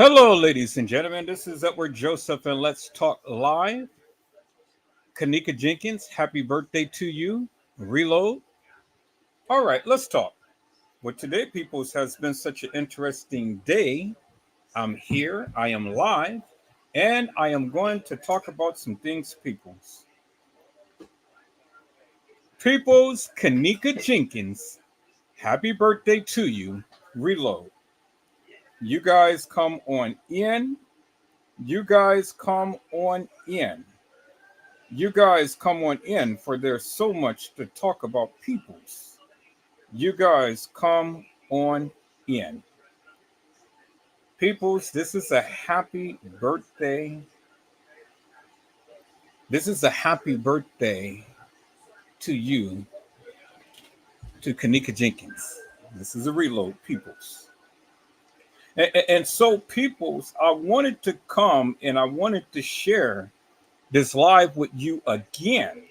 Hello, ladies and gentlemen. This is Edward Joseph, and let's talk live. Kenneka Jenkins, happy birthday to you. Reload. All right, let's talk. Well, today, peoples, has been such an interesting day. I'm here, I am live, and I am going to talk about some things, peoples. Peoples, Kenneka Jenkins, happy birthday to you. Reload. You guys come on in. You guys come on in. You guys come on in, for there's so much to talk about, peoples. You guys come on in. Peoples, this is a happy birthday. This is a happy birthday to you, to Kenneka Jenkins. This is a reload, peoples. And so, peoples, I wanted to come and I wanted to share this live with you again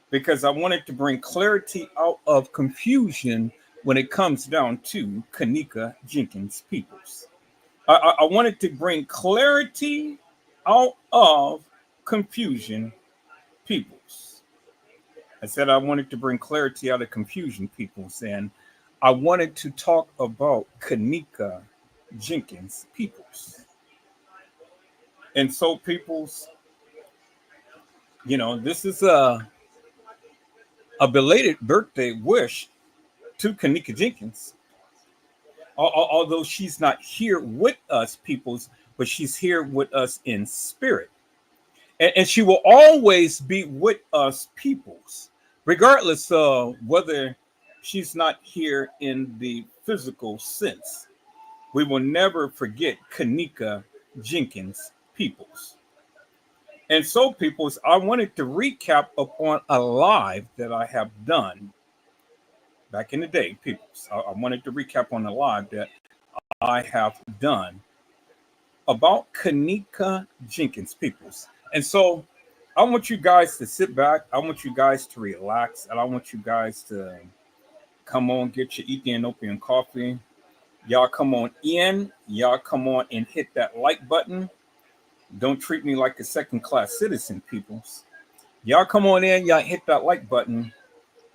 because I wanted to bring clarity out of confusion when it comes down to Kenneka Jenkins, peoples. I wanted to bring clarity out of confusion, peoples. I said I wanted to bring clarity out of confusion, peoples, and I wanted to talk about Kenneka Jenkins, peoples. And so, peoples, this is a belated birthday wish to Kenneka Jenkins. Although she's not here with us, peoples, but she's here with us in spirit. And she will always be with us, peoples, regardless of whether she's not here in the physical sense. We will never forget Kenneka Jenkins, peoples. And so, peoples, I wanted to recap upon a live that I have done back in the day, peoples. I wanted to recap on a live that I have done about Kenneka Jenkins, peoples. And so I want you guys to sit back. I want you guys to relax. And I want you guys to come on, get your Ethiopian coffee. Y'all come on in. Y'all come on and hit that like button. Don't treat me like a second class citizen, peoples. Y'all come on in. Y'all hit that like button.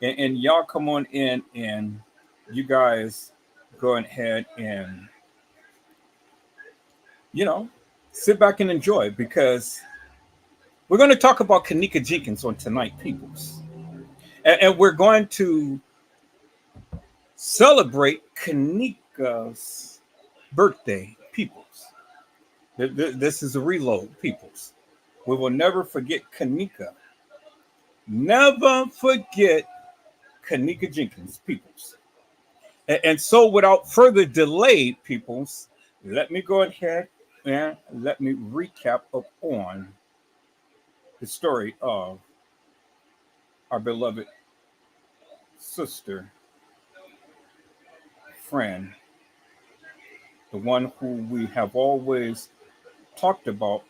And y'all come on in and you guys go ahead and, sit back and enjoy because we're going to talk about Kenneka Jenkins on tonight, peoples. And we're going to celebrate Kenneka's birthday, peoples. This is a reload, peoples. We will never forget Kenneka. Never forget Kenneka Jenkins, peoples. And so, without further delay, peoples, let me go ahead and let me recap upon the story of our beloved sister, friend, the one who we have always talked about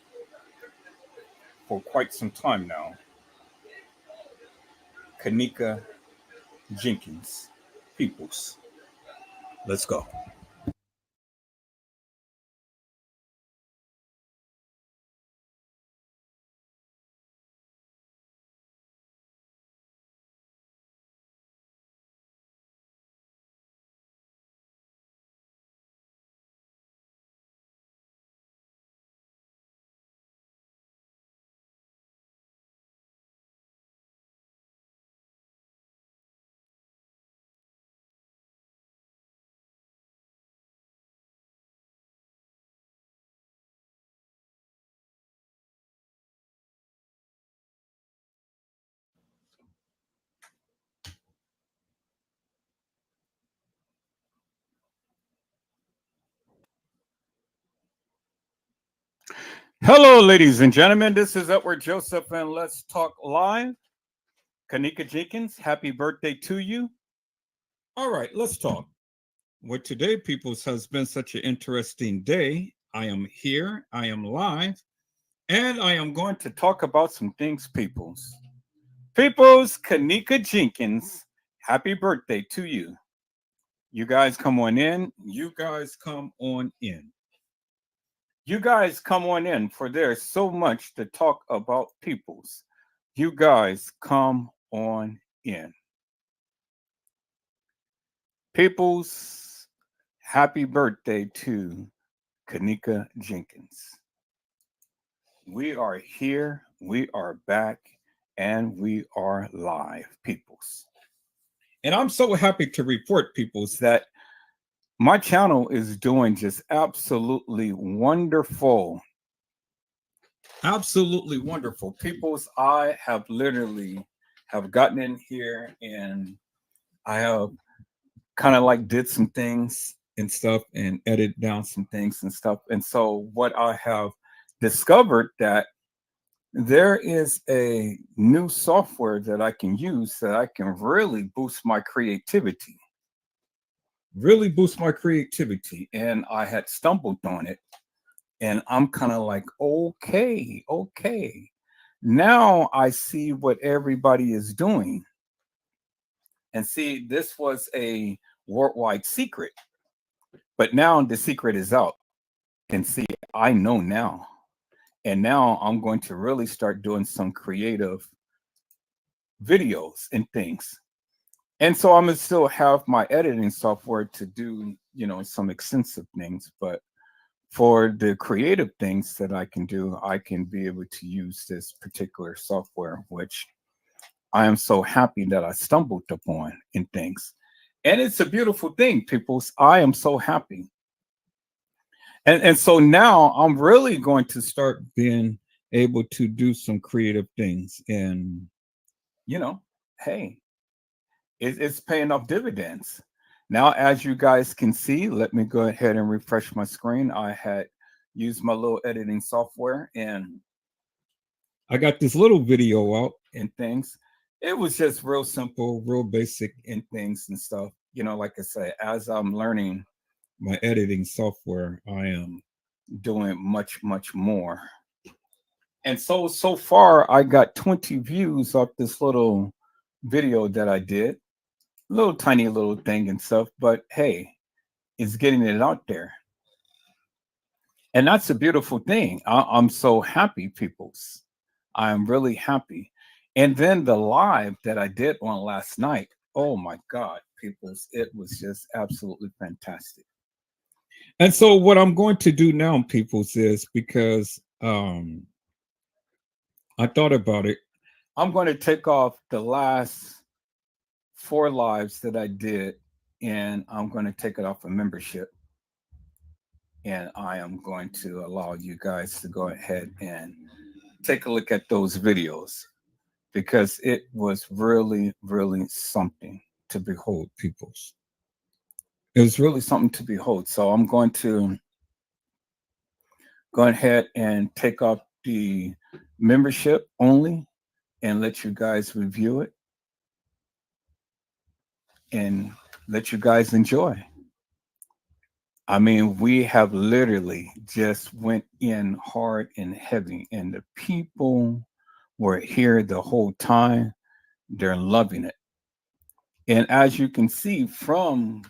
for quite some time now, Kenneka Jenkins, peoples. Let's go. Hello, ladies and gentlemen. This is Edward Joseph, and let's talk live. Kenneka Jenkins, happy birthday to you. All right, let's talk. Well, today, peoples, has been such an interesting day. I am here, I am live, and I am going to talk about some things, peoples. Peoples, Kenneka Jenkins, happy birthday to you. You guys come on in. You guys come on in. You guys come on in, for there's so much to talk about, peoples. You guys come on in. Peoples, happy birthday to kENNEKA Jenkins. We are here, we are back, and we are live, peoples. And I'm so happy to report, peoples, that my channel is doing just absolutely wonderful. Absolutely wonderful. Peoples, I have literally have gotten in here and I have kind of like did some things and stuff and edited down some things and stuff. And so what I have discovered that there is a new software that I can use that I can really boost my creativity. Really boost my creativity. And I had stumbled on it. And I'm kind of like, okay, okay. Now I see what everybody is doing. And see, this was a worldwide secret. But now the secret is out. And see, I know now. And now I'm going to really start doing some creative videos and things. And so I'm gonna still have my editing software to do, some extensive things, but for the creative things that I can do, I can be able to use this particular software, which I am so happy that I stumbled upon in things. And it's a beautiful thing, people. I am so happy. And so now I'm really going to start being able to do some creative things. And, hey, it's paying off dividends. Now, as you guys can see, let me go ahead and refresh my screen. I had used my little editing software and I got this little video out and things. It was just real simple, real basic and things and stuff. Like I say, as I'm learning my editing software, I am doing much, much more. And so far, I got 20 views off this little video that I did. Little tiny little thing and stuff, but hey, it's getting it out there. And that's a beautiful thing. I'm so happy, peoples. I'm really happy. And then the live that I did on last night, oh my God, peoples, it was just absolutely fantastic. And so what I'm going to do now, peoples, is because I thought about it, I'm going to take off the last 4 lives that I did, and I'm going to take it off of membership. And I am going to allow you guys to go ahead and take a look at those videos because it was really, really something to behold, peoples. It was really something to behold. So I'm going to go ahead and take off the membership only and let you guys review it and let you guys enjoy. I mean, we have literally just went in hard and heavy, and the people were here the whole time. They're loving it. And as you can see from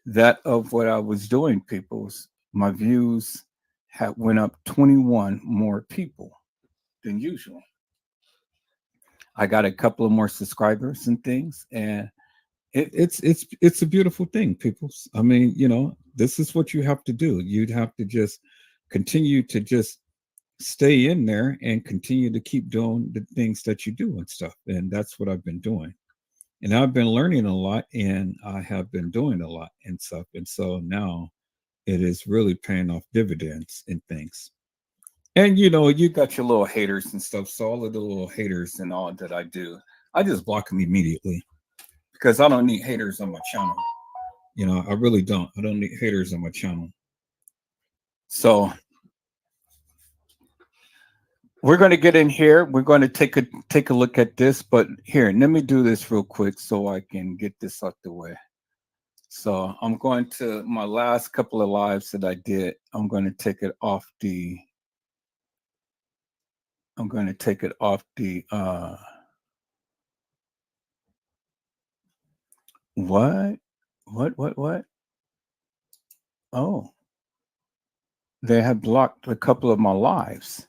that of what I was doing, peoples, my views have went up 21 more people than usual. I got a couple of more subscribers and things, and it's a beautiful thing, peoples. I mean, this is what you have to do. You'd have to just continue to just stay in there and continue to keep doing the things that you do and stuff. And that's what I've been doing. And I've been learning a lot and I have been doing a lot and stuff. And so now it is really paying off dividends and things. And you got your little haters and stuff. So all of the little haters and all that I do, I just block them immediately because I don't need haters on my channel. I really don't. I don't need haters on my channel. So we're going to get in here. We're going to take a look at this, but here, let me do this real quick so I can get this out the way. So I'm going to my last couple of lives that I did. I'm going to take it off the. I'm going to take it off the. What? What? Oh. they had blocked a couple of my lives.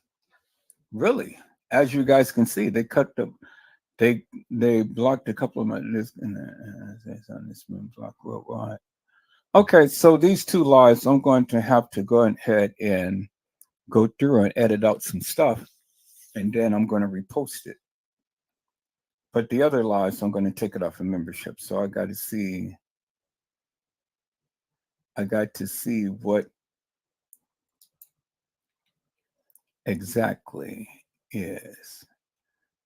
Really, as you guys can see, they cut the they blocked a couple of my this on this moon block worldwide. Okay, so these two lives, I'm going to have to go ahead and go through and edit out some stuff, and then I'm going to repost it. But the other lives, I'm going to take it off of membership. So I got to see what exactly is.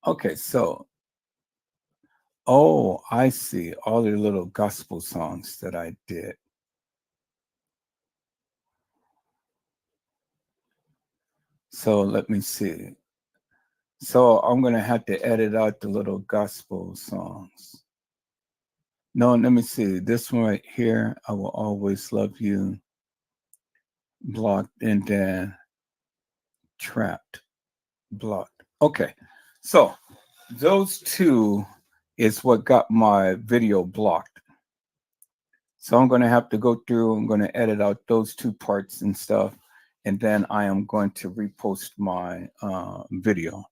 Okay, so, oh, I see all the little gospel songs that I did. So let me see. So I'm going to have to edit out the little gospel songs. No, let me see. This one right here, I will always love you, blocked, and then trapped, blocked. Okay. So those two is what got my video blocked. So I'm going to have to go through, I'm going to edit out those two parts and stuff. And then I am going to repost my video.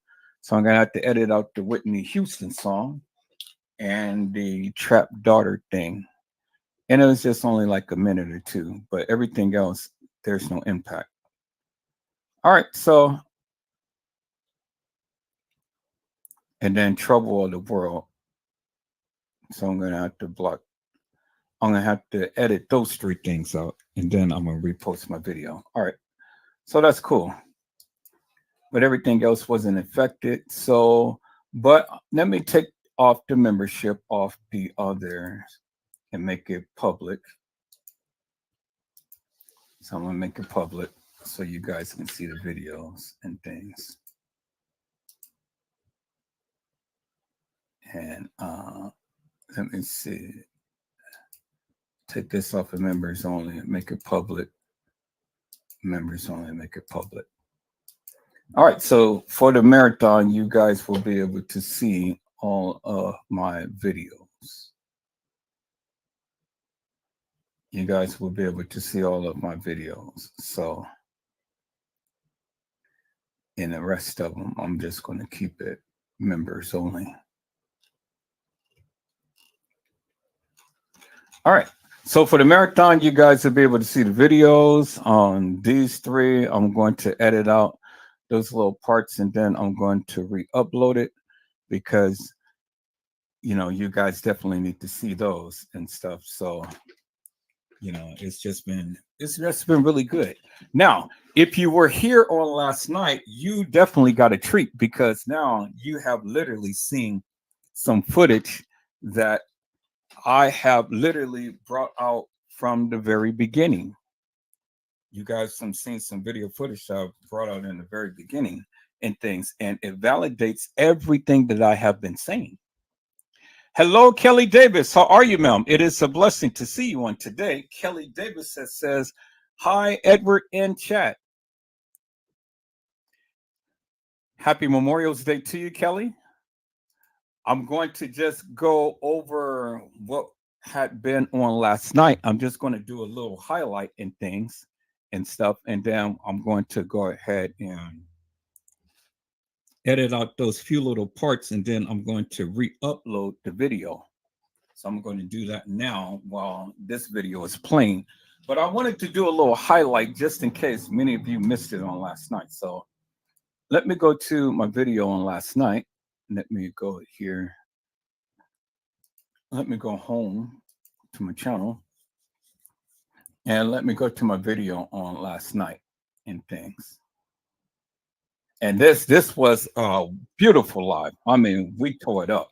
So I'm going to have to edit out the Whitney Houston song and the Trap Daughter thing. And it was just only like a minute or two, but everything else, there's no impact. All right, so, and then Trouble of the World. So I'm going to have to block, I'm going to have to edit those three things out, and then I'm going to repost my video. All right, so that's cool. But everything else wasn't affected. So, but let me take off the membership off the others and make it public. So I'm gonna make it public so you guys can see the videos and things. And let me see. Take this off of members only and make it public. Members only, make it public. All right, so for the marathon, you guys will be able to see all of my videos. You guys will be able to see all of my videos. So, in the rest of them, I'm just going to keep it members only. All right. So for the marathon, you guys will be able to see the videos on these three. I'm going to edit out those little parts and then I'm going to re-upload it because, you know, you guys definitely need to see those and stuff. So, you know, it's just been really good. Now, if you were here on last night, you definitely got a treat because now you have literally seen some footage that I have literally brought out from the very beginning. You guys have seen some video footage that I brought out in the very beginning and things, and it validates everything that I have been saying. Hello, Kelly Davis. How are you, ma'am? It is a blessing to see you on today. Kelly Davis says, hi, Edward in chat. Happy Memorial's Day to you, Kelly. I'm going to just go over what had been on last night. I'm just going to do a little highlight and things and stuff, and then I'm going to go ahead and edit out those few little parts, and then I'm going to re-upload the video. So I'm going to do that now while this video is playing. But I wanted to do a little highlight just in case many of you missed it on last night. So let me go to my video on last night. Let me go here. Let me go home to my channel. And let me go to my video on last night and things. And this was a beautiful live. I mean, we tore it up.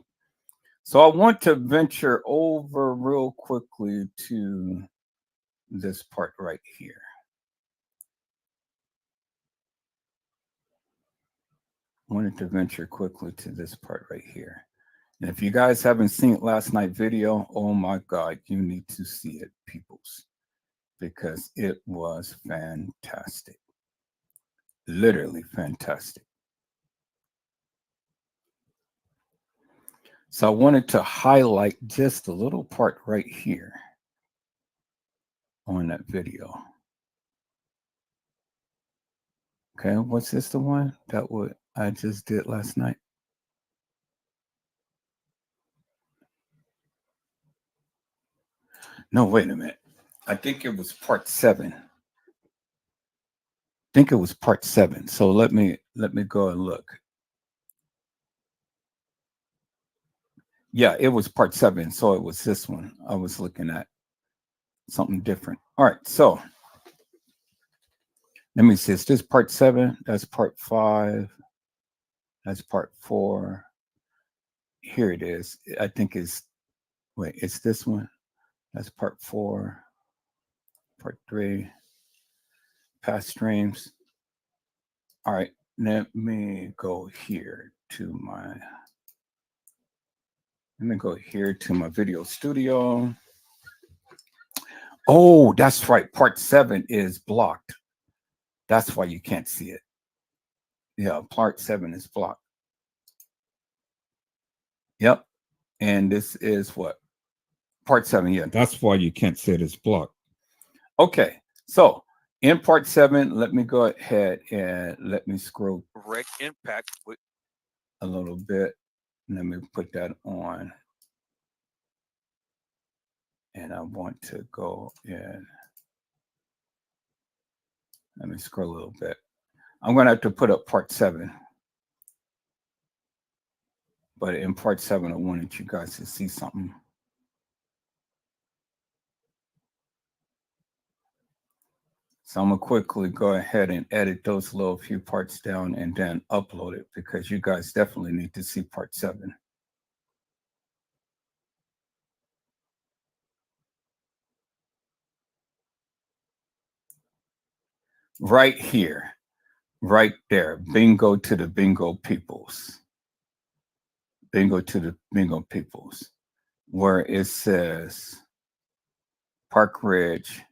So I want to venture over real quickly to this part right here. I wanted to venture quickly to this part right here. And if you guys haven't seen last night video, oh my God, you need to see it, peoples, because it was fantastic. Literally fantastic. So I wanted to highlight just a little part right here on that video. Okay, what's this the one that what I just did last night? No, wait a minute. I think it was part 7. I think it was part 7. So let me go and look. Yeah, it was part 7. So it was this one. I was looking at something different. All right, so let me see. Is this part 7? That's part 5. That's part 4. Here it is. I think it's wait, it's this one. That's part 4. Part 3. Past streams. All right, let me go here to my video studio. Oh, that's right. Part 7 is blocked. That's why you can't see it. Yeah, part 7 is blocked. Yep. And this is what? Part 7. Yeah, that's why you can't see it. It's blocked. Okay. So in part 7, let me go ahead and let me scroll direct impact with a little bit. Let me put that on. And I want to go in. Let me scroll a little bit. I'm going to have to put up part 7. But in part 7, I wanted you guys to see something. So I'm going to quickly go ahead and edit those little few parts down and then upload it because you guys definitely need to see part 7. Right here, right there, bingo to the bingo peoples. Bingo to the bingo peoples, where it says Park Ridge.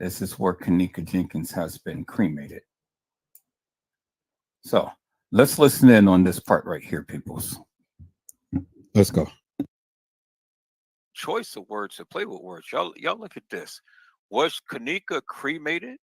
This is where KENNEKA Jenkins has been cremated. So let's listen in on this part right here, peoples. Let's go. Choice of words to play with words. Y'all look at this. Was KENNEKA cremated?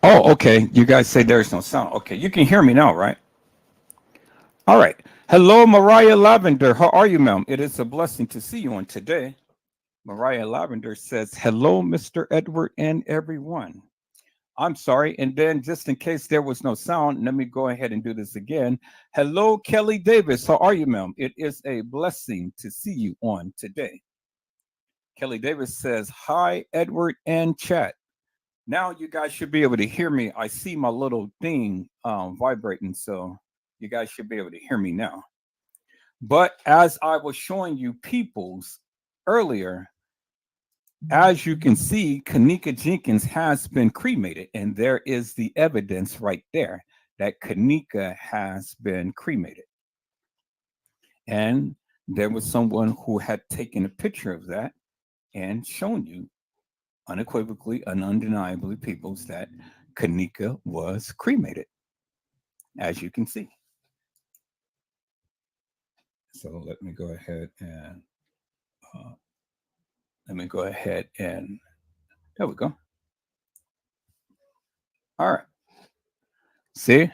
Oh, okay. You guys say there's no sound. Okay, you can hear me now, right? All right. Hello, Mariah Lavender. How are you, ma'am? It is a blessing to see you on today. Mariah Lavender says, hello, Mr. Edward and everyone. I'm sorry. And then, just in case there was no sound, let me go ahead and do this again. Hello, Kelly Davis. How are you, ma'am? It is a blessing to see you on today. Kelly Davis says, hi, Edward and chat. Now you guys should be able to hear me. I see my little thing vibrating, so you guys should be able to hear me now. But as I was showing you peoples earlier, as you can see, Kenneka Jenkins has been cremated, and there is the evidence right there that Kenneka has been cremated. And there was someone who had taken a picture of that and shown you unequivocally and undeniably, peoples, that Kenneka was cremated, as you can see. So let me go ahead and uh, there we go. All right. See,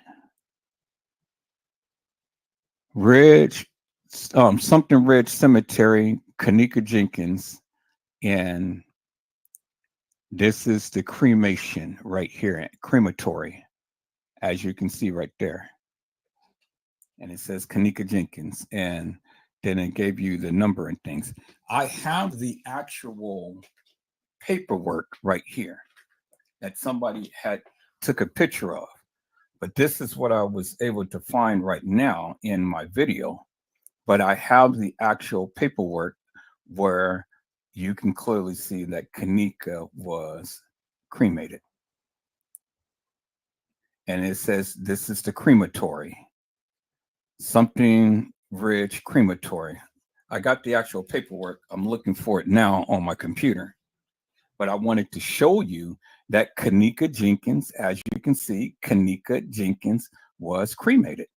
Ridge, something Ridge Cemetery, Kenneka Jenkins, and this is the cremation right here, crematory, as you can see right there. And it says Kenneka Jenkins, and then it gave you the number and things. I have the actual paperwork right here that somebody had took a picture of, but this is what I was able to find right now in my video. But I have the actual paperwork where you can clearly see that Kenneka was cremated. And it says this is the crematory, something Ridge Crematory. I got the actual paperwork. I'm looking for it now on my computer. But I wanted to show you that Kenneka Jenkins, as you can see, Kenneka Jenkins was cremated.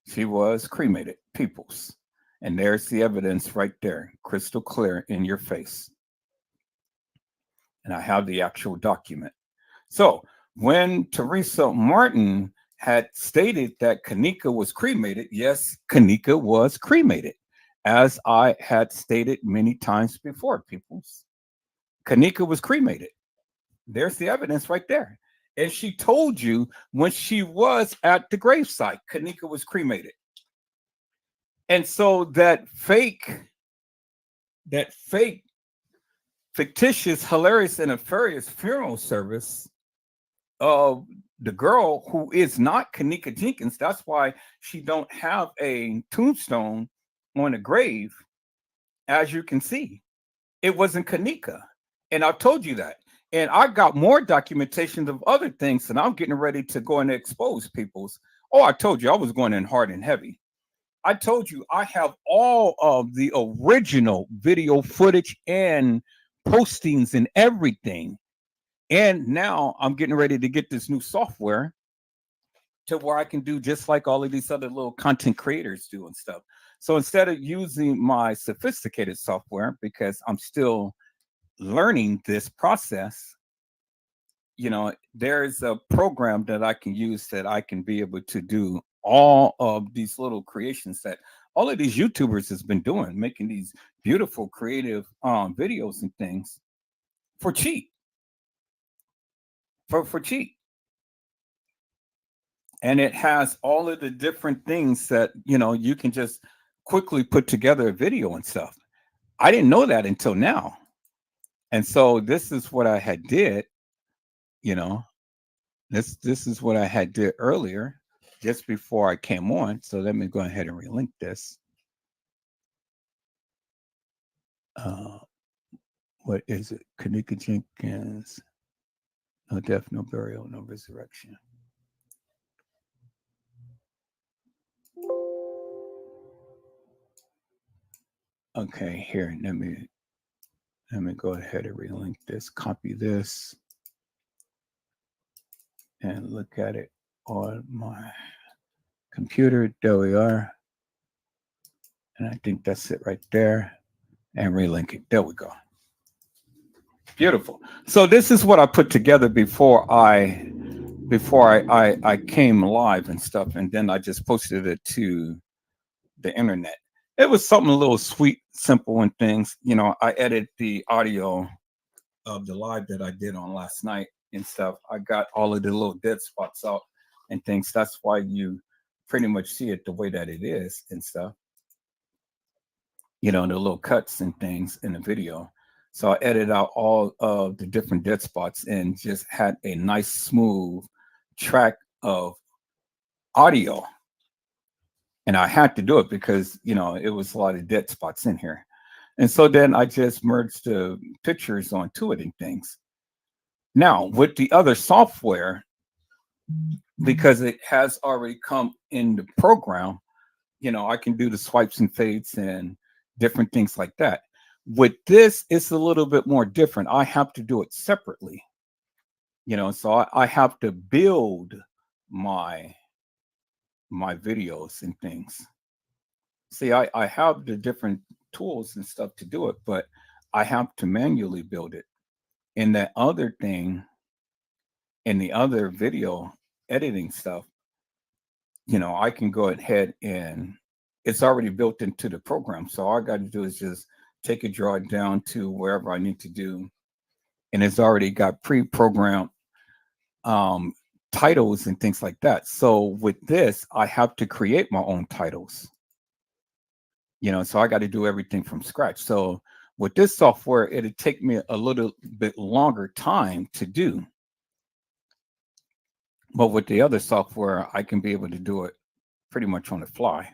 She was cremated, peoples. And there's the evidence right there, crystal clear in your face. And I have the actual document. So when Teresa Martin had stated that Kenneka was cremated, yes, Kenneka was cremated, as I had stated many times before, peoples. Kenneka was cremated. There's the evidence right there. And she told you when she was at the gravesite, Kenneka was cremated. And so that fictitious, hilarious, and nefarious funeral service of the girl who is not Kenneka Jenkins, that's why she don't have a tombstone on a grave, as you can see. It wasn't Kenneka. And I've told you that. And I got more documentation of other things, and I'm getting ready to go and expose people's. Oh, I told you I was going in hard and heavy. I told you I have all of the original video footage and postings and everything. And now I'm getting ready to get this new software to where I can do just like all of these other little content creators do and stuff. So instead of using my sophisticated software, because I'm still learning this process, there's a program that I can use that I can be able to do all of these little creations that all of these YouTubers has been doing, making these beautiful creative videos and things for cheap, for cheap. And it has all of the different things that you can just quickly put together a video and stuff. I didn't know that until now. And so this is what I had did, you know, this is what I had did earlier, just before I came on. So let me go ahead and relink this. What is it? Kenneka Jenkins, no death, no burial, no resurrection. Okay, here, let me go ahead and relink this, copy this, and look at it on my computer. There we are. And I think that's it right there. And relink it. There we go. Beautiful. So this is what I put together before I came live and stuff, and then I just posted it to the internet. It was something a little sweet, simple, and things. I edited the audio of the live that I did on last night and stuff. I got all of the little dead spots out and things. That's why you pretty much see it the way that it is and stuff. The little cuts and things in the video. So I edited out all of the different dead spots and just had a nice smooth track of audio. And I had to do it because, it was a lot of dead spots in here. And so then I just merged the pictures onto it and things. Now, with the other software, because it has already come in the program, I can do the swipes and fades and different things like that. With this, it's a little bit more different. I have to do it separately, so I have to build my videos and things. See, I have the different tools and stuff to do it, but I have to manually build it. And that other thing, in the other video editing stuff, I can go ahead and it's already built into the program. So all I got to do is just take it, draw it down to wherever I need to do. And it's already got pre-programmed titles and things like that. So with this, I have to create my own titles. So I got to do everything from scratch. So with this software, it'd take me a little bit longer time to do. But with the other software, I can be able to do it pretty much on the fly.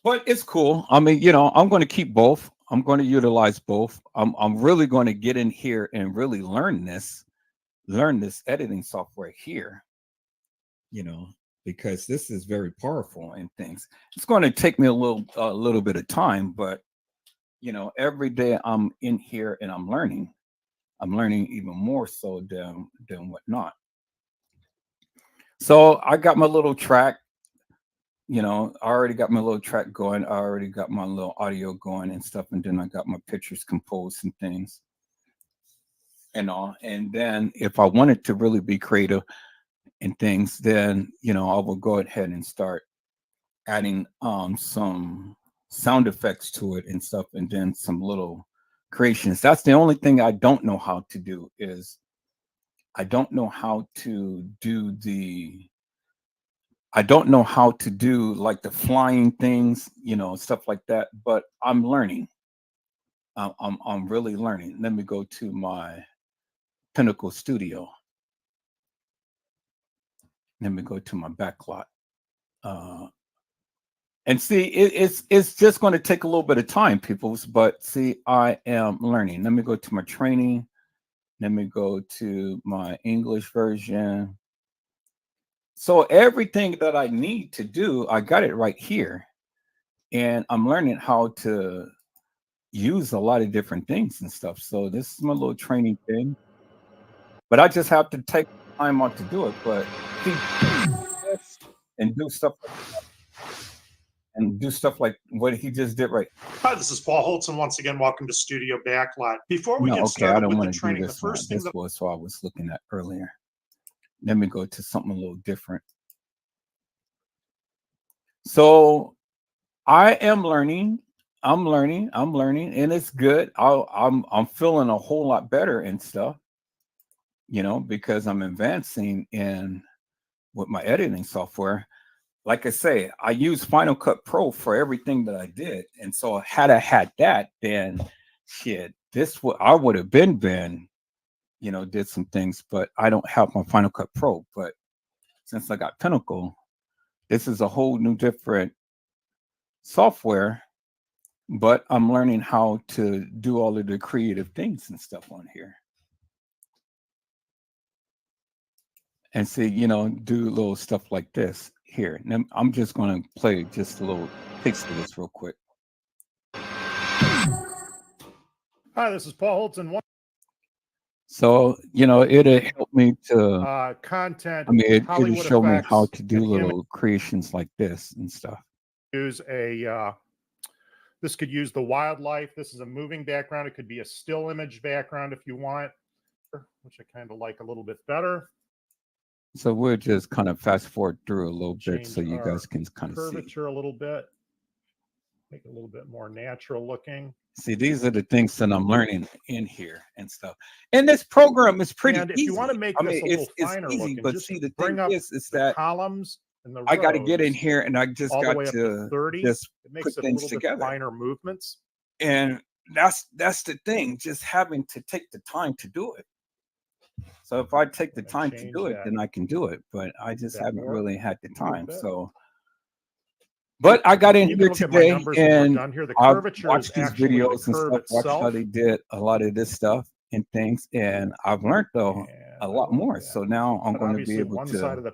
But it's cool. I mean, I'm going to keep both. I'm going to utilize both. I'm really going to get in here and really learn this editing software here, because this is very powerful and things. It's going to take me a little bit of time, but every day I'm in here and I'm learning. I'm learning even more so than whatnot. So I got my little track. I already got my little track going. I already got my little audio going and stuff, and then I got my pictures composed and things and all. And then if I wanted to really be creative and things, then I will go ahead and start adding some sound effects to it and stuff, and then some little creations. That's the only thing I don't know how to do is I don't know how to do like the flying things, stuff like that. But I'm learning. I'm really learning. Let me go to my Pinnacle Studio. Let me go to my backlot. And see, it's just going to take a little bit of time, peoples. But see, I am learning. Let me go to my training. Let me go to my English version. So everything that I need to do, I got it right here. And I'm learning how to use a lot of different things and stuff. So this is my little training thing. But I just have to take time out to do it. But see, and do stuff like what he just did right. Hi, this is Paul Holtz, and once again, welcome to Studio Backlot. Before we get I started don't with want the to do training, the this one. first thing This was what I was looking at earlier. Let me go to something a little different. So I am learning. I'm learning, and it's good. I'm feeling a whole lot better and stuff, because I'm advancing in with my editing software. Like I say, I use Final Cut Pro for everything that I did, and so had I had that, then shit, I would have been, did some things, but I don't have my Final Cut Pro. But since I got Pinnacle, this is a whole new different software. But I'm learning how to do all of the creative things and stuff on here. And see, do little stuff like this here. And I'm just going to play just a little taste of this real quick. Hi, this is Paul Holtz, and so it'll help me to content. I mean, it'll Hollywood show me how effects to do and little creations like this and stuff. use a This could use the wildlife. This is a moving background. It could be a still image background if you want, which I kind of like a little bit better. So we'll just kind of fast forward through a little bit Change so you guys can kind of see. curvature a little bit. Make it a little bit more natural looking. See, these are the things that I'm learning in here and stuff. And this program is pretty And if easy. you want to make this a little finer easy, looking, but just see, the bring thing up is the that columns and the rows I got to get in here and I just all the got way up to 30. just It makes put it a things little together. bit finer movements. And that's the thing, just having to take the time to do it. So if I take the time to do it, then I can do it. But I just haven't really had the time. So, but I got in here today and I've watched these videos and stuff, watched how they did a lot of this stuff and things, and I've learned a lot more. So now I'm going to be able to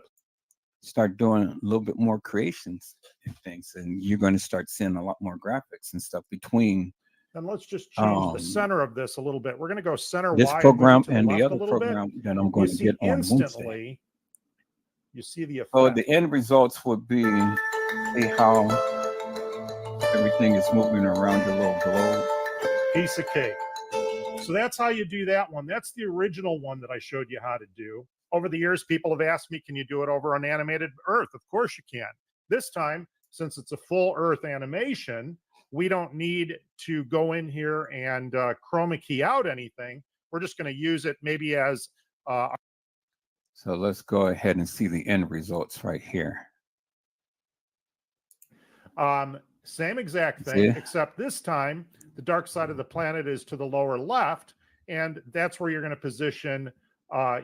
start doing a little bit more creations and things, and you're going to start seeing a lot more graphics and stuff between. And let's just change the center of this a little bit. We're going to go center this Y program and the other program that I'm going to get on instantly. You see the effect. So the end results would be, see how everything is moving around the little globe. Piece of cake. So that's how you do that one. That's the original one that I showed you how to do. Over the years, people have asked me, can you do it over an animated Earth? Of course you can. This time, since it's a full Earth animation, we don't need to go in here and chroma key out anything. We're just going to use it maybe as... So let's go ahead and see the end results right here. Same exact thing, except this time, the dark side of the planet is to the lower left, and that's where you're going to position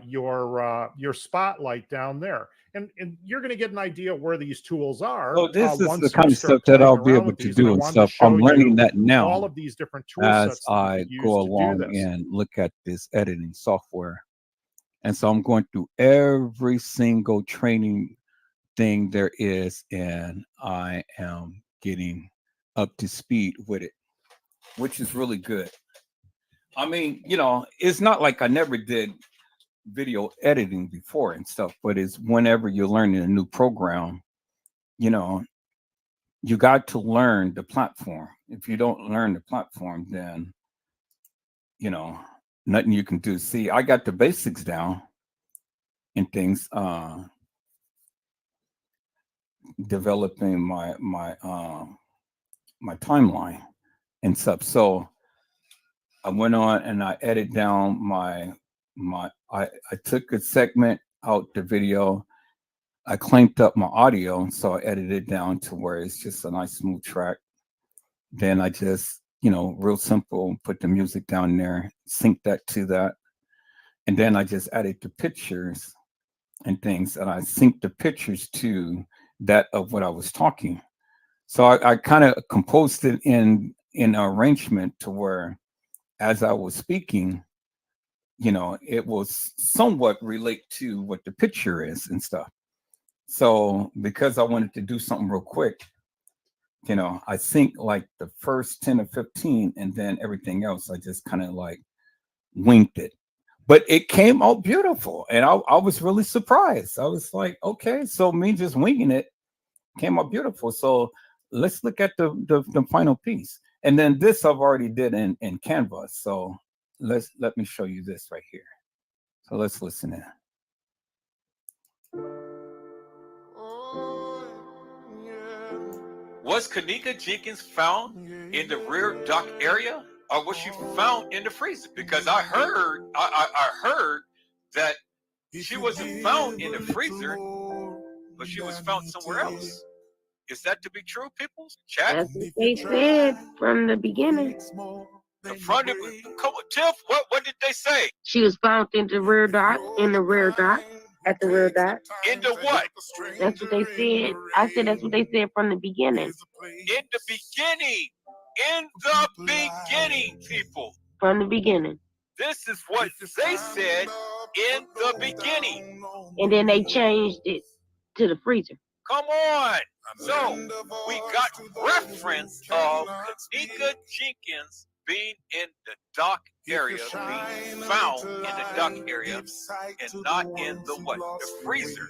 your spotlight down there. And you're going to get an idea where these tools are. So this is the kind of stuff that I'll be able to do and stuff. I'm learning that now all of these different tool as sets I go along and look at this editing software. And so I'm going through every single training thing there is, and I am getting up to speed with it, which is really good. I mean, you know, it's not like I never did video editing before and stuff, but it's whenever you're learning a new program, you know, you got to learn the platform. If you don't learn the platform, then, you know, nothing you can do. See, I got the basics down and things, developing my timeline and stuff. So I went on and I edited down I took a segment out the video. I clamped up my audio, so I edited it down to where it's just a nice smooth track. Then I just, you know, real simple, put the music down there, sync that to that. And then I just added the pictures and things, and I synced the pictures to that of what I was talking. So I kind of composed it in an arrangement to where as I was speaking, you know, it was somewhat relate to what the picture is and stuff. So because I wanted to do something real quick, you know, I think like the first 10 or 15 and then everything else, I just kind of like winked it. But it came out beautiful. And I was really surprised. I was like, okay, so me just winging it came out beautiful. So let's look at the final piece. And then this I've already did in Canva. So let me show you this right here. So let's listen in. Was KENNEKA Jenkins found in the rear dock area, or was she found in the freezer? Because I heard that she wasn't found in the freezer, but she was found somewhere else. Is that to be true, people? Chat? That's what they said from the beginning. Come on, Tiff, what did they say? She was found in the rear dock, at the rear dock. Into what? That's what they said. I said that's what they said from the beginning. In the beginning. In the beginning, people. From the beginning. This is what they said in the beginning. And then they changed it to the freezer. Come on. So we got reference of KENNEKA Jenkins being in the dock area, being found in the dock area, and not in the what? The freezer.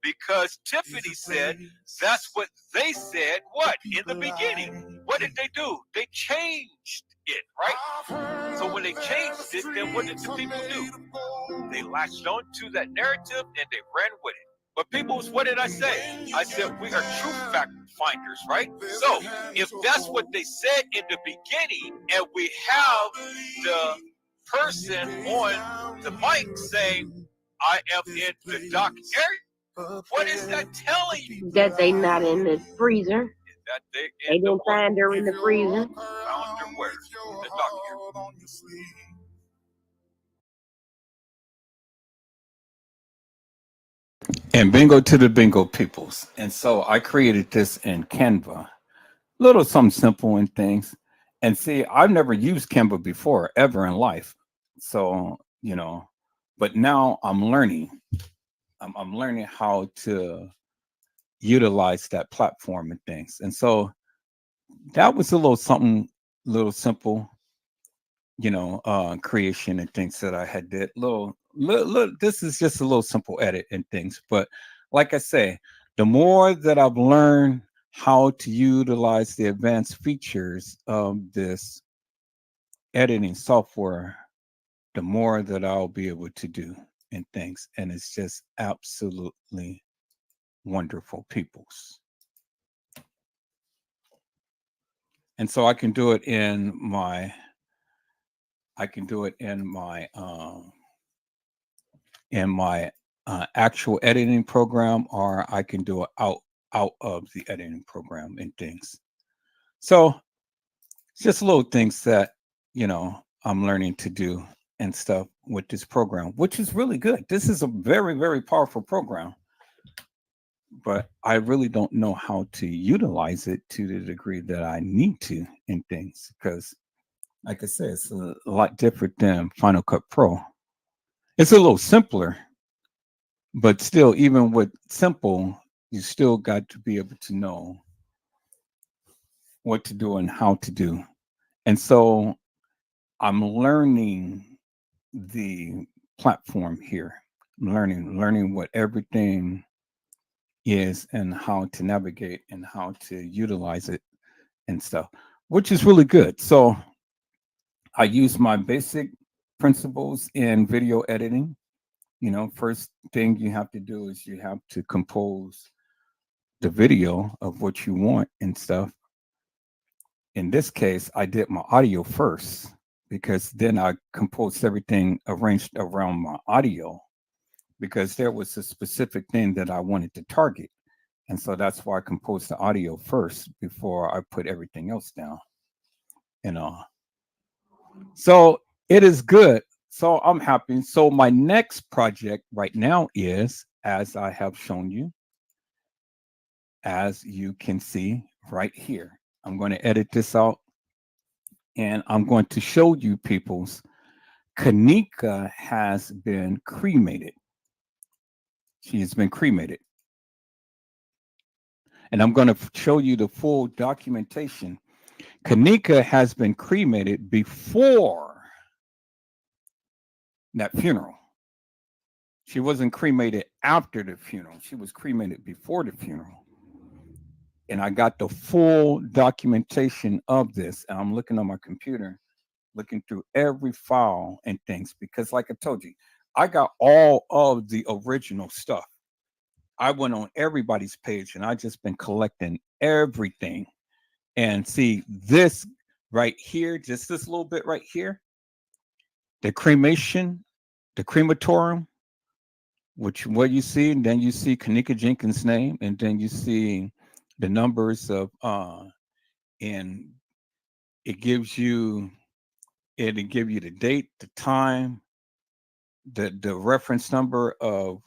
because Tiffany said that's what they said. What in the beginning? What did they do? They changed it, right? So when they changed it, then what did the people do? They latched on to that narrative and they ran with it. But peoples, what did I say? I said we are truth fact finders, right? So if that's what they said in the beginning, and we have the person on the mic saying, I am in the dark area, what is that telling you? That they not in the freezer. That they They in the didn't find her in the freezer. found her where? In the dark area. And bingo to the bingo peoples. And so I created this in Canva. Little something simple and things. And see, I've never used Canva before, ever in life. So, you know, but now I'm learning. I'm learning how to utilize that platform and things. And so that was a little something, little simple, creation and things that I had did. This is just a little simple edit and things. But like I say, the more that I've learned how to utilize the advanced features of this editing software, the more that I'll be able to do and things. And it's just absolutely wonderful, peoples. And so I can do it in my actual editing program, or I can do it out of the editing program and things. So it's just little things that I'm learning to do and stuff with this program, which is really good. This is a very, very powerful program, but I really don't know how to utilize it to the degree that I need to in things, because like I said, it's a lot different than Final Cut Pro. It's a little simpler, but still, even with simple, you still got to be able to know what to do and how to do. And so I'm learning the platform here, learning what everything is and how to navigate and how to utilize it and stuff, which is really good. So I use my basic principles in video editing. First thing you have to do is you have to compose the video of what you want and stuff. In this case, I did my audio first, because then I composed everything arranged around my audio, because there was a specific thing that I wanted to target. And so that's why I composed the audio first before I put everything else down. So it is good. So I'm happy. So my next project right now is, as I have shown you, as you can see right here, I'm going to edit this out and I'm going to show you people's kENNEKA has been cremated. She has been cremated. And I'm going to show you the full documentation. kENNEKA has been cremated before that funeral. She wasn't cremated after the funeral. She was cremated before the funeral. And I got the full documentation of this. And I'm looking on my computer, looking through every file and things, because like I told you, I got all of the original stuff. I went on everybody's page and I just been collecting everything. And see this right here, just this little bit right here, the cremation, the crematorium, which what you see, and then you see kENNEKA Jenkins' name, and then you see the numbers of and it gives you the date, the time, the reference number of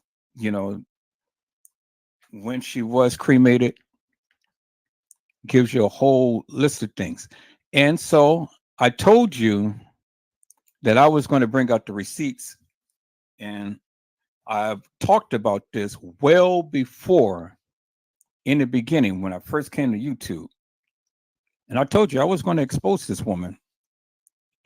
when she was cremated, gives you a whole list of things. And so I told you that I was going to bring out the receipts, and I've talked about this well before, in the beginning when I first came to YouTube. And I told you I was going to expose this woman.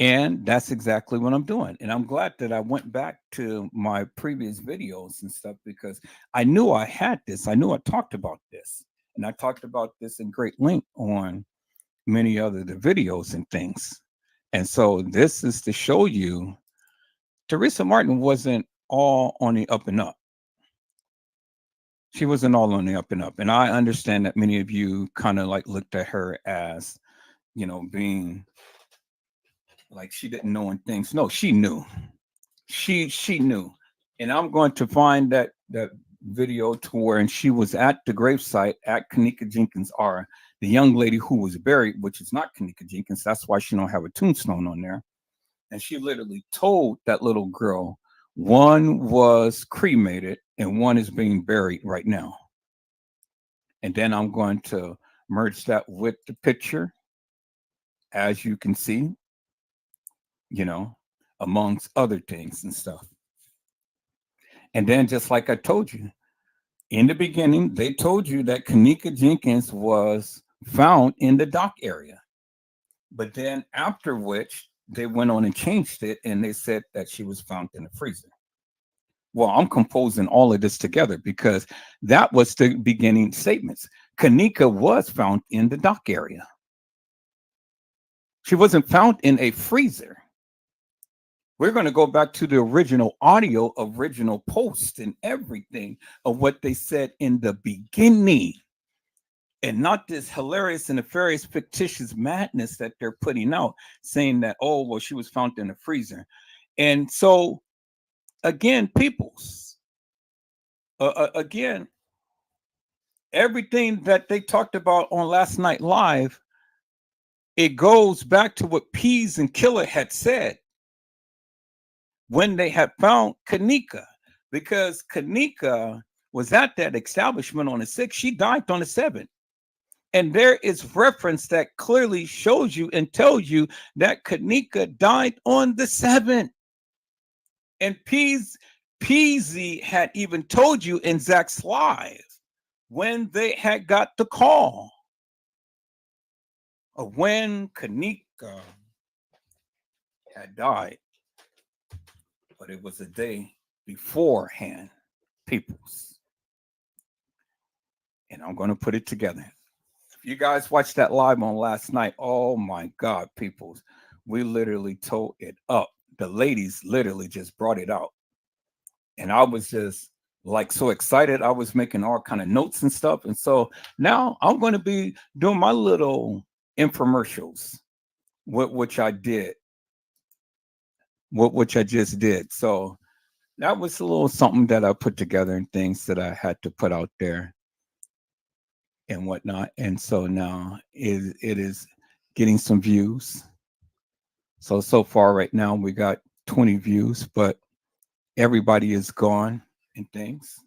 And that's exactly what I'm doing. And I'm glad that I went back to my previous videos and stuff because I knew I had this. I knew I talked about this. And I talked about this in great length on many other the videos and things. And so this is to show you Teresa Martin wasn't all on the up and up. She wasn't all on the up and up. And I understand that many of you kind of like looked at her as, being like she didn't know and things. No, she knew. She knew. And I'm going to find that video to where and she was at the gravesite at kENNEKA Jenkins, or the young lady who was buried, which is not kENNEKA Jenkins. That's why she don't have a tombstone on there. And she literally told that little girl, one was cremated and one is being buried right now. And then I'm going to merge that with the picture, as you can see, amongst other things and stuff. And then, just like I told you in the beginning, they told you that kENNEKA Jenkins was found in the dock area. But then, after which, they went on and changed it and they said that she was found in the freezer. Well, I'm composing all of this together because that was the beginning statements. kENNEKA was found in the dock area. She wasn't found in a freezer. We're going to go back to the original audio, original post and everything of what they said in the beginning. And not this hilarious and nefarious fictitious madness that they're putting out, saying that, oh, well, she was found in the freezer. And so, again, peoples, again, everything that they talked about on last night live, it goes back to what Pease and Killer had said when they had found kENNEKA, because kENNEKA was at that establishment on the 6th. She died on the 7th. And there is reference that clearly shows you and tells you that kENNEKA died on the 7th. And Peasy had even told you in Zach's live when they had got the call of when kENNEKA had died. But it was a day beforehand, peoples. And I'm going to put it together. If you guys watched that live on last night, oh my God, peoples, we literally tore it up. The ladies literally just brought it out. And I was just like so excited. I was making all kind of notes and stuff. And so now I'm going to be doing my little infomercials, which I did, which I just did. So that was a little something that I put together and things that I had to put out there and whatnot. And so now it is getting some views. So far right now we got 20 views, but everybody is gone and things.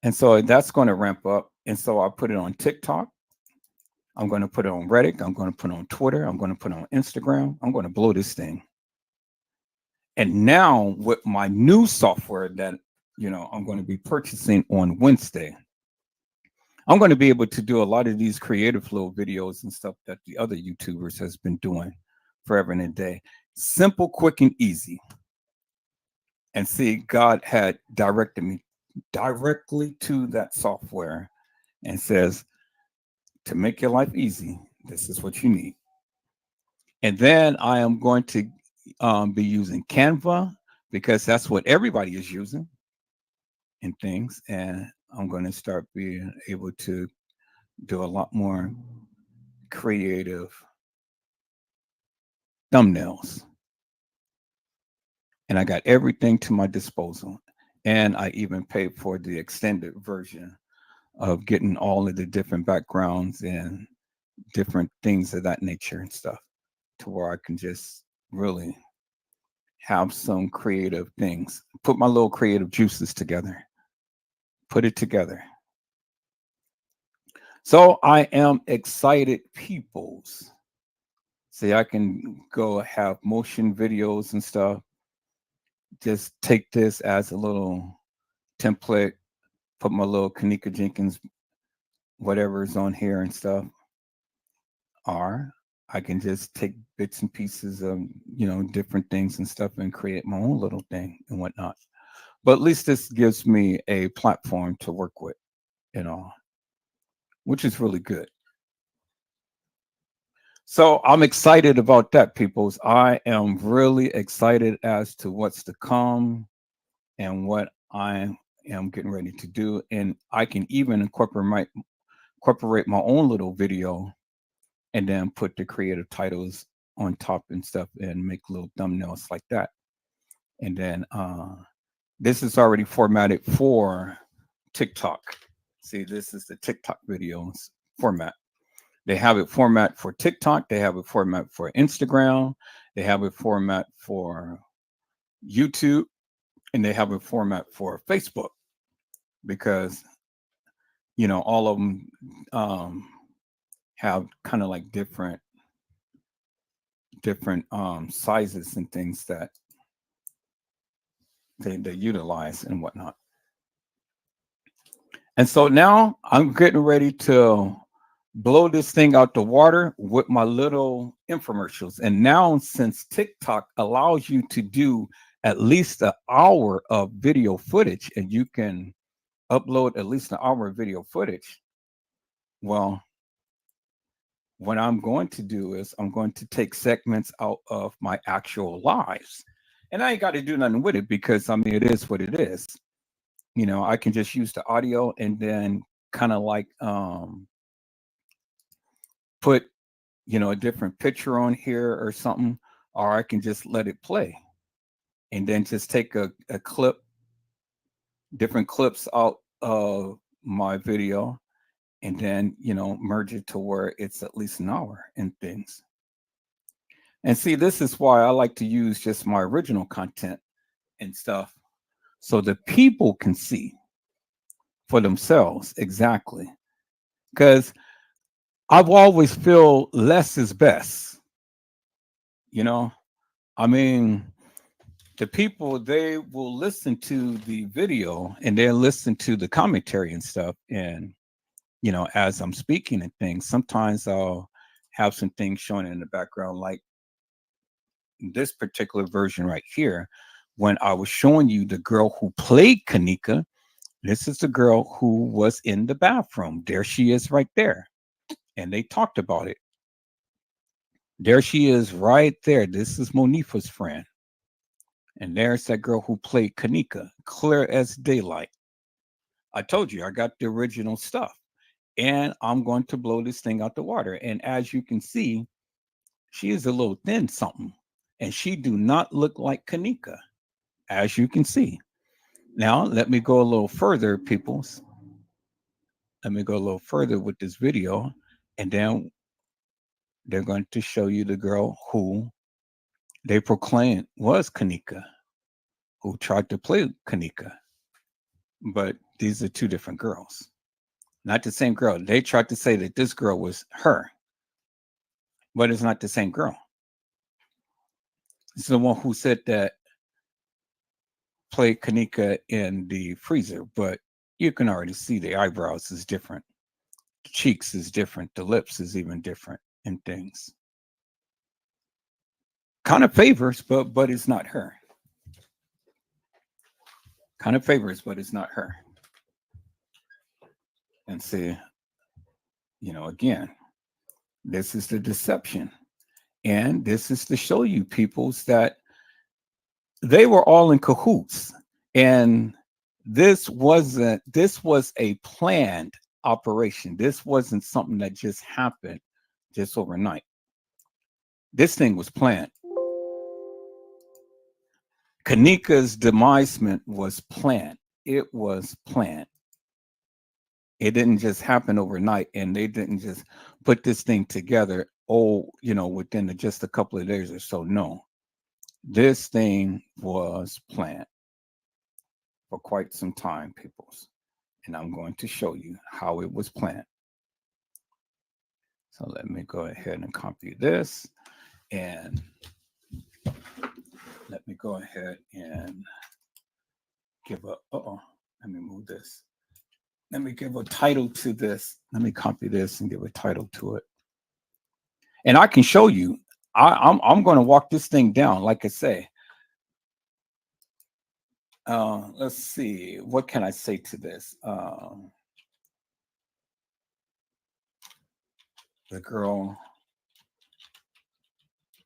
And so that's going to ramp up. And so I put it on TikTok. I'm going to put it on Reddit. I'm going to put it on Twitter. I'm going to put it on Instagram. I'm going to blow this thing. And now with my new software that, I'm going to be purchasing on Wednesday, I'm going to be able to do a lot of these creative flow videos and stuff that the other YouTubers has been doing forever and a day. Simple, quick, and easy. And see, God had directed me directly to that software and says, to make your life easy, this is what you need. And then I am going to be using Canva because that's what everybody is using and things. And I'm going to start being able to do a lot more creative thumbnails. And I got everything to my disposal. And I even paid for the extended version of getting all of the different backgrounds and different things of that nature and stuff, to where I can just really have some creative things, put my little creative juices together, put it together. So I am excited, peoples. See, I can go have motion videos and stuff. Just take this as a little template, put my little kENNEKA Jenkins, whatever is on here and stuff. Or I can just take bits and pieces of, different things and stuff and create my own little thing and whatnot. But at least this gives me a platform to work with, which is really good. So I'm excited about that, peoples. I am really excited as to what's to come and what I am getting ready to do. And I can even incorporate my own little video and then put the creative titles on top and stuff and make little thumbnails like that. And then this is already formatted for TikTok. See, this is the TikTok videos format. They have it format for TikTok. They have it format for Instagram. They have it format for YouTube, and they have a format for Facebook because all of them have kind of like different sizes and things that they utilize and whatnot. And so now I'm getting ready to blow this thing out the water with my little infomercials. And now, since TikTok allows you to do at least an hour of video footage, and you can upload at least an hour of video footage, well, what I'm going to do is I'm going to take segments out of my actual lives. And I ain't got to do nothing with it because, I mean, it is what it is. I can just use the audio and then kind of like put, a different picture on here or something, or I can just let it play and then just take a clip, different clips out of my video and then, merge it to where it's at least an hour and things. And see, this is why I like to use just my original content and stuff so the people can see for themselves exactly. Because I've always feel less is best. I mean, the people, they will listen to the video and they'll listen to the commentary and stuff. And, as I'm speaking and things, sometimes I'll have some things showing in the background, like this particular version right here. When I was showing you the girl who played kENNEKA, this is the girl who was in the bathroom. There she is right there. And they talked about it. There she is right there. This is Monifa's friend. And there's that girl who played kENNEKA, clear as daylight. I told you I got the original stuff. And I'm going to blow this thing out the water. And as you can see, she is a little thin something. And she do not look like kENNEKA, as you can see. Now, let me go a little further, peoples. Let me go a little further with this video. And then they're going to show you the girl who they proclaimed was kENNEKA, who tried to play kENNEKA. But these are two different girls. Not the same girl. They tried to say that this girl was her, but it's not the same girl. It's the one who said that played kENNEKA in the freezer, but you can already see the eyebrows is different. The cheeks is different. The lips is even different and things. Kind of favors, but it's not her. Kind of favors, but it's not her. And see, again, this is the deception. And this is to show you peoples that they were all in cahoots. And this was a planned operation. This wasn't something that just happened just overnight. This thing was planned. kENNEKA's demisement was planned. It was planned. It didn't just happen overnight, and they didn't just put this thing together, within just a couple of days or so. No, this thing was planned for quite some time, peoples. And I'm going to show you how it was planned. So let me go ahead and copy this, and let me go ahead and give a, let me move this. Let me give a title to this. Let me copy this and give a title to it. And I can show you. I'm going to walk this thing down, like I say. Let's see. What can I say to this? The girl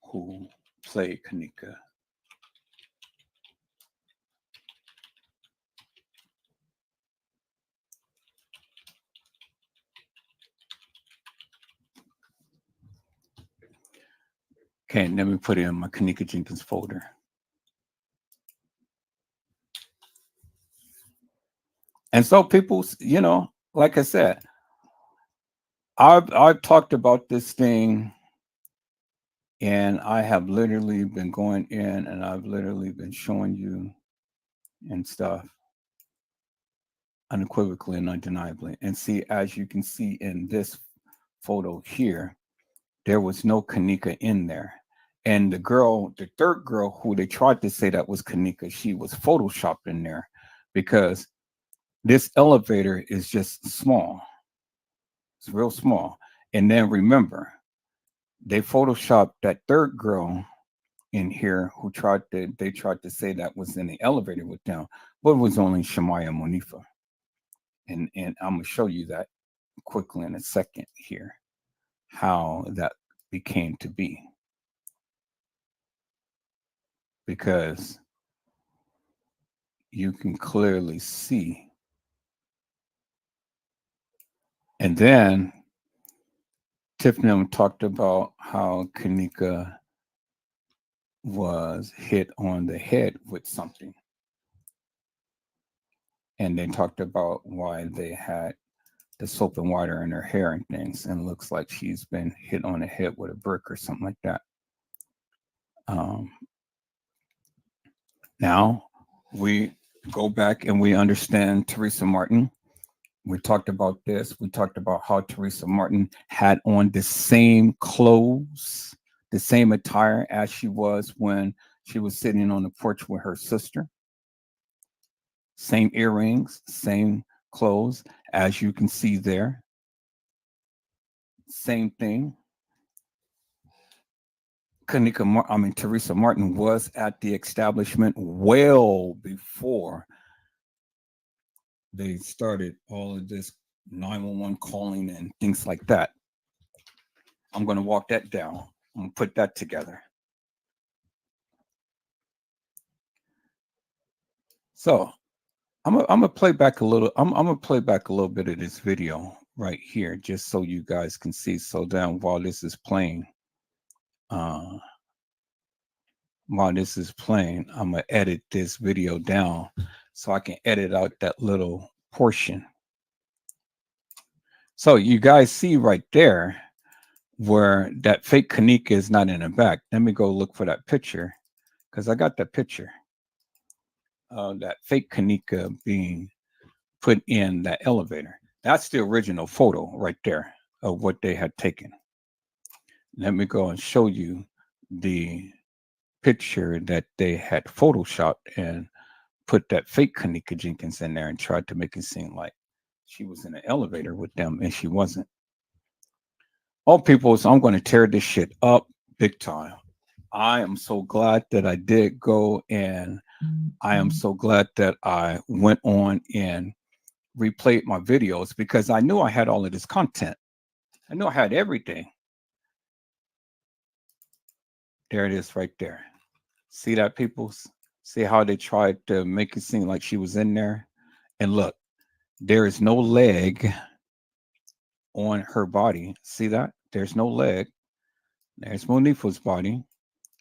who played kENNEKA. Okay, let me put it in my kENNEKA Jenkins folder. And so people, you know, like I said, I've talked about this thing, and I have literally been going in and I've literally been showing you and stuff unequivocally and undeniably. And see, as you can see in this photo here, there was no kENNEKA in there. And the girl, the third girl who they tried to say that was kENNEKA, she was photoshopped in there because this elevator is just small. It's real small. And then remember, they photoshopped that third girl in here who they tried to say that was in the elevator with them, but it was only Shemaya Monifa. And I'm gonna show you that quickly in a second here, how that became to be. Because you can clearly see. And then Tiffany talked about how kENNEKA was hit on the head with something. And they talked about why they had the soap and water in her hair and things, and looks like she's been hit on the head with a brick or something like that. Now we go back and we understand Teresa Martin. We talked about this. We talked about how Teresa Martin had on the same clothes, the same attire as she was when she was sitting on the porch with her sister. Same earrings, same clothes, as you can see there. Same thing. Teresa Martin was at the establishment well before they started all of this 911 calling and things like that. I'm going to walk that down. I'm going to put that together. So I'm gonna play back a little. I'm gonna play back a little bit of this video right here, just so you guys can see. So then, while this is playing, I'm gonna edit this video down so I can edit out that little portion. So you guys see right there where that fake kENNEKA is not in the back. Let me go look for that picture, because I got that picture of that fake kENNEKA being put in that elevator. That's the original photo right there of what they had taken. Let me go and show you the picture that they had photoshopped and put that fake kENNEKA Jenkins in there and tried to make it seem like she was in an elevator with them, and she wasn't. Oh, people, so I'm going to tear this shit up big time. I am so glad that I did go, and I am so glad that I went on and replayed my videos, because I knew I had all of this content. I knew I had everything. There it is right there. See that, people? See how they tried to make it seem like she was in there? And look, there is no leg on her body. See that? There's no leg. There's Monifa's body.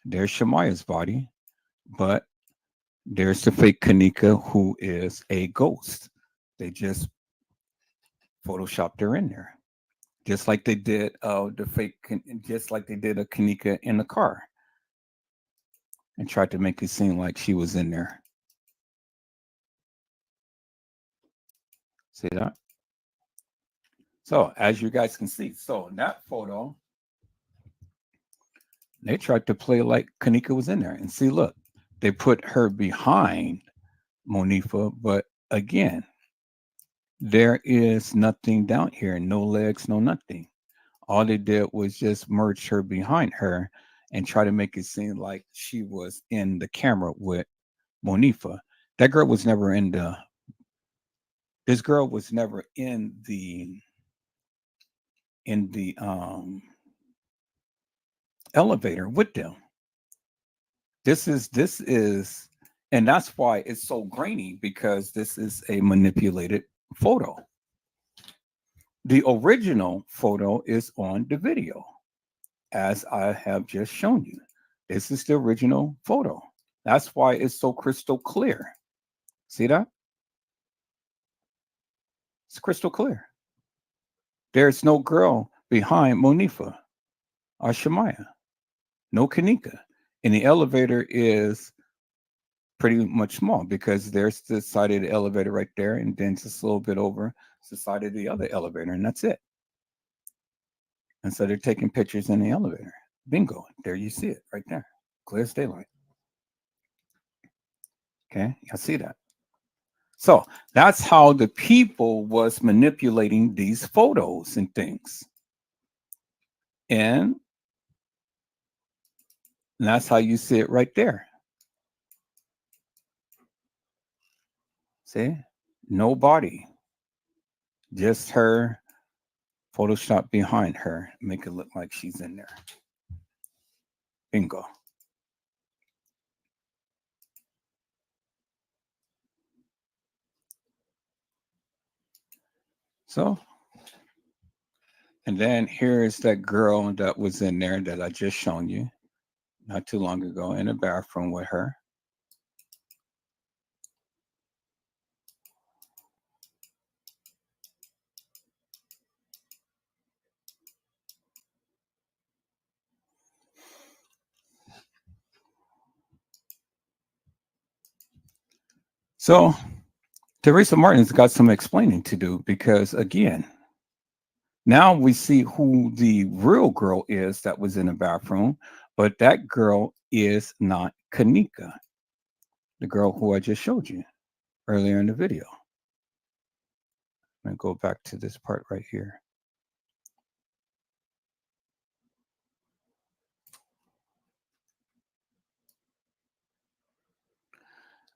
There's Shemaya's body. But there's the fake kENNEKA, who is a ghost. They just photoshopped her in there, just like they did just like they did a kENNEKA in the car, and tried to make it seem like she was in there. See that? So as you guys can see, so in that photo, they tried to play like kENNEKA was in there. And see, look, they put her behind Monifa, but again, there is nothing down here, no legs, no nothing. All they did was just merge her behind her and try to make it seem like she was in the camera with Monifa. That girl was never in the. This girl was never in the elevator with them. This is, and that's why it's so grainy, because this is a manipulated photo. The original photo is on the video, as I have just shown you. This is the original photo. That's why it's so crystal clear. See that? It's crystal clear. There's no girl behind Monifa or Shemaya. No kENNEKA. And the elevator is pretty much small, because there's the side of the elevator right there, and then just a little bit over it's the side of the other elevator, and that's it. And so they're taking pictures in the elevator. Bingo. There you see it right there. Clear as daylight. Okay, I see that. So that's how the people was manipulating these photos and things. And that's how you see it right there. See? No body. Just her Photoshop behind her. Make it look like she's in there. Bingo. So, and then here's that girl that was in there that I just shown you not too long ago in the bathroom with her. So Teresa Martin's got some explaining to do, because again, now we see who the real girl is that was in the bathroom, but that girl is not kENNEKA, the girl who I just showed you earlier in the video. I'm going to go back to this part right here.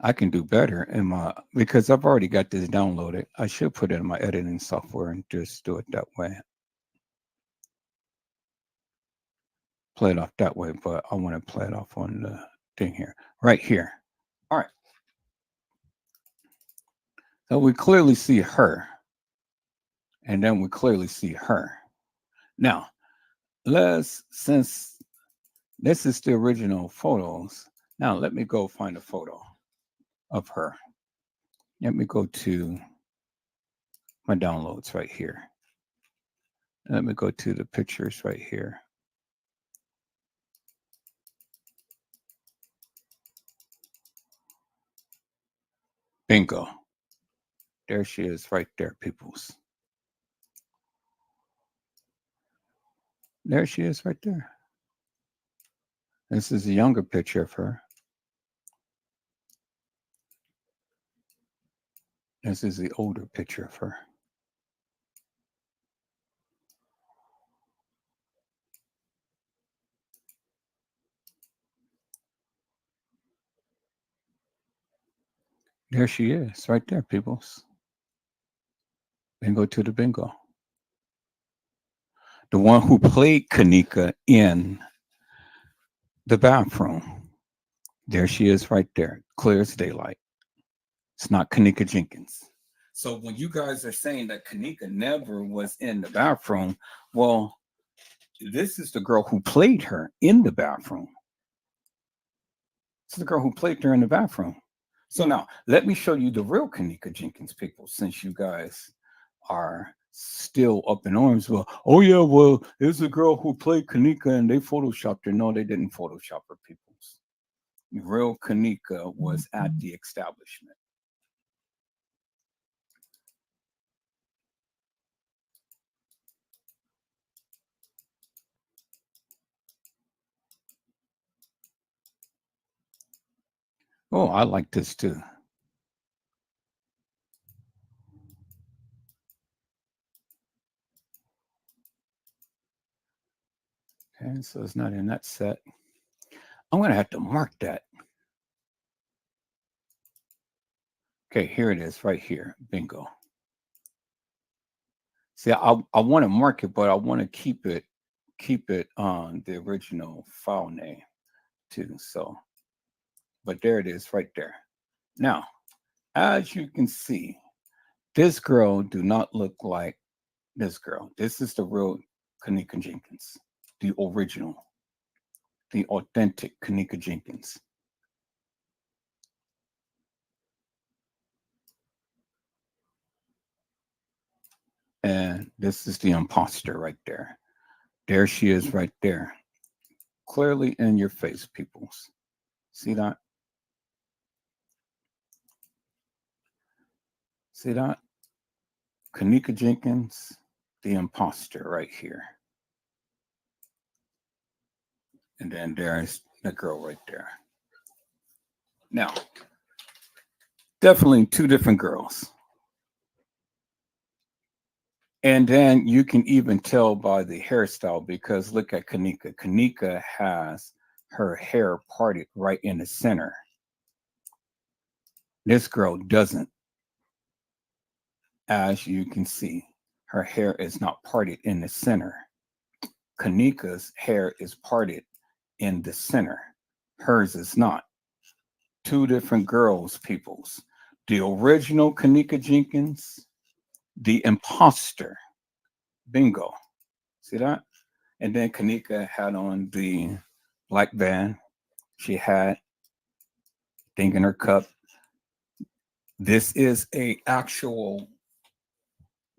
I can do better in my, because I've already got this downloaded. I should put it in my editing software and just do it that way. Play it off that way, but I want to play it off on the thing here, right here. All right. So we clearly see her, and then we clearly see her. Now, since this is the original photos, now let me go find a photo of her. Let me go to my downloads right here. Let me go to the pictures right here. Bingo. There she is right there, peoples. There she is right there. This is a younger picture of her. This is the older picture of her. There she is right there, peoples. Bingo to the bingo. The one who played kENNEKA in the bathroom. There she is right there, clear as daylight. It's not kENNEKA Jenkins. So when you guys are saying that kENNEKA never was in the bathroom, well, this is the girl who played her in the bathroom. This is the girl who played her in the bathroom. So now let me show you the real kENNEKA Jenkins, people, since you guys are still up in arms. Well, oh yeah, well, it's a girl who played kENNEKA and they photoshopped her. No, they didn't Photoshop her, peoples. The real kENNEKA was at the establishment. Oh, I like this too. Okay, so it's not in that set. I'm going to have to mark that. Okay, here it is right here. Bingo. See, I want to mark it, but I want to keep it on the original file name too. So, but there it is right there. Now, as you can see, this girl do not look like this girl. This is the real kENNEKA Jenkins, the original, the authentic kENNEKA Jenkins. And this is the imposter right there. There she is right there. Clearly in your face, peoples. See that? See that? kENNEKA Jenkins, the imposter right here. And then there's the girl right there. Now, definitely two different girls. And then you can even tell by the hairstyle, because look at kENNEKA. kENNEKA has her hair parted right in the center. This girl doesn't. As you can see, her hair is not parted in the center. kENNEKA's hair is parted in the center. Hers is not. Two different girls, peoples. The original kENNEKA Jenkins, the imposter. Bingo. See that? And then kENNEKA had on the black band. She had thing in her cup. This is a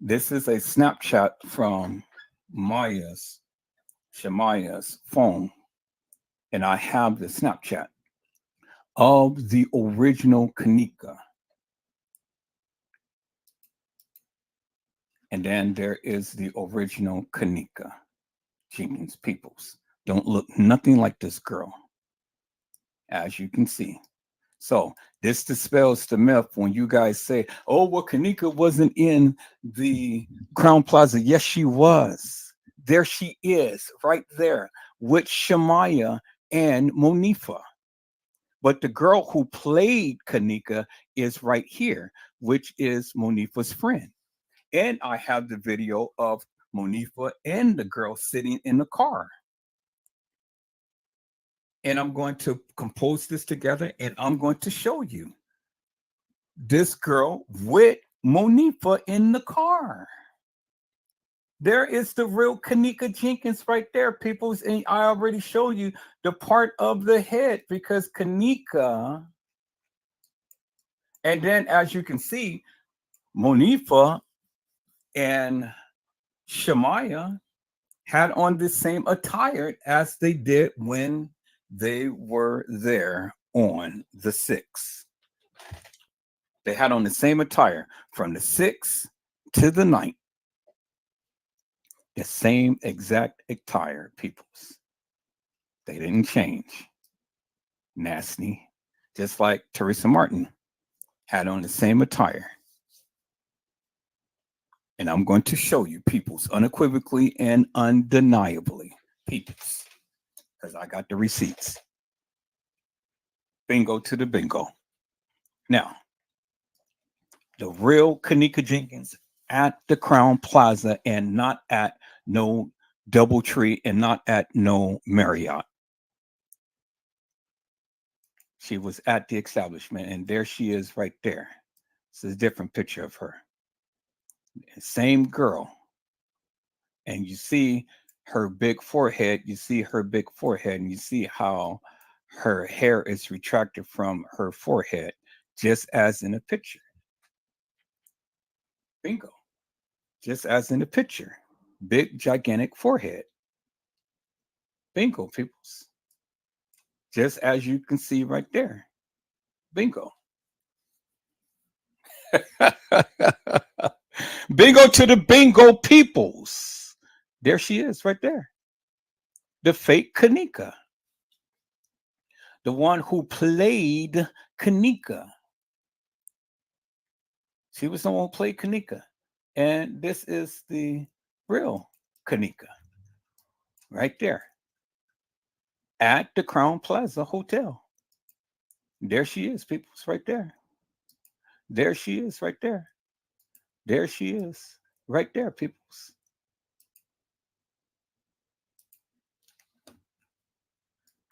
Snapchat from Shemaya's phone. And I have the Snapchat of the original kENNEKA. And then there is the original kENNEKA Jenkins, peoples. Don't look nothing like this girl, as you can see. So this dispels the myth when you guys say, oh, well, kENNEKA wasn't in the Crown Plaza. Yes, she was. There she is, right there, with Shemaya and Monifa. But the girl who played kENNEKA is right here, which is Monifa's friend. And I have the video of Monifa and the girl sitting in the car. And I'm going to compose this together and I'm going to show you this girl with Monifa in the car. There is the real kENNEKA Jenkins right there, people. And I already showed you the part of the head, because kENNEKA, and then as you can see, Monifa and Shemaya had on the same attire as they did when they were there on the 6th. They had on the same attire from the 6th to the 9th. The same exact attire, peoples. They didn't change. Nasty. Just like Teresa Martin had on the same attire. And I'm going to show you, peoples, unequivocally and undeniably, peoples, because I got the receipts. Bingo to the bingo. Now, the real kENNEKA Jenkins at the Crown Plaza, and not at no DoubleTree, and not at no Marriott. She was at the establishment, and there she is right there. This is a different picture of her. Same girl. And you see her big forehead. You see her big forehead, and you see how her hair is retracted from her forehead, just as in the picture. Bingo. Just as in the picture. Big, gigantic forehead. Bingo, peoples. Just as you can see right there. Bingo. Bingo to the bingo, peoples. There she is right there. The fake kENNEKA. The one who played kENNEKA. She was the one who played kENNEKA. And this is the real kENNEKA. Right there. at the Crown Plaza Hotel. There she is, people. It's right there. There she is, right there. There she is, right there, peoples.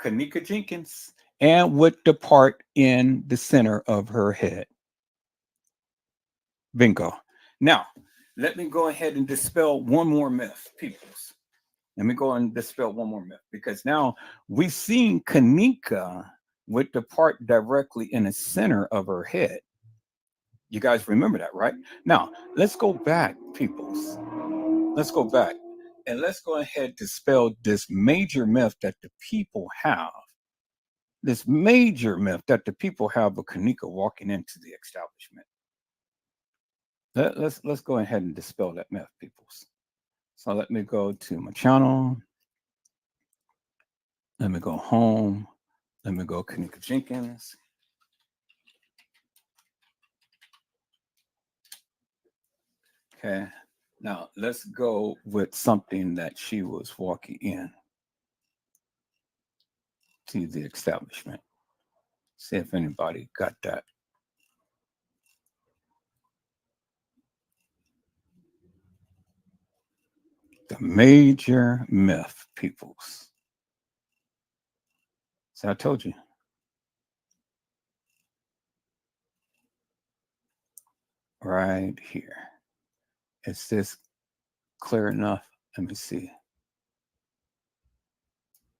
Kenneka Jenkins, and with the part in the center of her head. Bingo. Now, let me go ahead and dispel one more myth, peoples. Let me go and dispel one more myth, because now we've seen Kenneka with the part directly in the center of her head. You guys remember that, right? Now, let's go back, peoples. Let's go back and let's go ahead and dispel this major myth that the people have. This major myth that the people have of Kenneka walking into the establishment. Let's go ahead and dispel that myth, peoples. So let me go to my channel. Let me go home. Let me go Kenneka Jenkins. Okay. Now let's go with something that she was walking in to the establishment. See if anybody got that. The major myth, peoples. So I told you. Right here. Is this clear enough? Let me see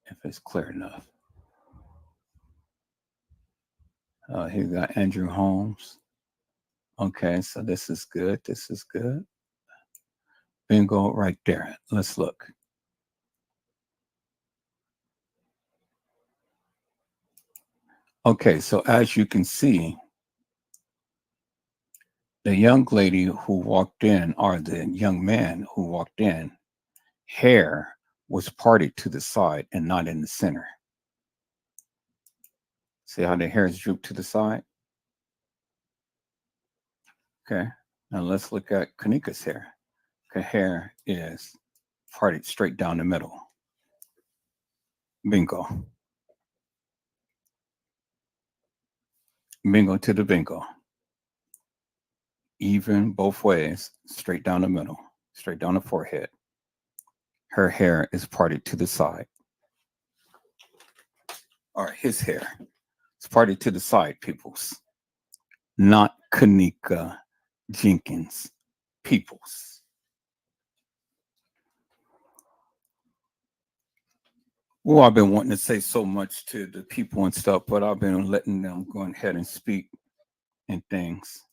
if it's clear enough. Here we got Andrew Holmes. Okay, so this is good. This is good. Bingo right there. Let's look. Okay, so as you can see, the young lady who walked in, or the young man who walked in, hair was parted to the side and not in the center. See how the hair is drooped to the side? Okay, now let's look at Kenneka's hair. Her hair is parted straight down the middle. Bingo. Bingo to the bingo. Even both ways, straight down the middle, straight down the forehead. Her hair is parted to the side. Or his hair is parted to the side, peoples. Not Kenneka Jenkins, peoples. Well, I've been wanting to say so much to the people and stuff, but I've been letting them go ahead and speak and things.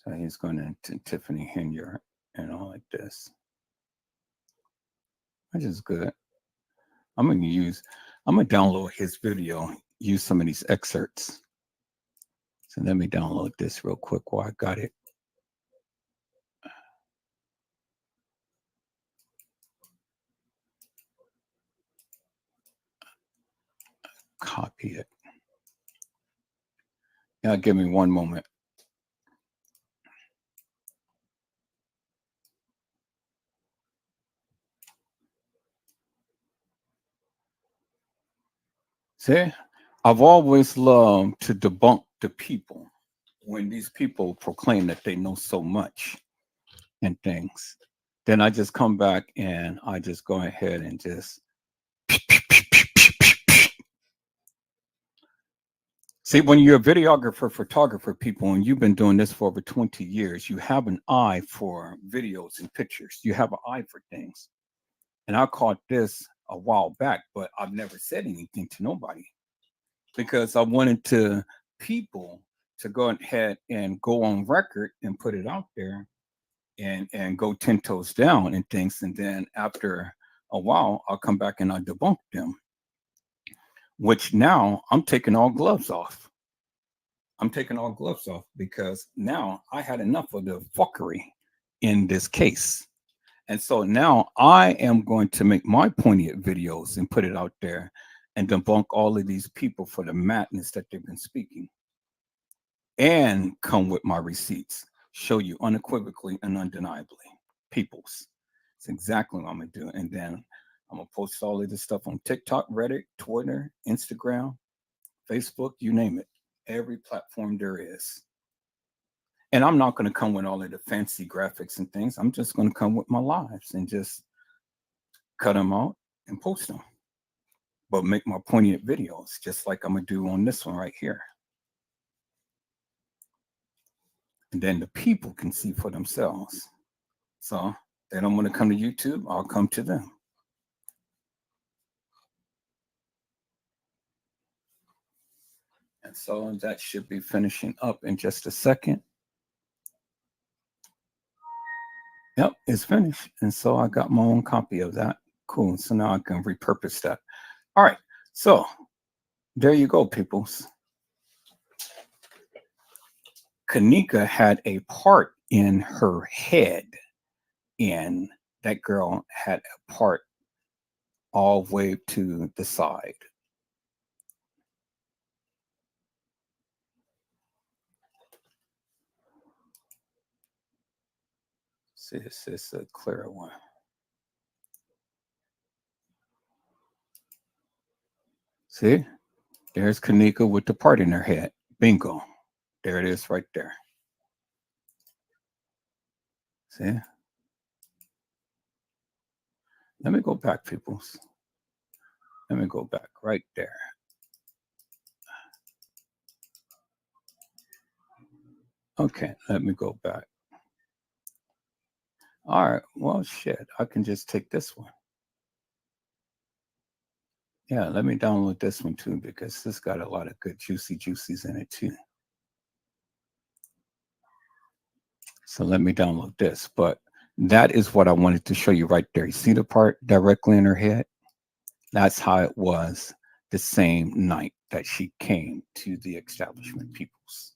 So he's going to Tiffany Henya and all like this. Which is good. I'm going to download his video, use some of these excerpts. So let me download this real quick while I got it. Copy it. Now give me one moment. See, I've always loved to debunk the people when these people proclaim that they know so much and things. Then I just come back and I just go ahead and just see, when you're a videographer, photographer, people, and you've been doing this for over 20 years, you have an eye for videos and pictures. You have an eye for things. And I caught this a while back, but I've never said anything to nobody because I wanted people to go ahead and go on record and put it out there and go 10 toes down and things. And then after a while, I'll come back and I debunk them, which now I'm taking all gloves off. I'm taking all gloves off because now I had enough of the fuckery in this case. And so now I am going to make my poignant videos and put it out there and debunk all of these people for the madness that they've been speaking and come with my receipts, show you unequivocally and undeniably. Peoples. It's exactly what I'm going to do. And then I'm going to post all of this stuff on TikTok, Reddit, Twitter, Instagram, Facebook, you name it. Every platform there is. And I'm not going to come with all of the fancy graphics and things. I'm just going to come with my lives and just cut them out and post them. But make my poignant videos, just like I'm going to do on this one right here. And then the people can see for themselves. So they don't want to come to YouTube, I'll come to them. And so that should be finishing up in just a second. Yep, it's finished. And so I got my own copy of that. Cool. So now I can repurpose that. All right. So there you go, peoples. KENNEKA had a part in her head, and that girl had a part all the way to the side. See, this is a clearer one. See, there's KENNEKA with the part in her head. Bingo. There it is right there. See? Let me go back, peoples. Let me go back right there. Okay, let me go back. All right, well, shit, I can just take this one. Yeah, let me download this one too, because this got a lot of good juicies in it too. So let me download this, but that is what I wanted to show you right there. You see the part directly in her head? That's how it was the same night that she came to the establishment, peoples.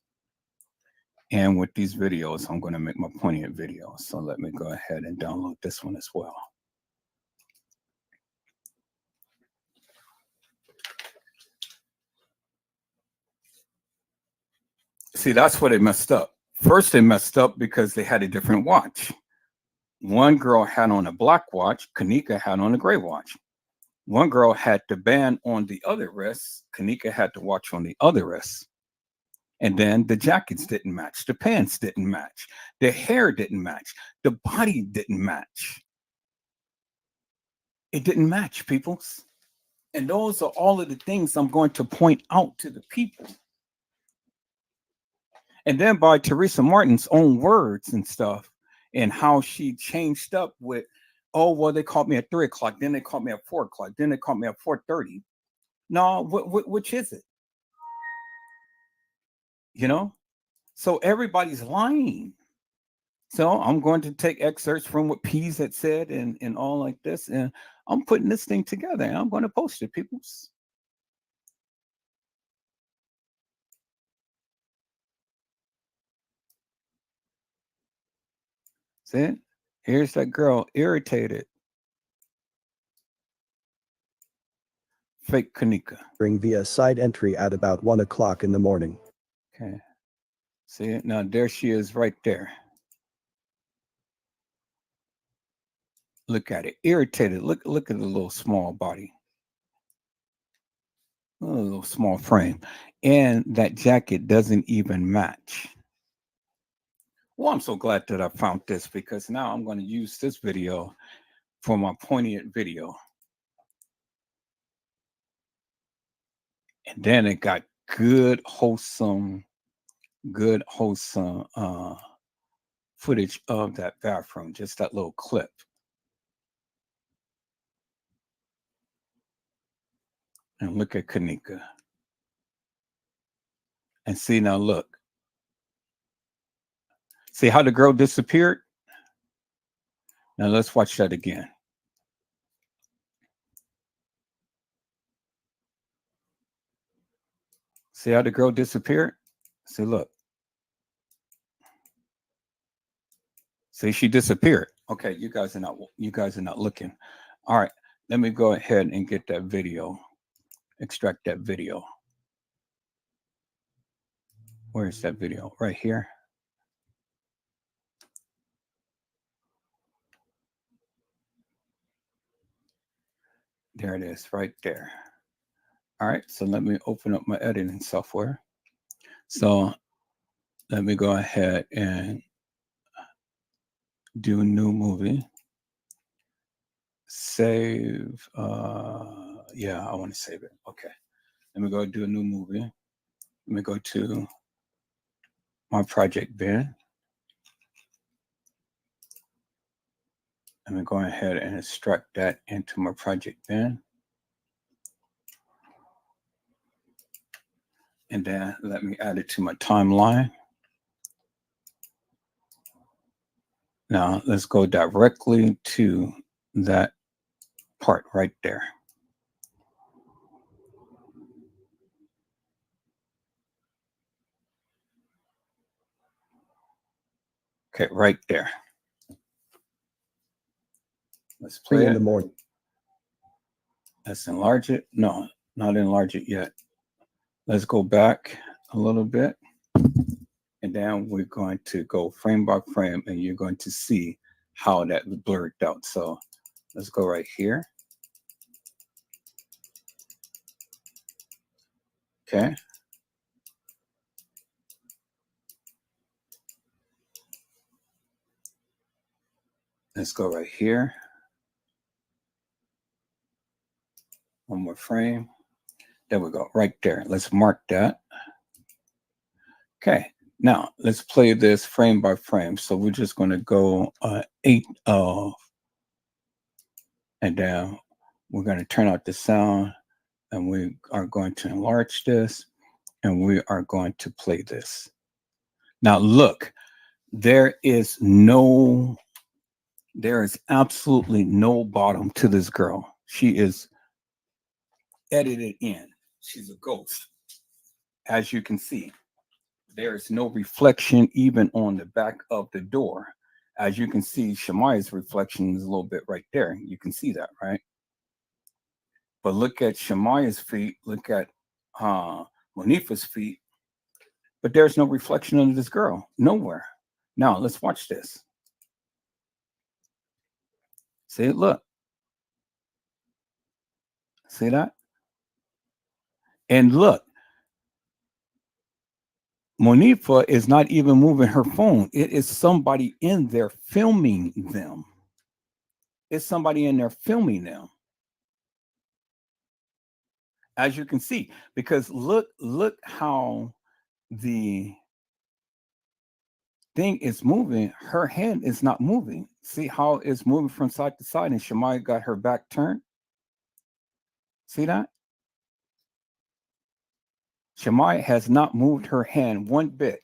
And with these videos, I'm going to make my poignant videos. So let me go ahead and download this one as well. See, that's where they messed up. First, they messed up because they had a different watch. One girl had on a black watch, KENNEKA had on a gray watch. One girl had the band on the other wrist, KENNEKA had the watch on the other wrist. And then the jackets didn't match, the pants didn't match, the hair didn't match, the body didn't match. It didn't match, peoples. And those are all of the things I'm going to point out to the people. And then by Teresa Martin's own words and stuff, and how she changed up with, oh, well, they called me at 3 o'clock, then they called me at 4 o'clock, then they called me at 4:30. No, which is it? You know? So everybody's lying. So I'm going to take excerpts from what Pease had said and all like this, and I'm putting this thing together, and I'm going to post it, peoples. See? Here's that girl, irritated. Fake KENNEKA. Via side entry at about 1 o'clock in the morning. Okay. See it? Now there she is right there. Look at it. Irritated. Look at the little small body. A little small frame. And that jacket doesn't even match. Well, I'm so glad that I found this, because now I'm going to use this video for my poignant video. And then it got good, wholesome footage of that bathroom, just that little clip. And look at KENNEKA. And see, now look. See how the girl disappeared? Now let's watch that again. See how the girl disappeared? See, look. See, she disappeared. Okay, you guys are not looking. All right, let me go ahead and get that video. Extract that video. Where is that video? Right here. There it is right there. All right, so let me open up my editing software. So let me go ahead and do new movie. Save. Yeah, I want to save it. Okay. Let me go do a new movie. Let me go to my project bin. Let me go ahead and extract that into my project bin. And then let me add it to my timeline. Now let's go directly to that part right there. Okay, right there. Let's play 3 it. in the morning. Let's enlarge it. No, not enlarge it yet. Let's go back a little bit. And then we're going to go frame by frame, and you're going to see how that blurred out. So let's go right here. Okay. Let's go right here. One more frame. There we go, right there. Let's mark that. Okay, now let's play this frame by frame. So we're just going to go 8 of, and then we're going to turn out the sound, and we are going to enlarge this, and we are going to play this. Now look, there is absolutely no bottom to this girl. She is edited in. She's a ghost. As you can see, there is no reflection even on the back of the door. As you can see, Shemaya's reflection is a little bit right there. You can see that, right? But look at Shemaya's feet. Look at Monifa's feet. But there's no reflection of this girl. Nowhere. Now, let's watch this. See it? Look. See that? And look. Monifa is not even moving her phone. It is somebody in there filming them. It's somebody in there filming them. As you can see, because look how the thing is moving. Her hand is not moving. See how it's moving from side to side, and Shemaya got her back turned. See that? Shemaya has not moved her hand one bit.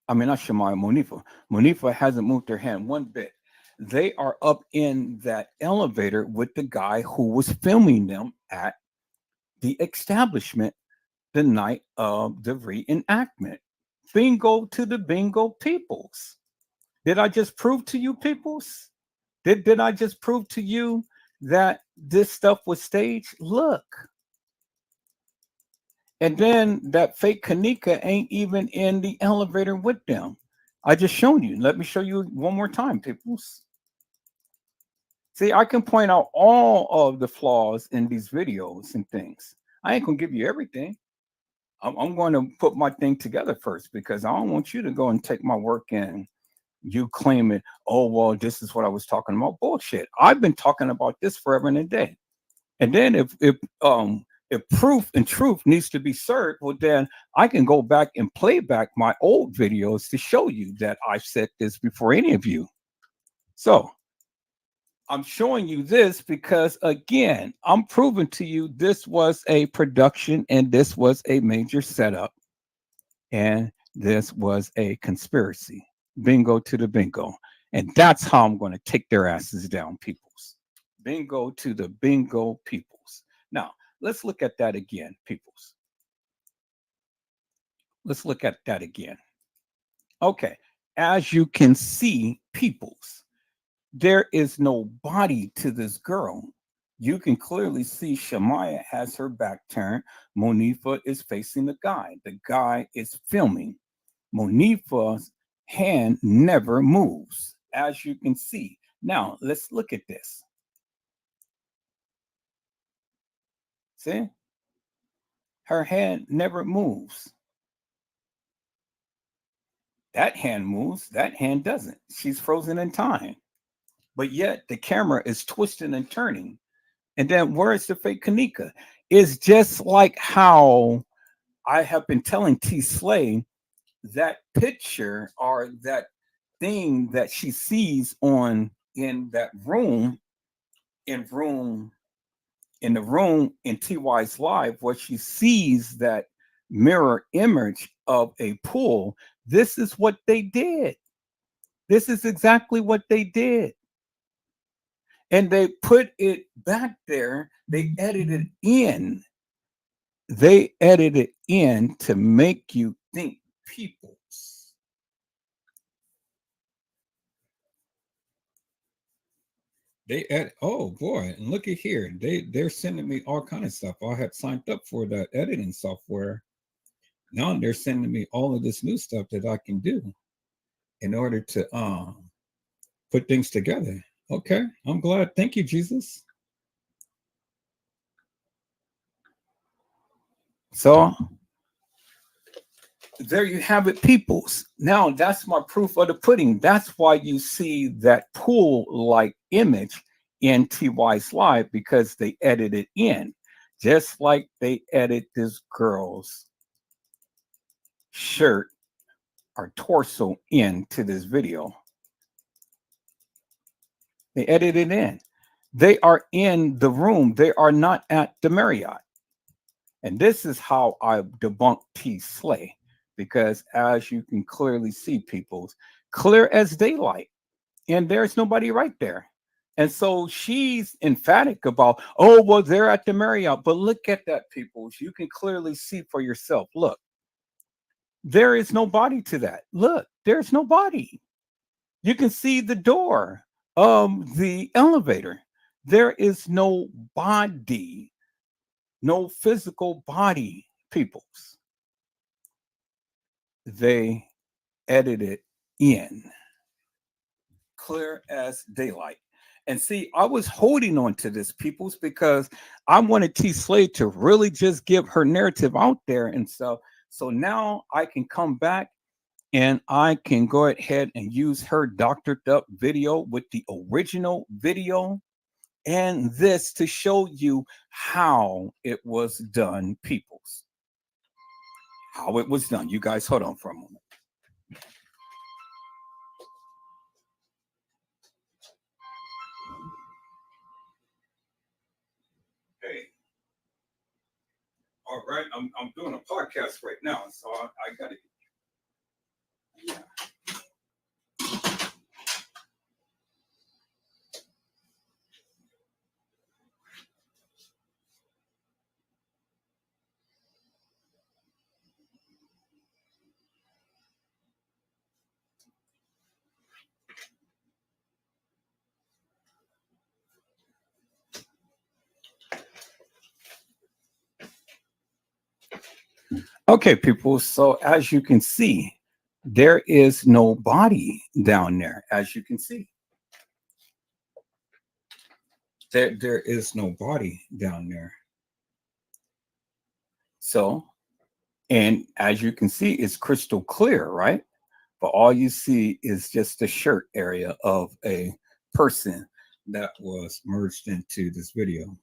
I mean, not Shemaya, Monifa. Monifa hasn't moved her hand one bit. They are up in that elevator with the guy who was filming them at the establishment the night of the reenactment. Bingo to the bingo peoples. Did I just prove to you peoples? Did I just prove to you that this stuff was staged? Look. And then that fake kENNEKA ain't even in the elevator with them. I just shown you. Let me show you one more time, peoples. See, I can point out all of the flaws in these videos and things. I ain't gonna give you everything. I'm going to put my thing together first, because I don't want you to go and take my work and you claim it. Oh, well, this is what I was talking about. Bullshit. I've been talking about this forever and a day. And then if proof and truth needs to be served, well, then I can go back and play back my old videos to show you that I've said this before any of you. So I'm showing you this because, again, I'm proving to you this was a production, and this was a major setup, and this was a conspiracy. Bingo to the bingo. And that's how I'm going to take their asses down, peoples. Bingo to the bingo, peoples. Now, let's look at that again, peoples. Let's look at that again. Okay, as you can see, peoples, there is no body to this girl. You can clearly see Shemaya has her back turned. Monifa is facing the guy. The guy is filming. Monifa's hand never moves, as you can see. Now, let's look at this. See? Her hand never moves. That hand moves, that hand doesn't. She's frozen in time. But yet the camera is twisting and turning. And then where's the fake kENNEKA? It's just like how I have been telling T Slay that picture or that thing that she sees on in that room, in room, in the room in TY's live, where she sees that mirror image of a pool. This is what they did. This is exactly what they did. And they put it back there. They edited in. They edited in to make you think peoples. They add, oh boy, and look at here. They're sending me all kind of stuff. I had signed up for that editing software. Now they're sending me all of this new stuff that I can do in order to put things together. Okay, I'm glad. Thank you, Jesus. So there you have it, peoples. Now that's my proof of the pudding. That's why you see that pool-like image in TY's live, because they edited in, just like they edit this girl's shirt or torso into this video. They edited in. They are in the room. They are not at the Marriott. And this is how I debunk T Slay, because as you can clearly see, people's clear as daylight, and there's nobody right there. And so she's emphatic about, oh, well, they're at the Marriott. But look at that, peoples. You can clearly see for yourself. Look, there is no body to that. Look, there's no body. You can see the door of the elevator. There is no body, no physical body, peoples. They edited in clear as daylight. And see, I was holding on to this, peoples, because I wanted T Slade to really just give her narrative out there. And so now I can come back and I can go ahead and use her doctored up video with the original video and this to show you how it was done, peoples. How it was done. You guys hold on for a moment. Hey. All right, I'm doing a podcast right now, so I gotta. Yeah. Okay, people. So as you can see, there is no body down there. As you can see, there is no body down there. So, and as you can see, it's crystal clear, right? But all you see is just the shirt area of a person that was merged into this video.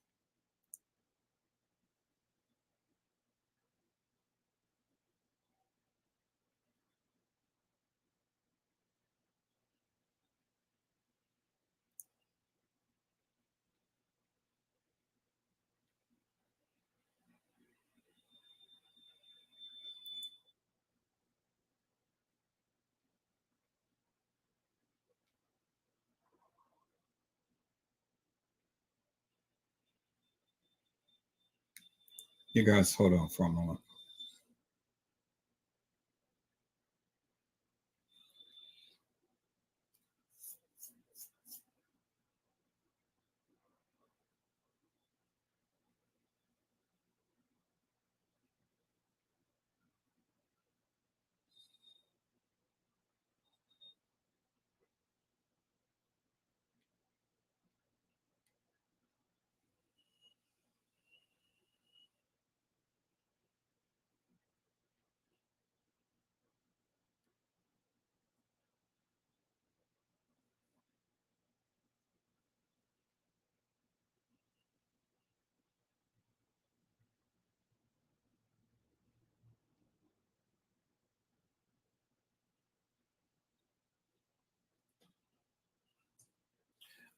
You guys hold on for a moment.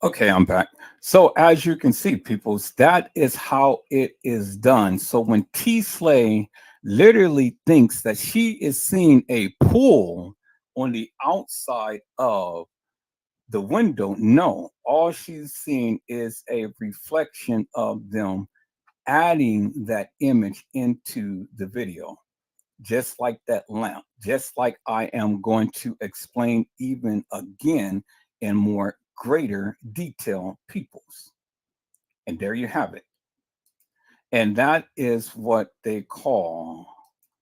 Okay, I'm back. So as you can see, peoples, that is how it is done. So when T Slay literally thinks that she is seeing a pool on the outside of the window, no, all she's seeing is a reflection of them adding that image into the video, just like that lamp, just like I am going to explain even again in more greater detail, peoples. And there you have it. And that is what they call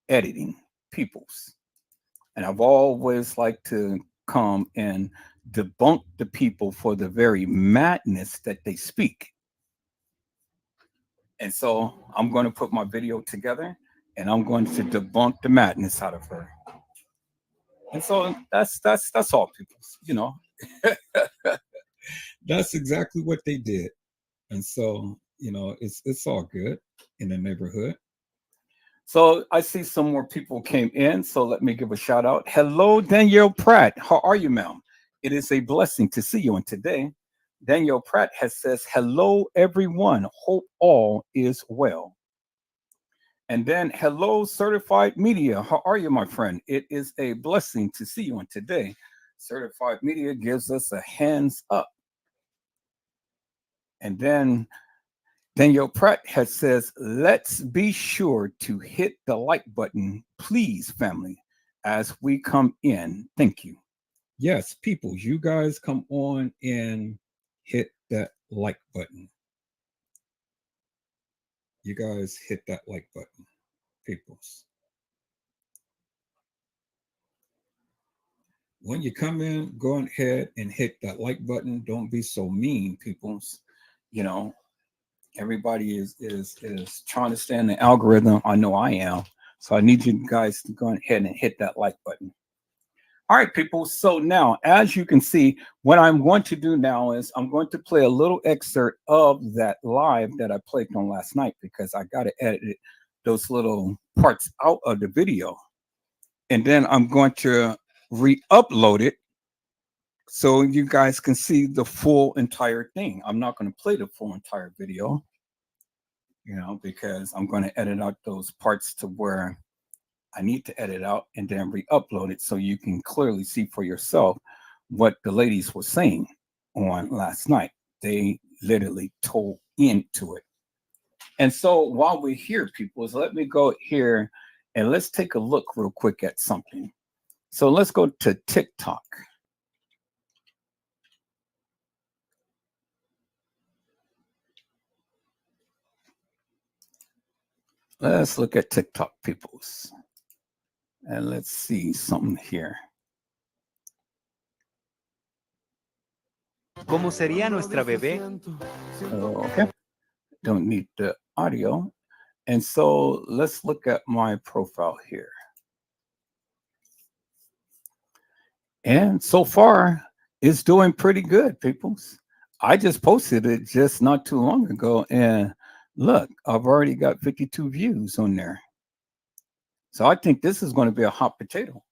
editing, peoples. And I've always liked to come and debunk the people for the very madness that they speak. And so I'm going to put my video together and I'm going to debunk the madness out of her. And so that's all, people. You know, that's exactly what they did. And so, you know, it's all good in the neighborhood. So I see some more people came in. So let me give a shout out. Hello, Danielle Pratt. How are you, ma'am? It is a blessing to see you. And today, Danielle Pratt has says, hello, everyone. Hope all is well. And then, hello, Certified Media. How are you, my friend? It is a blessing to see you. And today, Certified Media gives us a hands up. And then Daniel Pratt has says, let's be sure to hit the like button, please, family, as we come in. Thank you. Yes, people, you guys come on and hit that like button. You guys hit that like button, peoples. When you come in, go ahead and hit that like button. Don't be so mean, peoples. You know, everybody is trying to stay in the algorithm. I know I am. So I need you guys to go ahead and hit that like button. All right, people. So now, as you can see, what I'm going to do now is I'm going to play a little excerpt of that live that I played on last night because I got to edit those little parts out of the video. And then I'm going to re-upload it so you guys can see the full entire thing. I'm not going to play the full entire video, you know, because I'm going to edit out those parts to where I need to edit out and then re-upload it so you can clearly see for yourself what the ladies were saying on last night. They literally told into it. And so while we're here, people, let me go here and let's take a look real quick at something. So let's go to TikTok. Let's look at TikTok, peoples. And let's see something here. ¿Cómo sería nuestra bebé? Okay. Don't need the audio. And so let's look at my profile here. And so far, it's doing pretty good, peoples. I just posted it just not too long ago. And look, I've already got 52 views on there. So I think this is going to be a hot potato.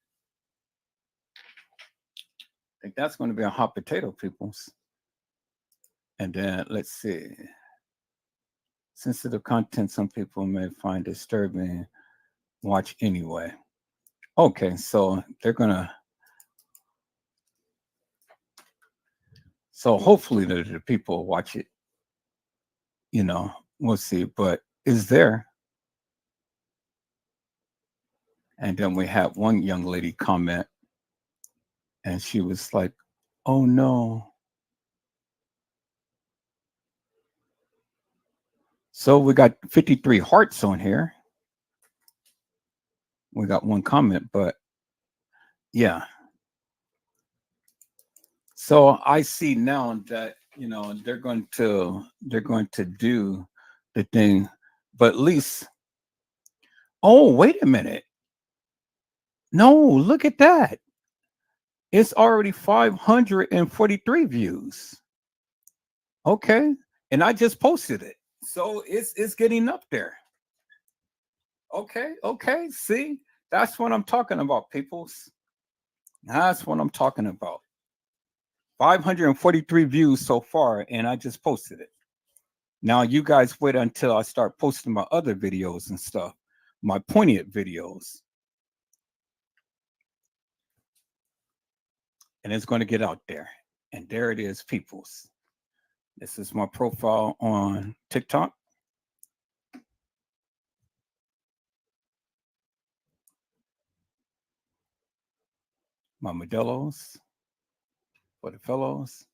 I think that's going to be a hot potato, peoples. And then let's see. Sensitive content some people may find disturbing. Watch anyway. Okay, so they're going to. So hopefully the people watch it. You know, we'll see. But is there? And then we had one young lady comment, and she was like, "Oh no." So we got 53 hearts on here. We got one comment, but yeah. So I see now that, you know, they're going to do the thing, but at least, oh, wait a minute. No, look at that. It's already 543 views. Okay. And I just posted it. So it's getting up there. Okay. See, that's what I'm talking about, peoples. That's what I'm talking about. 543 views so far, and I just posted it. Now you guys wait until I start posting my other videos and stuff, my poignant videos. And it's going to get out there. And there it is, peoples. This is my profile on TikTok. My Modelos for the fellows.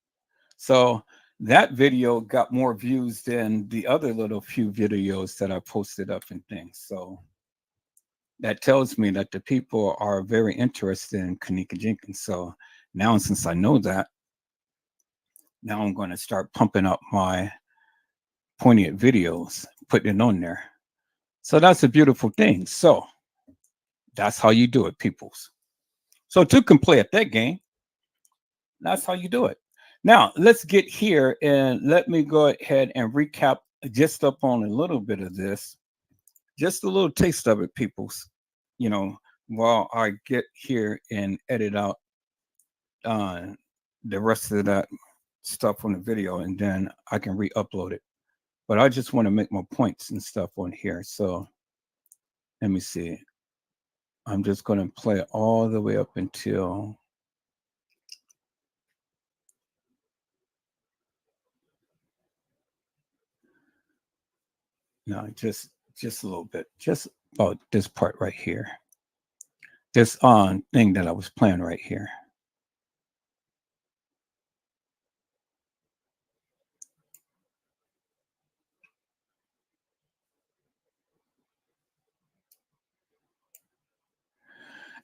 So that video got more views than the other little few videos that I posted up and things. So that tells me that the people are very interested in kENNEKA Jenkins. So now, since I know that, now I'm going to start pumping up my poignant videos, putting it on there. So that's a beautiful thing. So that's how you do it, peoples. So two can play at that game. That's how you do it. Now, let's get here and let me go ahead and recap just up on a little bit of this. Just a little taste of it, peoples. You know, while I get here and edit out the rest of that stuff on the video, and then I can re-upload it. But I just want to make my points and stuff on here. So let me see. I'm just going to play all the way up until no, just a little bit, just about this part right here. This thing that I was playing right here.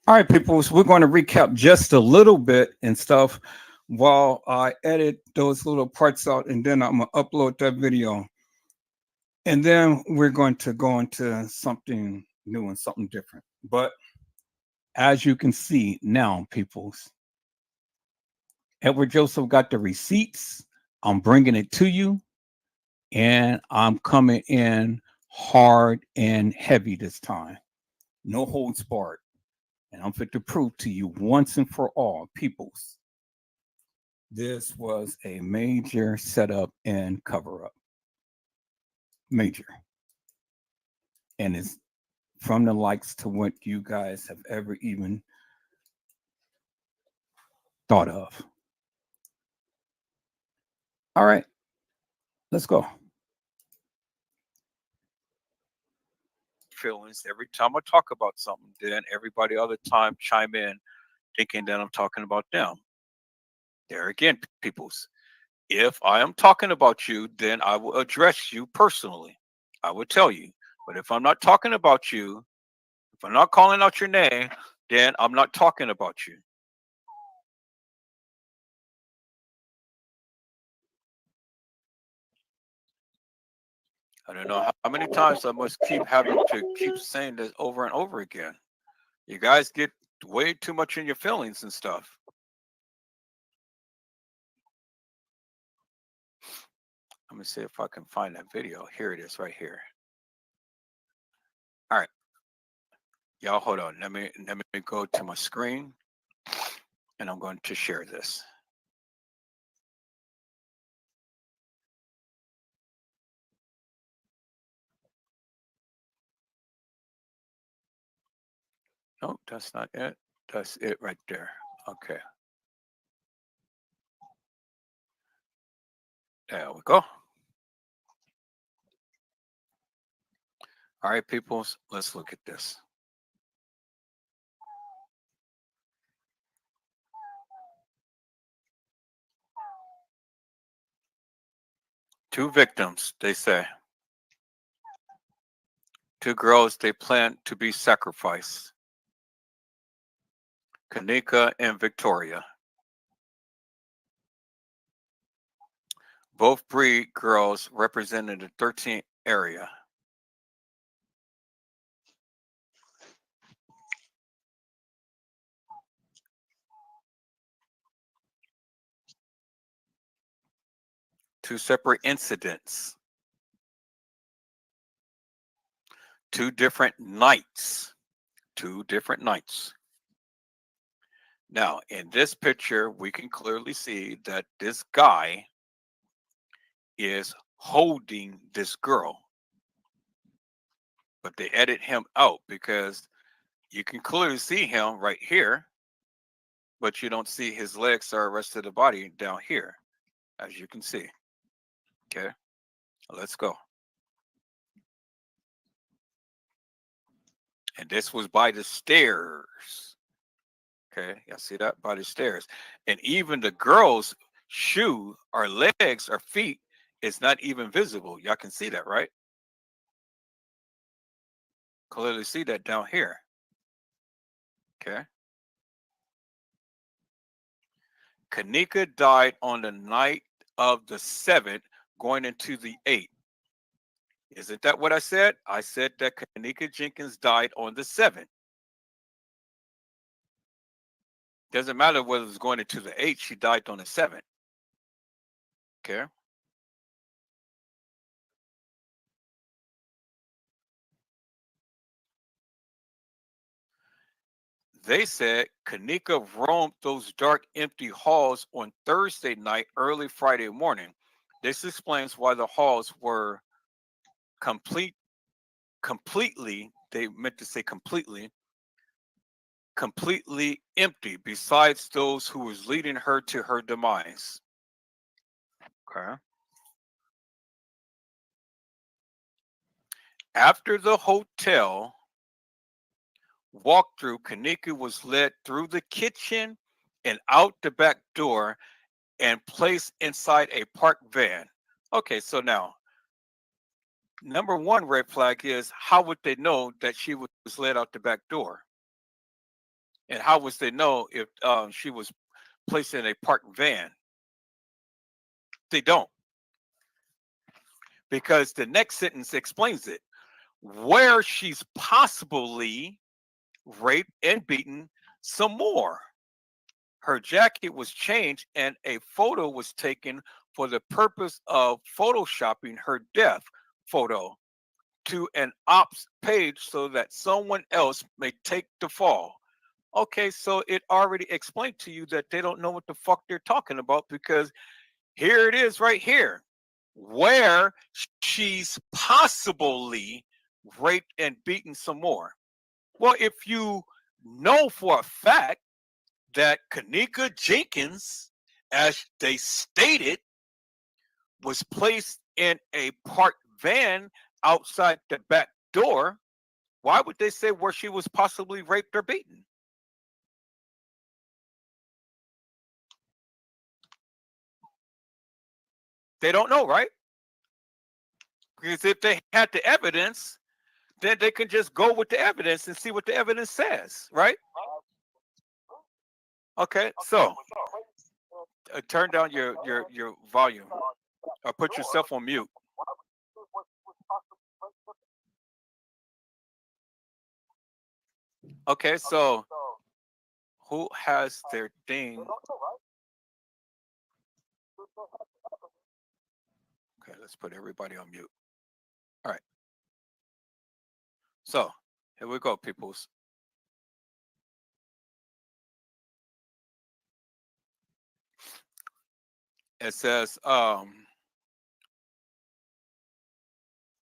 All right, people, so we're going to recap just a little bit and stuff while I edit those little parts out, and then I'm going to upload that video. And then we're going to go into something new and something different. But as you can see now, peoples, Edward Joseph got the receipts. I'm bringing it to you, and I'm coming in hard and heavy this time. No holds barred. And I'm fit to prove to you once and for all, peoples, this was a major setup and cover up. Major. And it's from the likes to what you guys have ever even thought of. All right, let's go. Feelings every time I talk about something, then everybody other time chime in thinking that I'm talking about them. There again, peoples. If I am talking about you, then I will address you personally. I will tell you. But if I'm not talking about you, if I'm not calling out your name, then I'm not talking about you. I don't know how many times I must keep having to keep saying this over and over again. You guys get way too much in your feelings and stuff. Let me see if I can find that video. Here it is right here. All right. Y'all hold on. Let me go to my screen, and I'm going to share this. No, that's not it. That's it right there. Okay. There we go. All right, peoples, let's look at this. Two victims, they say. Two girls they plan to be sacrificed. kENNEKA and Victoria. Both breed girls represented the 13th area. Two separate incidents. Two different nights. Two different nights. Now, in this picture, we can clearly see that this guy is holding this girl, but they edit him out because you can clearly see him right here, but you don't see his legs or the rest of the body down here, as you can see. Okay, let's go. And this was by the stairs. Okay, y'all see that? By the stairs. And even the girl's shoe or legs or feet is not even visible. Y'all can see that, right? Clearly see that down here. Okay. KENNEKA died on the night of the 7th, going into the 8th. Isn't that what I said? I said that KENNEKA Jenkins died on the 7th. Doesn't matter whether it's going into the 8th, she died on the 7th. Okay. They said KENNEKA roamed those dark, empty halls on Thursday night, early Friday morning. This explains why the halls were completely, they meant to say completely empty, besides those who was leading her to her demise. Okay. After the hotel walkthrough, KENNEKA was led through the kitchen and out the back door and placed inside a parked van. Okay, so now, number one red flag is, how would they know that she was led out the back door? And how would they know if she was placed in a parked van? They don't. Because the next sentence explains it. Where she's possibly raped and beaten some more. Her jacket was changed and a photo was taken for the purpose of photoshopping her death photo to an ops page so that someone else may take the fall. Okay, so it already explained to you that they don't know what the fuck they're talking about, because here it is right here, where she's possibly raped and beaten some more. Well, if you know for a fact that KENNEKA Jenkins, as they stated, was placed in a parked van outside the back door, why would they say where she was possibly raped or beaten? They don't know, right? Because if they had the evidence, then they can just go with the evidence and see what the evidence says, right? Okay, so turn down your volume or put yourself on mute. Okay, so who has their thing? Okay, let's put everybody on mute. All right. So here we go, peoples. It says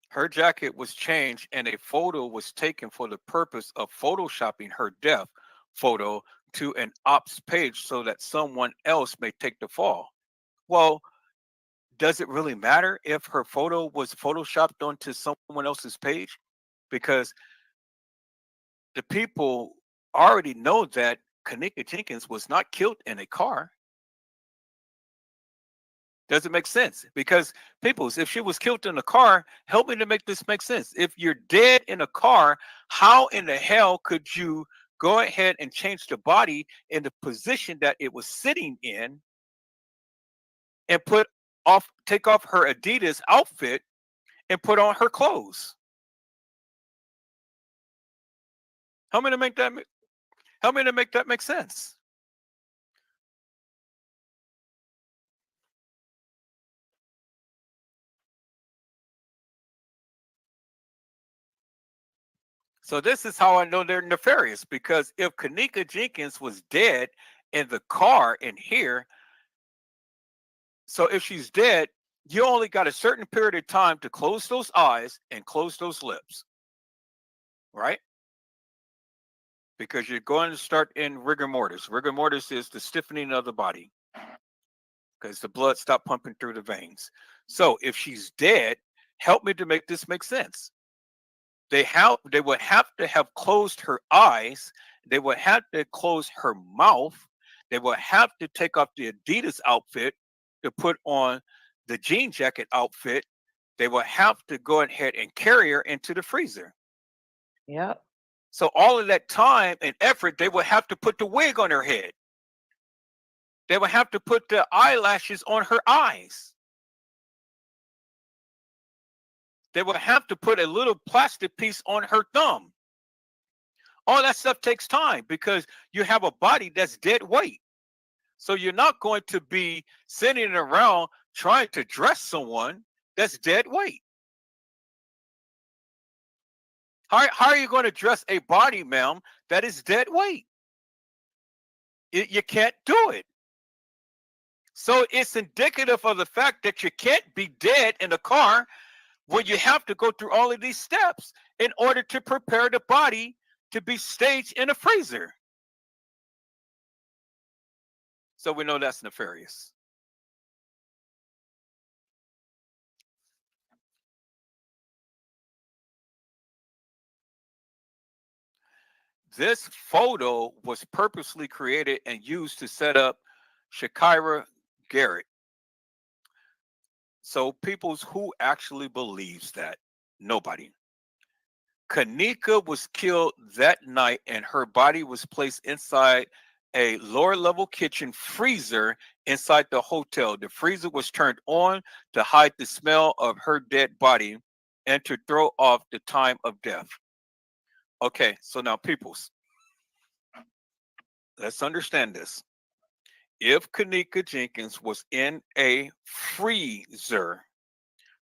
her jacket was changed and a photo was taken for the purpose of photoshopping her death photo to an ops page so that someone else may take the fall. Well, does it really matter if her photo was photoshopped onto someone else's page? Because the people already know that KENNEKA Jenkins was not killed in a car. Does it make sense? Because peoples, if she was killed in a car, help me to make this make sense. If you're dead in a car, how in the hell could you go ahead and change the body in the position that it was sitting in and take off her Adidas outfit and put on her clothes? Help me to make that make sense. So this is how I know they're nefarious, because if KENNEKA Jenkins was dead in the car in here. So if she's dead, you only got a certain period of time to close those eyes and close those lips, right? Because you're going to start in rigor mortis. Rigor mortis is the stiffening of the body because the blood stopped pumping through the veins. So if she's dead, help me to make this make sense. They would have to have closed her eyes. They would have to close her mouth. They would have to take off the Adidas outfit to put on the jean jacket outfit. They would have to go ahead and carry her into the freezer. Yep. So all of that time and effort, they would have to put the wig on her head. They would have to put the eyelashes on her eyes. They would have to put a little plastic piece on her thumb. All that stuff takes time because you have a body that's dead weight. So you're not going to be sitting around trying to dress someone that's dead weight. How are you going to dress a body, ma'am, that is dead weight? You can't do it. So it's indicative of the fact that you can't be dead in a car when you have to go through all of these steps in order to prepare the body to be staged in a freezer. So we know that's nefarious. This photo was purposely created and used to set up Shakira Garrett. So people's who actually believes that? Nobody. KENNEKA was killed that night and her body was placed inside a lower level kitchen freezer inside the hotel. The freezer was turned on to hide the smell of her dead body and to throw off the time of death. Okay, so now peoples, let's understand this. If KENNEKA Jenkins was in a freezer,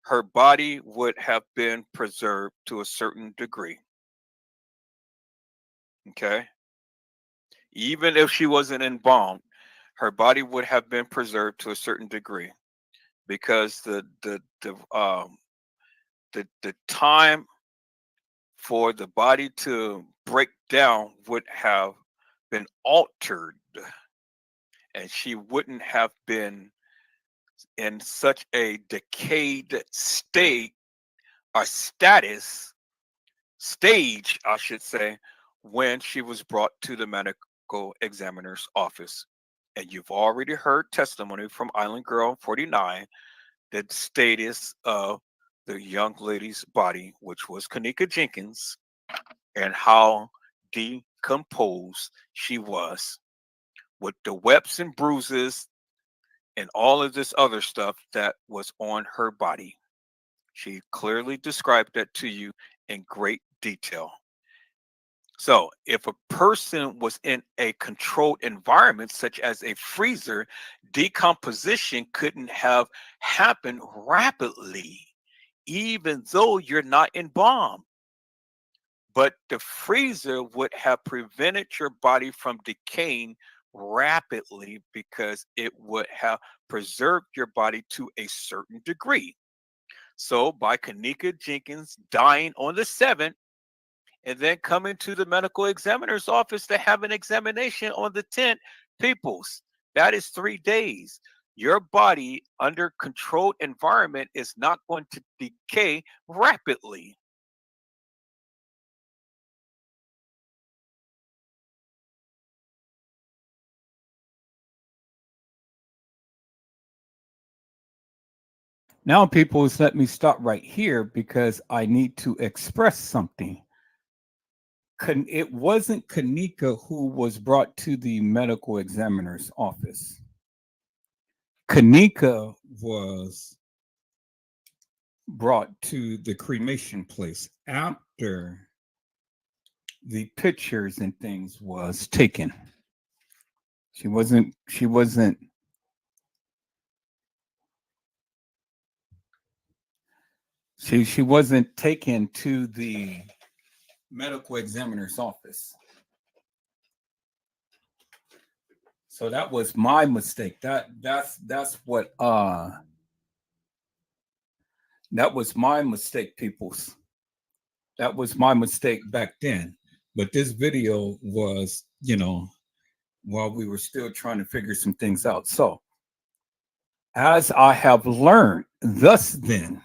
her body would have been preserved to a certain degree. Okay. Even if she wasn't embalmed, her body would have been preserved to a certain degree because the time for the body to break down would have been altered, and she wouldn't have been in such a decayed state or stage, I should say, when she was brought to the medical examiner's office. And you've already heard testimony from Island Girl 49, the status of the young lady's body, which was KENNEKA Jenkins, and how decomposed she was with the webs and bruises and all of this other stuff that was on her body. She clearly described that to you in great detail. So, if a person was in a controlled environment, such as a freezer, decomposition couldn't have happened rapidly, even though you're not embalmed. But the freezer would have prevented your body from decaying rapidly because it would have preserved your body to a certain degree. So, by KENNEKA Jenkins dying on the 7th, and then coming to the medical examiner's office to have an examination on the 10th, peoples, that is 3 days. Your body under controlled environment is not going to decay rapidly. Now, peoples, let me stop right here because I need to express something. It wasn't KENNEKA who was brought to the medical examiner's office. KENNEKA was brought to the cremation place after the pictures and things was taken. She wasn't taken to the medical examiner's office. So that was my mistake. That's what that was my mistake, peoples. That was my mistake back then. But this video was, while we were still trying to figure some things out. So, as I have learned thus then,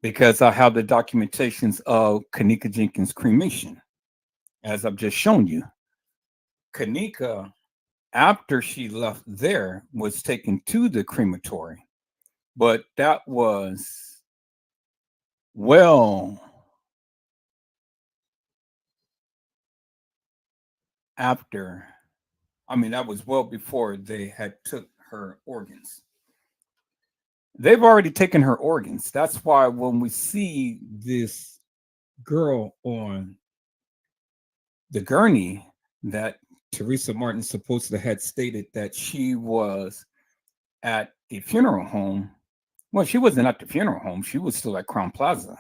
because I have the documentations of kENNEKA Jenkins' cremation, as I've just shown you, kENNEKA, after she left there, was taken to the crematory. But that was well after, that was well before they had took her organs. They've already taken her organs. That's why when we see this girl on the gurney, that Teresa Martin supposedly had stated that she was at the funeral home. Well, she wasn't at the funeral home. She was still at Crown Plaza.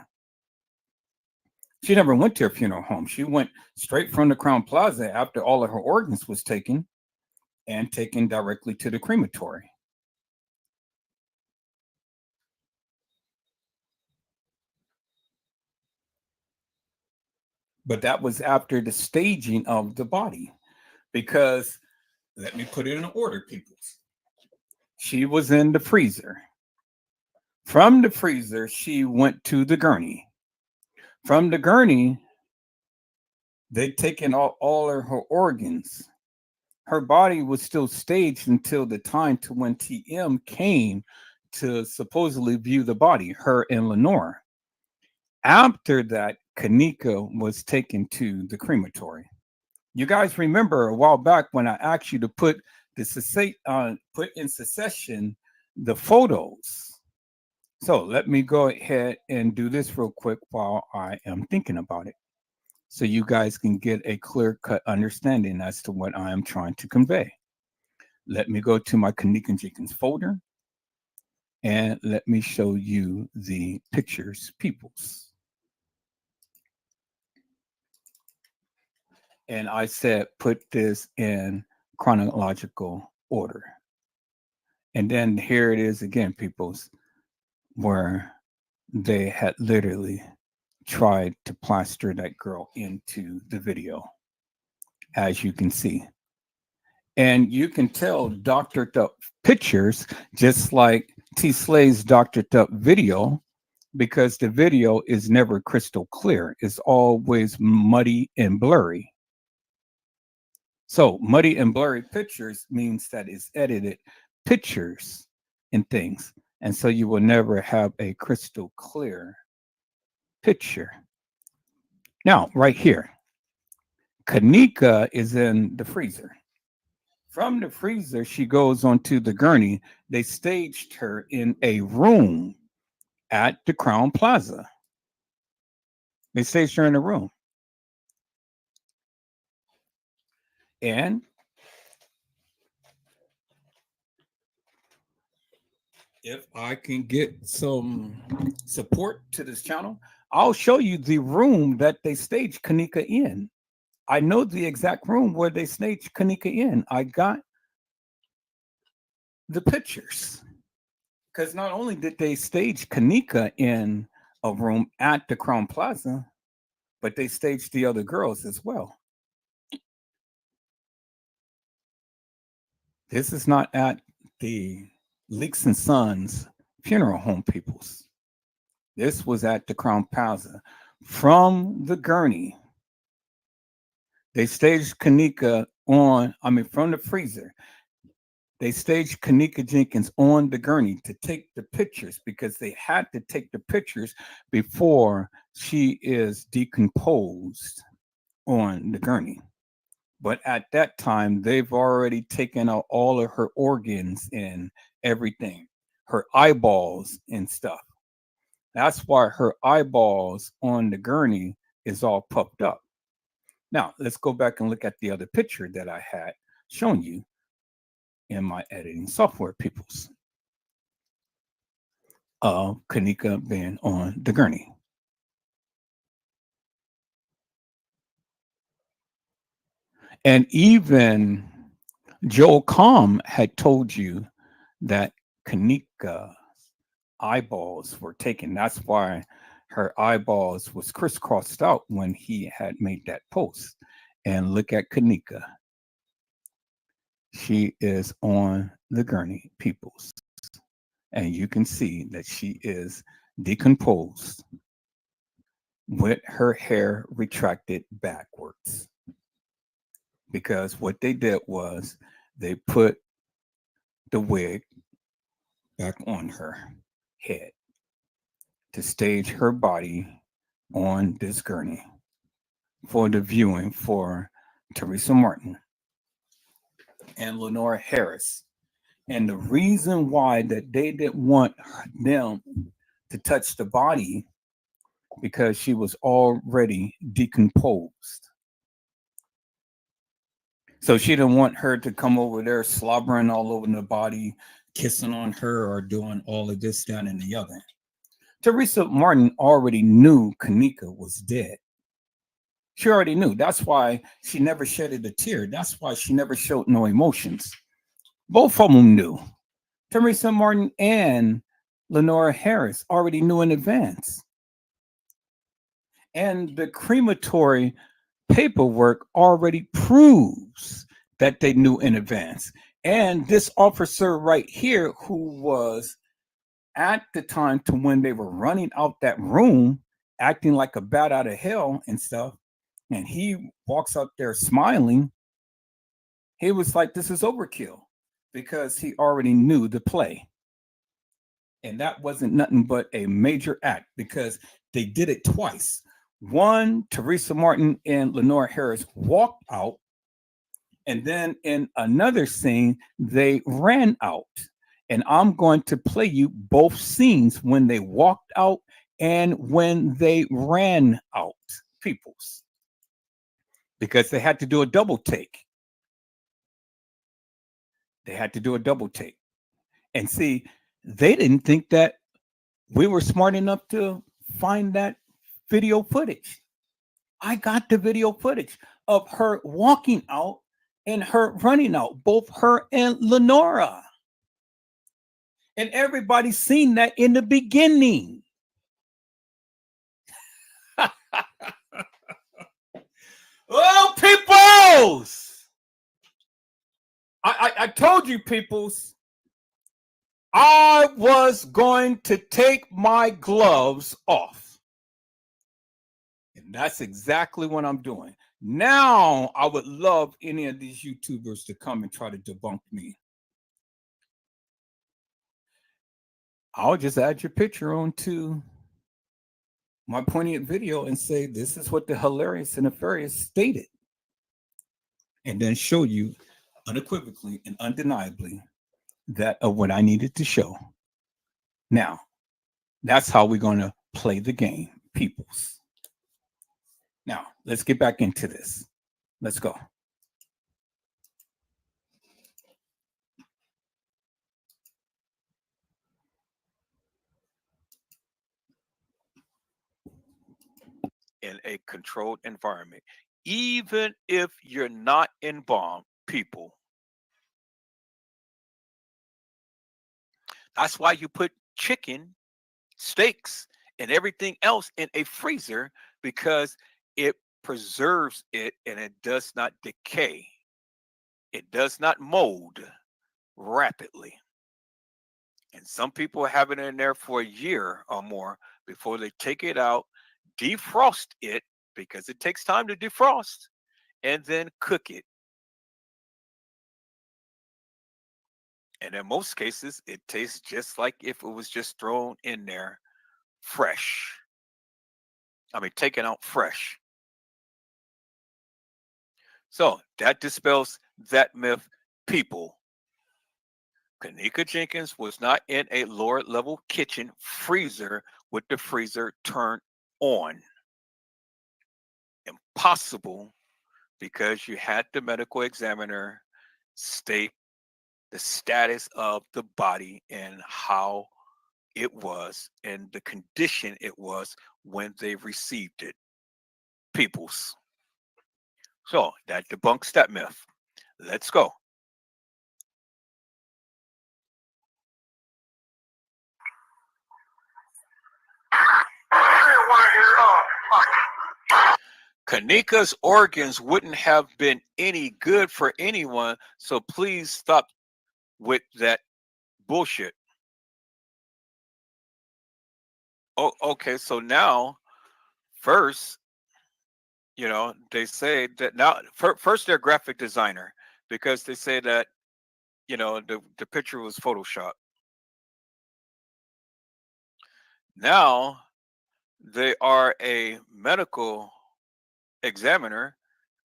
She never went to a funeral home. She went straight from the Crown Plaza after all of her organs was taken and taken directly to the crematory. But that was after the staging of the body, because let me put it in order, people. She was in the freezer. From the freezer, she went to the gurney. From the gurney, they'd taken all of her organs. Her body was still staged until the time to when TM came to supposedly view the body, her and Lenore. After that, kENNEKA was taken to the crematory. You guys remember a while back when I asked you to put in succession the photos. So let me go ahead and do this real quick while I am thinking about it, so you guys can get a clear-cut understanding as to what I am trying to convey. Let me go to my kENNEKA Jenkins folder, and let me show you the pictures, peoples. And I said, put this in chronological order. And then here it is again, peoples, where they had literally tried to plaster that girl into the video, as you can see. And you can tell doctored up pictures, just like T. Slay's doctored up video, because the video is never crystal clear. It's always muddy and blurry. So muddy and blurry pictures means that it's edited pictures and things. And so you will never have a crystal clear picture. Now, right here, kENNEKA is in the freezer. From the freezer, she goes onto the gurney. They staged her in a room at the Crown Plaza. They staged her in a room. And if I can get some support to this channel, I'll show you the room that they staged kENNEKA in. I know the exact room where they staged kENNEKA in. I got the pictures. Because not only did they stage kENNEKA in a room at the Crown Plaza, but they staged the other girls as well. This is not at the Leaks and Sons funeral home, peoples. This was at the Crown Plaza. From the gurney, they staged kENNEKA from the freezer. They staged kENNEKA Jenkins on the gurney to take the pictures, because they had to take the pictures before she is decomposed on the gurney. But at that time, they've already taken out all of her organs and everything, her eyeballs and stuff. That's why her eyeballs on the gurney is all puffed up. Now, let's go back and look at the other picture that I had shown you in my editing software, peoples, of kENNEKA being on the gurney. And even Joel Comm had told you that Kenneka eyeballs were taken. That's why her eyeballs was crisscrossed out when he had made that post. And look at Kenneka. She is on the gurney, peoples. And you can see that she is decomposed with her hair retracted backwards. Because what they did was they put the wig back on her head to stage her body on this gurney for the viewing for Teresa Martin and Lenora Harris. And the reason why that they didn't want them to touch the body because she was already decomposed. So she didn't want her to come over there slobbering all over the body, kissing on her or doing all of this, that, and the other. Teresa Martin already knew Kenneka was dead. She already knew. That's why she never shedded a tear. That's why she never showed no emotions. Both of them knew. Teresa Martin and Lenora Harris already knew in advance. And the crematory paperwork already proves that they knew in advance. And this officer right here, who was at the time to when they were running out that room, acting like a bat out of hell and stuff, and he walks up there smiling, he was like, this is overkill, because he already knew the play. And that wasn't nothing but a major act, because they did it twice. One, Teresa Martin and Lenora Harris walked out, and then in another scene, they ran out. And I'm going to play you both scenes when they walked out and when they ran out, peoples, because they had to do a double take. They had to do a double take. And see, they didn't think that we were smart enough to find that video footage. I got the video footage of her walking out and her running out, both her and Lenora. And everybody's seen that in the beginning. Oh, peoples! I told you, peoples, I was going to take my gloves off. And that's exactly what I'm doing. Now, I would love any of these YouTubers to come and try to debunk me. I'll just add your picture onto my poignant video and say, this is what the hilarious and nefarious stated. And then show you unequivocally and undeniably that of what I needed to show. Now, that's how we're going to play the game, peoples. Now, let's get back into this. Let's go. In a controlled environment, even if you're not embalmed, people. That's why you put chicken, steaks, and everything else in a freezer, because it preserves it and it does not decay. It does not mold rapidly. And some people have it in there for a year or more before they take it out, defrost it, because it takes time to defrost, and then cook it. And in most cases, it tastes just like if it was just thrown in there fresh. I mean, taken out fresh. So that dispels that myth, people. Kenneka Jenkins was not in a lower level kitchen freezer with the freezer turned on. Impossible, because you had the medical examiner state the status of the body and how it was and the condition it was when they received it. Peoples. So that debunks that myth. Let's go. Kenneka's organs wouldn't have been any good for anyone, so please stop with that bullshit. Oh, okay. So now, first, they say that now, first they're graphic designer because they say that, the picture was Photoshop. Now they are a medical examiner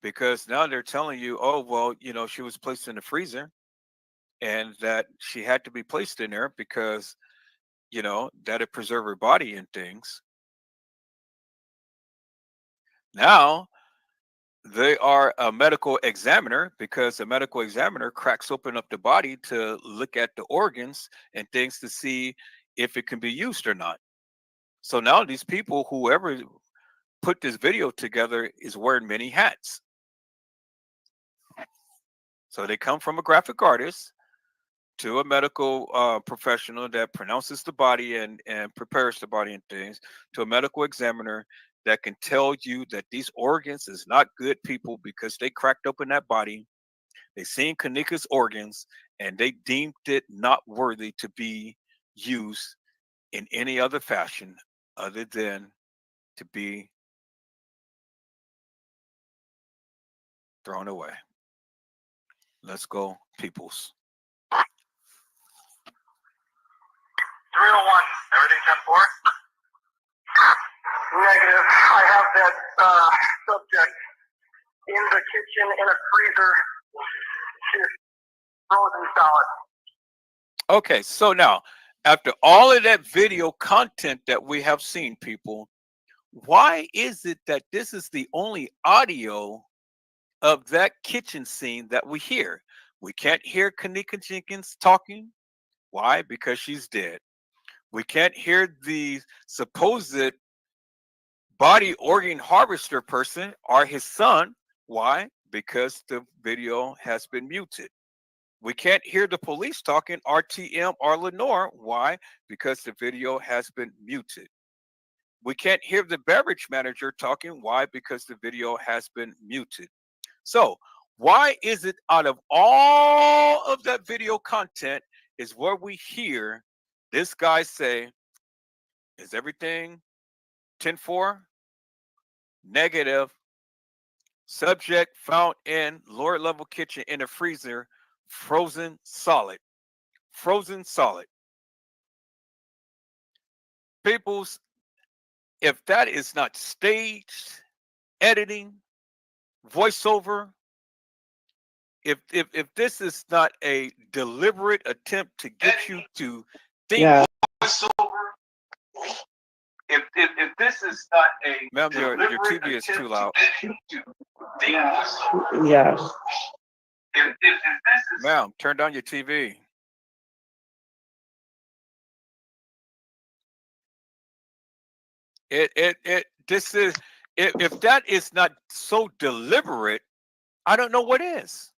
because now they're telling you, oh, well, she was placed in the freezer and that she had to be placed in there because, that'd preserve her body and things. Now they are a medical examiner because a medical examiner cracks open up the body to look at the organs and things to see if it can be used or not. So now these people, whoever put this video together, is wearing many hats. So they come from a graphic artist to a medical professional that pronounces the body and prepares the body and things, to a medical examiner that can tell you that these organs is not good, people, because they cracked open that body. They seen Kenneka's organs and they deemed it not worthy to be used in any other fashion other than to be thrown away. Let's go, peoples. 301, everything 10-4? Negative. I have that subject in the kitchen in a freezer. She's frozen solid. Okay, so now, after all of that video content that we have seen, people, why is it that this is the only audio of that kitchen scene that we hear? We can't hear Kenneka Jenkins talking. Why? Because she's dead. We can't hear the supposed body organ harvester person or his son. Why? Because the video has been muted. We can't hear the police talking, RTM or Lenore. Why? Because the video has been muted. We can't hear the beverage manager talking. Why? Because the video has been muted. So why is it out of all of that video content is where we hear this guy say, is everything 10-4? Negative. Subject found in lower level kitchen in a freezer, frozen solid. Frozen solid. Peoples, if that is not staged, editing, voiceover, if this is not a deliberate attempt to get you to think, Yeah. if this is not a ma'am, your TV is too loud. Yeah. If this is, ma'am, turn down your TV. This is, if that is not so deliberate, I don't know what is.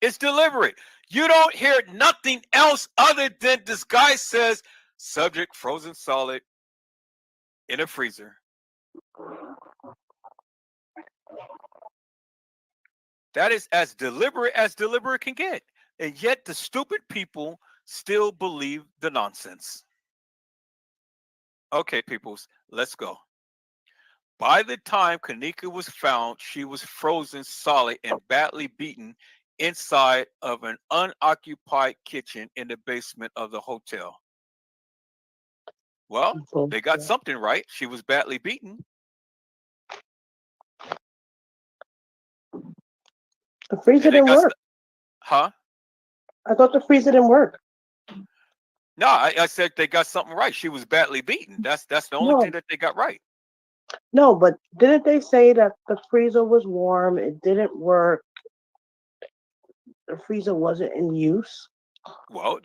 It's deliberate. You don't hear nothing else other than this guy says, subject frozen solid in a freezer. That is as deliberate can get. And yet the stupid people still believe the nonsense. Okay, peoples, let's go. By the time Kenneka was found, she was frozen solid and badly beaten inside of an unoccupied kitchen in the basement of the hotel. Well, they got something right. She was badly beaten. The freezer didn't work. Huh? I thought the freezer didn't work. No, I said they got something right. She was badly beaten. That's the only thing that they got right. No, but didn't they say that the freezer was warm? It didn't work. The freezer wasn't in use. Well,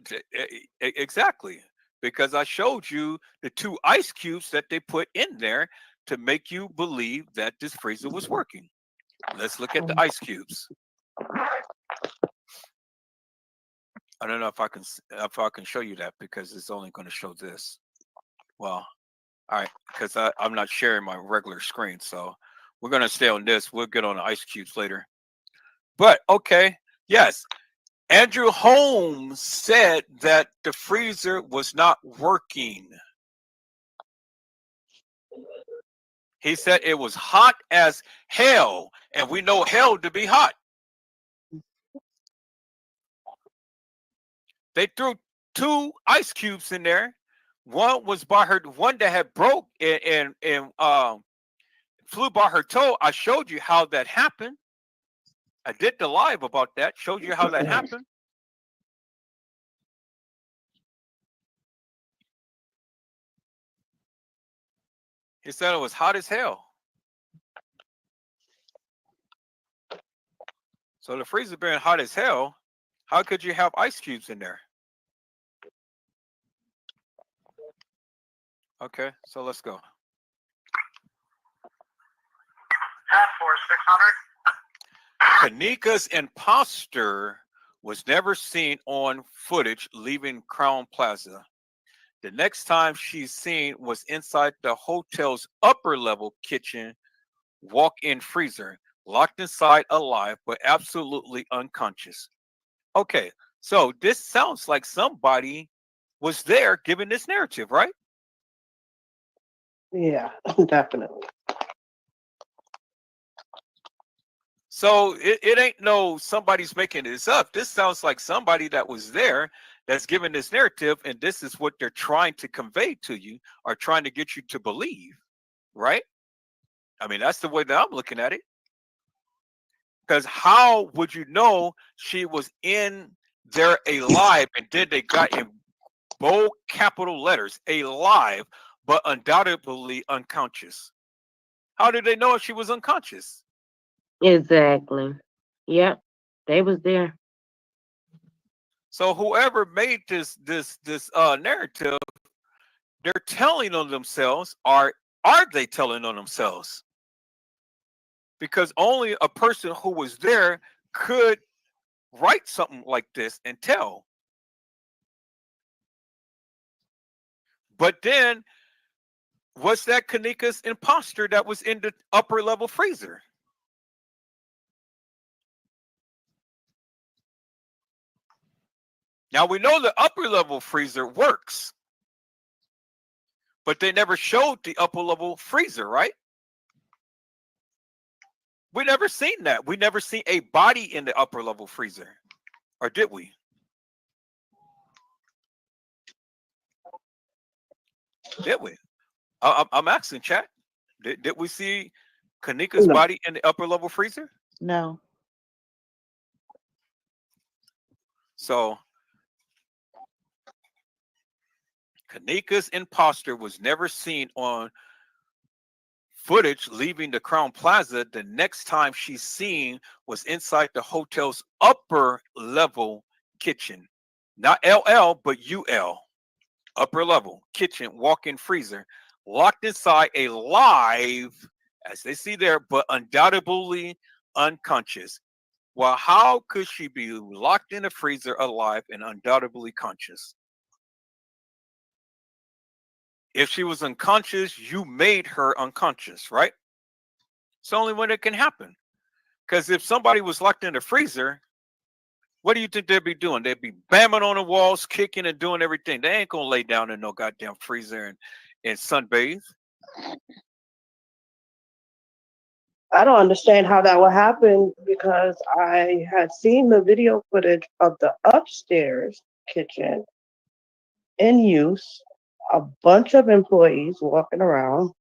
exactly. Because I showed you the 2 ice cubes that they put in there to make you believe that this freezer was working. Let's look at the ice cubes. I don't know if I can show you that because it's only going to show this. Well, All right, because I'm not sharing my regular screen, so we're gonna stay on this. We'll get on the ice cubes later. But okay, yes, Andrew Holmes said that the freezer was not working. He said it was hot as hell, and we know hell to be hot. They threw 2 ice cubes in there. One was by her, one that had broke and flew by her toe. I showed you how that happened. I did the live about that. Showed you how that happened. He said it was hot as hell. So the freezer being hot as hell, how could you have ice cubes in there? Okay, so let's go. Task Force 600. KENNEKA's imposter was never seen on footage leaving Crown Plaza. The next time she's seen was inside the hotel's upper level kitchen walk-in freezer, locked inside alive but absolutely unconscious. Okay, so this sounds like somebody was there giving this narrative, right? Yeah, definitely. So it ain't no somebody's making this up. This sounds like somebody that was there that's giving this narrative, and this is what they're trying to convey to you or trying to get you to believe, right? I mean, that's the way that I'm looking at it. Because how would you know she was in there alive, and then they got in bold capital letters alive, but undoubtedly unconscious? How did they know if she was unconscious? Exactly. Yep. They was there. So whoever made this narrative, they're telling on themselves, or are they telling on themselves? Because only a person who was there could write something like this and tell. But then, what's that KENNEKA's imposter that was in the upper level freezer? Now we know the upper level freezer works, but they never showed the upper level freezer, right? We never seen that. We never seen a body in the upper level freezer, or did we? Did we? I'm asking chat. Did we see KENNEKA's No. body in the upper level freezer? No. So KENNEKA's imposter was never seen on footage leaving the Crown Plaza. The next time she's seen was inside the hotel's upper level kitchen. Not LL, but UL. Upper level kitchen walk-in freezer, locked inside alive, as they see there, but undoubtedly unconscious. Well, how could she be locked in a freezer alive and undoubtedly conscious? If she was unconscious, you made her unconscious, right? It's the only way that can happen. Because if somebody was locked in a freezer, what do you think they'd be doing? They'd be bamming on the walls, kicking and doing everything. They ain't gonna lay down in no goddamn freezer and sunbathe. I don't understand how that would happen because I had seen the video footage of the upstairs kitchen in use, a bunch of employees walking around,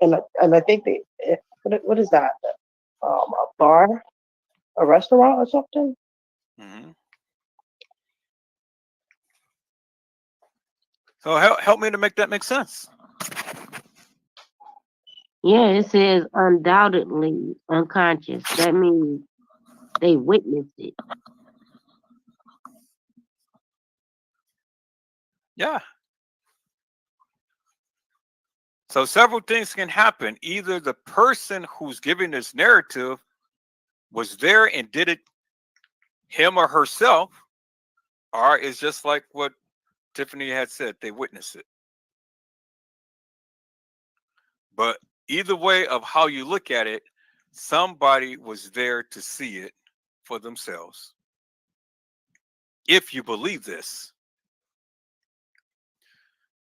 and I think what is that? A bar, a restaurant, or something? Mm-hmm. So help me to make that make sense. Yeah, it says undoubtedly unconscious. That means they witnessed it. Yeah. So several things can happen. Either the person who's giving this narrative was there and did it him or herself, or it's just like what Tiffany had said they witnessed it. But either way of how you look at it, somebody was there to see it for themselves. If you believe this.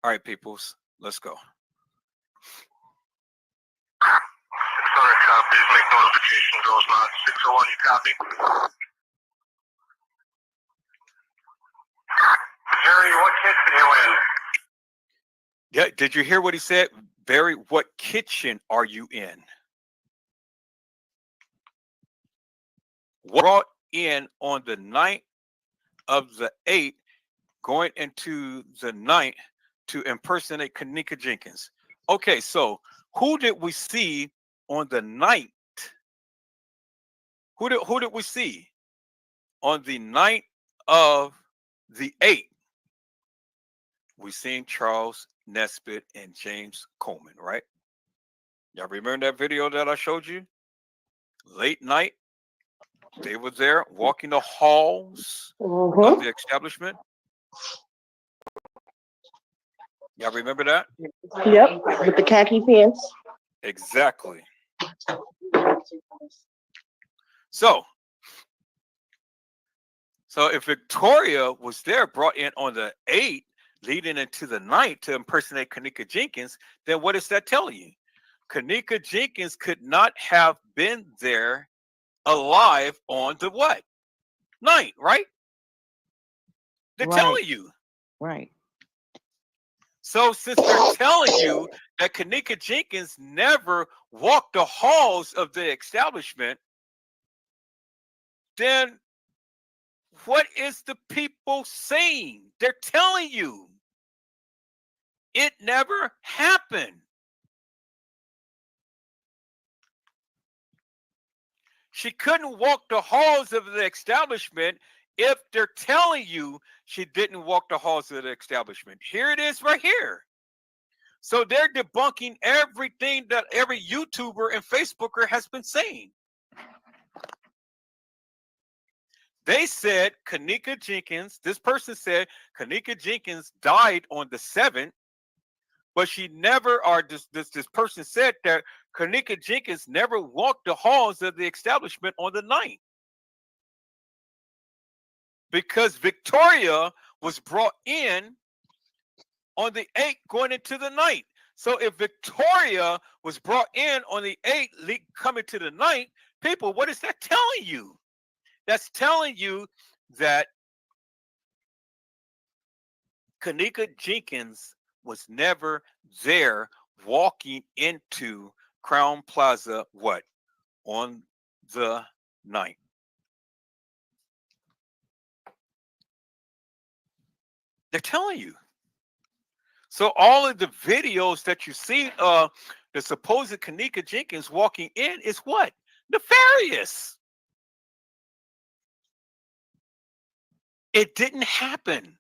All right, peoples, let's go. 600 copies, make notification goes live. 601, you copy? Jerry, what kitchen are you in? Yeah, did you hear what he said? Barry, what kitchen are you in? Brought in on the night of the 8th, going into the 9th to impersonate kENNEKA Jenkins. Okay, so who did we see on the 9th? Who did we see on the 9th of the 8th? We seen Charles Nesbitt and James Coleman, right? Y'all remember that video that I showed you? Late night, they were there walking the halls of the establishment. Y'all remember that? Yep, with the khaki pants. Exactly. So if Victoria was there, brought in on the 8th, leading into the 9th to impersonate kENNEKA Jenkins, then what is that telling you? kENNEKA Jenkins could not have been there alive on the what? 9th, right? They're telling you. Right. So since they're telling you that kENNEKA Jenkins never walked the halls of the establishment, then what is the people saying? They're telling you it never happened. She couldn't walk the halls of the establishment if they're telling you she didn't walk the halls of the establishment. Here it is right here. So they're debunking everything that every YouTuber and Facebooker has been saying. They said kENNEKA Jenkins, this person said kENNEKA Jenkins died on the 7th, but she never, or this person said that kENNEKA Jenkins never walked the halls of the establishment on the 9th. Because Victoria was brought in on the 8th going into the 9th. So if Victoria was brought in on the 8th coming to the 9th, people, what is that telling you? That's telling you that kENNEKA Jenkins was never there walking into Crown Plaza, what, on the 9th. They're telling you. So all of the videos that you see of the supposed kENNEKA Jenkins walking in is what? Nefarious. It didn't happen.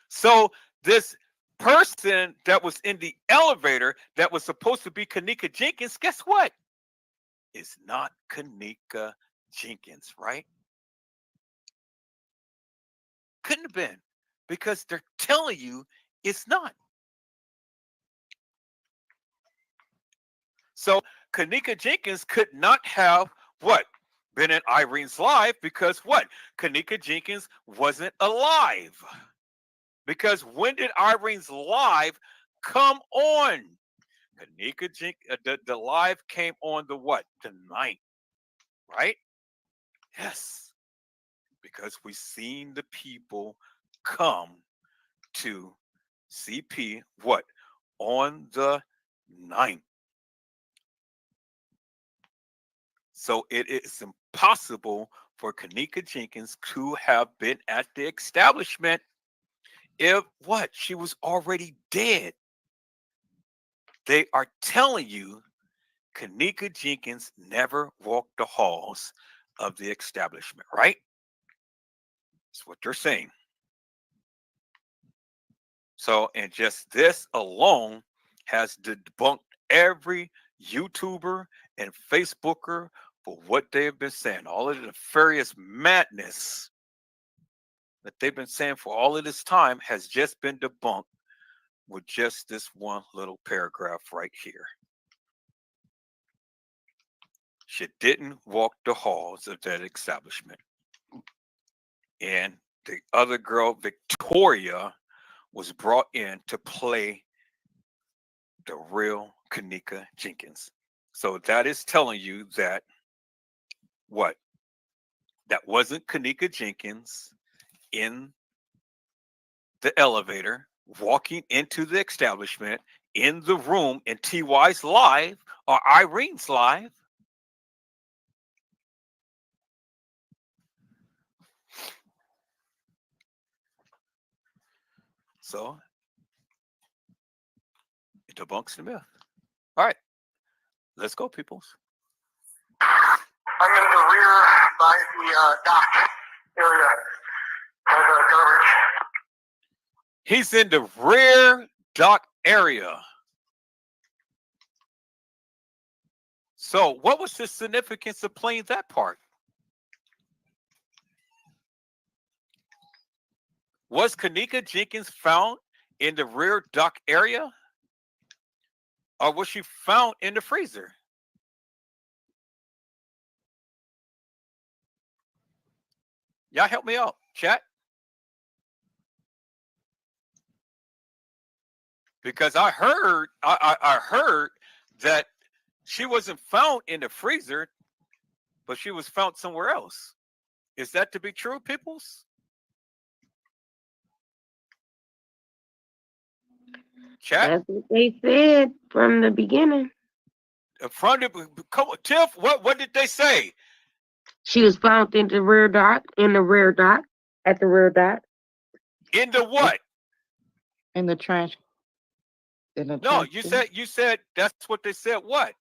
So this person that was in the elevator that was supposed to be kENNEKA Jenkins, guess what? It's not kENNEKA Jenkins, right? Couldn't have been, because they're telling you it's not. So kENNEKA Jenkins could not have what? Been in Irene's life, because what? kENNEKA Jenkins wasn't alive. Because when did Irene's live come on? kENNEKA Jenkins, the live came on the what? The 9th, right? Yes. Because we seen the people come to CP, what? On the 9th. So it is impossible for kENNEKA Jenkins to have been at the establishment if what? She was already dead. They are telling you kENNEKA Jenkins never walked the halls of the establishment, right? That's what they're saying. So, and just this alone has debunked every YouTuber and Facebooker for what they have been saying. All of the nefarious madness that they've been saying for all of this time has just been debunked with just this one little paragraph right here. She didn't walk the halls of that establishment. And the other girl, Victoria, was brought in to play the real KENNEKA Jenkins. So that is telling you that what? That wasn't KENNEKA Jenkins in the elevator, walking into the establishment, in the room, in TY's live or Irene's live. So it debunks the myth. All right, let's go, peoples. I'm in the rear by the dock area of the garbage. He's in the rear dock area. So what was the significance of playing that part? Was KENNEKA Jenkins found in the rear dock area? Or was she found in the freezer? Y'all help me out, chat. Because I heard that she wasn't found in the freezer, but she was found somewhere else. Is that to be true, peoples? Chat? That's what they said from the beginning. From the, come on, Tiff, what did they say? She was found in the rear dock, at the rear dock. In the what? In the trash. In the No, trash you said that's what they said. What?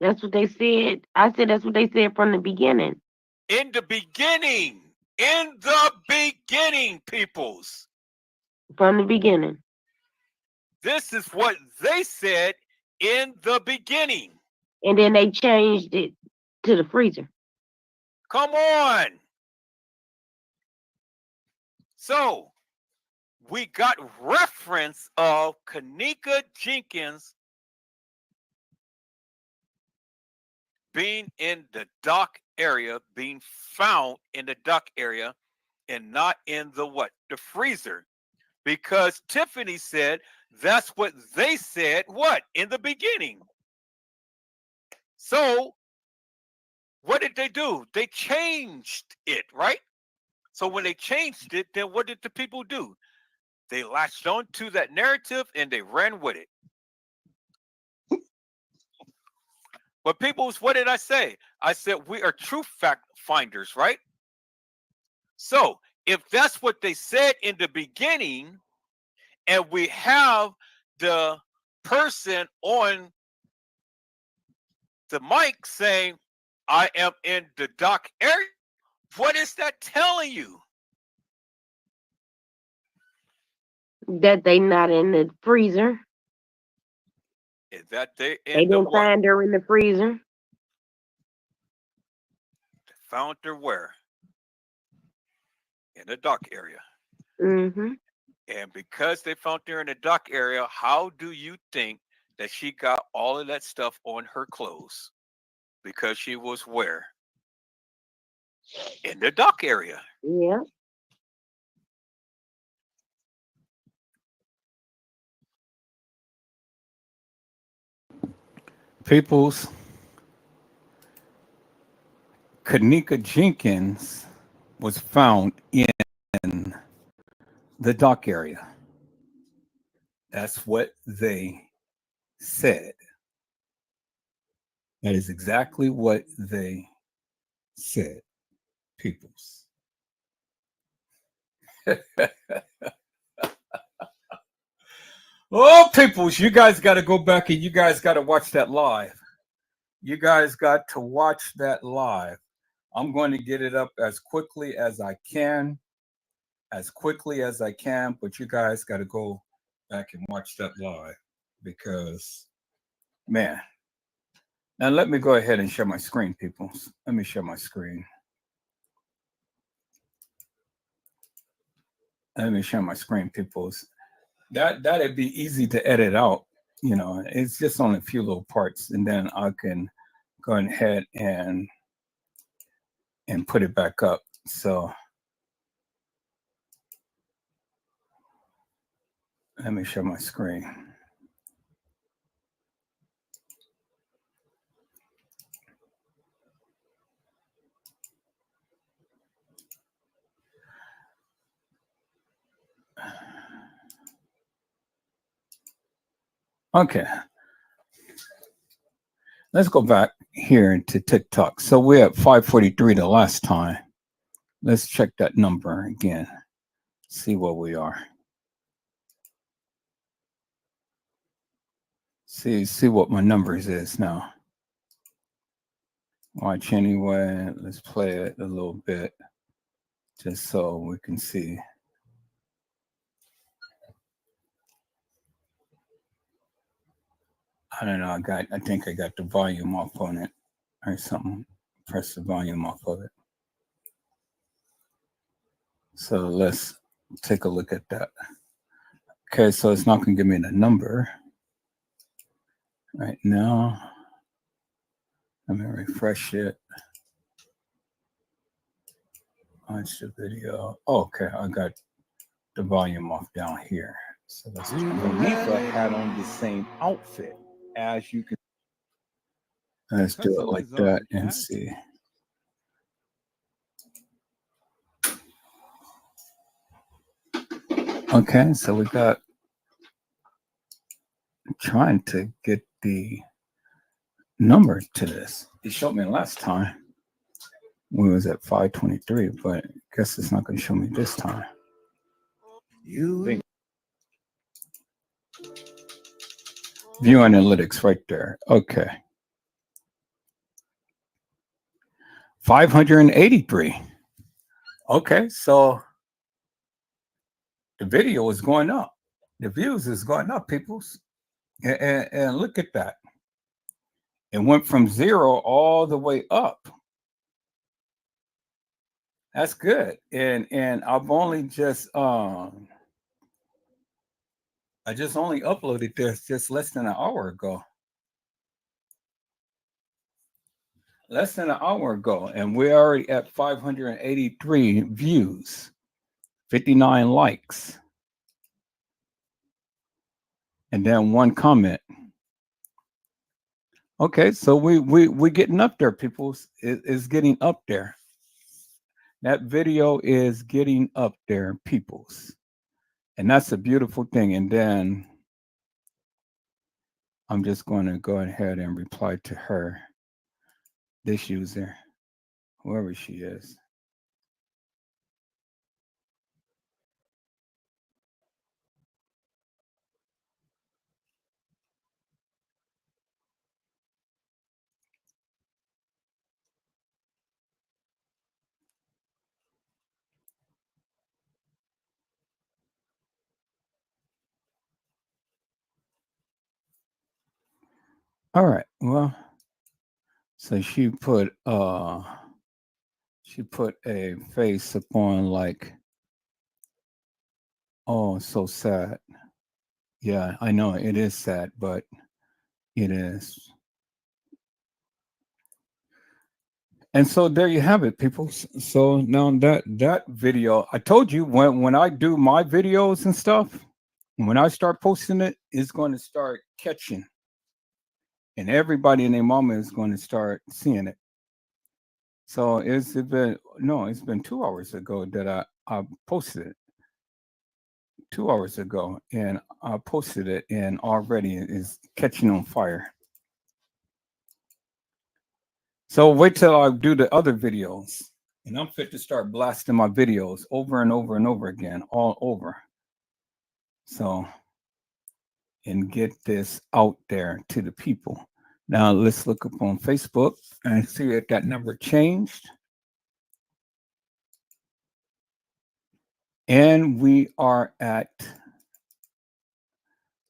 That's what they said. I said that's what they said from the beginning. In the beginning. In the beginning, peoples. From the beginning. This is what they said in the beginning. And then they changed it to the freezer. Come on. So we got reference of KENNEKA Jenkins being in the dock area, being found in the dock area, and not in the what? The freezer. Because Tiffany said that's what they said, what? In the beginning. So what did they do? They changed it, right? So when they changed it, then what did the people do? They latched on to that narrative and they ran with it. But people, what did I say? I said we are true fact finders, right? So if that's what they said in the beginning, and we have the person on the mic saying, I am in the dock area, what is that telling you? That they not in the freezer. Is that they They in the didn't what? find her in the freezer. Found her where? In the dock area. Mm-hmm. And because they found her in the dock area, how do you think that she got all of that stuff on her clothes? Because she was where? In the dock area. Yeah. People's KENNEKA Jenkins was found in the dock area. That's what they said. That is exactly what they said, peoples. Oh, peoples, you guys got to go back and you guys got to watch that live. You guys got to watch that live. I'm going to get it up as quickly as I can. But you guys got to go back and watch that live because, man. Now let me go ahead and share my screen, people. Let me share my screen. Let me share my screen, peoples. That'd be easy to edit out. You know, it's just only a few little parts, and then I can go ahead and put it back up. So let me share my screen. Okay. Let's go back here into TikTok. So we're at 543 the last time. Let's check that number again. See where we are. See what my numbers is now. Watch anyway. Let's play it a little bit just so we can see. I don't know. I think I got the volume off on it or something. Press the volume off of it. So let's take a look at that. Okay, so it's not going to give me the number right now. Let me refresh it. Watch the video. Oh, okay, I got the volume off down here. So that's Lisa had on the same outfit as you can. Let's do it like that and see. Okay, so we got trying to get the number to this. It showed me last time. We was at 523, but I guess it's not going to show me this time. View analytics right there. Okay. 583. Okay, so the video is going up. The views is going up, peoples. And look at that. It went from 0 all the way up. That's good. And I've only just I just only uploaded this just less than an hour ago. Less than an hour ago, and we're already at 583 views, 59 likes, and then 1 comment. Okay, so we getting up there, people. It's getting up there. That video is getting up there, peoples. And that's a beautiful thing. And then I'm just going to go ahead and reply to her, this user, whoever she is. All right. Well, so she put a face upon like, oh, so sad. Yeah, I know it is sad, but it is. And so there you have it, people. So now that video, I told you when I do my videos and stuff, when I start posting it, it's going to start catching. And everybody and their mama is going to start seeing it. So it's been 2 hours ago that I posted it. 2 hours ago, and I posted it, and already it is catching on fire. So wait till I do the other videos, and I'm fit to start blasting my videos over and over and over again, all over. So, and get this out there to the people. Now let's look up on Facebook and see if that number changed. And we are at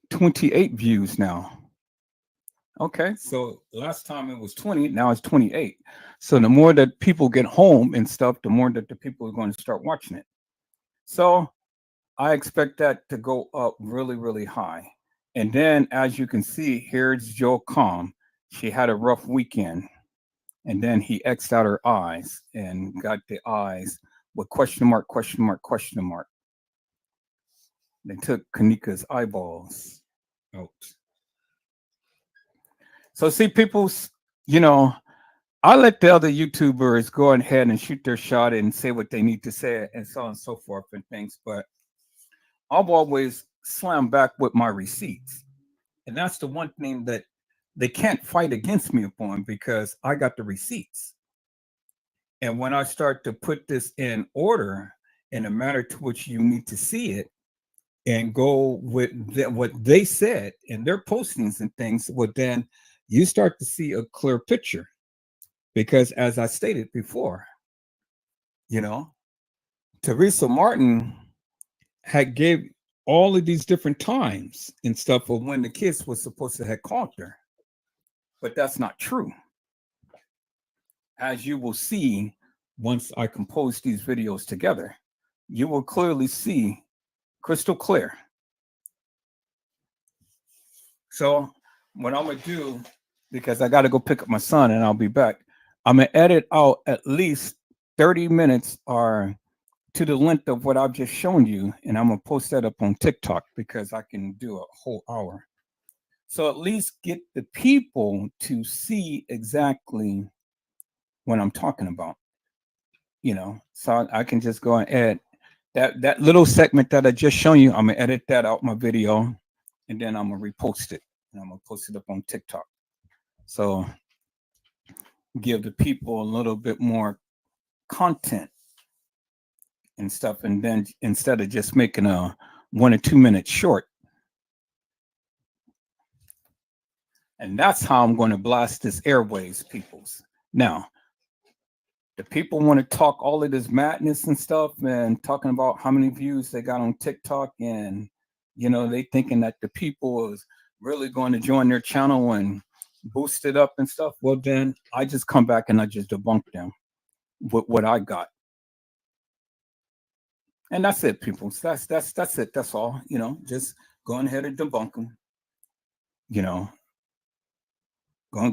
28 views now. Okay, so last time it was 20, now it's 28. So the more that people get home and stuff, the more that the people are going to start watching it. So I expect that to go up really, really high. And then, as you can see, here's Joe Calm. She had a rough weekend. And then he X'd out her eyes and got the eyes with question mark, question mark, question mark. They took KENNEKA's eyeballs out. So see, people, I let the other YouTubers go ahead and shoot their shot and say what they need to say and so on and so forth and things. But I've always slammed back with my receipts. And that's the one thing that they can't fight against me upon, because I got the receipts. And when I start to put this in order in a manner to which you need to see it and go with what they said in their postings and things, well, then you start to see a clear picture. Because as I stated before, Teresa Martin had gave all of these different times and stuff of when the kids was supposed to have called her. But that's not true. As you will see, once I compose these videos together, you will clearly see crystal clear. So what I'm going to do, because I got to go pick up my son and I'll be back, I'm going to edit out at least 30 minutes or to the length of what I've just shown you. And I'm going to post that up on TikTok because I can do a whole hour. So at least get the people to see exactly what I'm talking about, so I can just go and edit that little segment that I just shown you. I'm gonna edit that out my video, and then I'm gonna repost it, and I'm gonna post it up on TikTok. So give the people a little bit more content and stuff, and then instead of just making a 1 or 2 minute short. And that's how I'm going to blast this airways, peoples. Now, the people want to talk all of this madness and stuff and talking about how many views they got on TikTok, and they thinking that the people is really going to join their channel and boost it up and stuff. Well, then I just come back and I just debunk them with what I got. And that's it, people. That's it. That's all. Just going ahead and debunk them.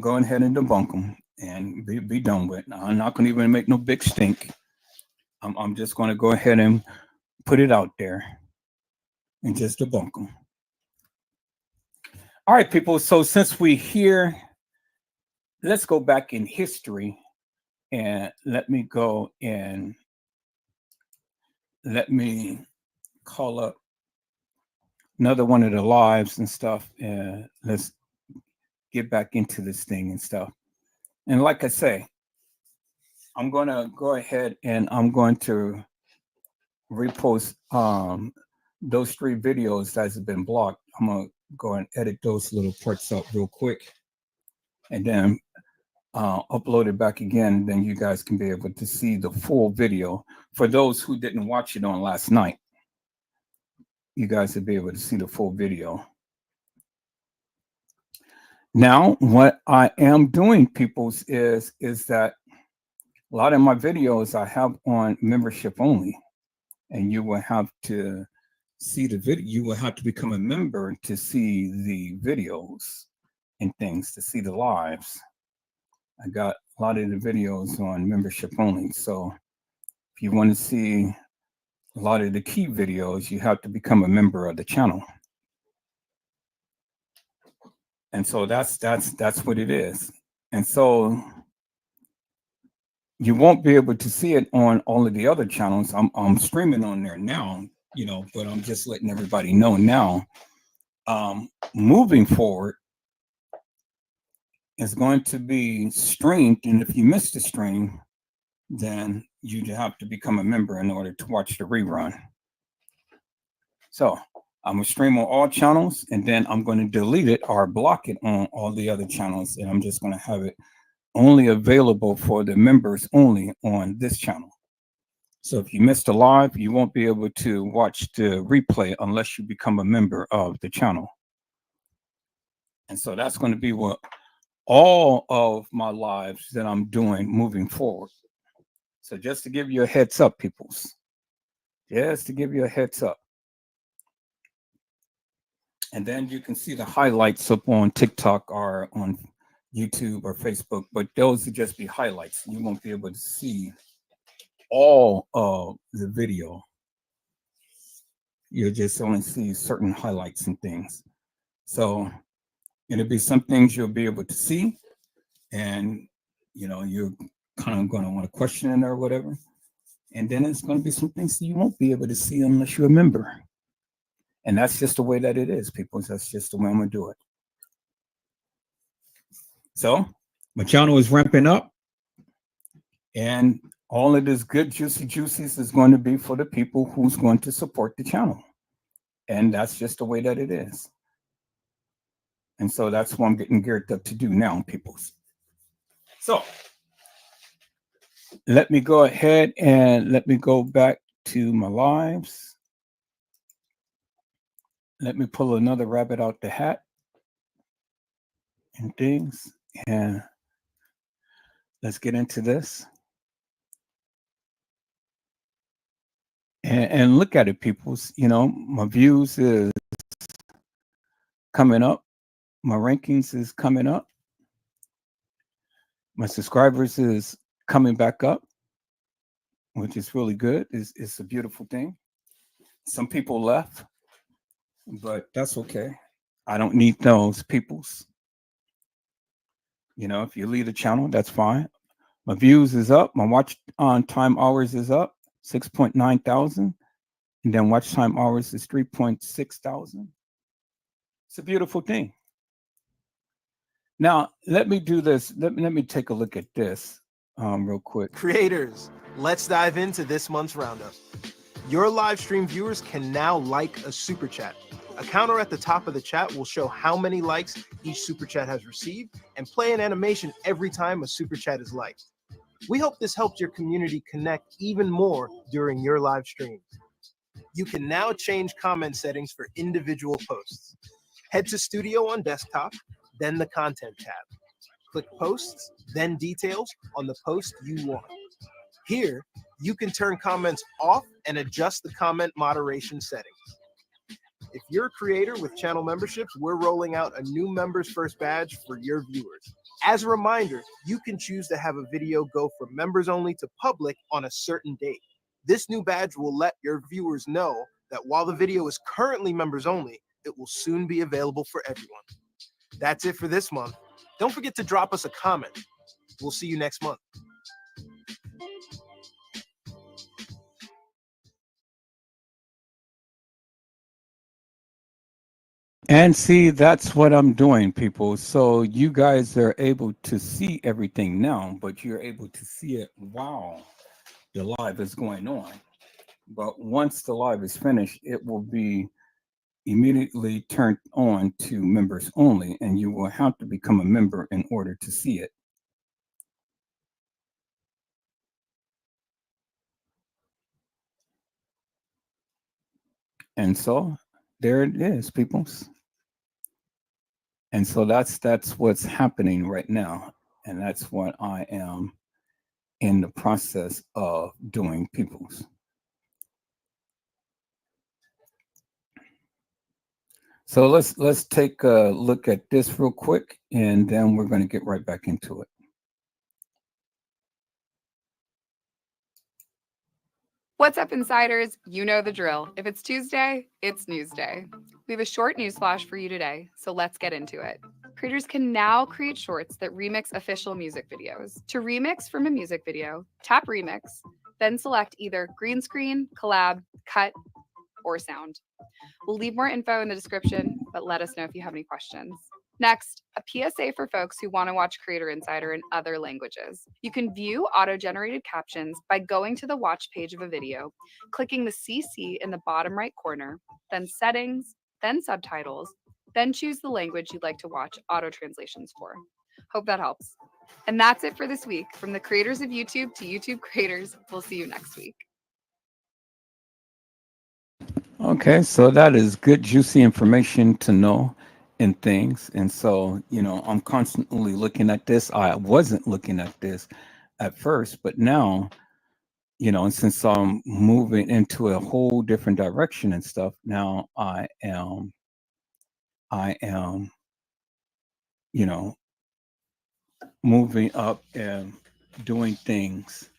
Go ahead and debunk them and be done with it. I'm not going to even make no big stink. I'm just going to go ahead and put it out there and just debunk them. All right, people. So since we're here, let's go back in history and let me go and let me call up another one of the lives and stuff. And let's get back into this thing and stuff. And like I say, I'm going to go ahead and I'm going to repost those 3 videos that have been blocked. I'm going to go and edit those little parts up real quick and then upload it back again. Then you guys can be able to see the full video. For those who didn't watch it on last night, you guys will be able to see the full video. Now, what I am doing, peoples, is that a lot of my videos I have on membership only, and you will have to see the video. You will have to become a member to see the videos and things, to see the lives. I got a lot of the videos on membership only. So if you want to see a lot of the key videos, you have to become a member of the channel. And so that's what it is. And so you won't be able to see it on all of the other channels. I'm streaming on there now, but I'm just letting everybody know now. Moving forward, it's going to be streamed, and if you miss the stream, then you have to become a member in order to watch the rerun. So I'm gonna stream on all channels, and then I'm going to delete it or block it on all the other channels, and I'm just going to have it only available for the members only on this channel. So if you missed a live, you won't be able to watch the replay unless you become a member of the channel. And so that's going to be what all of my lives that I'm doing moving forward. So just to give you a heads up, peoples, just to give you a heads up. And then you can see the highlights up on TikTok or on YouTube or Facebook, but those would just be highlights. You won't be able to see all of the video. You'll just only see certain highlights and things. So it'll be some things you'll be able to see, and you're kind of going to want to question it or whatever. And then it's going to be some things that you won't be able to see unless you're a member. And that's just the way that it is, people. That's just the way I'm going to do it. So my channel is ramping up, and all of this good juicy juices is going to be for the people who's going to support the channel. And that's just the way that it is. And so that's what I'm getting geared up to do now, peoples. So let me go ahead and let me go back to my lives. Let me pull another rabbit out the hat and things. And let's get into this. And look at it, peoples. My views is coming up. My rankings is coming up. My subscribers is coming back up, which is really good. It's a beautiful thing. Some people left, but that's okay. I don't need those peoples. If you leave the channel, that's fine. My views is up. My watch on time hours is up 6.9 thousand. And then watch time hours is 3.6 thousand. It's a beautiful thing. Now, let me do this. Let me take a look at this real quick. Creators, let's dive into this month's roundup. Your live stream viewers can now like a super chat. A counter at the top of the chat will show how many likes each super chat has received and play an animation every time a super chat is liked. We hope this helps your community connect even more during your live stream. You can now change comment settings for individual posts. Head to Studio on desktop, then the Content tab. Click Posts, then Details on the post you want. Here, you can turn comments off and adjust the comment moderation settings. If you're a creator with channel memberships, we're rolling out a new Members First badge for your viewers. As a reminder, you can choose to have a video go from members only to public on a certain date. This new badge will let your viewers know that while the video is currently members only, it will soon be available for everyone. That's it for this month. Don't forget to drop us a comment. We'll see you next month. And see, that's what I'm doing, people. So you guys are able to see everything now, but you're able to see it while the live is going on. But once the live is finished, it will be immediately turned on to members only, and you will have to become a member in order to see it. And so there it is, peoples. And so that's what's happening right now. And that's what I am in the process of doing, peoples. So let's take a look at this real quick, and then we're going to get right back into it. What's up, insiders? You know the drill. If it's Tuesday, it's news day. We have a short news flash for you today, so let's get into it. Creators can now create shorts that remix official music videos. To remix from a music video, tap Remix, then select either green screen, collab, cut, or sound. We'll leave more info in the description, but let us know if you have any questions. Next, a PSA for folks who want to watch Creator Insider in other languages. You can view auto-generated captions by going to the watch page of a video, clicking the CC in the bottom right corner, then Settings, then Subtitles, then choose the language you'd like to watch auto translations for. Hope that helps. And that's it for this week. From the creators of YouTube to YouTube creators, we'll see you next week. Okay, so that is good, juicy information to know and things. And so, I'm constantly looking at this. I wasn't looking at this at first, but now, and since I'm moving into a whole different direction and stuff, now I am I am, you know, moving up and doing things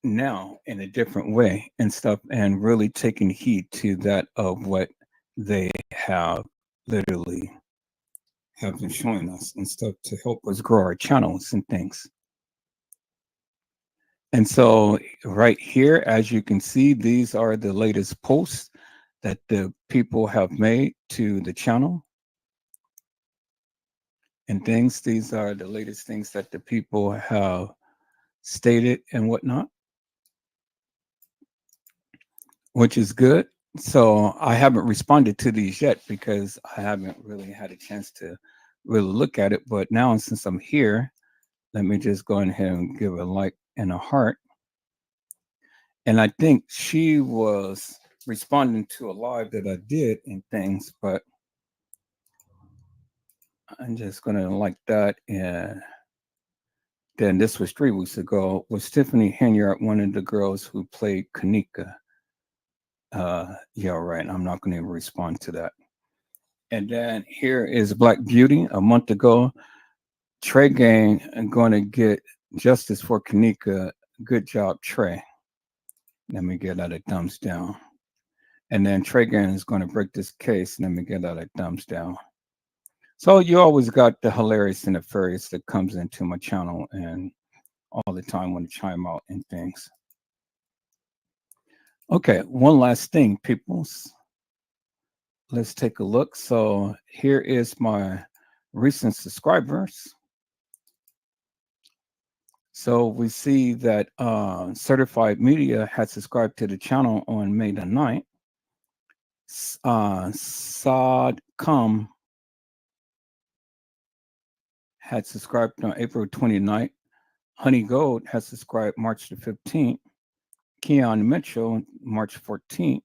now in a different way and stuff, and really taking heed to that of what they have literally have been showing us and stuff to help us grow our channels and things. And so right here, as you can see, these are the latest posts that the people have made to the channel and things. These are the latest things that the people have stated and whatnot, which is good. So I haven't responded to these yet because I haven't really had a chance to really look at it. But now, since I'm here, let me just go ahead and give a like and a heart. And I think she was responding to a live that I did and things, but I'm just gonna like that. And then this was 3 weeks ago. Was Tiffany Henyard one of the girls who played KENNEKA? Yeah, right. I'm not gonna respond to that. And then here is Black Beauty. A month ago, Trey Gang going to get justice for KENNEKA. Good job, Trey. Let me get that a thumbs down. And then Trey Gang is going to break this case. Let me get that a thumbs down. So you always got the hilarious and the furious that comes into my channel and all the time when to chime out and things. Okay, one last thing, peoples. Let's take a look. So here is my recent subscribers. So we see that Certified Media had subscribed to the channel on May the 9th. Saad Kum had subscribed on April 29th. Honey Gold has subscribed March the 15th. Keon Mitchell, March 14th.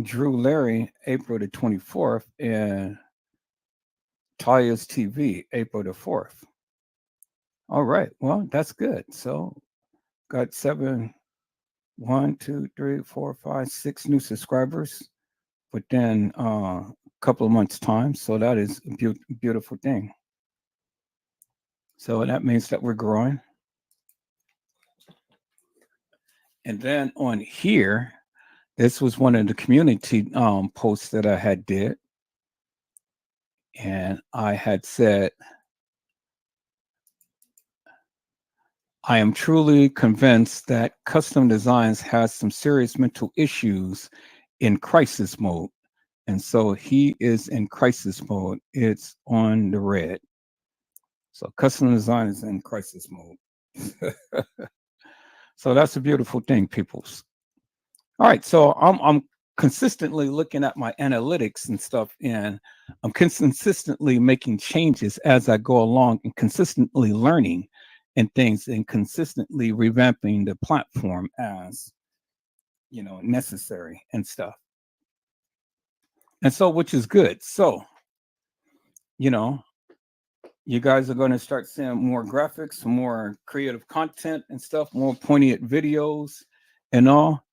Drew Larry, April the 24th. And Taya's TV, April the 4th. All right. Well, that's good. So got 1, 2, 3, 4, 5, 6 new subscribers within a couple of months' time. So that is a beautiful thing. So that means that we're growing. And then on here, this was one of the community posts that I had did. And I had said, I am truly convinced that custom designs has some serious mental issues in crisis mode. And so he is in crisis mode. It's on the red. So custom design is in crisis mode. So that's a beautiful thing, peoples. All right, so I'm consistently looking at my analytics and stuff, and I'm consistently making changes as I go along and consistently learning and things and consistently revamping the platform as, you know, necessary and stuff. And so, which is good. So, you know, you guys are going to start seeing more graphics, more creative content and stuff, more poignant videos and all.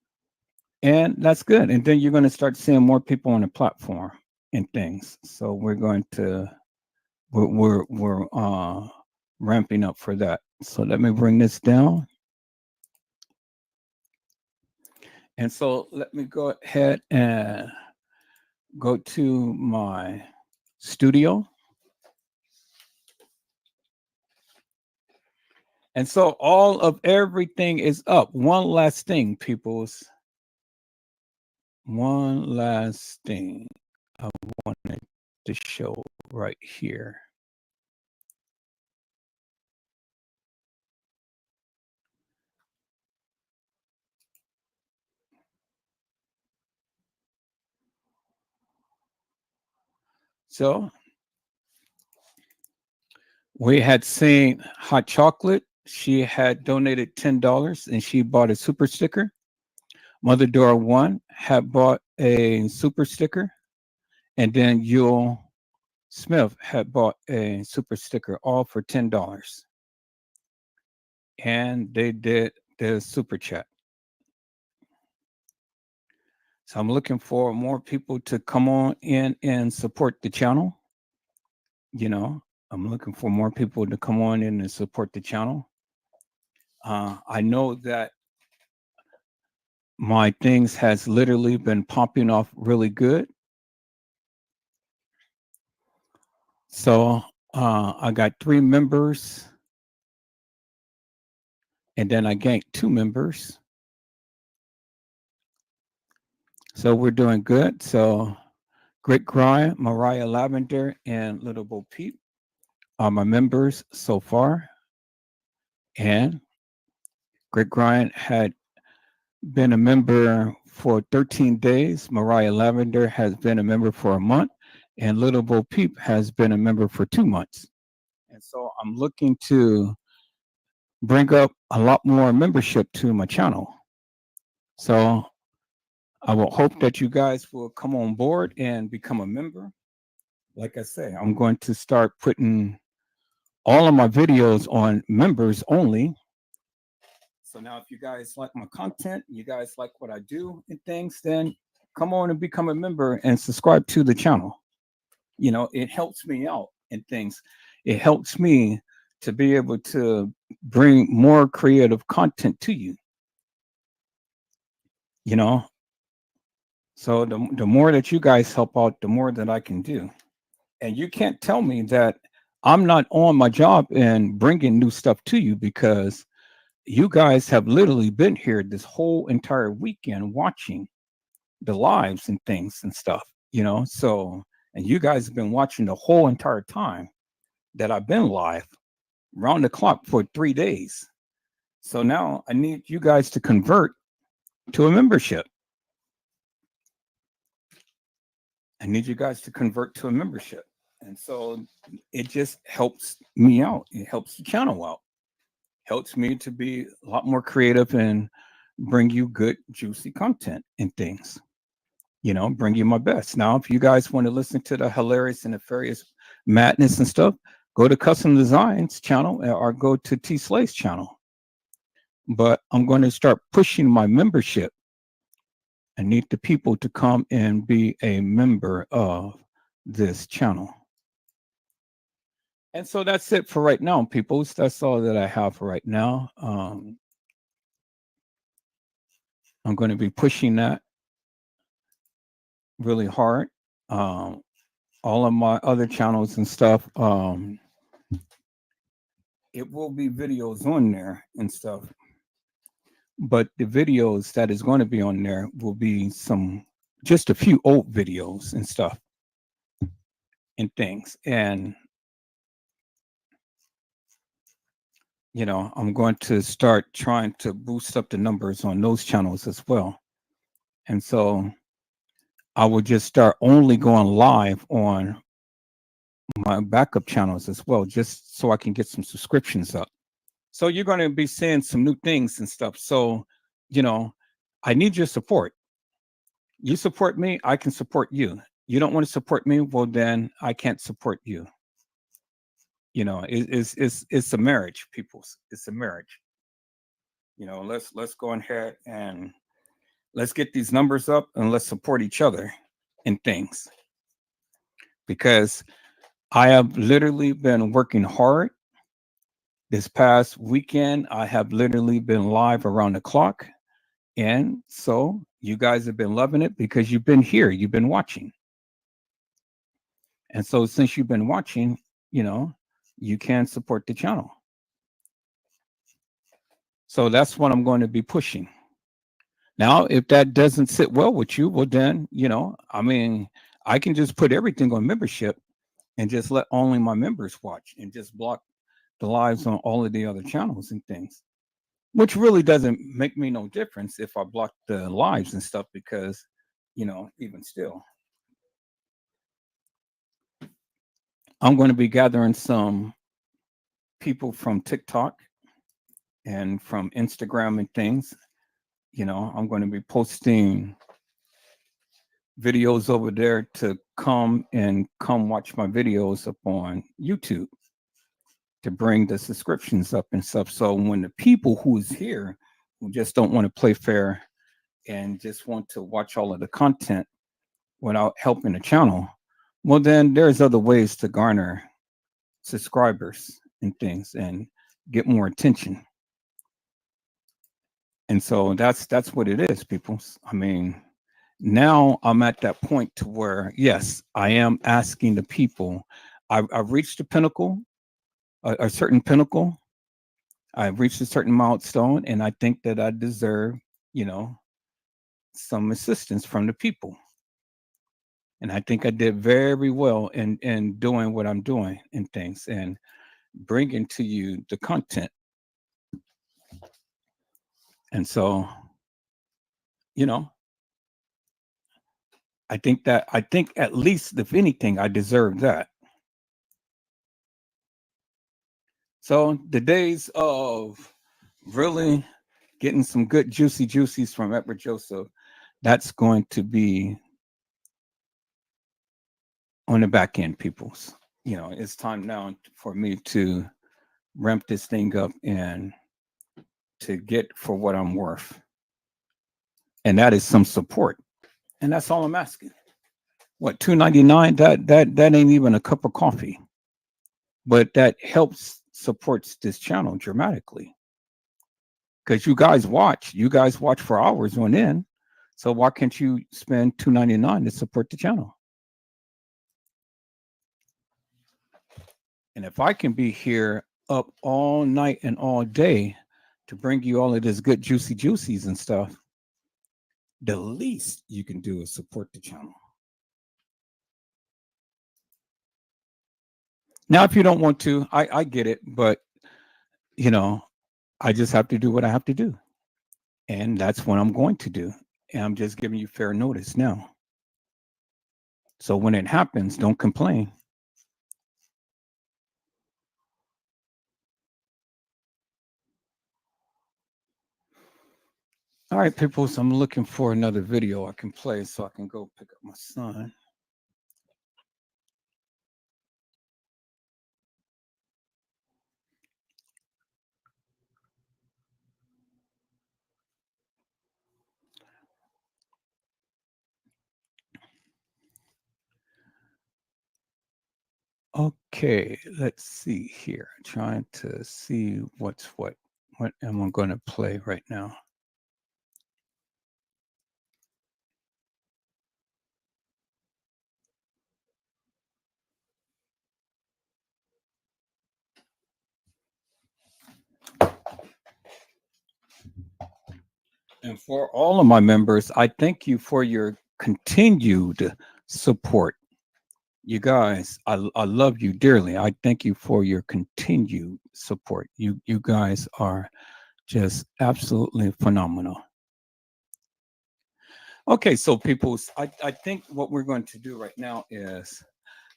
And that's good. And then you're going to start seeing more people on the platform and things. So we're going to, we're ramping up for that. So let me bring this down. And so let me go ahead and go to my studio. And so all of everything is up. One last thing, peoples. One last thing I wanted to show right here. So we had seen Hot Chocolate. She had donated $10 and she bought a super sticker. Mother Dora 1 had bought a super sticker. And then yOU Smith had bought a super sticker, all for $10. And they did the super chat. So I'm looking for more people to come on in and support the channel. You know, I'm looking for more people to come on in and support the channel. I know that my things has literally been popping off really good. So I got 3 members, and then I gained 2 members. So we're doing good. So Great Grind, Mariah Lavender, and Little Bo Peep are my members so far. And Great Grind had been a member for 13 days. Mariah Lavender has been a member for a month, and Little Bo Peep has been a member for 2 months. And so I'm looking to bring up a lot more membership to my channel. So I will hope that you guys will come on board and become a member. Like I say, I'm going to start putting all of my videos on members only. So now if you guys like my content, you guys like what I do and things, then come on and become a member and subscribe to the channel. You know, it helps me out and things. It helps me to be able to bring more creative content to you. You know, so the more that you guys help out, the more that I can do. And you can't tell me that I'm not on my job and bringing new stuff to you, because you guys have literally been here this whole entire weekend watching the lives and things and stuff, you know. So, and you guys have been watching the whole entire time that I've been live round the clock for 3 days. So now I need you guys to convert to a membership. I need you guys to convert to a membership. And so it just helps me out. It helps the channel out. Helps me to be a lot more creative and bring you good, juicy content and things. You know, bring you my best. Now, if you guys want to listen to the hilarious and nefarious madness and stuff, go to Custom Designs channel or go to T Slay's channel. But I'm going to start pushing my membership. I need the people to come and be a member of this channel. And so that's it for right now, people. That's all that I have for right now. I'm going to be pushing that really hard. All of my other channels and stuff, it will be videos on there and stuff. But the videos that is going to be on there will be just a few old videos and stuff and things. And you know, I'm going to start trying to boost up the numbers on those channels as well. And so I will just start only going live on my backup channels as well, just so I can get some subscriptions up. So you're going to be seeing some new things and stuff. So, you know, I need your support. You support me, I can support you. You don't want to support me, well, then I can't support you. You know, it's a marriage, people. It's a marriage. You know, let's go ahead and let's get these numbers up and let's support each other in things. Because I have literally been working hard. This past weekend, I have literally been live around the clock. And so you guys have been loving it because you've been here, you've been watching. And so since you've been watching, you know, you can support the channel. So that's what I'm going to be pushing. Now, if that doesn't sit well with you, well, then, you know, I mean, I can just put everything on membership and just let only my members watch and just block the lives on all of the other channels and things, which really doesn't make me no difference if I block the lives and stuff, because, you know, even still, I'm going to be gathering some people from TikTok and from Instagram and things. You know, I'm going to be posting videos over there to come watch my videos up on YouTube to bring the subscriptions up and stuff. So when the people who is here who just don't want to play fair and just want to watch all of the content without helping the channel, well, then there's other ways to garner subscribers and things and get more attention. And so that's what it is, people. I mean, now I'm at that point to where, yes, I am asking the people. I've reached a pinnacle, a certain pinnacle. I've reached a certain milestone, and I think that I deserve, you know, some assistance from the people. And I think I did very well in doing what I'm doing and things and bringing to you the content. And so, you know, I think at least, if anything, I deserve that. So the days of really getting some good juicy juicies from Edward Joseph, that's going to be on the back end, peoples. You know, it's time now for me to ramp this thing up and to get for what I'm worth. And that is some support. And that's all I'm asking. What, $2.99? That ain't even a cup of coffee. But that helps supports this channel dramatically. Because you guys watch for hours on end. So why can't you spend $2.99 to support the channel? And if I can be here up all night and all day to bring you all of this good juicy juicies and stuff, the least you can do is support the channel. Now, if you don't want to, I get it, but you know, I just have to do what I have to do. And that's what I'm going to do. And I'm just giving you fair notice now. So when it happens, don't complain. All right, people, so I'm looking for another video I can play so I can go pick up my son. Okay, let's see here. Trying to see what am I going to play right now. And for all of my members, I thank you for your continued support. You guys, I love you dearly. I thank you for your continued support. You guys are just absolutely phenomenal. Okay, so people, I think what we're going to do right now is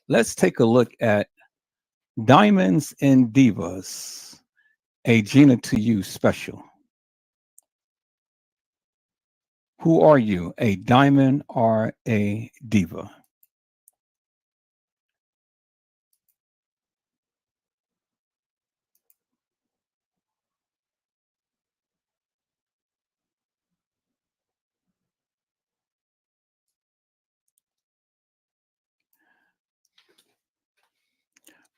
let's take a look at Diamonds and Divas, a Gina to You special. Who are you, a diamond or a diva?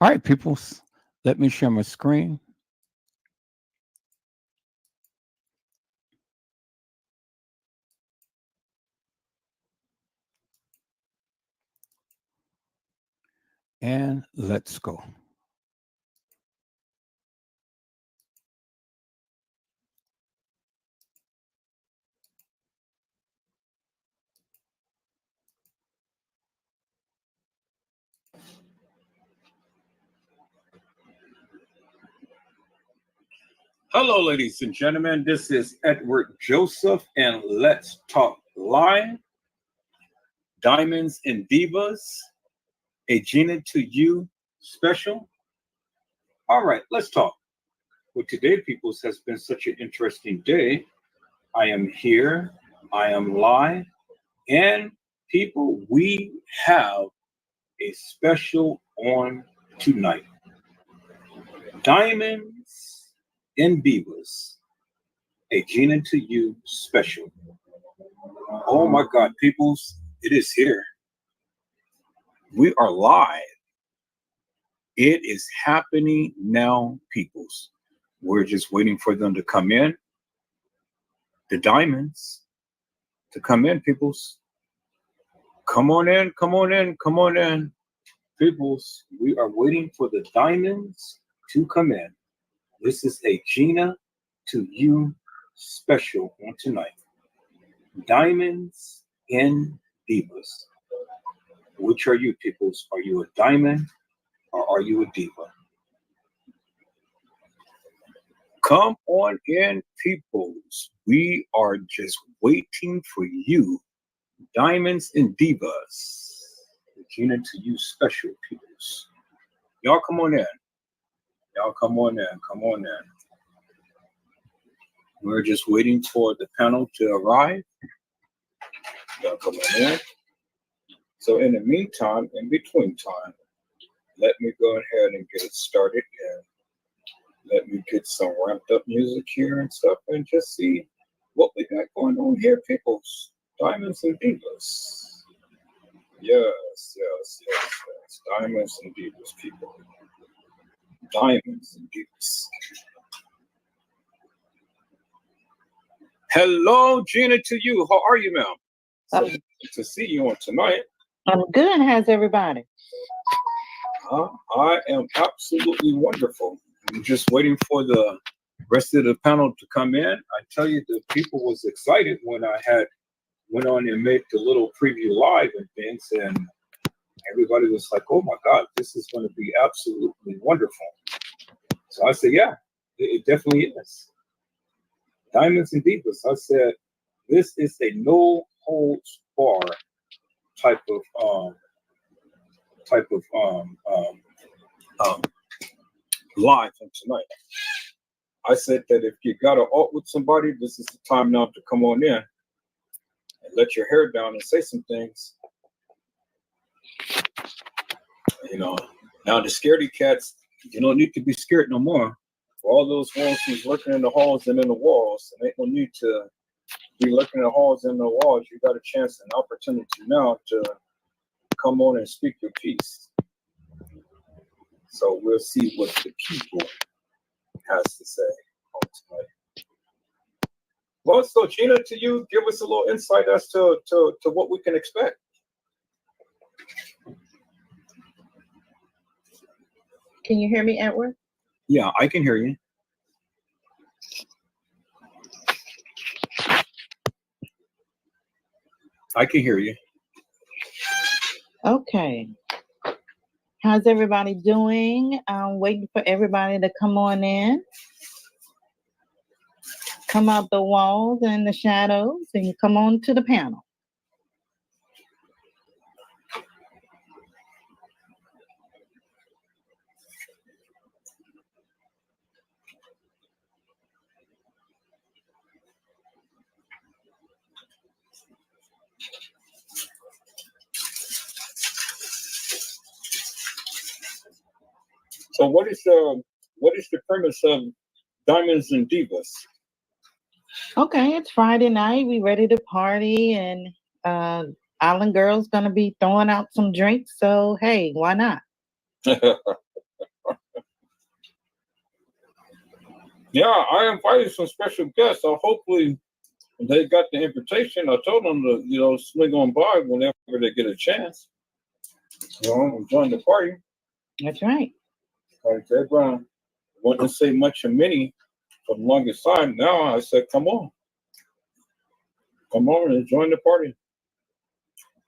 All right, peoples, let me share my screen. And let's go. Hello, ladies and gentlemen. This is Edward Joseph, and let's talk live. Diamonds and Divas, a Gina to You special. All right, let's talk. Well, today, peoples, has been such an interesting day. I am here. I am live. And people, we have a special on tonight. Diamonds and Divas, a Gina to You special. Oh my God, peoples, it is here. We are live. It is happening now, peoples. We're just waiting for them to come in. The diamonds to come in, peoples. Come on in, come on in, come on in. Peoples, we are waiting for the diamonds to come in. This is a Gina to you special on tonight. Diamonds and divas. Which are you, peoples? Are you a diamond or are you a diva? Come on in, peoples. We are just waiting for you. Diamonds and divas. Gina to you special, peoples. Y'all come on in. Y'all come on in. Come on in. We're just waiting for the panel to arrive. Y'all come on in. So in the meantime, in between time, let me go ahead and get it started and let me get some ramped up music here and stuff and just see what we got going on here, peoples. Diamonds and divas. Yes, yes, yes, yes. Diamonds and divas, people. Diamonds and divas. Hello, Gina, to you. How are you, ma'am? So good to see you on tonight. I'm good. How's everybody? I am absolutely wonderful. I'm just waiting for the rest of the panel to come in. I tell you, the people was excited when I had went on and made the little preview live and things, and everybody was like, "Oh my God, this is going to be absolutely wonderful." So I said, "Yeah, it definitely is." Diamonds and divas. I said, "This is a no holds bar type of live from tonight." I said that if you got an alt with somebody, this is the time now to come on in and let your hair down and say some things. You know, now the scaredy cats, you don't need to be scared no more. For all those ones who's lurking in the halls and in the walls, and ain't no need to be lurking in the halls and the walls. You got a chance and opportunity now to come on and speak your piece. So we'll see what the people has to say on tonight. Well, so Gina, to you, give us a little insight as to what we can expect. Can you hear me, Edward? Yeah, I can hear you. I can hear you. Okay. How's everybody doing? I'm waiting for everybody to come on in. Come out the walls and the shadows and come on to the panel. So what is the premise of Diamonds and Divas? Okay, it's Friday night. We ready to party, and Island Girl's gonna be throwing out some drinks. So hey, why not? Yeah, I invited some special guests. So hopefully they got the invitation. I told them to, swing on by whenever they get a chance. Join the party. That's right. Everyone wouldn't say much or many for the longest time. Now I said, come on and join the party.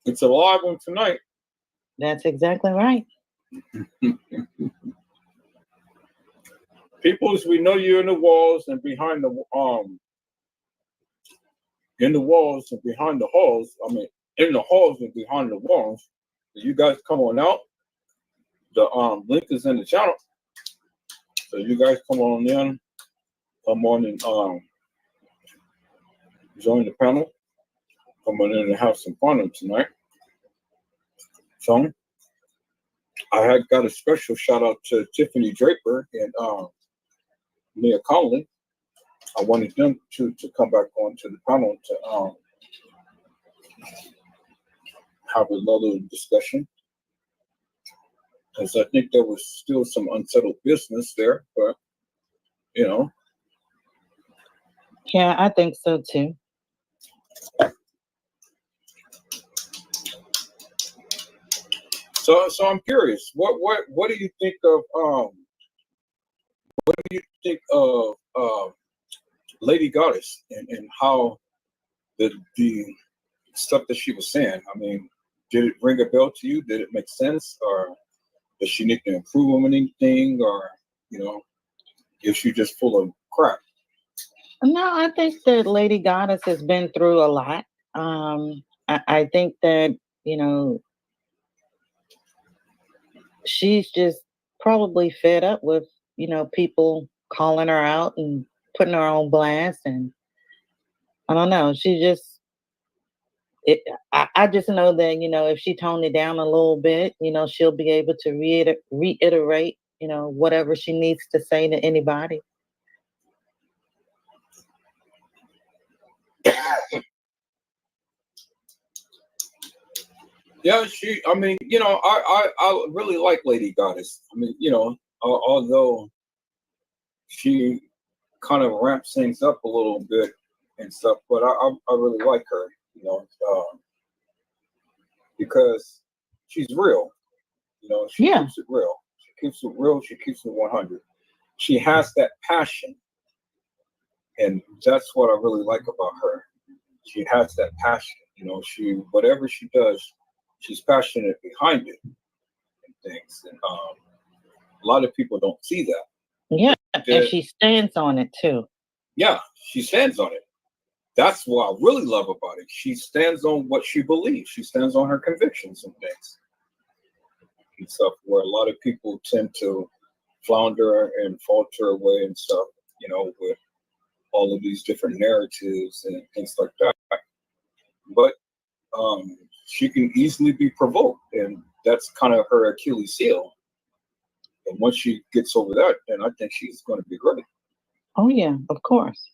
It's a live one tonight. That's exactly right. Peoples, we know you're in the walls and behind the in the walls and behind the halls. I mean, in the halls and behind the walls. You guys come on out. The link is in the channel. So you guys come on in. Come on and join the panel. Come on in and have some fun tonight. So I had got a special shout out to Tiffany Draper and Mia Conley. I wanted them to come back onto the panel to have another discussion, because I think there was still some unsettled business there, but you know. Yeah, I think so too. So I'm curious, what do you think of Lady Goddess and how the stuff that she was saying? I mean, did it ring a bell to you? Did it make sense, or does she need to improve on anything, or is she just full of crap? No, I think that Lady Goddess has been through a lot. I think that, she's just probably fed up with, people calling her out and putting her on blast. And I don't know, I just know that, if she toned it down a little bit, she'll be able to reiterate, whatever she needs to say to anybody. Yeah, I mean, I really like Lady Goddess. I mean, although she kind of ramps things up a little bit and stuff, but I really like her, because she's real. She keeps it real. She keeps it real. She keeps it 100. She has that passion, and that's what I really like about her. She has that passion. Whatever she does, she's passionate behind it and things. And a lot of people don't see that. Yeah, and she stands on it too. Yeah, she stands on it. That's what I really love about it. She stands on what she believes. She stands on her convictions and things. And stuff where a lot of people tend to flounder and falter away and stuff, with all of these different narratives and things like that. But she can easily be provoked, and that's kind of her Achilles heel. And once she gets over that, then I think she's going to be great. Oh yeah, of course.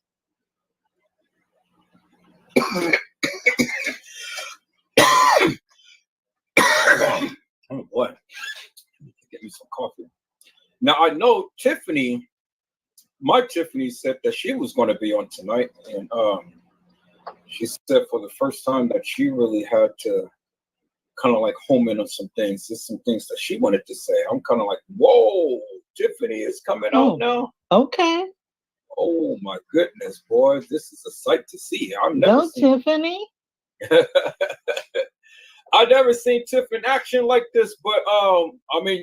Oh boy, get me some coffee. Now I know Tiffany. My Tiffany said that she was going to be on tonight, and she said for the first time that she really had to kind of like home in on some things. There's some things that she wanted to say. I'm kind of like, whoa, Tiffany is coming out now. Okay. Oh my goodness, boy, this is a sight to see. Go, Tiffany. I've never seen Tiff in action like this, but I mean,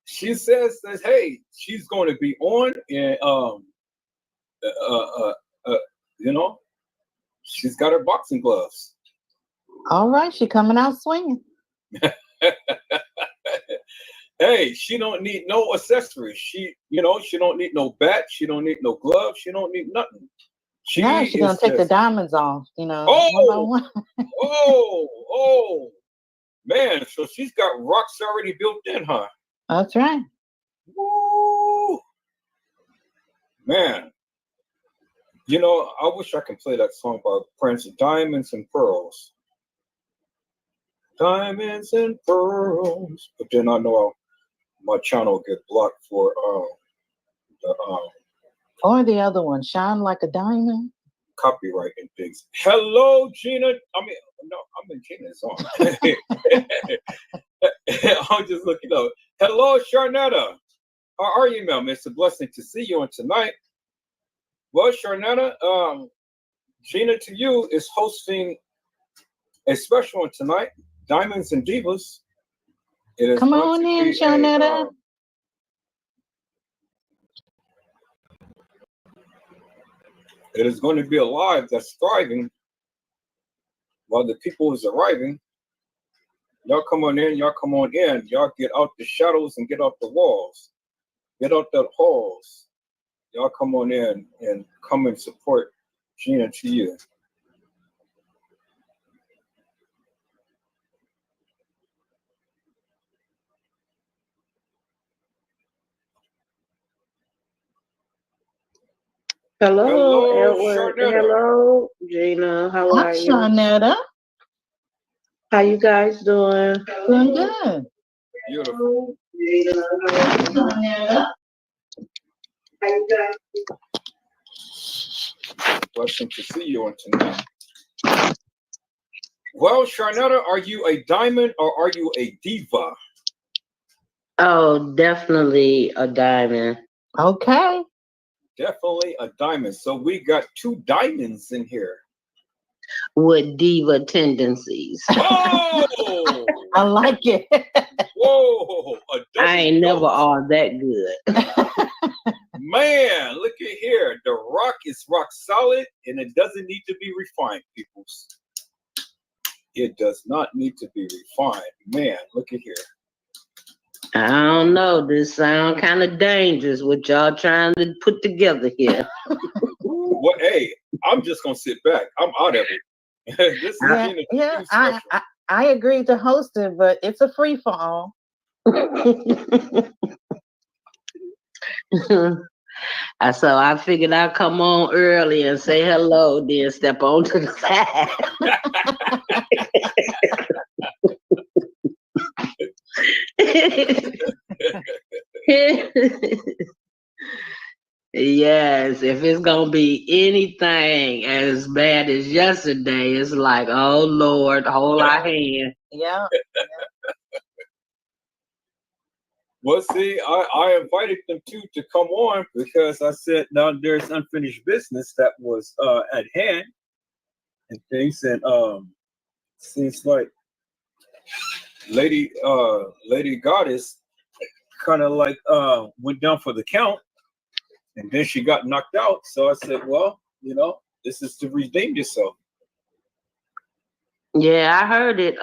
she says that hey, she's going to be on, and she's got her boxing gloves. All right, she coming out swinging. Hey, she don't need no accessories. She don't need no bat. She don't need no gloves. She don't need nothing. She's gonna take the diamonds off. Oh, oh, man! So she's got rocks already built in, huh? That's right. Woo! Man, I wish I could play that song by Prince, Diamonds and Pearls. Diamonds and pearls. But then I know my channel will get blocked for or the other one, Shine Like a Diamond. Copyright and things. Hello, Gina. I mean, no, I'm in Gina's song. I'm just looking up. Hello, Sharnetta. How are you, ma'am? It's a blessing to see you on tonight. Well, Sharnetta, Gina to you is hosting a special one tonight, Diamonds and Divas. It is Come on in, Sharnetta. It is going to be a live that's thriving while the people is arriving. Y'all come on in, y'all come on in. Y'all get out the shadows and get out the walls. Get out the halls. Y'all come on in and come and support Gina to you. Hello, Hello, Edward. Sharnetta. Hello, Gina. How Hi, are you? Sharnetta. How you guys doing? Doing good. Beautiful. Gina. Sharnetta. How you guys? Blessing to see you on tonight. Well, Sharnetta, are you a diamond or are you a diva? Oh, definitely a diamond. Okay. Definitely a diamond. So we got 2 diamonds in here. With diva tendencies. Whoa! I like it. Whoa! A double I ain't never dose. all that good. Man, look at here. The rock is rock solid and it doesn't need to be refined, peoples. It does not need to be refined. Man, look at here. I don't know. This sound kind of dangerous what y'all trying to put together here. Well, hey, I'm just gonna sit back. I'm out of it. This is being a Yeah, special. I agreed to host it, but it's a free for all. So I figured I'd come on early and say hello, then step on to the side. Yes, if it's gonna be anything as bad as yesterday, it's like, oh Lord, hold our hand. Yeah. Well, see, I invited them to come on because I said now there's unfinished business that was at hand and things, and seems like Lady Goddess kind of like went down for the count, and then she got knocked out. So I said, well, this is to redeem yourself. Yeah, I heard it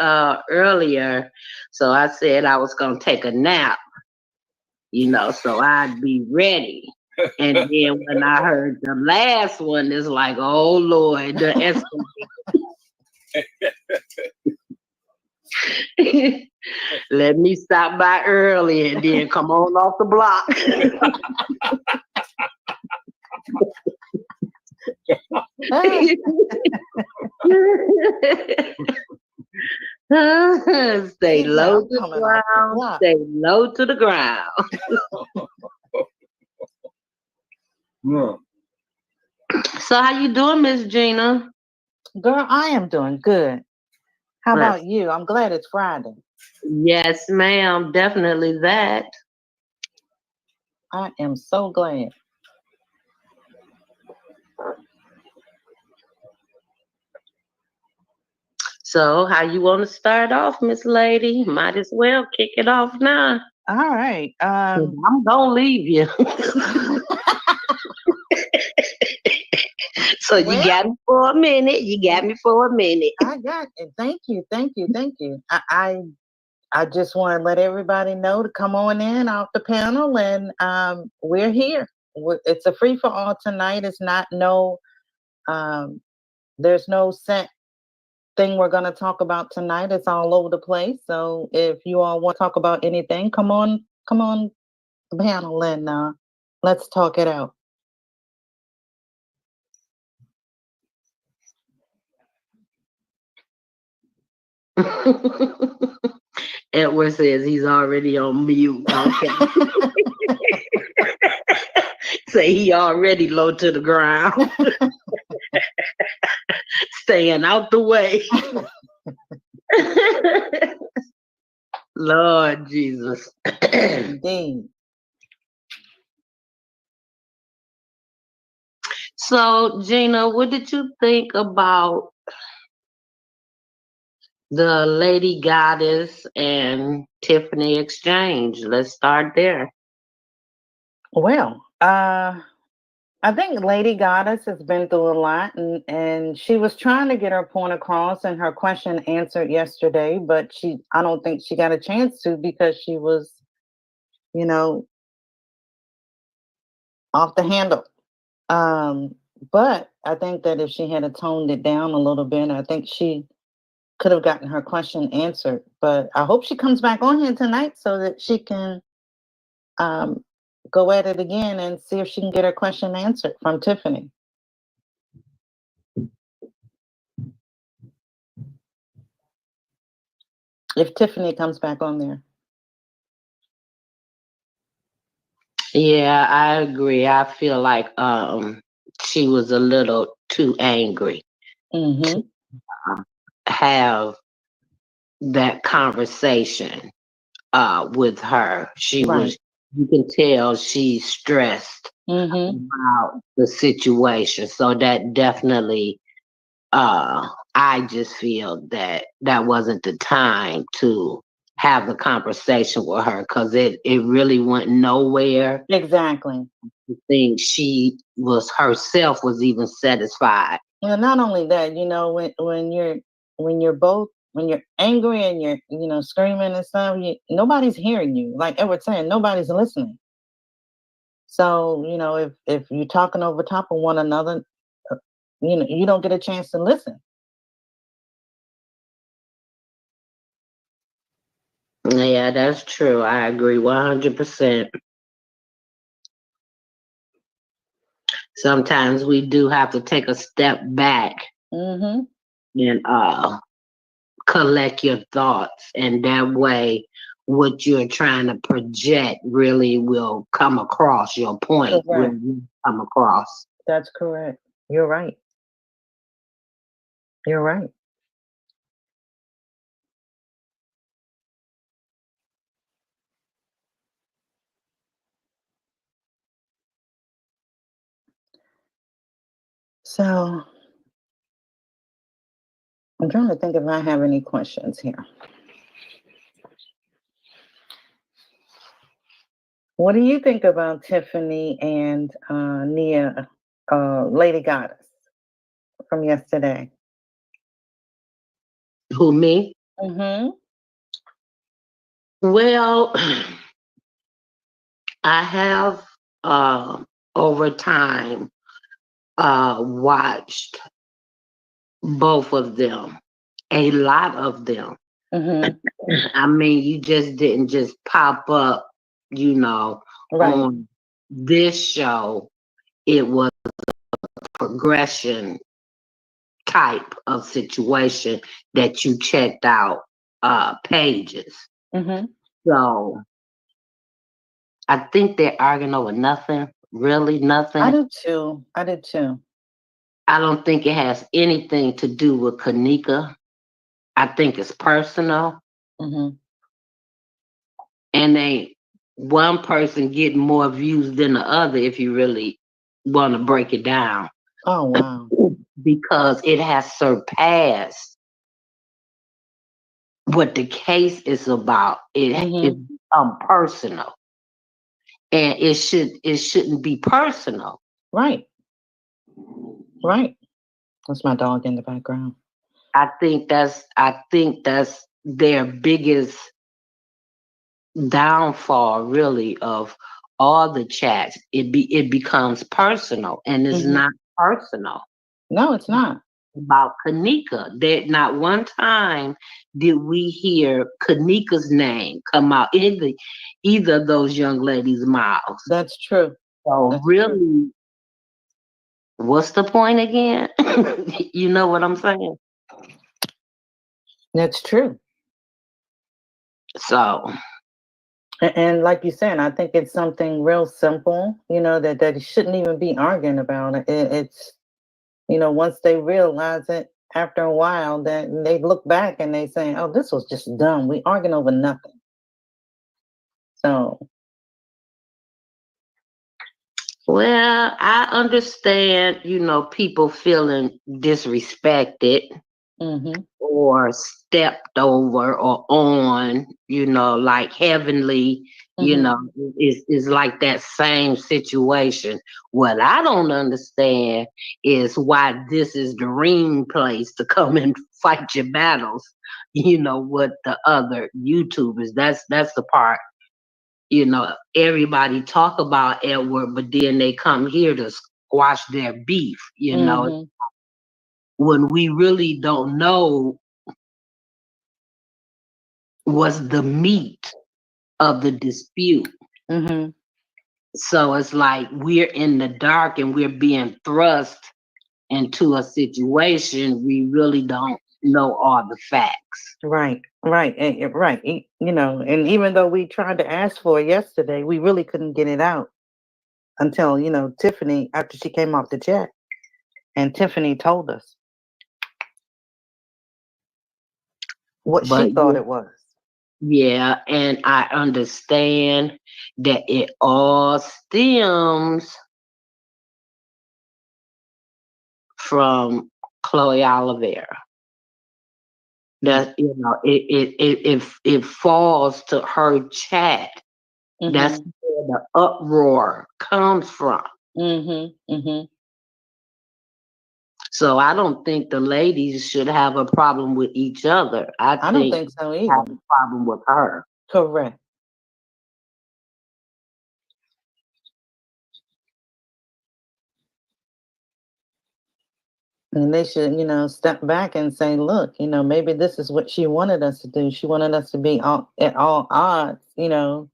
earlier, so I said I was gonna take a nap, so I'd be ready. And then when I heard the last one, it's like, oh Lord, the escalation. Let me stop by early and then come on off the block. Stay low to the ground. Stay low to the ground. So how you doing, Miss Gina? Girl, I am doing good. How about you? I'm glad it's Friday. Yes, ma'am. Definitely that. I am so glad. So how you want to start off, Miss Lady? Might as well kick it off now. All right. I'm gonna leave you. So you got me for a minute. I got it. Thank you. I just want to let everybody know to come on in off the panel, and we're here. It's a free for all tonight. It's not there's no set thing we're going to talk about tonight. It's all over the place. So if you all want to talk about anything, come on the panel and let's talk it out. Edward says he's already on mute. Okay. Say he already low to the ground. Staying out the way. Lord Jesus. Indeed. So, Gina, what did you think about the Lady Goddess and Tiffany exchange? Let's start there. Well, I think Lady Goddess has been through a lot, and she was trying to get her point across and her question answered yesterday, but I don't think she got a chance to because she was, off the handle. But I think that if she had toned it down a little bit, I think she could have gotten her question answered. But I hope she comes back on here tonight so that she can go go at it again and see if she can get her question answered from Tiffany. If Tiffany comes back on there. Yeah, I agree. I feel like she was a little too angry to have that conversation with her. She was, you can tell she's stressed about the situation. So that definitely, I just feel that that wasn't the time to have the conversation with her, because it really went nowhere. Exactly. I think she was herself was even satisfied. Well, not only that, you know, when you're angry and you're, you know, screaming and stuff, nobody's hearing you. Like Edward saying, nobody's listening. So, you know, if you're talking over top of one another, you know, you don't get a chance to listen. Yeah, that's true. I agree 100%. Sometimes we do have to take a step back and collect your thoughts, and that way what you're trying to project really will come across. Your point will come across. That's correct. You're right. You're right. So I'm trying to think if I have any questions here. What do you think about Tiffany and Nia, Lady Goddess from yesterday? Who, me? Well, I have over time watched both of them, a lot of them. I mean, you just didn't just pop up, you know, on this show. It was a progression type of situation that you checked out pages. So I think they're arguing over nothing, really nothing. I do too. I did too. I don't think it has anything to do with kENNEKA. I think it's personal. And one person getting more views than the other, if you really want to break it down. Oh, wow. Because it has surpassed what the case is about. It's personal. And it shouldn't be personal. Right. Right. That's my dog in the background. I think that's their biggest downfall, really, of all the chats. It becomes personal, and it's not personal. No, it's not. About kENNEKA. That not one time did we hear kENNEKA's name come out in either of those young ladies' mouths. That's true. So that's really, true. What's the point again? You know what I'm saying? That's true. So, and like you said, I think it's something real simple, you know, that you shouldn't even be arguing about it. It's, you know, once they realize it after a while, that they look back and they say, oh, this was just dumb. We arguing over nothing. So. Well, I understand, you know, people feeling disrespected or stepped over or on, you know, like Heavenly, you know, is like that same situation. What I don't understand is why this is the ring place to come and fight your battles, you know, with the other YouTubers. That's the part. You know, everybody talk about Edward, but then they come here to squash their beef, you know, when we really don't know what's the meat of the dispute. So it's like we're in the dark and we're being thrust into a situation we really don't know all the facts. Right, right, right. You know, and even though we tried to ask for it yesterday, we really couldn't get it out until, you know, Tiffany, after she came off the jet, and Tiffany told us what she thought it was. Yeah, and I understand that it all stems from Chloe Oliveira. That, you know, it falls to her chat. That's where the uproar comes from. So I don't think the ladies should have a problem with each other. I don't think so they either. have a problem with her. Correct. And they should, you know, step back and say, look, you know, maybe this is what she wanted us to do. She wanted us to be at all odds, you know,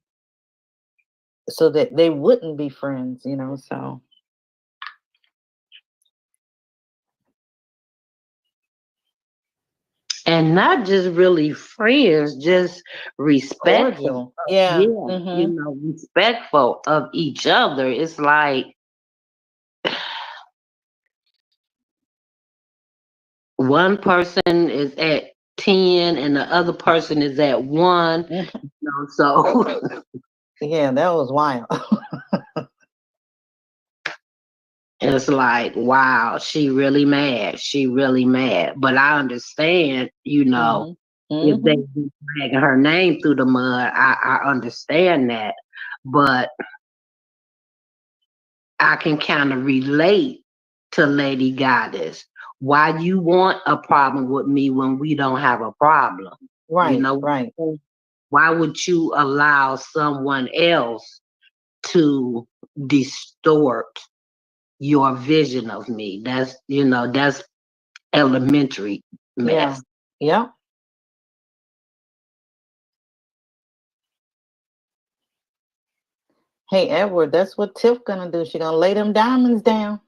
so that they wouldn't be friends, you know, so. And not just really friends, just respectful. Cordial. Yeah. You know, respectful of each other. It's like one person is at 10 and the other person is at 1. You know, so yeah, that was wild. it's like, wow, she really mad. She really mad. But I understand, you know, if they be dragging her name through the mud, I understand that. But I can kind of relate to Lady Goddess. Why you want a problem with me when we don't have a problem? Right, You know, right. Why would you allow someone else to distort your vision of me? That's, you know, that's elementary mess. Yeah. Hey, Edward, that's what Tiff gonna do. She gonna lay them diamonds down.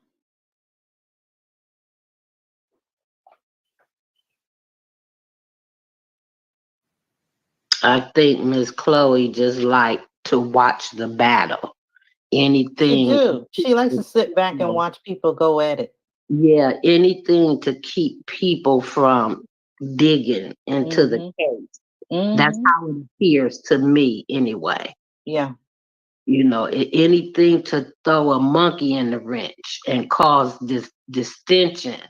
I think Miss Chloe just like to watch the battle. Anything. She do. She likes to sit back and watch people go at it. Yeah, anything to keep people from digging into the case. That's how it appears to me anyway. Yeah. You know, anything to throw a monkey in the wrench and cause this distension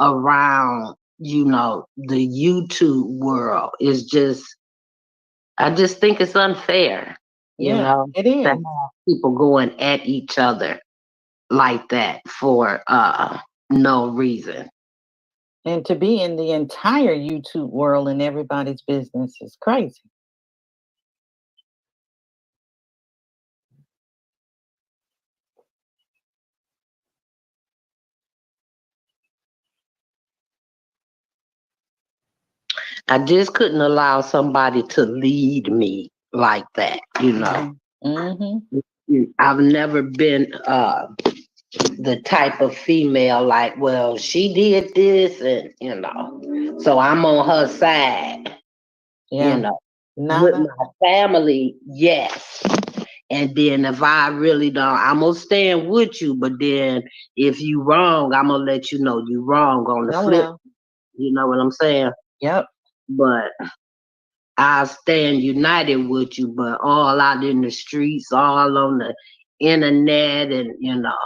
around, you know, the YouTube world is just, I just think it's unfair. You know, it is. to have people going at each other like that for no reason. And to be in the entire YouTube world and everybody's business is crazy. I just couldn't allow somebody to lead me like that, you know. I've never been the type of female like, well, she did this and, you know, so I'm on her side. You know, with my family, yes. And then if I really don't, I'm gonna stand with you. But then if you wrong, I'm gonna let you know you wrong on the flip. You know what I'm saying? Yep. But I'll stand united with you, but all out in the streets, all on the internet, and you know,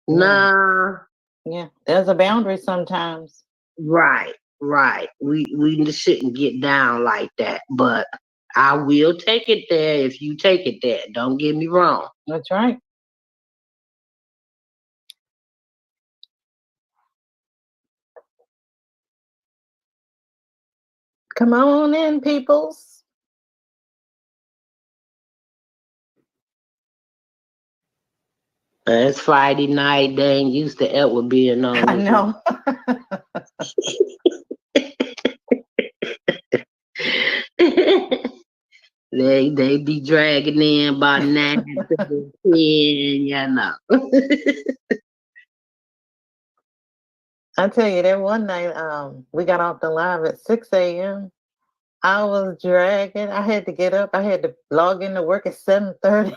nah. Yeah, there's a boundary sometimes. Right. We shouldn't get down like that, but I will take it there if you take it there. Don't get me wrong. That's right. Come on in, peoples. It's Friday night. They ain't used to Edward being on. I know. They be dragging in about 9 to 10, you know. I tell you, that one night, we got off the live at 6 a.m. I was dragging. I had to get up. I had to log into work at 7:30.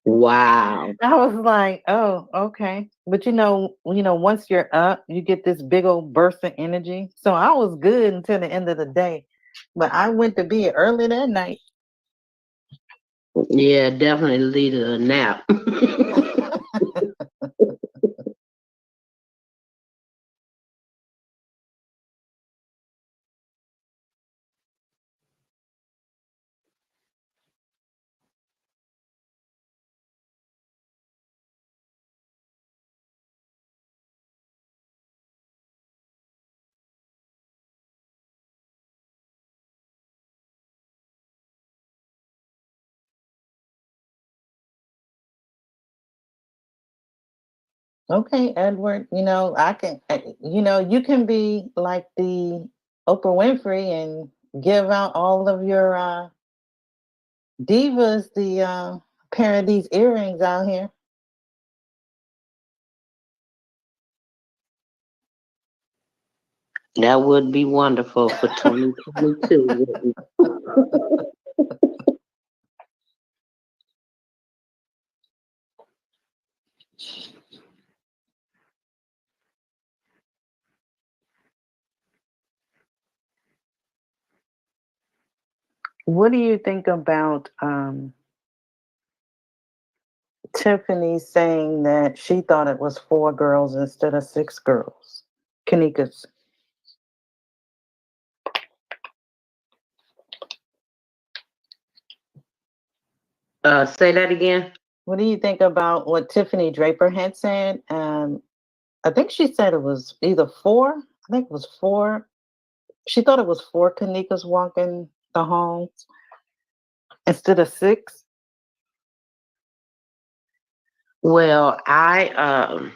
Wow. I was like, oh, okay. But once you're up, you get this big old burst of energy. So I was good until the end of the day. But I went to bed early that night. Yeah, definitely needed a nap. Okay, Edward, you can be like the Oprah Winfrey and give out all of your divas the pair of these earrings out here. That would be wonderful for 2022. What do you think about Tiffany saying that she thought it was 4 girls instead of 6 girls? Kenneka's. Say that again. What do you think about what Tiffany Draper had said? I think she said it was either 4. I think it was 4. She thought it was 4 Kennekas walking the halls instead of 6. Well, I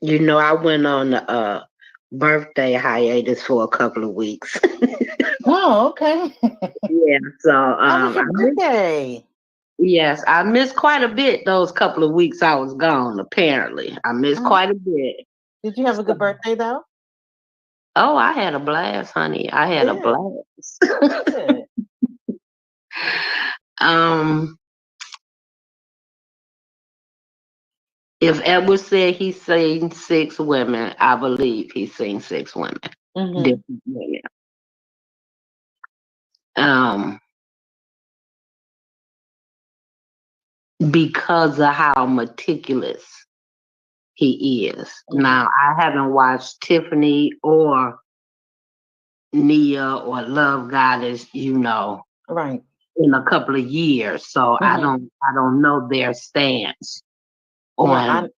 went on a birthday hiatus for a couple of weeks. Oh, okay. Yeah, so How was your birthday? yes, I missed quite a bit those couple of weeks I was gone. Apparently, I missed quite a bit. Did you have a good birthday though? Oh, I had a blast, honey. I had a blast. Good. If Edward said he's seen 6 women, I believe he's seen 6 women. Mm-hmm. Different women. Because of how meticulous he is. Mm-hmm. Now, I haven't watched Tiffany or Nia or Love Goddess, right, in a couple of years, so I don't know their stance on. I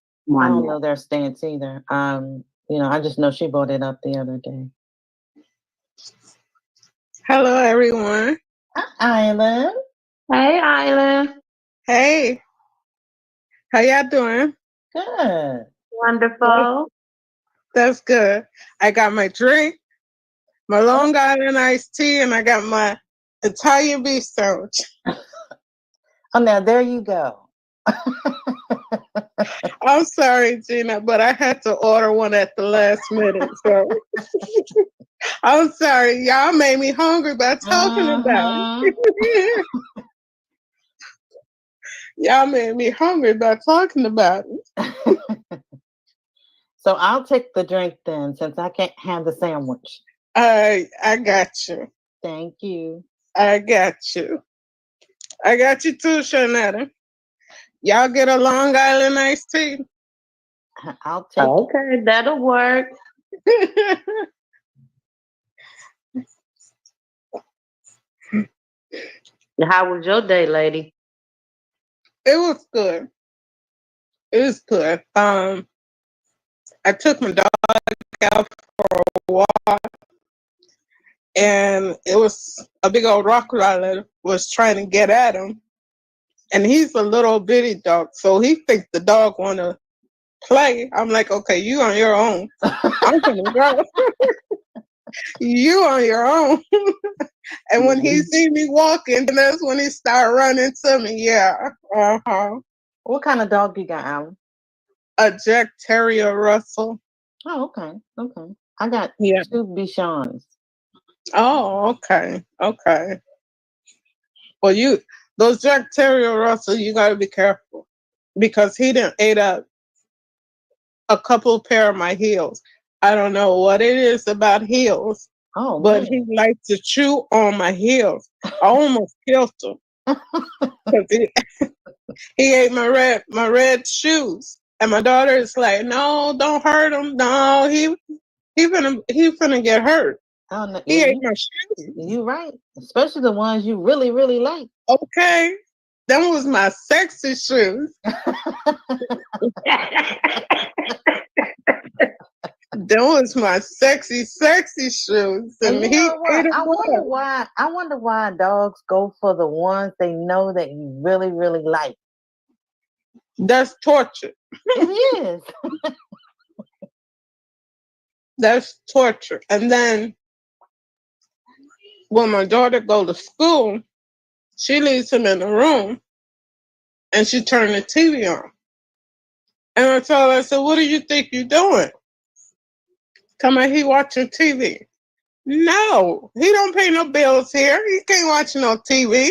don't know their stance either. I just know she brought it up the other day. Hello, everyone. Hi, Island. Hey, Island. Hey. How y'all doing? Good. Wonderful. That's good. I got my drink, my Long Island iced tea, and I got my Italian beef sandwich. Oh, now there you go. I'm sorry, Gina, but I had to order one at the last minute. So I'm sorry. Y'all made me hungry by talking about it. Y'all made me hungry by talking about it. So I'll take the drink then, since I can't have the sandwich. I got you. Thank you. I got you. I got you too, Shanetta. Y'all get a Long Island iced tea. I'll take it. Okay, that'll work. How was your day, lady? It was good. It was good. I took my dog out for a walk, and it was a big old Rottweiler was trying to get at him, and he's a little bitty dog, so he thinks the dog want to play. I'm like, okay, you on your own. I'm gonna go. You on your own. And when he see me walking, then that's when he start running to me. Yeah. Uh-huh. What kind of dog you got, Alan? A Jack Terrier Russell. Oh, okay. Okay. I got Yeah. 2 Bichons. Oh, okay. Okay. Well, those Jack Terrier Russell, you got to be careful because he done ate up a couple pair of my heels. I don't know what it is about heels, but he likes to chew on my heels. I almost killed him because he ate my red shoes, and my daughter is like, "No, don't hurt him. No, he finna get hurt. Oh, no, He yeah, ate my shoes." you right. Especially the ones you really, really like. Okay, that was my sexy shoes. That was my sexy shoes, and you he know what? ate them I wonder up. why. I wonder why dogs go for the ones they know that you really, really like. That's torture. It is. That's torture. And then when my daughter go to school, she leaves him in the room, and she turned the TV on. And I told her, I said, "What do you think you're doing?" Come on, he watching TV. No, he don't pay no bills here. He can't watch no TV.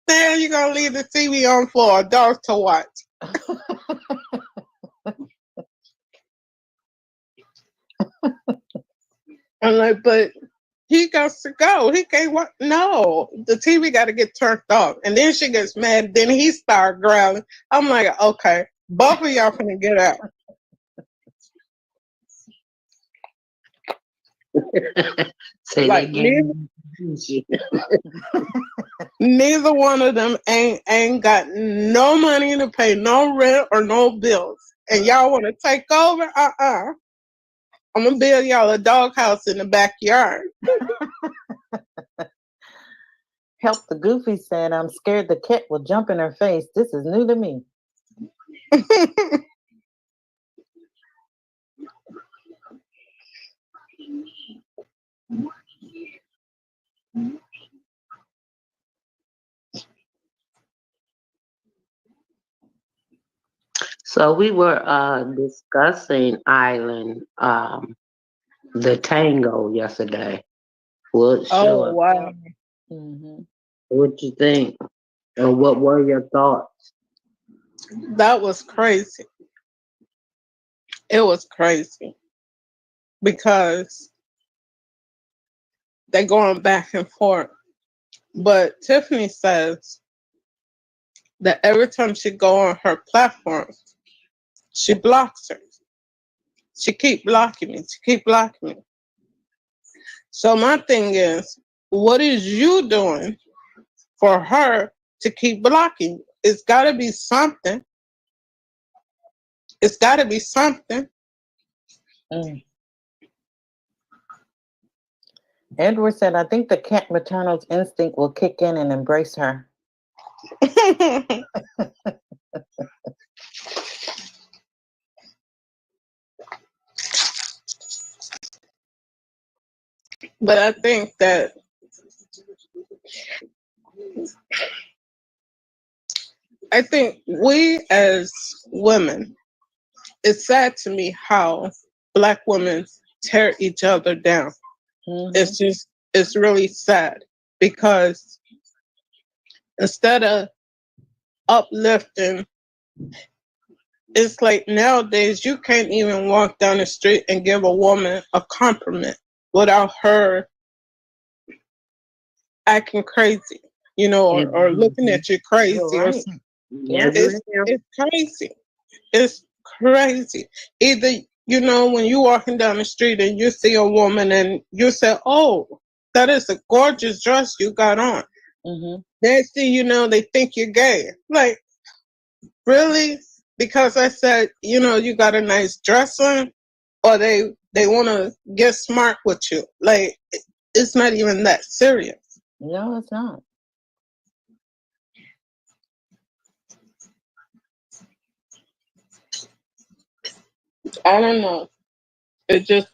Then you gonna leave the TV on for a dog to watch. I'm like, but he got to go. He can't watch. No, the TV got to get turned off. And then she gets mad. Then he start growling. I'm like, okay, both of y'all finna get out. Say Like, neither one of them ain't got no money to pay no rent or no bills. And y'all want to take over? I'm gonna build y'all a doghouse in the backyard. Help the Goofy said, "I'm scared the cat will jump in her face. This is new to me." So we were discussing Island, the tango yesterday. What Oh, wow. What you think? Or what were your thoughts? That was crazy. It was crazy because they're going back and forth. But Tiffany says that every time she go on her platform, she blocks her. She keep blocking me. She keep blocking me. So my thing is, what is you doing for her to keep blocking you? It's got to be something. It's got to be something. Edward said, "I think the cat maternal instinct will kick in and embrace her." But I think that we as women, it's sad to me how Black women tear each other down. It's really sad because instead of uplifting, it's like nowadays you can't even walk down the street and give a woman a compliment without her acting crazy, or looking at you crazy. Right. It's crazy. It's crazy. Either, when you're walking down the street and you see a woman and you say, "Oh, that is a gorgeous dress you got on." Next thing you know, they think you're gay. Like, really? Because I said, you got a nice dress on? Or they want to get smart with you. Like, it's not even that serious. No, it's not. I don't know. It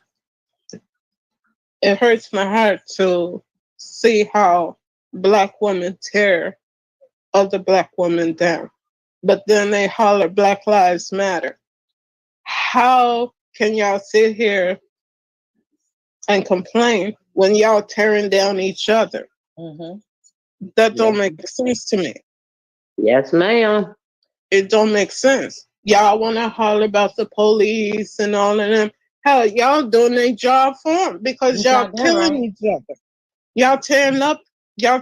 hurts my heart to see how black women tear other black women down, but then they holler Black Lives Matter. How can y'all sit here and complain when y'all tearing down each other? That don't make sense to me. Yes, ma'am. It don't make sense. Y'all want to holler about the police and all of them. Hell, y'all doing their job for them because y'all killing each other. Y'all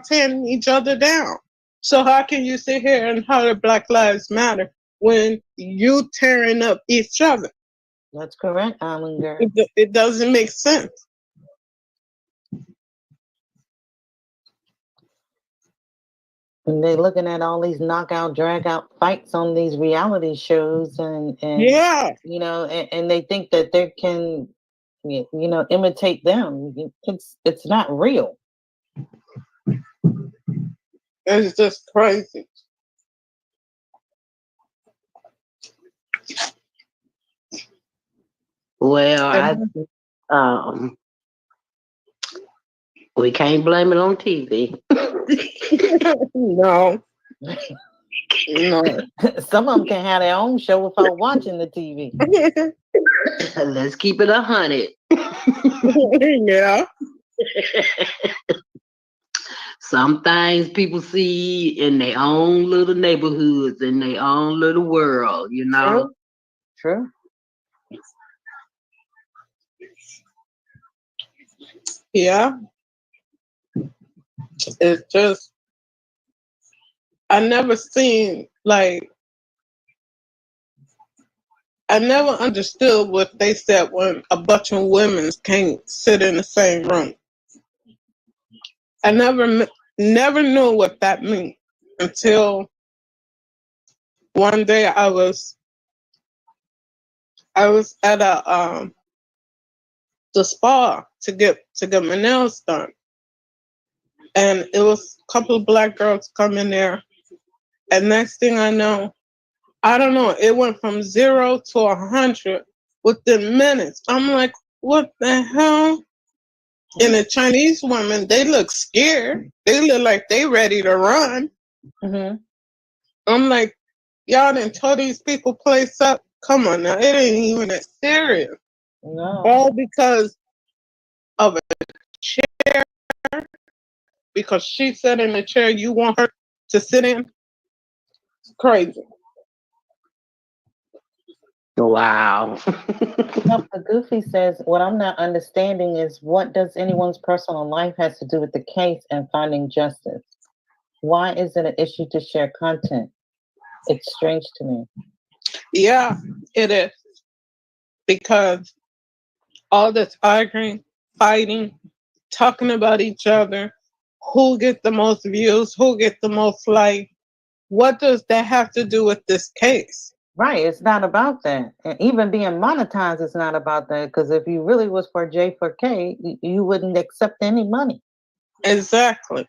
tearing each other down. So how can you sit here and holler Black Lives Matter when you tearing up each other? That's correct, Island Girl. It doesn't make sense. And they're looking at all these knockout, drag out fights on these reality shows, and yeah, you know, and they think that they can, you know, imitate them. It's not real. It's just crazy. Well, we can't blame it on TV. No. No. Some of them can have their own show without watching the TV. Let's keep it 100. Yeah. Some things people see in their own little neighborhoods, in their own little world, you know? True. Yeah. It's just, I never understood what they said when a bunch of women can't sit in the same room. I never knew what that meant until one day I was at the spa to get my nails done, and it was a couple of black girls come in there, and next thing I know, I don't know, it went from 0 to 100 within minutes. I'm like, what the hell? And the Chinese women, they look scared. They look like they ready to run. I'm like, y'all done tore these people place up. Come on now, it ain't even that serious. No. All because of a chair. Because she sat in the chair you want her to sit in. It's crazy. Wow. Dr. Goofy says, what I'm not understanding is what does anyone's personal life has to do with the case and finding justice? Why is it an issue to share content? It's strange to me. Yeah, it is. Because all this arguing, fighting, talking about each other, who gets the most views, who gets the most likes, what does that have to do with this case? Right, it's not about that. And even being monetized is not about that, because if you really was for J for K, you wouldn't accept any money. Exactly.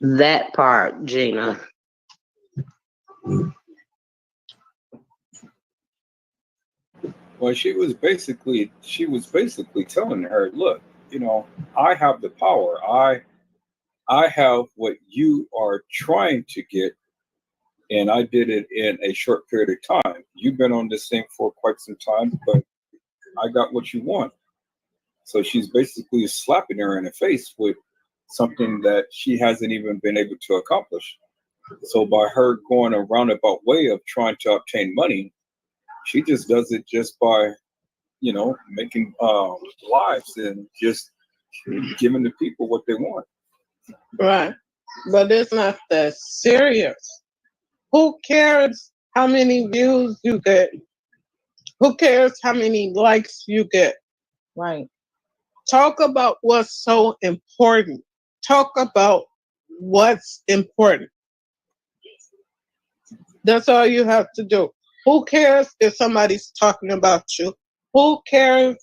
That part, Gina. Well, she was basically telling her, look, you know, I have the power. I have what you are trying to get, and I did it in a short period of time. You've been on this thing for quite some time, but I got what you want. So she's basically slapping her in the face with something that she hasn't even been able to accomplish. So by her going a roundabout way of trying to obtain money, she just does it just by, you know, making lives and just giving the people what they want. Right. But it's not that serious. Who cares how many views you get? Who cares how many likes you get? Right. Talk about what's so important. Talk about what's important. That's all you have to do. Who cares if somebody's talking about you? Who cares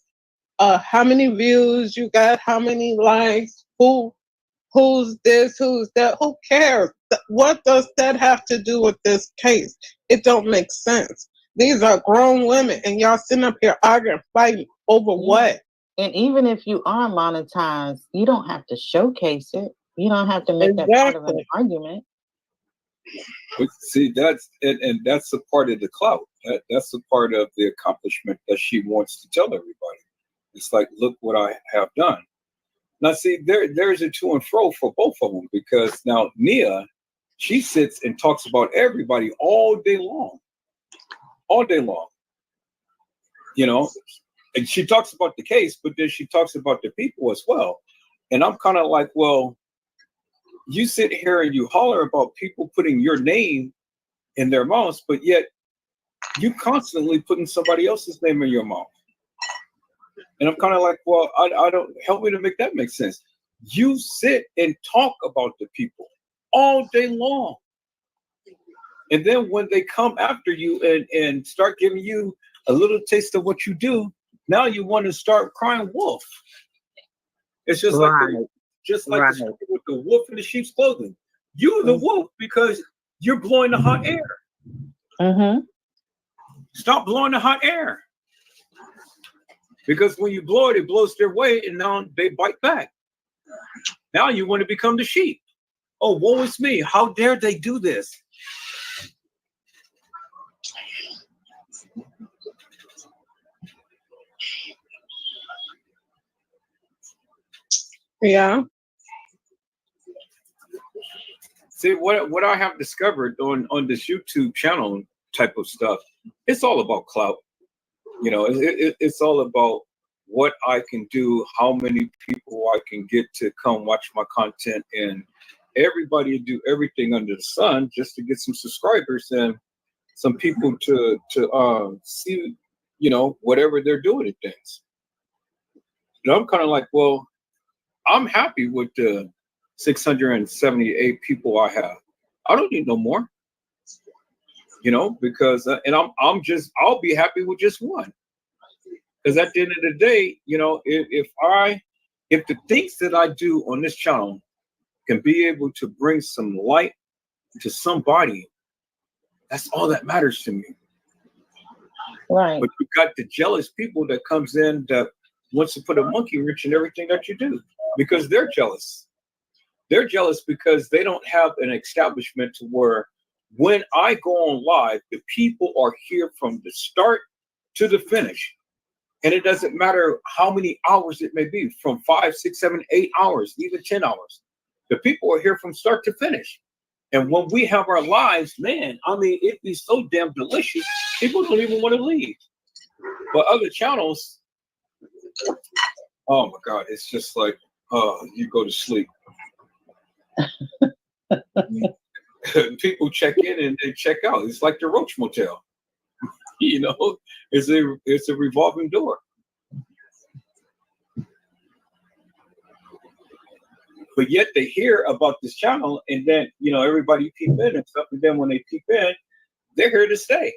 how many views you got? How many likes? Who's this? Who's that? Who cares? What does that have to do with this case? It don't make sense. These are grown women, and y'all sitting up here arguing, fighting over what? And even if you are monetized, you don't have to showcase it. You don't have to make that part of an Exactly. argument. But see, and that's a part of the clout. That's a part of the accomplishment that she wants to tell everybody. It's like, look what I have done. Now, see, there's a to and fro for both of them, because now Nia, she sits and talks about everybody all day long, you know, and she talks about the case, but then she talks about the people as well. And I'm kind of like, well, you sit here and you holler about people putting your name in their mouths, but yet you constantly putting somebody else's name in your mouth. And I'm kind of like, well, I don't, help me to make that make sense. You sit and talk about the people all day long. And then when they come after you and start giving you a little taste of what you do, now you want to start crying wolf. It's just like the story with the wolf in the sheep's clothing. You're the wolf because you're blowing the hot air. Mm-hmm. Stop blowing the hot air. Because when you blow it, it blows their way, and now they bite back. Now you want to become the sheep. Oh, woe is me. How dare they do this? Yeah. See, what I have discovered on this YouTube channel type of stuff, it's all about clout. You know, it's all about what I can do, how many people I can get to come watch my content, and everybody do everything under the sun just to get some subscribers and some people to see, you know, whatever they're doing at things. And I'm kind of like, well, I'm happy with the 678 people I have. I don't need no more, you know, because and I'll be happy with just one. Because at the end of the day, you know, if the things that I do on this channel can be able to bring some light to somebody, that's all that matters to me. Right. But you got the jealous people that comes in that wants to put a monkey wrench in everything that you do because they're jealous. They're jealous because they don't have an establishment to where when I go on live, the people are here from the start to the finish. And it doesn't matter how many hours it may be, from 5, 6, 7, 8 hours, even 10 hours. The people are here from start to finish. And when we have our lives, man, I mean, it'd be so damn delicious. People don't even want to leave. But other channels, oh my God, it's just like, you go to sleep. People check in and they check out. It's like the Roach Motel. You know, it's a revolving door. But yet they hear about this channel, and then, you know, everybody peep in and stuff. And then when they peep in, they're here to stay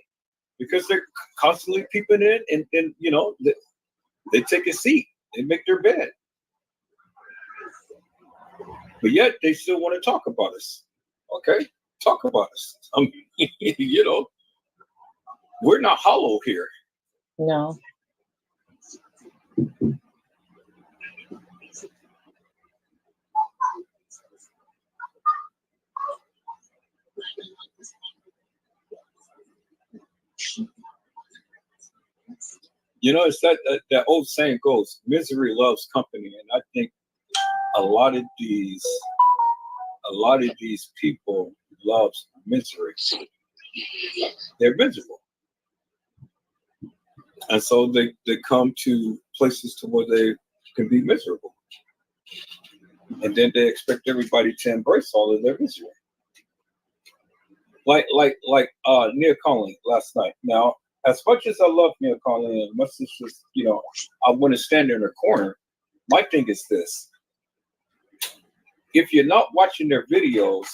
because they're constantly peeping in, and you know, they take a seat, they make their bed. But yet they still want to talk about us. Okay, talk about us. I mean, you know, we're not hollow here. No. You know, it's that old saying goes, misery loves company. And I think a lot of these people loves misery. They're miserable. And so they come to places to where they can be miserable. And then they expect everybody to embrace all of their misery. Like Nia Conley last night. Now, as much as I love Nia Conley, and much as just, you know, I want to stand in her corner, my thing is this. If you're not watching their videos,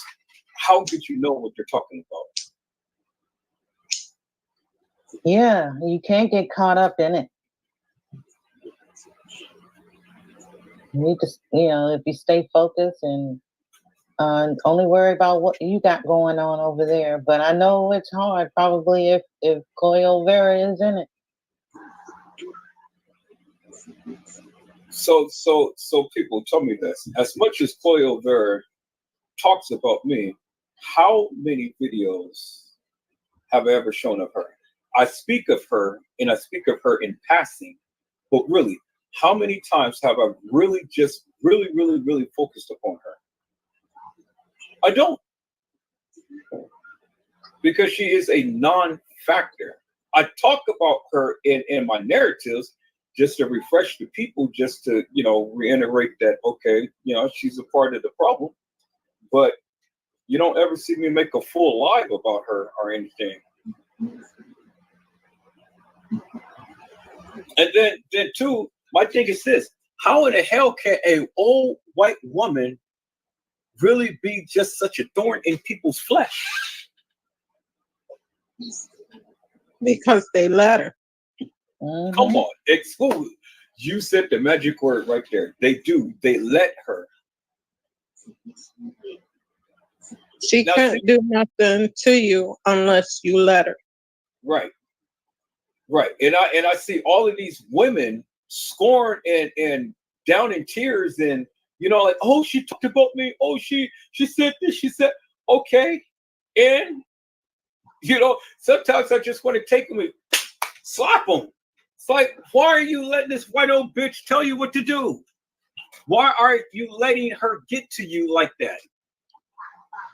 how did you know what they're talking about? Yeah, you can't get caught up in it. You need to, you know, if you stay focused and only worry about what you got going on over there. But I know it's hard, probably, if Coyo Vera is in it. So people tell me this. As much as Chloe Vera talks about me, how many videos have I ever shown of her? I speak of her, and I speak of her in passing, but really, how many times have I really just really focused upon her? I don't, because she is a non-factor. I talk about her in my narratives just to refresh the people, just to, you know, reiterate that, okay, you know, she's a part of the problem, but you don't ever see me make a full live about her or anything. And then too, my thing is this: how in the hell can a old white woman really be just such a thorn in people's flesh? Because they let her. Come on, exclude. You said the magic word right there. They do. They let her. She Now, can't do nothing to you unless you let her. Right. Right. And I see all of these women scorn and down in tears, and you know, like, oh, she talked about me. Oh, she said this. She said, okay. And you know, sometimes I just want to take them and slap them. It's like, why are you letting this white old bitch tell you what to do? Why are you letting her get to you like that?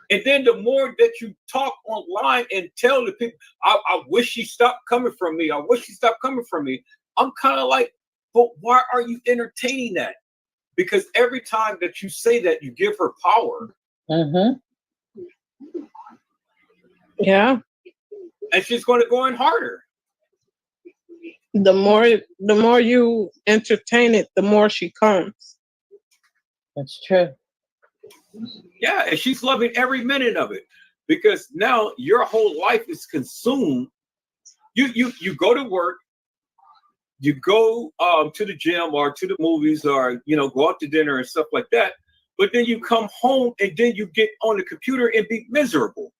And then the more that you talk online and tell the people, I wish she stopped coming from me. I wish she stopped coming from me. I'm kind of like, but why are you entertaining that? Because every time that you say that, you give her power. Yeah. And she's going to go in harder. The more you entertain it, the more she comes. That's true. Yeah, and she's loving every minute of it, because now your whole life is consumed. You go to work, you go to the gym or to the movies, or you know, go out to dinner and stuff like that. But then you come home and then you get on the computer and be miserable.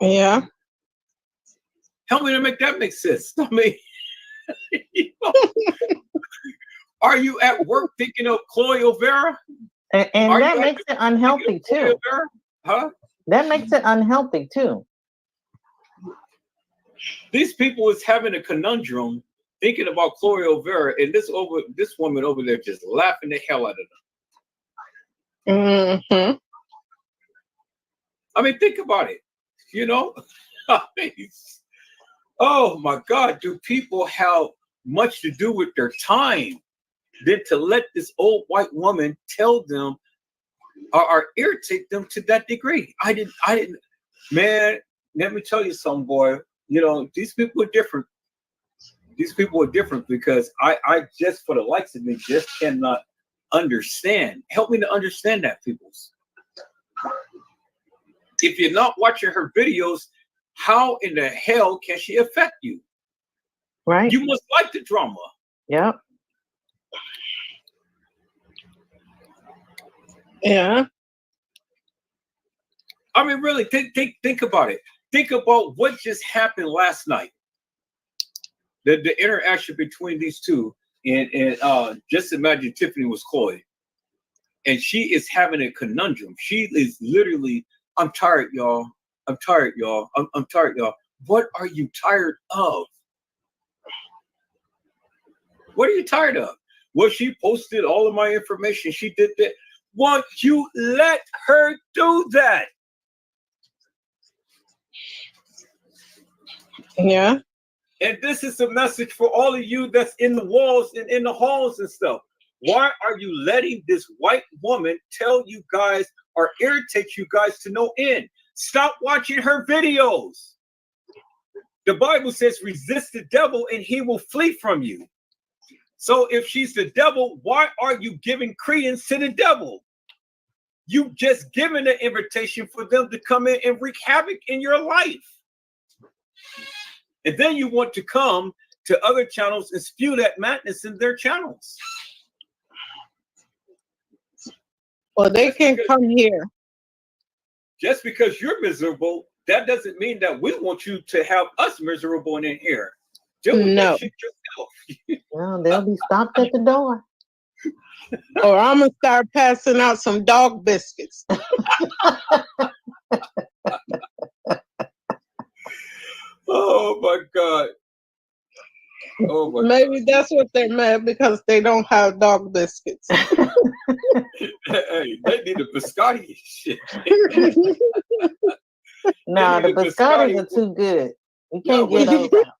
Yeah. Help me to make that make sense. I mean, you know, are you at work thinking of Chloe Vera? And that makes it unhealthy too. Huh? That makes it unhealthy too. These people is having a conundrum thinking about Chloe Vera, and this woman over there just laughing the hell out of them. I mean, think about it. You know, I mean, oh my God, do people have much to do with their time than to let this old white woman tell them or irritate them to that degree? I didn't, man, let me tell you something, boy. You know, these people are different. These people are different because I just, for the likes of me, just cannot understand. Help me to understand that, peoples. If you're not watching her videos, how in the hell can she affect you? Right. You must like the drama. Yep. Yeah. I mean, really, think about it. Think about what just happened last night. The interaction between these two, and just imagine Tiffany was Chloe, and she is having a conundrum. She is literally, I'm tired, y'all. I'm tired, y'all. I'm tired, y'all. What are you tired of? What are you tired of? Well, she posted all of my information. She did that. Won't you let her do that? Yeah. And this is a message for all of you that's in the walls and in the halls and stuff. Why are you letting this white woman tell you guys or irritate you guys to no end? Stop watching her videos. The Bible says resist the devil and he will flee from you. So if she's the devil, why are you giving credence to the devil? You just given the invitation for them to come in and wreak havoc in your life. And then you want to come to other channels and spew that madness in their channels. Well, they can come here. Just because you're miserable, that doesn't mean that we want you to have us miserable in here. Deal with that shit yourself. Well, they'll be stopped at the door. Or I'm gonna start passing out some dog biscuits. Oh my God. Oh my Maybe that's what they're mad because they don't have dog biscuits. Hey, they need a biscotti shit. No, the need a biscottis biscotti. are too good. You Yeah, can't get those out.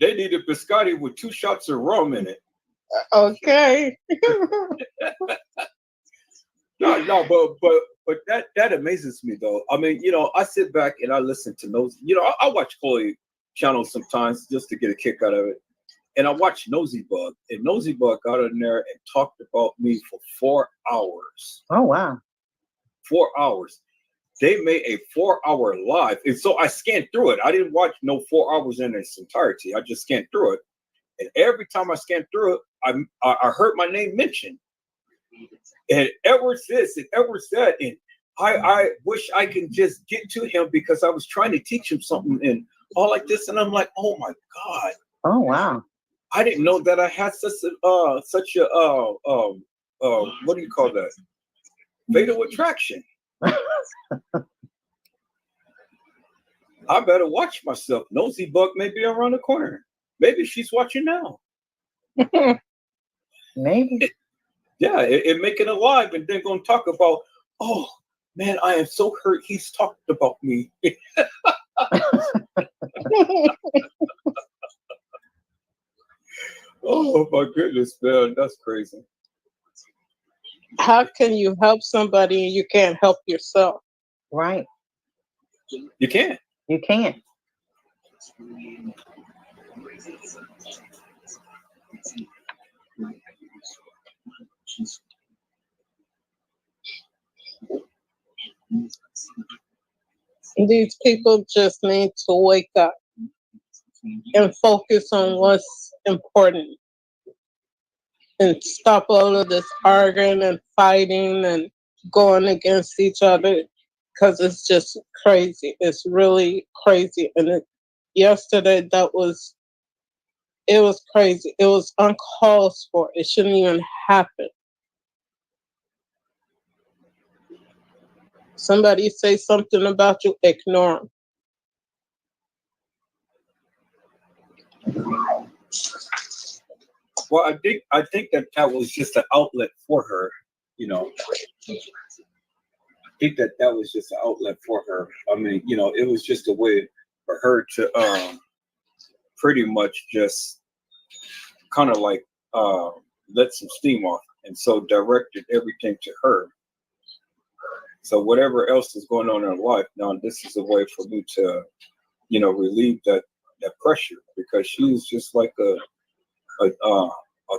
They need a biscotti with 2 shots of rum in it. Okay. No, but that amazes me though. I mean, I sit back and I listen to Nosy. I watch Chloe channels sometimes just to get a kick out of it. And I watched Nosy Bug, and Nosy Bug got in there and talked about me for 4 hours. Oh wow. 4 hours. They made a 4-hour live. And so I scanned through it. I didn't watch no 4 hours in its entirety. I just scanned through it. And every time I scanned through it, I heard my name mentioned. And Edwards this and Edwards that. And I wish I could just get to him because I was trying to teach him something and all like this. And I'm like, oh my God. Oh wow. I didn't know that I had such a what do you call that? Fatal attraction. I better watch myself. Nosy Bug may be around the corner. Maybe she's watching now. Maybe. Yeah, it make it alive and then gonna talk about, oh man, I am so hurt. He's talked about me. Oh my goodness, man, that's crazy. How can you help somebody and you can't help yourself? Right. You can't. You can't. These people just need to wake up and focus on what's important and stop all of this arguing and fighting and going against each other because it's just crazy. It's really crazy. And yesterday it was crazy. It was uncalled for. It shouldn't even happen. Somebody say something about you, ignore them. Well, I think that was just an outlet for her, I think that was just an outlet for her. I mean, it was just a way for her to pretty much just kind of like let some steam off, and so directed everything to her. So whatever else is going on in her life, now this is a way for me to, relieve that pressure, because she was just like a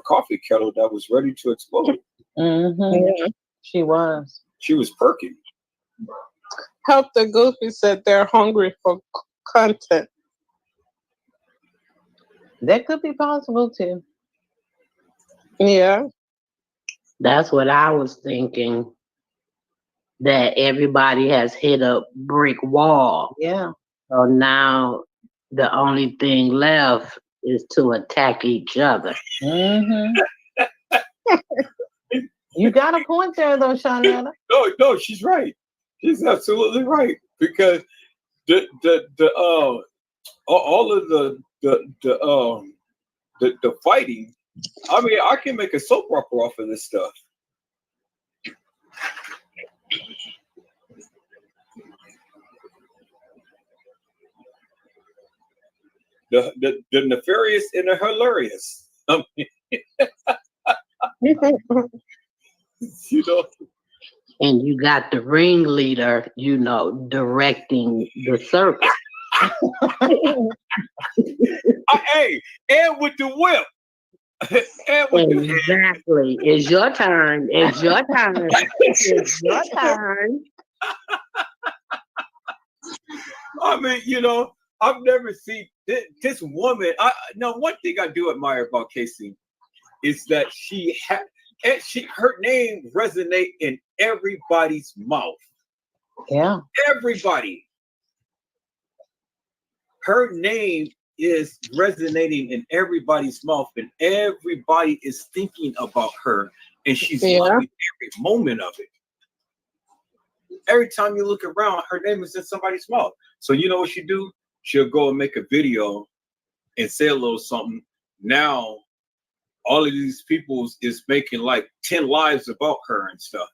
coffee kettle that was ready to explode. Mm-hmm. Yeah. She was. She was perky. Help the Goofy said they're hungry for content. That could be possible too. Yeah. That's what I was thinking. That everybody has hit a brick wall. Yeah. So now the only thing left is to attack each other. Mm-hmm. You got a point there, though, Shawnetta. No, she's right. She's absolutely right, because all of the fighting. I mean, I can make a soap opera off of this stuff. The nefarious and the hilarious. I mean, And you got the ringleader, directing the circle. Hey, and with the whip. Exactly. It's your turn. It's your turn. It's your turn. I mean, I've never seen this woman. Now, one thing I do admire about Casey is that her name resonate in everybody's mouth. Yeah. Everybody. Her name is resonating in everybody's mouth, and everybody is thinking about her, and she's loving every moment of it. Every time you look around, her name is in somebody's mouth. So you know what she do? She'll go and make a video and say a little something. Now, all of these people is making like 10 lives about her and stuff.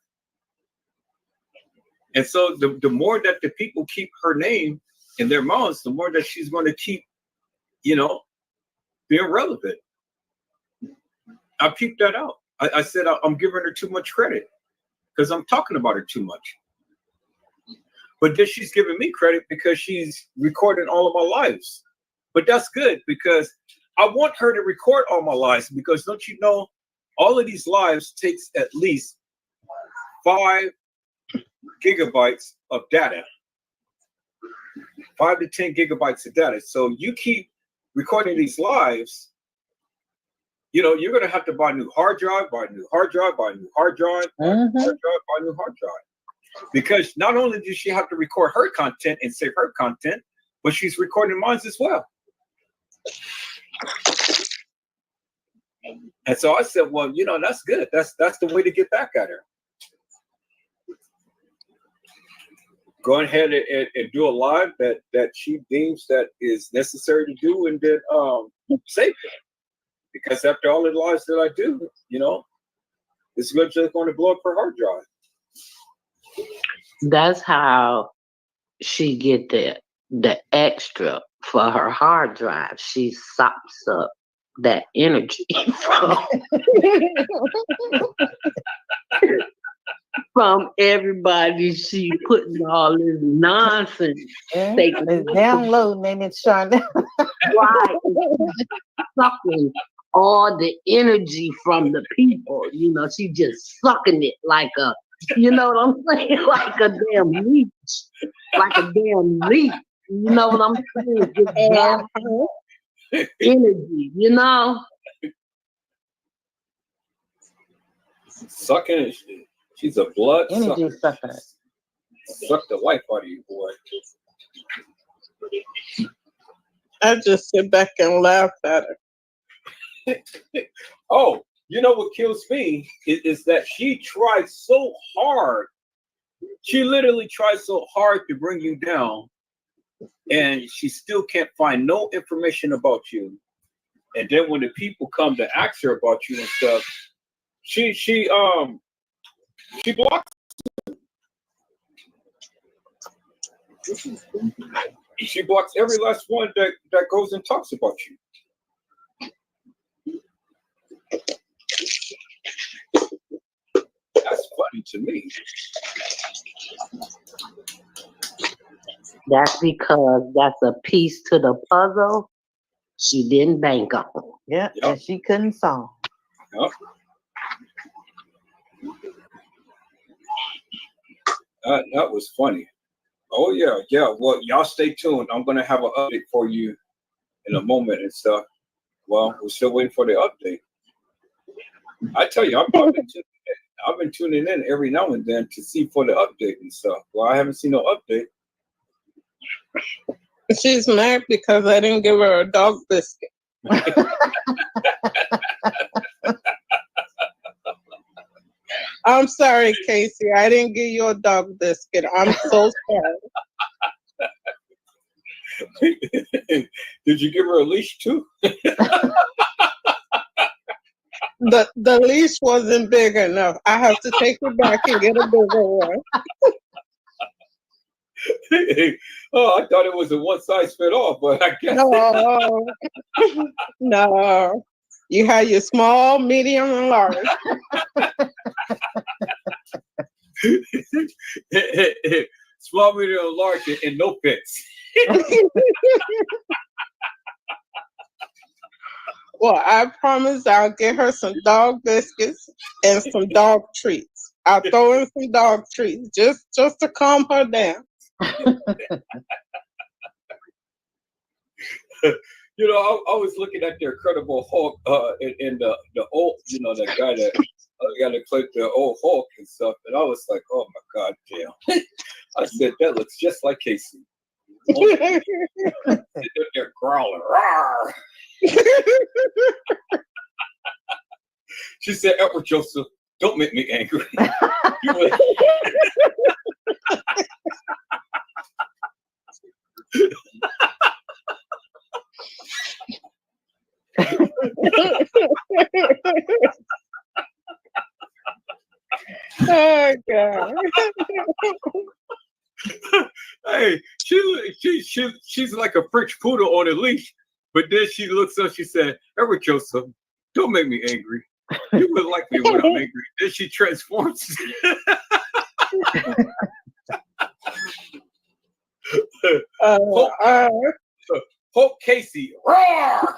And so the more that the people keep her name in their mouths, the more that she's going to keep, you know, being relevant. I peeped that out. I said I'm giving her too much credit because I'm talking about her too much. But then she's giving me credit because she's recording all of my lives. But that's good because I want her to record all my lives, because don't you know, all of these lives takes at least 5 gigabytes of data. 5 to 10 gigabytes of data. So you keep recording these lives, you know, you're going to have to buy a new hard drive, buy a new hard drive, buy a new hard drive, buy a new hard drive, buy a new hard drive. Because not only does she have to record her content and save her content, but she's recording mine as well. And so I said, well, you know, that's good. That's the way to get back at her. Go ahead and do a live that she deems that is necessary to do, and then save it. Because after all the lives that I do, you know, it's just going to blow up her hard drive. That's how she get the extra for her hard drive. She sops up that energy from everybody. She putting all this nonsense. It's downloading and it's showing down. Right. Sucking all the energy from the people. You know, she just sucking it like a, you know what I'm saying? Like a damn leech. Like a damn leech. You know what I'm saying? Just energy, you know? Sucking it. She's a blood energy sucker. Suck the life out of you, boy. I just sit back and laugh at her. Oh, you know what kills me is that she tried so hard. She literally tried so hard to bring you down, and she still can't find no information about you. And then when the people come to ask her about you and stuff, she blocks. She blocks every last one that goes and talks about you. That's funny to me. That's because that's a piece to the puzzle she didn't bank on. Yeah, and she couldn't solve. Yep. That was funny. Oh yeah. Well, y'all stay tuned. I'm gonna have an update for you in a moment and stuff. Well, we're still waiting for the update. I tell you, I've been tuning in every now and then to see for the update and stuff. Well, I haven't seen no update. She's mad because I didn't give her a dog biscuit. I'm sorry, Casey. I didn't give you a dog biscuit. I'm so sorry. Did you give her a leash too? The leash wasn't big enough. I have to take it back and get a bigger one. Oh, I thought it was a one size fit all, but I guess no. No. You had your small, medium, and large. Small, medium, and large, and no fits. Well, I promise I'll get her some dog biscuits and some dog treats. I'll throw in some dog treats just to calm her down. You know, I was looking at the Incredible Hulk in the old, you know, that guy that played the old Hulk and stuff, and I was like, oh my God, damn. I said, that looks just like Casey. Sit up there growling. Rawr. She said, Edward Joseph, don't make me angry. Oh God. Hey, she's like a French poodle on a leash. But then she looks up, she said, Edward Joseph, don't make me angry. You would like me when I'm angry. Then she transforms. Hope Casey. Roar!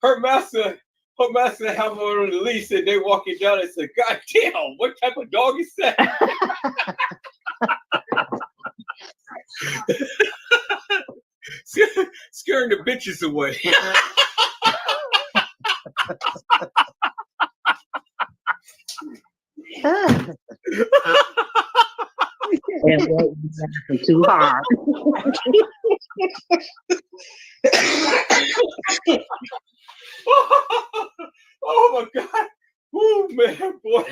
her master have her on the leash and they walking down and said, God damn, what type of dog is that? Scaring the bitches away. And what you laughing too hard. Oh my God. Oh man, boy.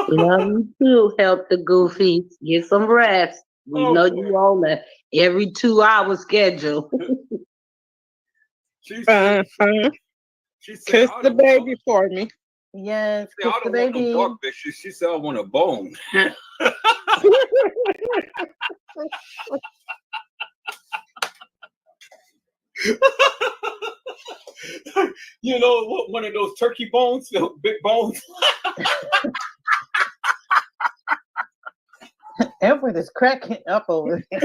Love you too, help the goofies. Get some rest. We know boy. you on a every 2-hour schedule. She said, Kiss the baby for me. Yes, I don't want no dog bitches. She said, I want a bone. You know, one of those turkey bones, the big bones. Edward is cracking up over there.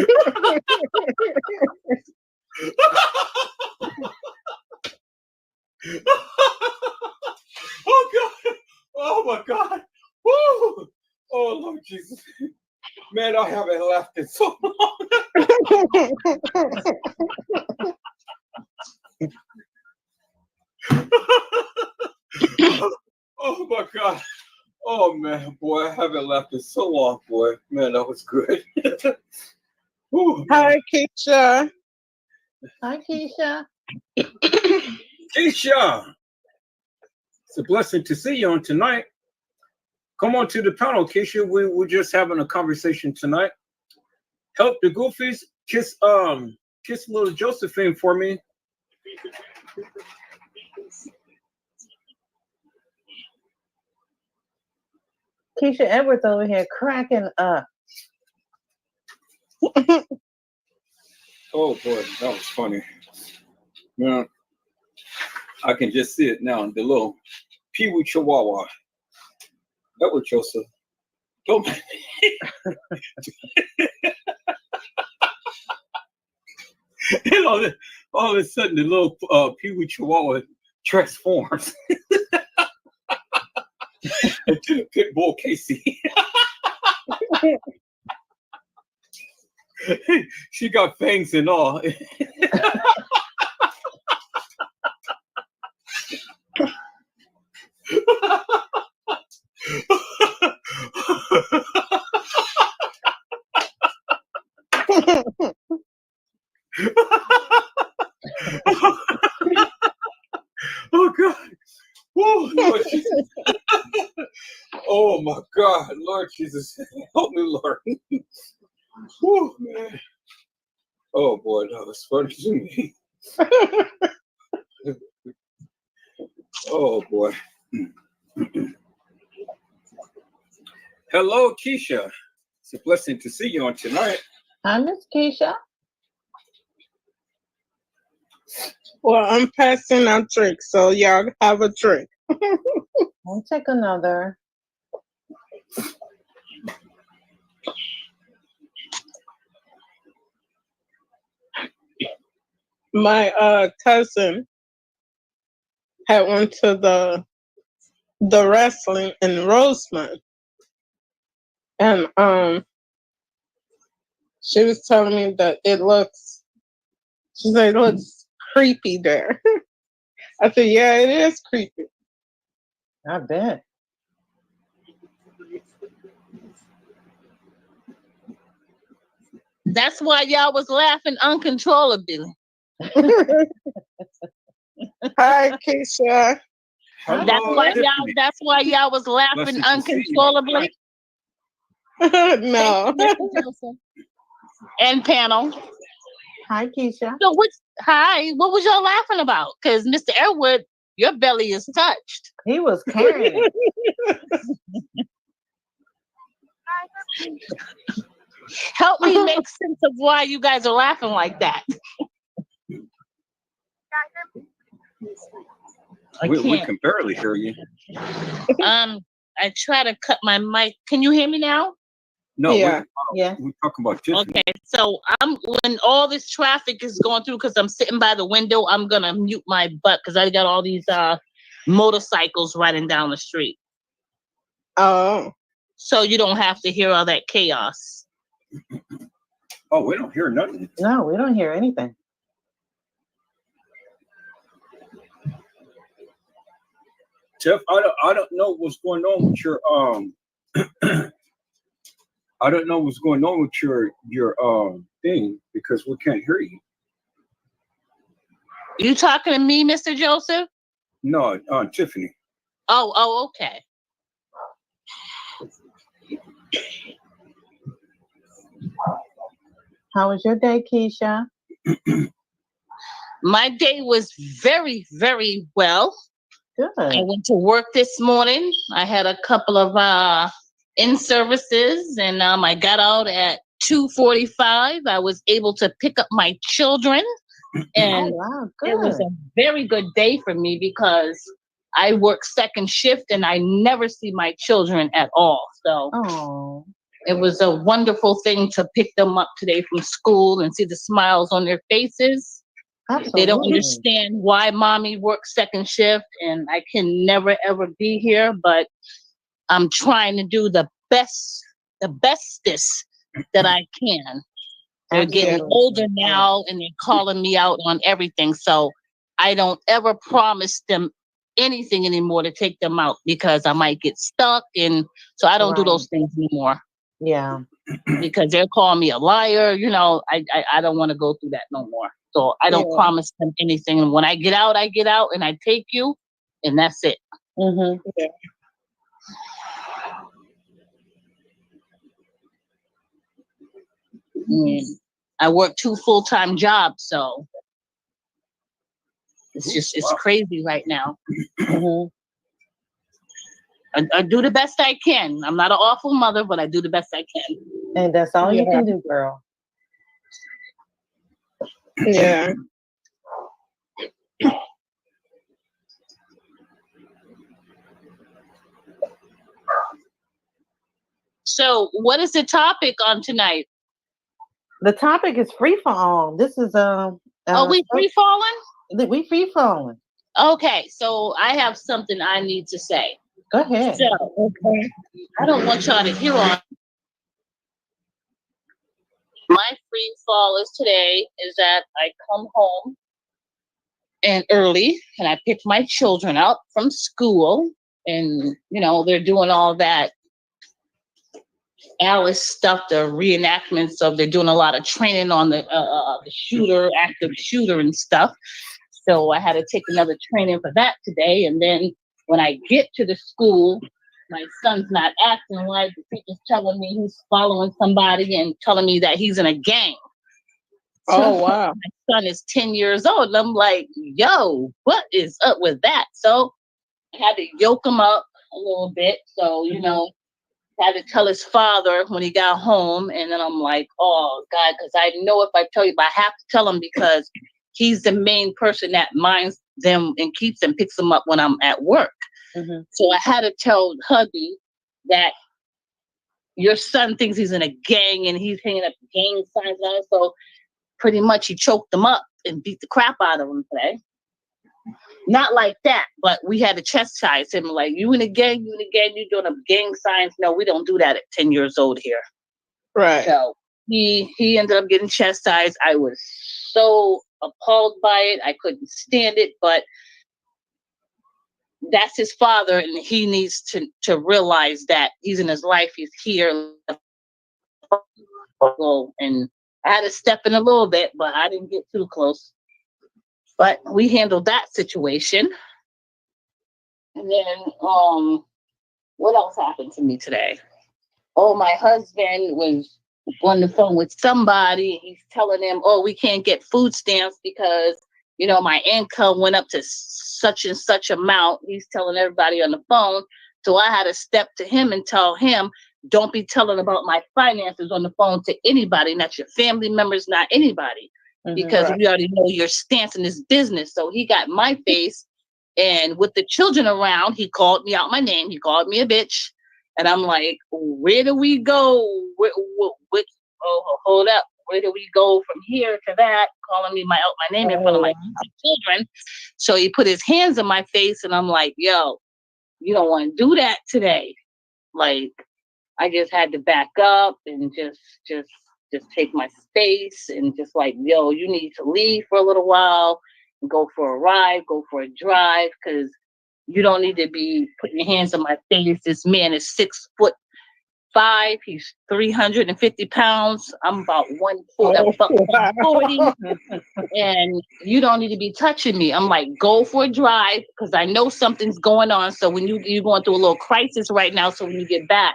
Oh God! Oh my God! Woo! Oh Lord Jesus! Man, I haven't laughed in so long. Oh my God! Oh man, boy, I haven't laughed in so long, boy. Man, that was good. Woo, Hi, Keisha. Hi, Keisha. Keisha, it's a blessing to see you on tonight. Come on to the panel, Keisha. We're just having a conversation tonight. Help the goofies. Kiss little Josephine for me. Keisha Edwards over here cracking up. Oh boy, that was funny. Yeah, I can just see it now. The little Pee-wee Chihuahua. That was Joseph. Don't. And all of a sudden, the little Pee-wee Chihuahua transforms into the pit bull Casey. She got fangs and all. Oh God. Woo, Lord Jesus. Oh my God, Lord Jesus. Help me, Lord. Woo, man. Oh boy, that was funny to me. Oh boy. Hello, Keisha. It's a blessing to see you on tonight. Hi, Miss Keisha. Well, I'm passing out drinks, so y'all have a drink. I'll take another. My cousin had went to the wrestling in Rosemont, And she was telling me that she said it looks creepy there. I said, yeah, it is creepy. I bet. That's why y'all was laughing uncontrollably. Hi, Keisha. That's why y'all was laughing uncontrollably. No. And panel. Hi, Keisha. So what was y'all laughing about? Because Mr. Elwood, your belly is touched. He was carrying it. Help me make sense of why you guys are laughing like that. We can barely hear you. I try to cut my mic. Can you hear me now? No, yeah. We're talking about Tiffany. Okay, so when all this traffic is going through, because I'm sitting by the window, I'm gonna mute my butt because I got all these motorcycles riding down the street. Oh. So you don't have to hear all that chaos. Oh, we don't hear nothing. No, we don't hear anything. Tiff, I don't know what's going on with your I don't know what's going on with your thing because we can't hear you. You talking to me, Mr. Joseph? No, Tiffany. Oh, okay. How was your day, Keisha? My day was very, very well. Good. I went to work this morning. I had a couple of in-services, and I got out at 2:45. I was able to pick up my children, and it was a very good day for me because I work second shift and I never see my children at all. So it was a wonderful thing to pick them up today from school and see the smiles on their faces. Absolutely. They don't understand why mommy works second shift and I can never ever be here, but I'm trying to do the bestest that I can. They're getting older now and they're calling me out on everything. So I don't ever promise them anything anymore to take them out because I might get stuck. And so I don't do those things anymore. Yeah. Because they're calling me a liar. You know, I don't want to go through that no more. So I don't promise them anything. And when I get out and I take you and that's it. Mm-hmm. Yeah. And I work 2 full-time jobs, so it's crazy right now. Mm-hmm. I do the best I can. I'm not an awful mother, but I do the best I can. And that's all you can do, girl. Yeah. So what is the topic on tonight? The topic is free for all. This is we free falling? We free falling. Okay, so I have something I need to say. Go ahead. So I don't want y'all to hear on. My free fall is today is that I come home and early and I pick my children up from school and you know they're doing all that Alice stuff, the reenactments of they're doing a lot of training on the shooter, active shooter and stuff. So I had to take another training for that today. And then when I get to the school, my son's not acting right. The teacher's telling me he's following somebody and telling me that he's in a gang. Oh, wow. My son is 10 years old. And I'm like, yo, what is up with that? So I had to yoke him up a little bit. So, you know, had to tell his father when he got home. And then I'm like, oh, God, because I know if I tell you, but I have to tell him because he's the main person that minds them and keeps them, picks them up when I'm at work. Mm-hmm. So I had to tell hubby that your son thinks he's in a gang and he's hanging up gang signs on. So pretty much he choked them up and beat the crap out of them today. Not like that, but we had to chastise him. Like, you in a gang, you doing a gang signs. No, we don't do that at 10 years old here. Right. So he ended up getting chastised. I was so appalled by it. I couldn't stand it, but that's his father, and he needs to realize that he's in his life. He's here. And I had to step in a little bit, but I didn't get too close. But we handled that situation. And then, what else happened to me today? Oh, my husband was on the phone with somebody. He's telling them, oh, we can't get food stamps because, you know, my income went up to such and such amount. He's telling everybody on the phone. So I had to step to him and tell him, don't be telling about my finances on the phone to anybody, not your family members, not anybody, because we already know your stance in this business. So he got my face, and with the children around, he called me out my name. He called me a bitch. And I'm like, where do we go? Hold up. Where do we go from here to that? Calling me out my name in front of my children. So he put his hands on my face, and I'm like, yo, you don't want to do that today. Like, I just had to back up and just take my space and just like, yo, you need to leave for a little while and go for a ride, go for a drive, because you don't need to be putting your hands on my face. This man is 6'5". He's 350 pounds. I'm about 140, and you don't need to be touching me. I'm like, go for a drive, because I know something's going on. So when you're going through a little crisis right now, so when you get back,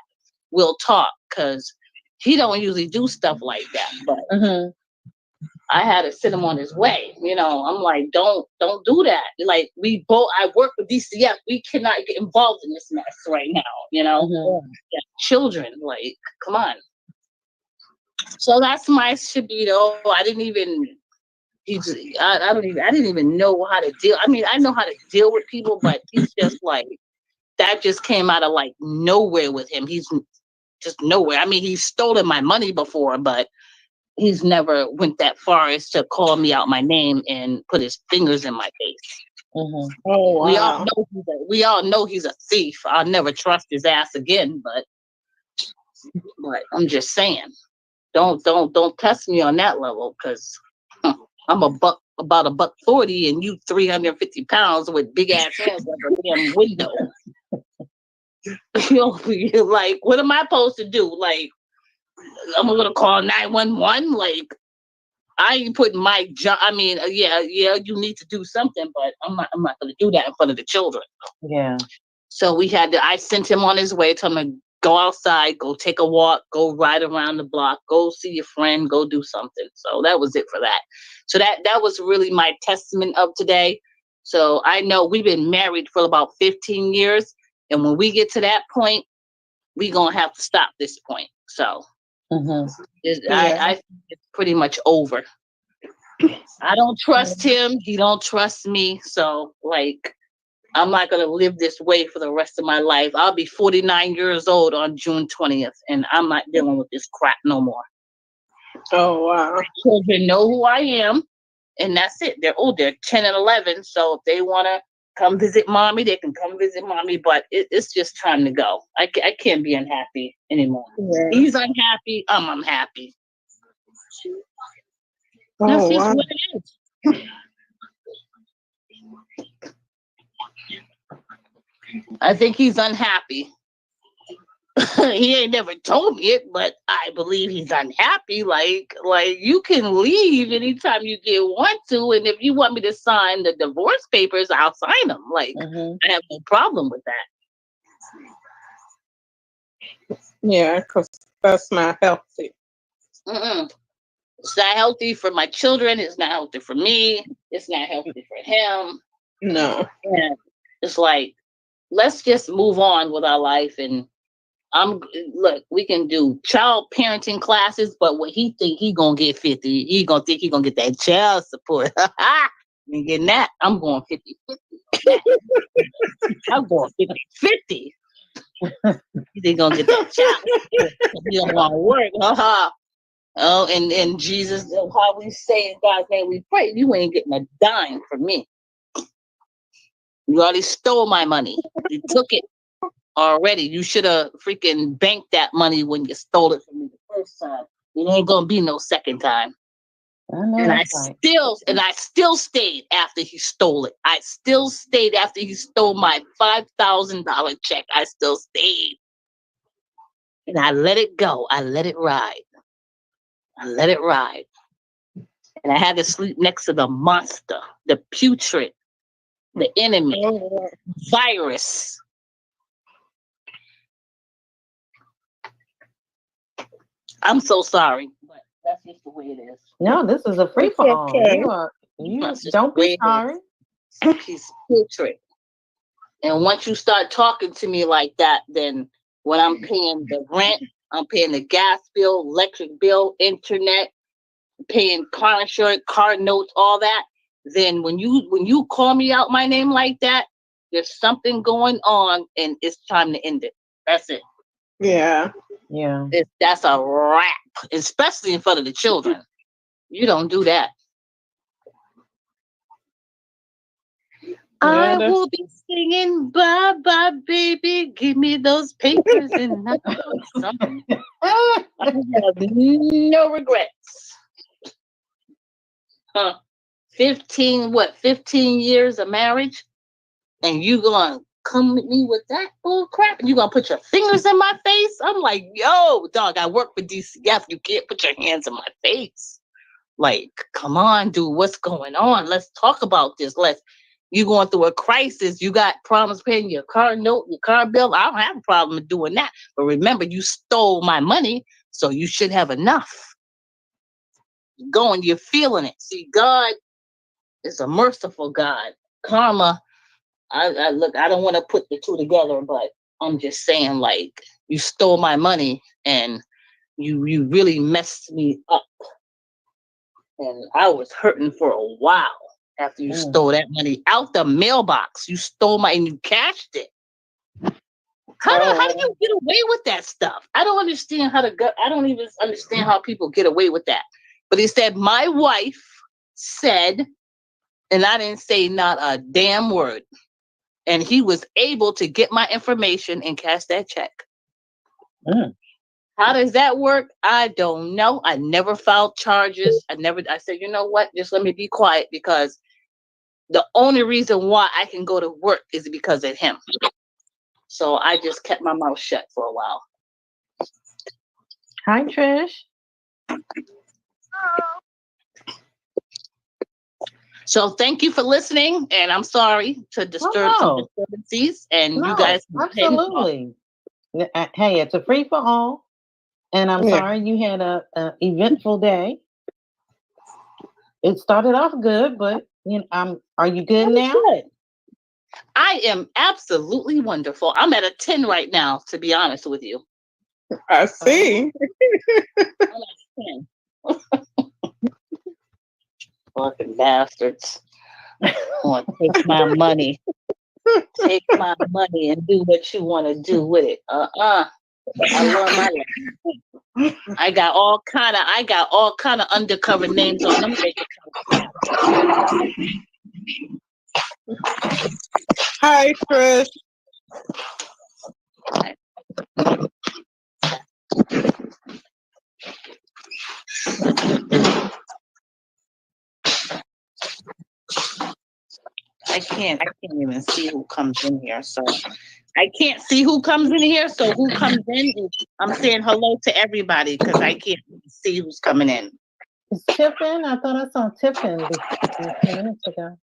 we'll talk, because he don't usually do stuff like that. But I had to sit him on his way. You know, I'm like, don't do that. Like, I work with DCF. We cannot get involved in this mess right now. You know, yeah, children, like, come on. So that's my Shabito. I didn't even know how to deal. I mean, I know how to deal with people, but he's just like, that just came out of like nowhere with him. He's just nowhere. I mean, he's stolen my money before, but he's never went that far as to call me out my name and put his fingers in my face. Oh, wow. We all know he's a thief. I'll never trust his ass again, but I'm just saying, don't test me on that level, because I'm about $140 and you 350 pounds with big ass hands like a damn window. You're like, what am I supposed to do? Like, I'm gonna call 911. Like, I ain't putting my job. I mean, yeah, you need to do something, but I'm not gonna do that in front of the children. Yeah. So I sent him on his way, told him to go outside, go take a walk, go ride around the block, go see your friend, go do something. So that was it for that. So that was really my testament of today. So I know we've been married for about 15 years. And when we get to that point, we're going to have to stop this point. So I think it's pretty much over. I don't trust him. He don't trust me. So, like, I'm not going to live this way for the rest of my life. I'll be 49 years old on June 20th, and I'm not dealing with this crap no more. Oh, wow. My children know who I am, and that's it. They're 10 and 11, so if they want to come visit mommy, they can come visit mommy, but it's just time to go. I can't be unhappy anymore. Yeah. He's unhappy, I'm unhappy. That's just what it is. I think he's unhappy. He ain't never told me it, but I believe he's unhappy. Like you can leave anytime you want to, and if you want me to sign the divorce papers, I'll sign them. Like, I have no problem with that. Yeah, because that's not healthy. It's not healthy for my children. It's not healthy for me. It's not healthy for him. No. And it's like, let's just move on with our life. And look, we can do child parenting classes, but what he think he gonna get 50, he gonna think he gonna get that child support. And getting that, I'm going 50-50. I'm going 50-50. You think gonna get that child? You don't want to work, Oh, and Jesus, how we say in God's name we pray, you ain't getting a dime from me. You already stole my money. You took it already. You should have freaking banked that money when you stole it from me the first time. It ain't gonna be no second time. I know And that's right. I still stayed after he stole it. I still stayed after he stole my $5,000 check. I still stayed. And I let it go. I let it ride. I let it ride. And I had to sleep next to the monster, the putrid, the enemy, virus. I'm so sorry, but that's just the way it is. No, this is a free for all. okay. You don't be sorry. He's putrid. And once you start talking to me like that, then when I'm paying the rent, I'm paying the gas bill, electric bill, internet, paying car insurance, car notes, all that. Then when you call me out my name like that, there's something going on, and it's time to end it. That's it. Yeah. Yeah. That's a wrap, especially in front of the children. You don't do that. I will be singing bye bye, baby. Give me those papers and something. I have no regrets. 15 years of marriage, and you gonna come at me with that bull crap, and you gonna put your fingers in my face? I'm like, yo, dog, I work for DCF. You can't put your hands in my face. Like, come on, dude, what's going on? Let's talk about this. You going through a crisis. You got problems paying your car note, your car bill. I don't have a problem doing that. But remember, you stole my money, so you should have enough. You're going, you're feeling it. See, God is a merciful God. Karma, I don't want to put the two together, but I'm just saying, like, you stole my money and you really messed me up. And I was hurting for a while after you stole that money out the mailbox. You stole and you cashed it. How do you get away with that stuff? I don't understand I don't even understand how people get away with that. But he said, my wife said, and I didn't say not a damn word. And he was able to get my information and cash that check. How does that work? I don't know. I never filed charges. I said, you know what? Just let me be quiet, because the only reason why I can go to work is because of him. So I just kept my mouth shut for a while. Hi, Trish. So thank you for listening, and I'm sorry to disturb some disturbances, and you guys absolutely. Hey, it's a free for all, and I'm sorry you had a eventful day. It started off good, but are you good now? Good. I am absolutely wonderful. I'm at a 10 right now, to be honest with you. I see. I'm at a 10. Fucking bastards. Want to take my money. Take my money and do what you want to do with it. I love my life. I got all kind of undercover names on them. Hi, Chris. I can't even see who comes in here. So I can't see who comes in here. So who comes in? I'm saying hello to everybody because I can't see who's coming in. Is Tiffin? I thought I saw Tiffin a few minutes ago.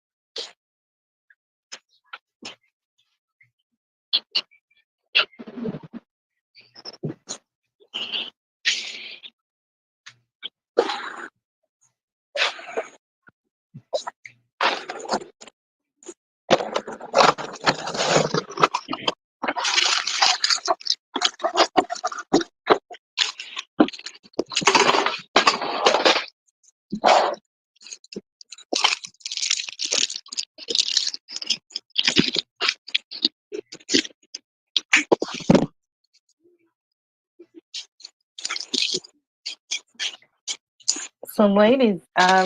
So, ladies,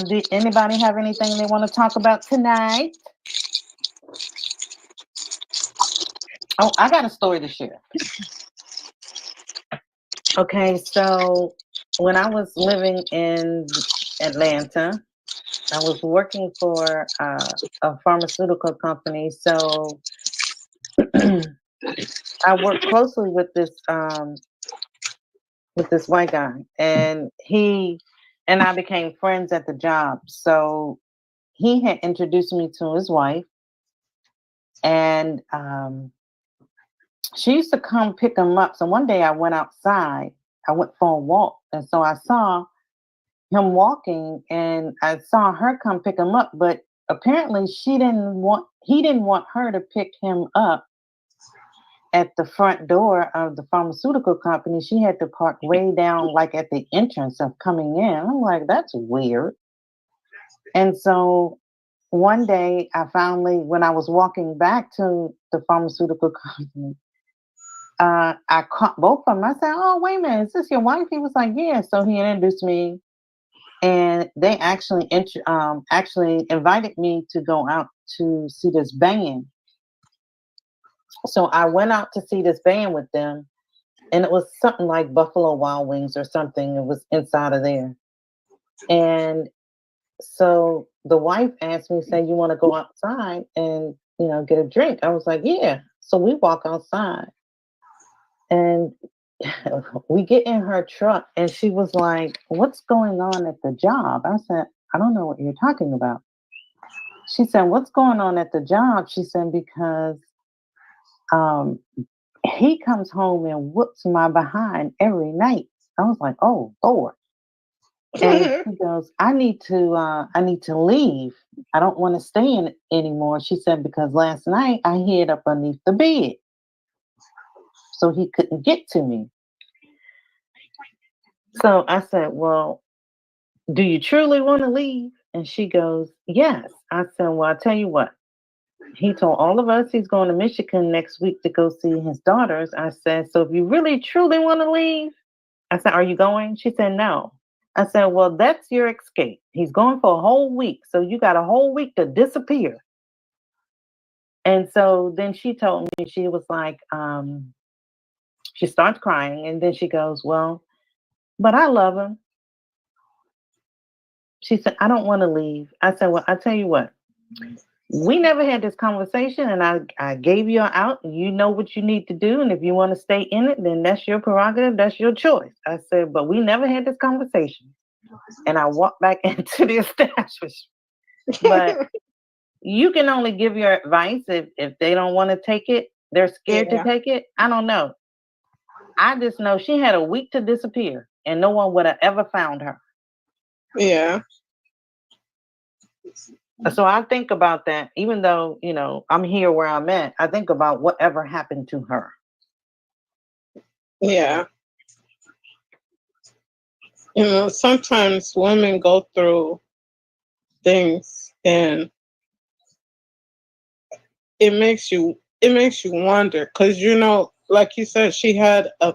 did anybody have anything they want to talk about tonight? Oh, I got a story to share. Okay, so when I was living in Atlanta, I was working for a pharmaceutical company. So I worked closely with this white guy, and he and I became friends at the job. So he had introduced me to his wife, and she used to come pick him up. So one day I went outside. I went for a walk, and so I saw him walking, and I saw her come pick him up. But apparently, he didn't want her to pick him up at the front door of the pharmaceutical company. She had to park way down, like at the entrance of coming in. I'm like, that's weird. And so one day, when I was walking back to the pharmaceutical company, I caught both of them. I said, "Oh, wait a minute, is this your wife?" He was like, "Yeah." So he introduced me, and they actually invited me to go out to see this band. So I went out to see this band with them, and it was something like Buffalo Wild Wings or something. It was inside of there. And so the wife asked me, "Say, you want to go outside and, get a drink?" I was like, "Yeah." So we walk outside, and we get in her truck, and she was like, "What's going on at the job?" I said, "I don't know what you're talking about." She said, "What's going on at the job?" She said, "Because he comes home and whoops my behind every night." I was like, "Oh Lord." And she goes, I need to leave. I don't want to stay in it anymore." She said, "Because last night I hid up underneath the bed, so he couldn't get to me." So I said, "Well, do you truly want to leave?" And she goes, "Yes." I said, "Well, I'll tell you what. He told all of us he's going to Michigan next week to go see his daughters." I said, "So if you really truly want to leave," I said, "are you going?" She said, "No." I said, "Well, that's your escape. He's going for a whole week. So you got a whole week to disappear." And so then she told me, she was like, she starts crying, and then she goes, "Well, but I love him." She said, "I don't want to leave." I said, "Well, I tell you what, we never had this conversation, and I gave you an out, and you know what you need to do. And if you want to stay in it, then that's your prerogative. That's your choice." I said, "But we never had this conversation." And I walked back into the establishment. But you can only give your advice if they don't want to take it. They're scared to take it. I don't know. I just know she had a week to disappear, and no one would have ever found her. Yeah. So I think about that, even though, I'm here where I'm at, I think about whatever happened to her. Yeah. Sometimes women go through things, and it makes you wonder, because like you said, she had a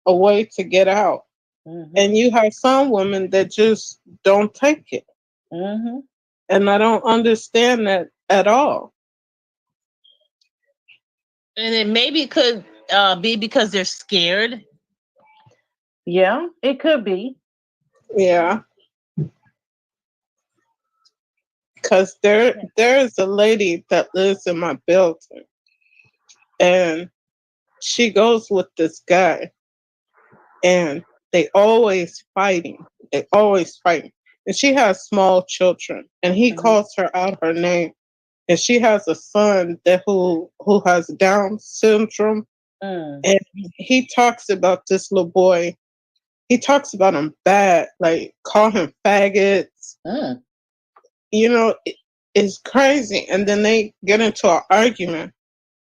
way to get out. Mm-hmm. And you have some women that just don't take it. Mm-hmm. And I don't understand that at all. And it maybe could be because they're scared. Yeah, it could be. Yeah. Because there is a lady that lives in my building, and she goes with this guy, and they always fighting. They always fighting. And she has small children, and he calls her out her name. And she has a son who has Down syndrome. And he talks about this little boy. He talks about him bad, like call him faggots. It's crazy. And then they get into an argument.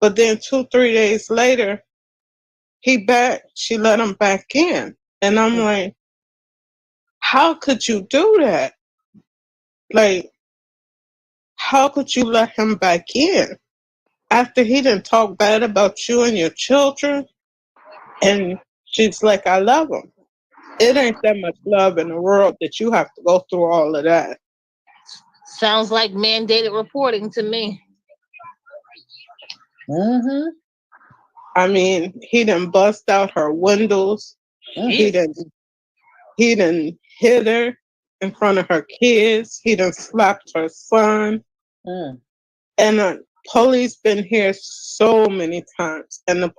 But then 2-3 days later, she let him back in. And I'm like, how could you do that? Like, how could you let him back in after he didn't talk bad about you and your children? And she's like, I love him. It ain't that much love in the world that you have to go through all of that. Sounds like mandated reporting to me. Mm-hmm. I mean, he done bust out her windows. He done hit her in front of her kids. He done slapped her son. And police been here so many times. And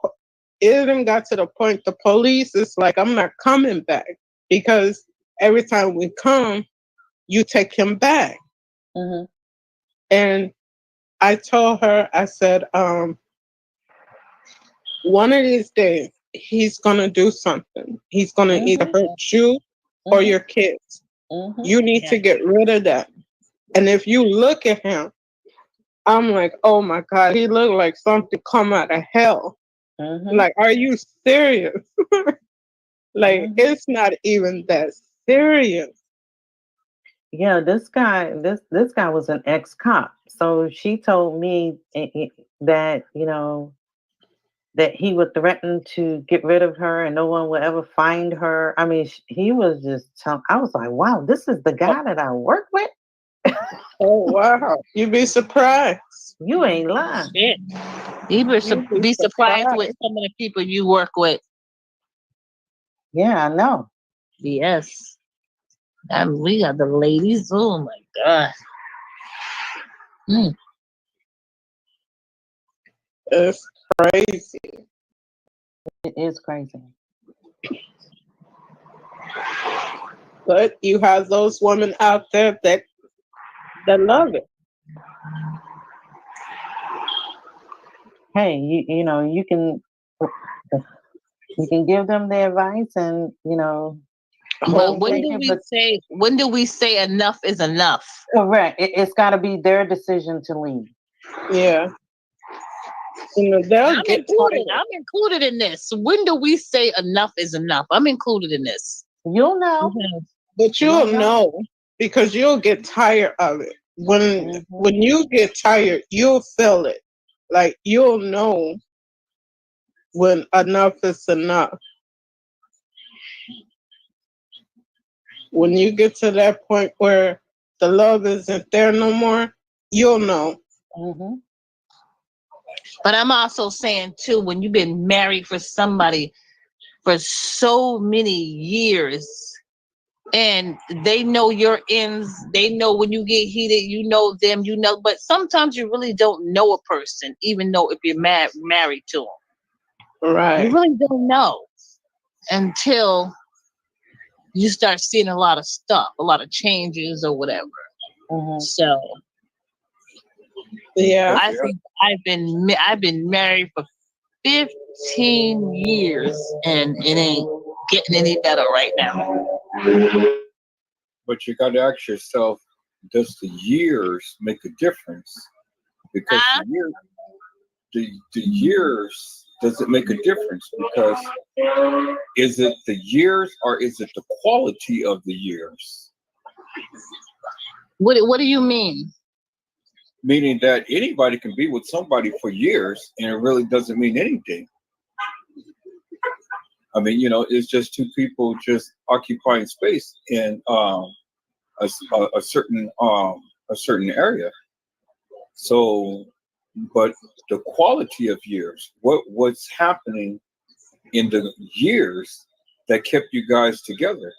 it done got to the point the police is like, I'm not coming back. Because every time we come, you take him back. And I told her, I said, one of these days, he's gonna do something. He's gonna either hurt you or your kids. You need to get rid of that. And if you look at him, I'm like, oh my God, he looked like something come out of hell. Like, are you serious? Like, it's not even that serious. Yeah, this guy was an ex-cop. So she told me that, you know, that he would threaten to get rid of her and no one would ever find her. I mean, he was just I was like, wow, this is the guy that I work with? Oh, wow. You'd be surprised. You ain't lying. Shit. You would be surprised with some of the people you work with. Yeah, I know. Yes. And we got the ladies. Oh my God. It's crazy. It is crazy. But you have those women out there that love it. Hey, you know, you can give them the advice and, you know. But when do we say enough is enough? Correct. It's got to be their decision to leave. Yeah. You know, I'm included in this. When do we say enough is enough? I'm included in this. You'll know. But you'll know because you'll get tired of it. When you get tired, you'll feel it. Like, you'll know when enough is enough. When you get to that point where the love isn't there no more, you'll know. But I'm also saying too, when you've been married for somebody for so many years and they know your ends, they know when you get heated, you know them, you know, but sometimes you really don't know a person, even though if you're married to them. Right. You really don't know until you start seeing a lot of stuff, a lot of changes or whatever. So yeah, I think I've been married for 15 years and it ain't getting any better right now. But you got to ask yourself, does the years make a difference? Because the years, does it make a difference? Because is it the years or is it the quality of the years? What do you mean? Meaning that anybody can be with somebody for years and it really doesn't mean anything. I mean, you know, it's just two people just occupying space in a certain area. So, but the quality of years, what's happening in the years that kept you guys together?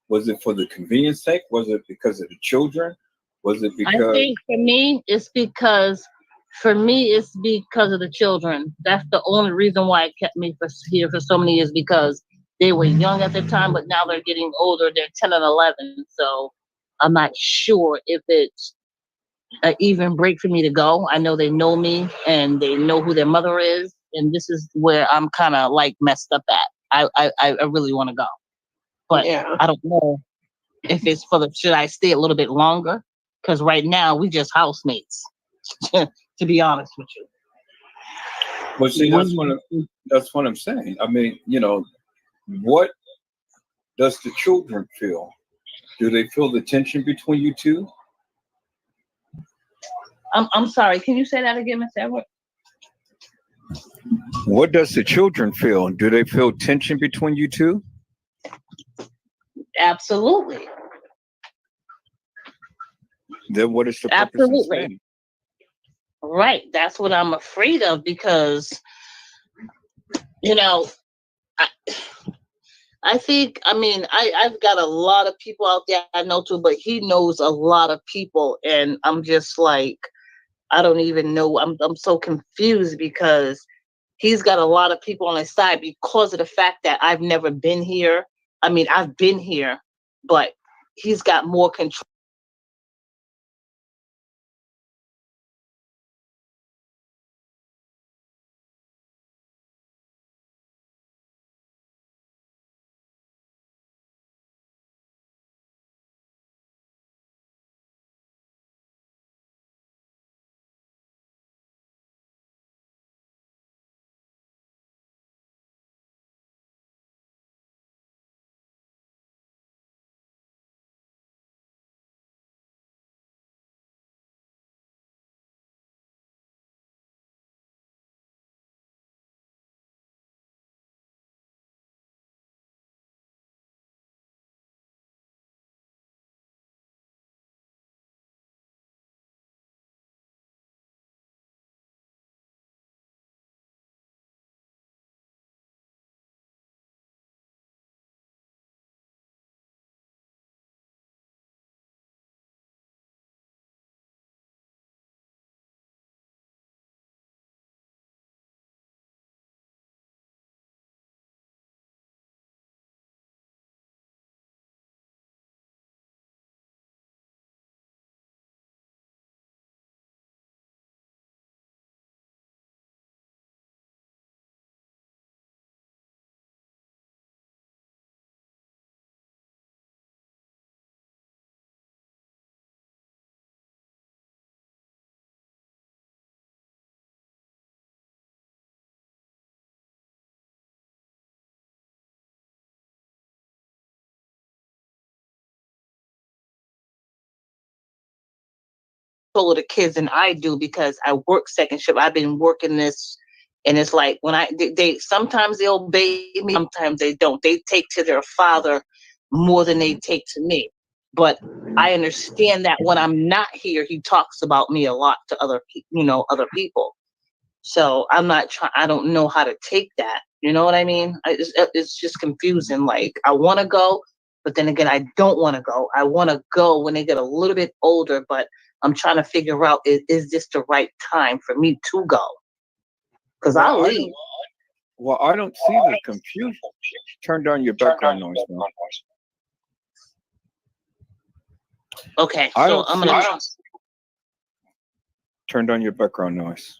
Was it for the convenience sake? Was it because of the children? Was it because? I think for me, it's because of the children. That's the only reason why it kept me here for so many years, because they were young at the time, but now they're getting older. They're 10 and 11. So I'm not sure if it's an even break for me to go. I know they know me and they know who their mother is. And this is where I'm kind of like messed up at. I really want to go. But I don't know if it's should I stay a little bit longer? Because right now we just housemates, to be honest with you. Well, see, that's what I'm saying. I mean, you know, what does the children feel? Do they feel the tension between you two? I'm sorry. Can you say that again, Miss Edward? What does the children feel? Do they feel tension between you two? Absolutely. Then what is the purpose of staying? Right. That's what I'm afraid of, because You know, I, I think, I mean, I've got a lot of people out there I know too, but he knows a lot of people. And I'm just like, I don't even know. I'm so confused because he's got a lot of people on his side because of the fact that I've never been here. I mean, I've been here, but he's got more control. Of the kids than I do because I work second shift. I've been working this, and it's like when they sometimes they obey me, sometimes they don't. They take to their father more than they take to me. But I understand that when I'm not here, he talks about me a lot to other people. So I'm not trying. I don't know how to take that. You know what I mean? It's just confusing. Like I want to go, but then again, I don't want to go. I want to go when they get a little bit older, but I'm trying to figure out is this the right time for me to go? Because Well, I'll leave. I don't see the confusion. Turn down your background noise, man. Okay, I so don't I'm see. gonna. Turn down your background noise.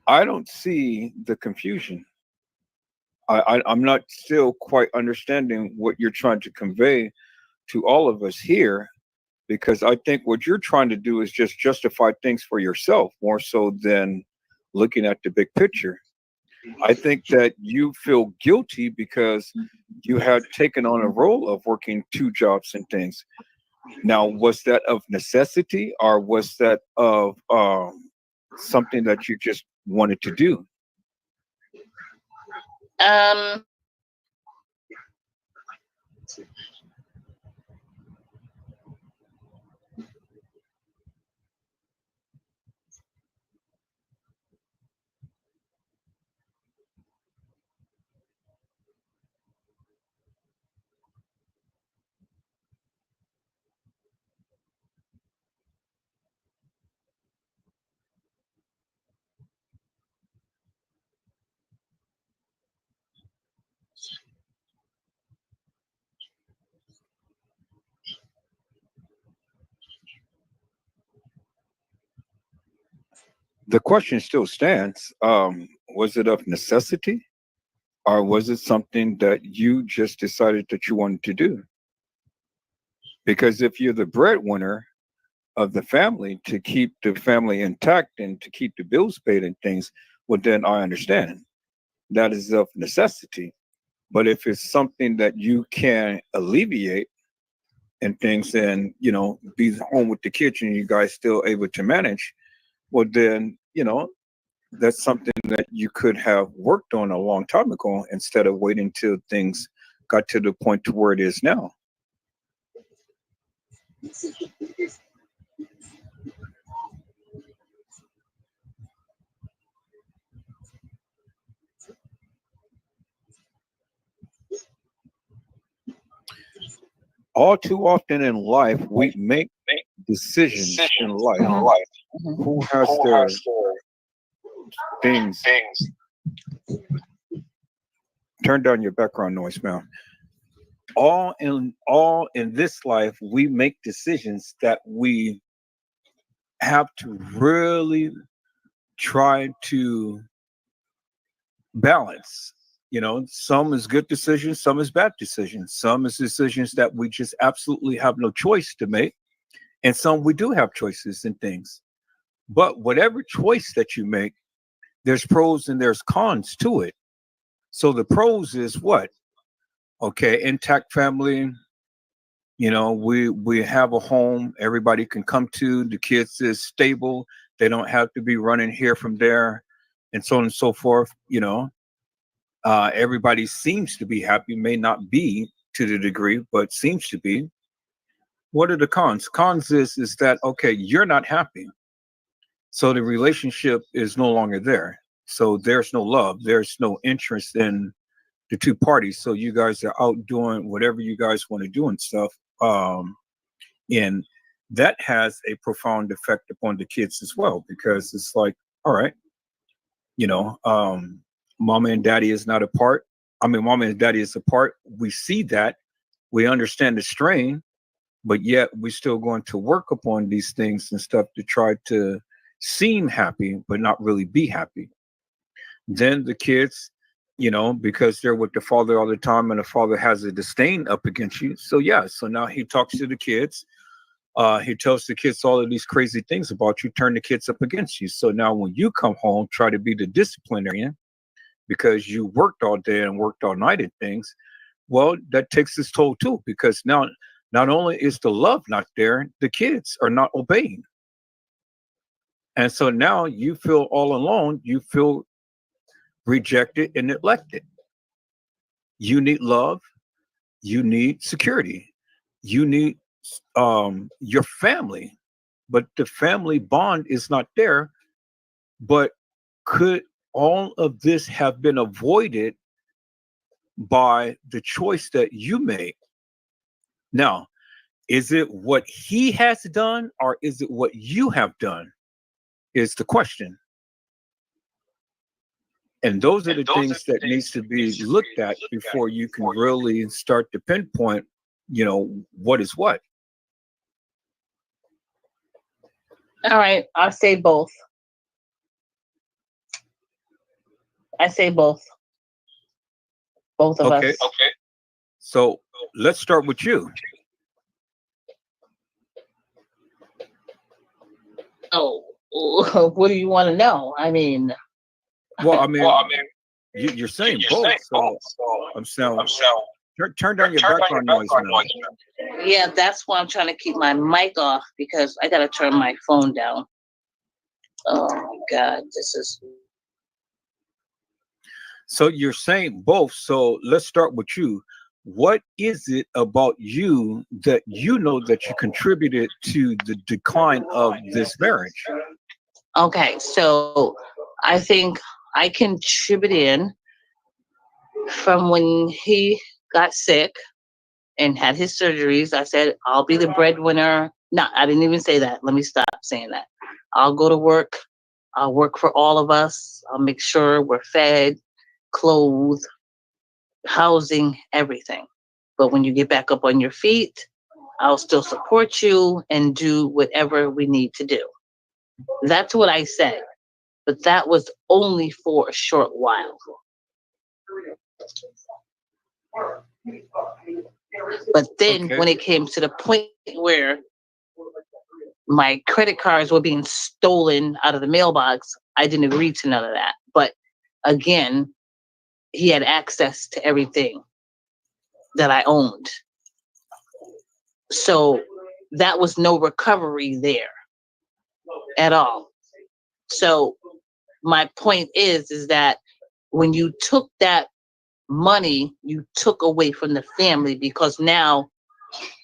I don't see the confusion. I'm not still quite understanding what you're trying to convey to all of us here, because I think what you're trying to do is just justify things for yourself more so than looking at the big picture. I think that you feel guilty because you had taken on a role of working two jobs and things. Now, was that of necessity, or was that of something that you just wanted to do? Um. The question still stands. Was it of necessity, or was it something that you just decided that you wanted to do? Because if you're the breadwinner of the family, to keep the family intact and to keep the bills paid and things, well, then I understand that is of necessity. But if it's something that you can alleviate and things, and be home with the kids and you guys still able to manage, well, then that's something that you could have worked on a long time ago instead of waiting till things got to the point to where it is now. all too often in life, we make decisions in life. Who has their things? Turn down your background noise, man. All in this life, we make decisions that we have to really try to balance. You know, some is good decisions, some is bad decisions, some is decisions that we just absolutely have no choice to make, and some we do have choices and things. But whatever choice that you make, there's pros and there's cons to it. So the pros is what? Okay, intact family. You know, we have a home everybody can come to. The kids is stable. They don't have to be running here from there, and so on and so forth. You know, everybody seems to be happy. May not be to the degree, but seems to be. What are the cons? Cons is that okay, you're not happy, so the relationship is no longer there. So there's no love. There's no interest in the two parties. So you guys are out doing whatever you guys want to do and stuff. And that has a profound effect upon the kids as well, because it's like, all right, you know, mama and daddy is not apart. I mean, mama and daddy is apart. We see that, we understand the strain, but yet we're still going to work upon these things and stuff to try to seem happy, but not really be happy. Then the kids, you know, because they're with the father all the time and the father has a disdain up against you. So yeah, so now he talks to the kids. He tells the kids all of these crazy things about you, turn the kids up against you. So now when you come home, try to be the disciplinarian because you worked all day and worked all night at things. Well, that takes its toll too, because now not only is the love not there, the kids are not obeying. And so now you feel all alone, you feel rejected and neglected. You need love, you need security, you need your family, but the family bond is not there. But could all of this have been avoided by the choice that you made? Now, is it what he has done or is it what you have done? Is the question. And those are the things that needs to be looked at before you can really start to pinpoint, you know, what is what. All right, I'll say both. I say both. Both of us. Okay. So let's start with you. Oh, what do you want to know? I mean, Well, I mean, you're saying both. So I'm saying, turn down your background noise now. yeah, that's why I'm trying to keep my mic off because I got to turn my phone down. Oh my God, this is. So you're saying both. So let's start with you. What is it about you that you know that you contributed to the decline of this marriage? Okay, so I think I contributed in from when he got sick and had his surgeries. I said, I'll be the breadwinner. No, I didn't even say that. Let me stop saying that. I'll go to work. I'll work for all of us. I'll make sure we're fed, clothed, housing, everything. But when you get back up on your feet, I'll still support you and do whatever we need to do. That's what I said. But that was only for a short while. But then when it came to the point where my credit cards were being stolen out of the mailbox, I didn't agree to none of that. But again, he had access to everything that I owned. So that was no recovery there at all. So my point is that when you took that money, you took away from the family because now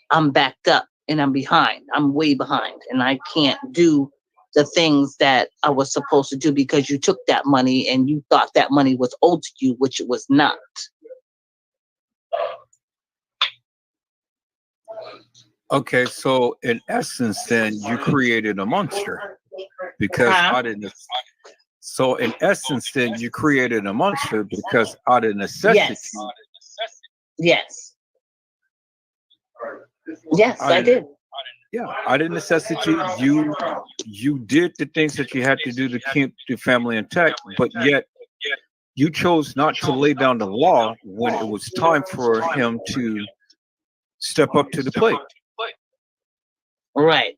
I'm backed up and I'm behind. I'm way behind and I can't do the things that I was supposed to do because you took that money and you thought that money was owed to you, which it was not. Okay, so in essence, then you created a monster because Huh? out of so in essence, then you created a monster because out of necessity, Yes. Yes. Yes, out I of did. yeah, out of necessity, you did the things that you had to do to keep the family intact, but yet you chose not to lay down the law when it was time for him to step up to the plate. Right.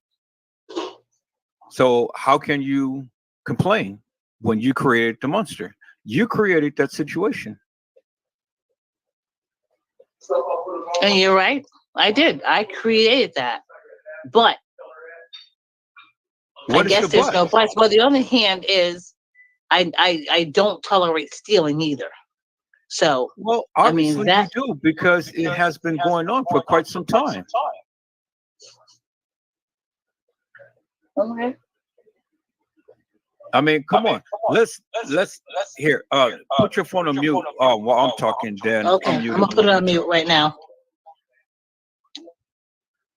So how can you complain when you created the monster? You created that situation. And you're right. I did. I created that. But What I is guess the there's but? no buts. But the other hand is I don't tolerate stealing either. So Well, I mean obviously you that do because it has been going on for quite some time. okay. I mean, come on. Let's here. Put your phone on mute while I'm talking. Then Okay. unmute I'm it gonna put when it you on mute talk. right now.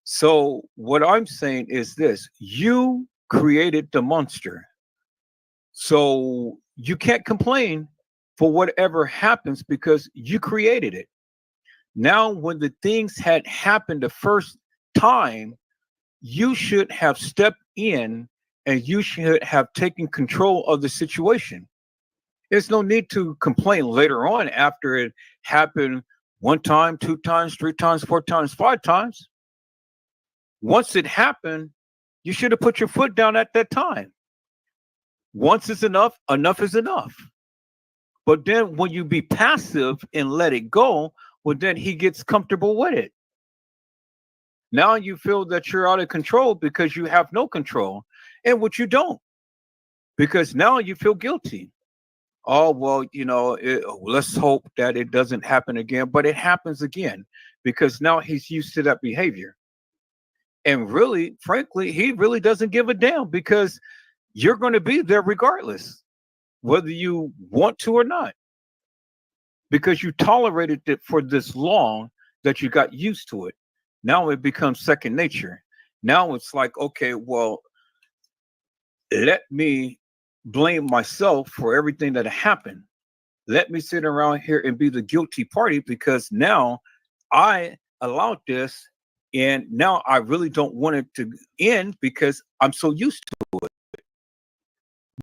So what I'm saying is this: you created the monster, so you can't complain for whatever happens because you created it. Now, when the things had happened the first time, you should have stepped in and you should have taken control of the situation. There's no need to complain later on after it happened one time, two times, three times, four times, five times. Once it happened, you should have put your foot down at that time. Once is enough, enough is enough. But then when you be passive and let it go, well, then he gets comfortable with it. Now you feel that you're out of control because you have no control, and what you don't, because now you feel guilty. Oh, well, let's hope that it doesn't happen again, but it happens again because now he's used to that behavior. And really, frankly, he really doesn't give a damn because you're going to be there regardless, whether you want to or not, because you tolerated it for this long that you got used to it. Now it becomes second nature. Now it's like, okay, well, let me blame myself for everything that happened. Let me sit around here and be the guilty party because now I allowed this and now I really don't want it to end because I'm so used to it.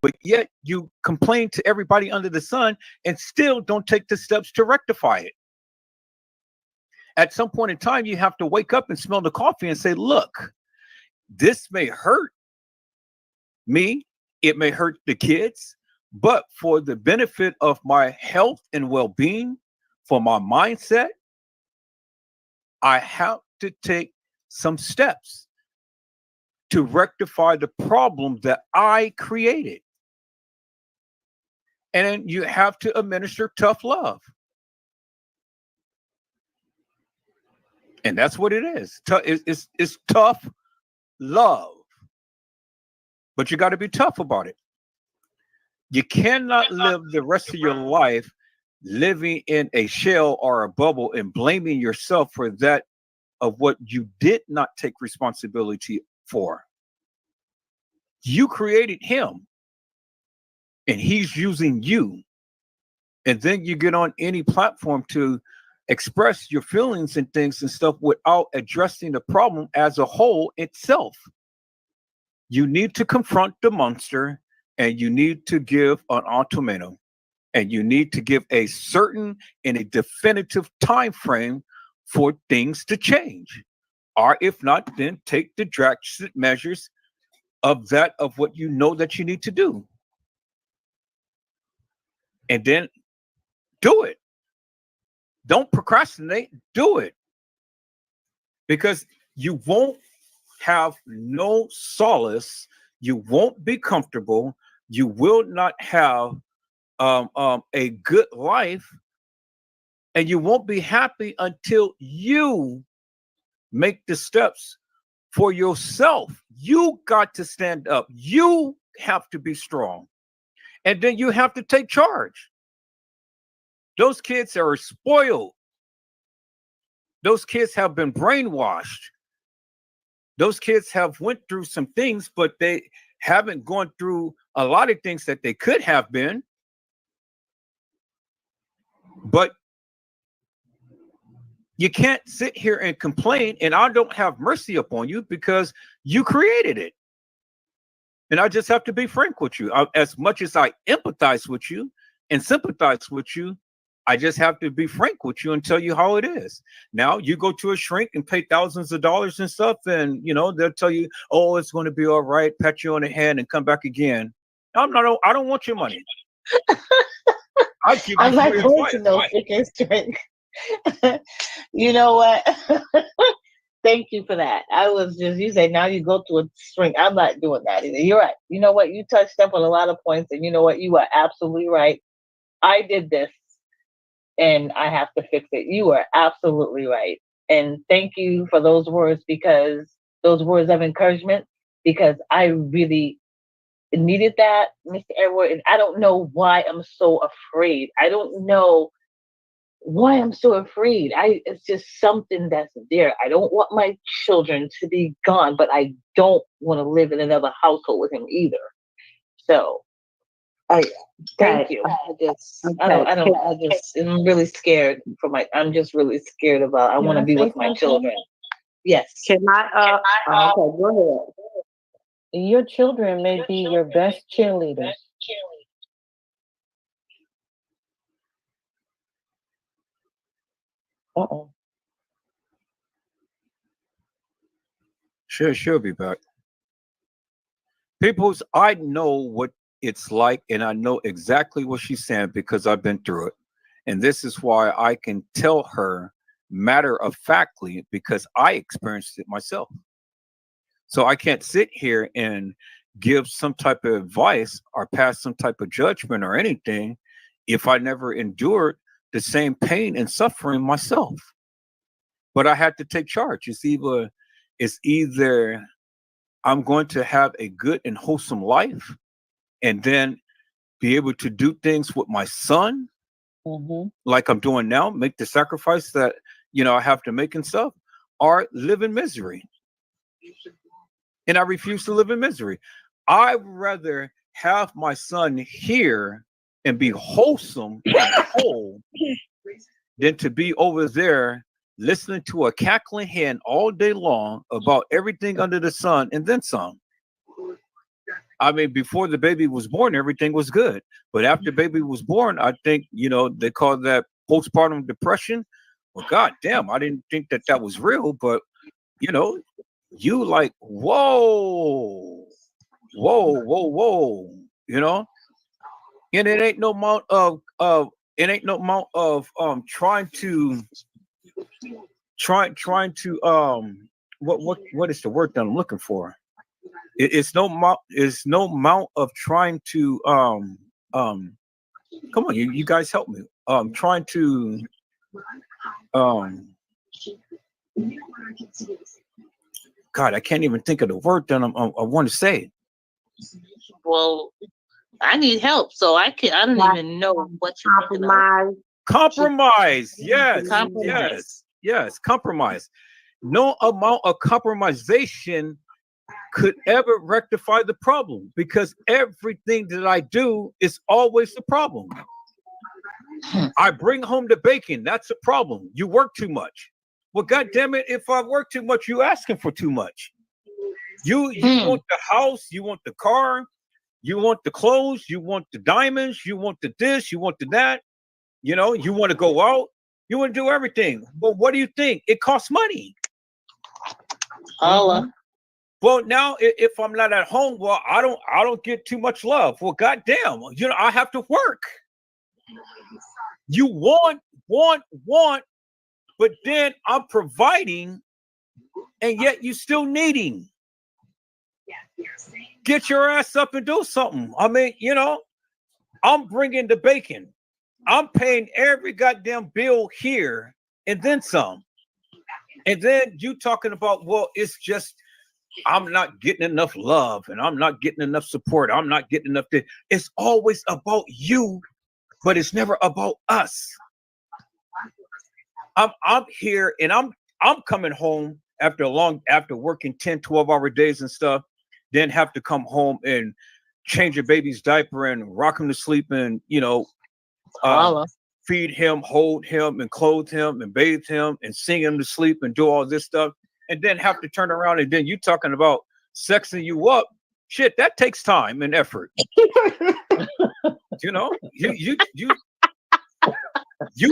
But yet you complain to everybody under the sun and still don't take the steps to rectify it. At some point in time, you have to wake up and smell the coffee and say, look, this may hurt me, it may hurt the kids, but for the benefit of my health and well-being, for my mindset, I have to take some steps to rectify the problem that I created. And then you have to administer tough love. And that's what it is. It's tough love. But you got to be tough about it. You cannot live the rest of your life living in a shell or a bubble and blaming yourself for that of what you did not take responsibility for. You created him and he's using you. And then you get on any platform to express your feelings and things and stuff without addressing the problem as a whole itself. You need to confront the monster and you need to give an ultimatum and you need to give a certain and a definitive time frame for things to change. Or if not, then take the drastic measures of what you know that you need to do. And then do it. Don't procrastinate, do it. Because you won't have no solace, you won't be comfortable, you will not have a good life, and you won't be happy until you make the steps for yourself. You got to stand up. You have to be strong. And then you have to take charge. Those kids are spoiled. Those kids have been brainwashed. Those kids have went through some things, but they haven't gone through a lot of things that they could have been. But you can't sit here and complain, and I don't have mercy upon you because you created it. And I just have to be frank with you. As much as I empathize with you and sympathize with you, I just have to be frank with you and tell you how it is. Now, you go to a shrink and pay thousands of dollars and stuff, and they'll tell you, "Oh, it's going to be all right," pat you on the head and come back again. I don't want your money. I'm not going to no freaking shrink. You know what? Thank you for that. You say now you go to a shrink. I'm not doing that either. You're right. You know what? You touched up on a lot of points, and you know what? You are absolutely right. I did this, and I have to fix it. You are absolutely right. And thank you for those words, because those words of encouragement, because I really needed that, Mr. Edward. And I don't know why I'm so afraid. I don't know why I'm so afraid. It's just something that's there. I don't want my children to be gone, but I don't want to live in another household with him either. So thank you. I'm really scared I'm just really scared about, I want to be with my children. Yes. Okay, go ahead. Your children may be your best cheerleaders. Uh-oh. Sure, she'll be back. Peoples, I know what it's like, and I know exactly what she's saying because I've been through it. And this is why I can tell her matter of factly, because I experienced it myself. So I can't sit here and give some type of advice or pass some type of judgment or anything if I never endured the same pain and suffering myself. But I had to take charge. It's either I'm going to have a good and wholesome life and then be able to do things with my son, like I'm doing now, make the sacrifice that I have to make and stuff, or live in misery. And I refuse to live in misery. I'd rather have my son here and be wholesome and whole than to be over there listening to a cackling hen all day long about everything under the sun and then some. I mean, before the baby was born, everything was good. But after baby was born, I think, they call that postpartum depression. Well, God damn, I didn't think that was real. But, you like, whoa, and it ain't no amount of trying to what is the word that I'm looking for? It's no amount of trying to come on, you guys help me. Trying to God, I can't even think of the word that I want to say. Well, I need help, so I don't even know what you're thinking of. Compromise. Yes, compromise. No amount of compromisation could ever rectify the problem, because everything that I do is always the problem. I bring home the bacon. That's a problem. You work too much. Well, God damn it, if I work too much, you asking for too much. You want the house, you want the car, you want the clothes, you want the diamonds, you want the this, you want the that. You want to go out, you want to do everything. But what do you think? It costs money. Well, now if I'm not at home, well, I don't get too much love. Well, goddamn, I have to work. You want, but then I'm providing, and yet you still needing. Get your ass up and do something. I mean, I'm bringing the bacon. I'm paying every goddamn bill here and then some. And then you talking about, well, it's just, I'm not getting enough love and I'm not getting enough support. I'm not getting enough. It's always about you, but it's never about us. I'm here and I'm coming home after working 10-12 hour days and stuff, then have to come home and change your baby's diaper and rock him to sleep and feed him, hold him, and clothe him and bathe him and sing him to sleep and do all this stuff, and then have to turn around and then you talking about sexing you up. Shit, that takes time and effort. You know, you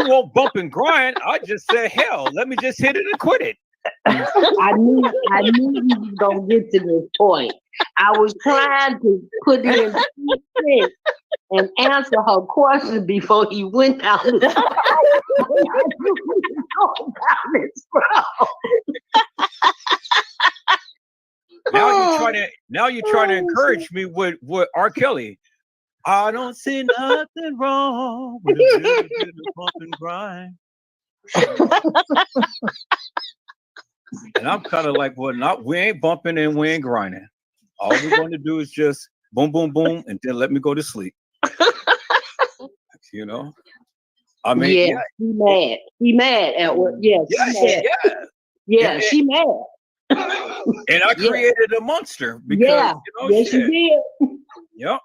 won't bump and grind. I just said, hell, let me just hit it and quit it. I knew you was gonna get to this point. I was trying to put it in perspective and answer her question before he went out. Now you're trying to encourage me with R. Kelly. I don't see nothing wrong with a little bit of bump and grind. And I'm kind of like, well, we ain't bumping and we ain't grinding. All we're going to do is just boom, boom, boom, and then let me go to sleep. You know? I mean, yeah. He mad at what? Yes, yeah, she mad. And I created a monster because yes, you did. Yep.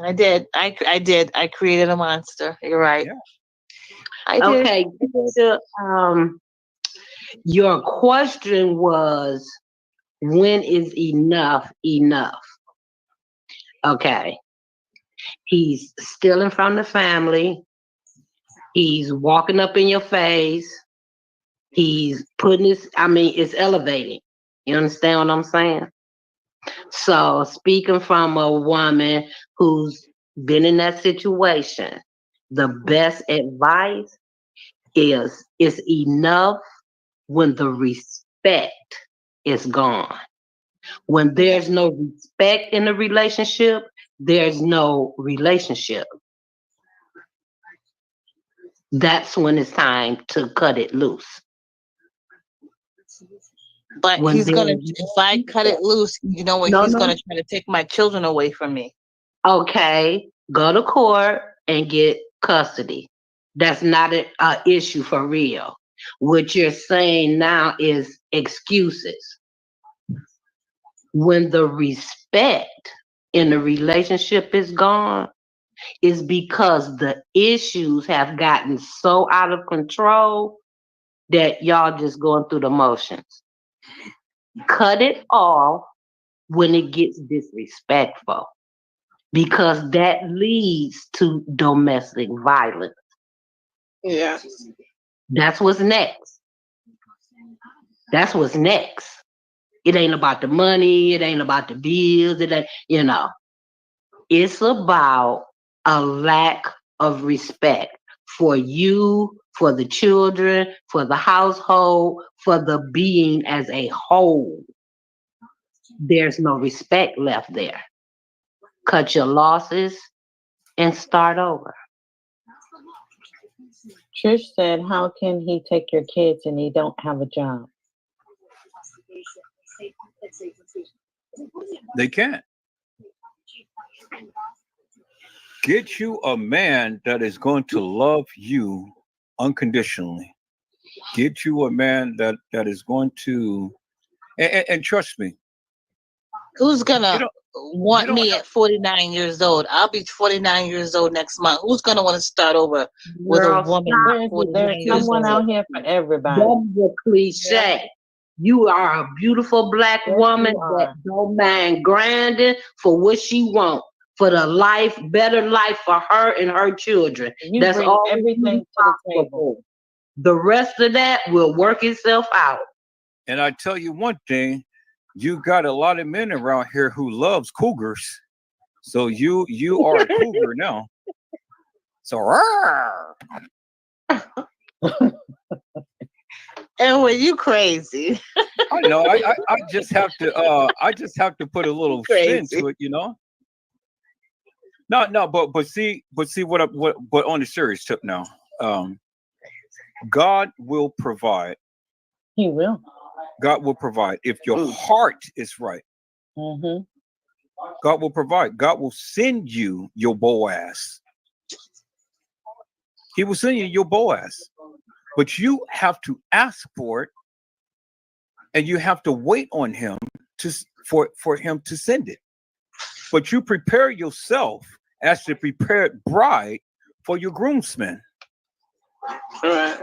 I did. I created a monster. You're right. Yeah. I did. Okay. Your question was, when is enough enough? Okay. He's stealing from the family. He's walking up in your face. He's putting it's elevating. You understand what I'm saying? So speaking from a woman who's been in that situation, the best advice is it's enough when the respect is gone. When there's no respect in the relationship, there's no relationship. That's when it's time to cut it loose. But if I cut it loose, you know what? He's going to try to take my children away from me. Okay, go to court and get custody. That's not an issue for real. What you're saying now is excuses. When the respect in the relationship is gone, is because the issues have gotten so out of control that y'all just going through the motions. Cut it off when it gets disrespectful, because that leads to domestic violence. Yeah. That's what's next. That's what's next. It ain't about the money. It ain't about the bills. It ain't, it's about a lack of respect for you, for the children, for the household, for the being as a whole. There's no respect left there. Cut your losses and start over. Trish said, how can he take your kids and he don't have a job? They can't. Get you a man that is going to love you unconditionally. Get you a man that is going to, and trust me. Who's gonna want me at 49 years old? I'll be 49 years old next month. Who's gonna want to start over with a woman? There's someone out here for everybody. That's a cliche. You are a beautiful black woman that don't mind grinding for what she wants, for the better life for her and her children. That's all everything to the table. The rest of that will work itself out. And I tell you one thing, you got a lot of men around here who loves cougars. So you are a cougar now. So and when you crazy. I know. I just have to put a little spin to it, No, but see what on the serious tip now. God will provide. He will. God will provide if your heart is right. Mm-hmm. God will provide. God will send you your Boaz. He will send you your Boaz, but you have to ask for it and you have to wait on him for him to send it. But you prepare yourself as the prepared bride for your groomsmen. Right.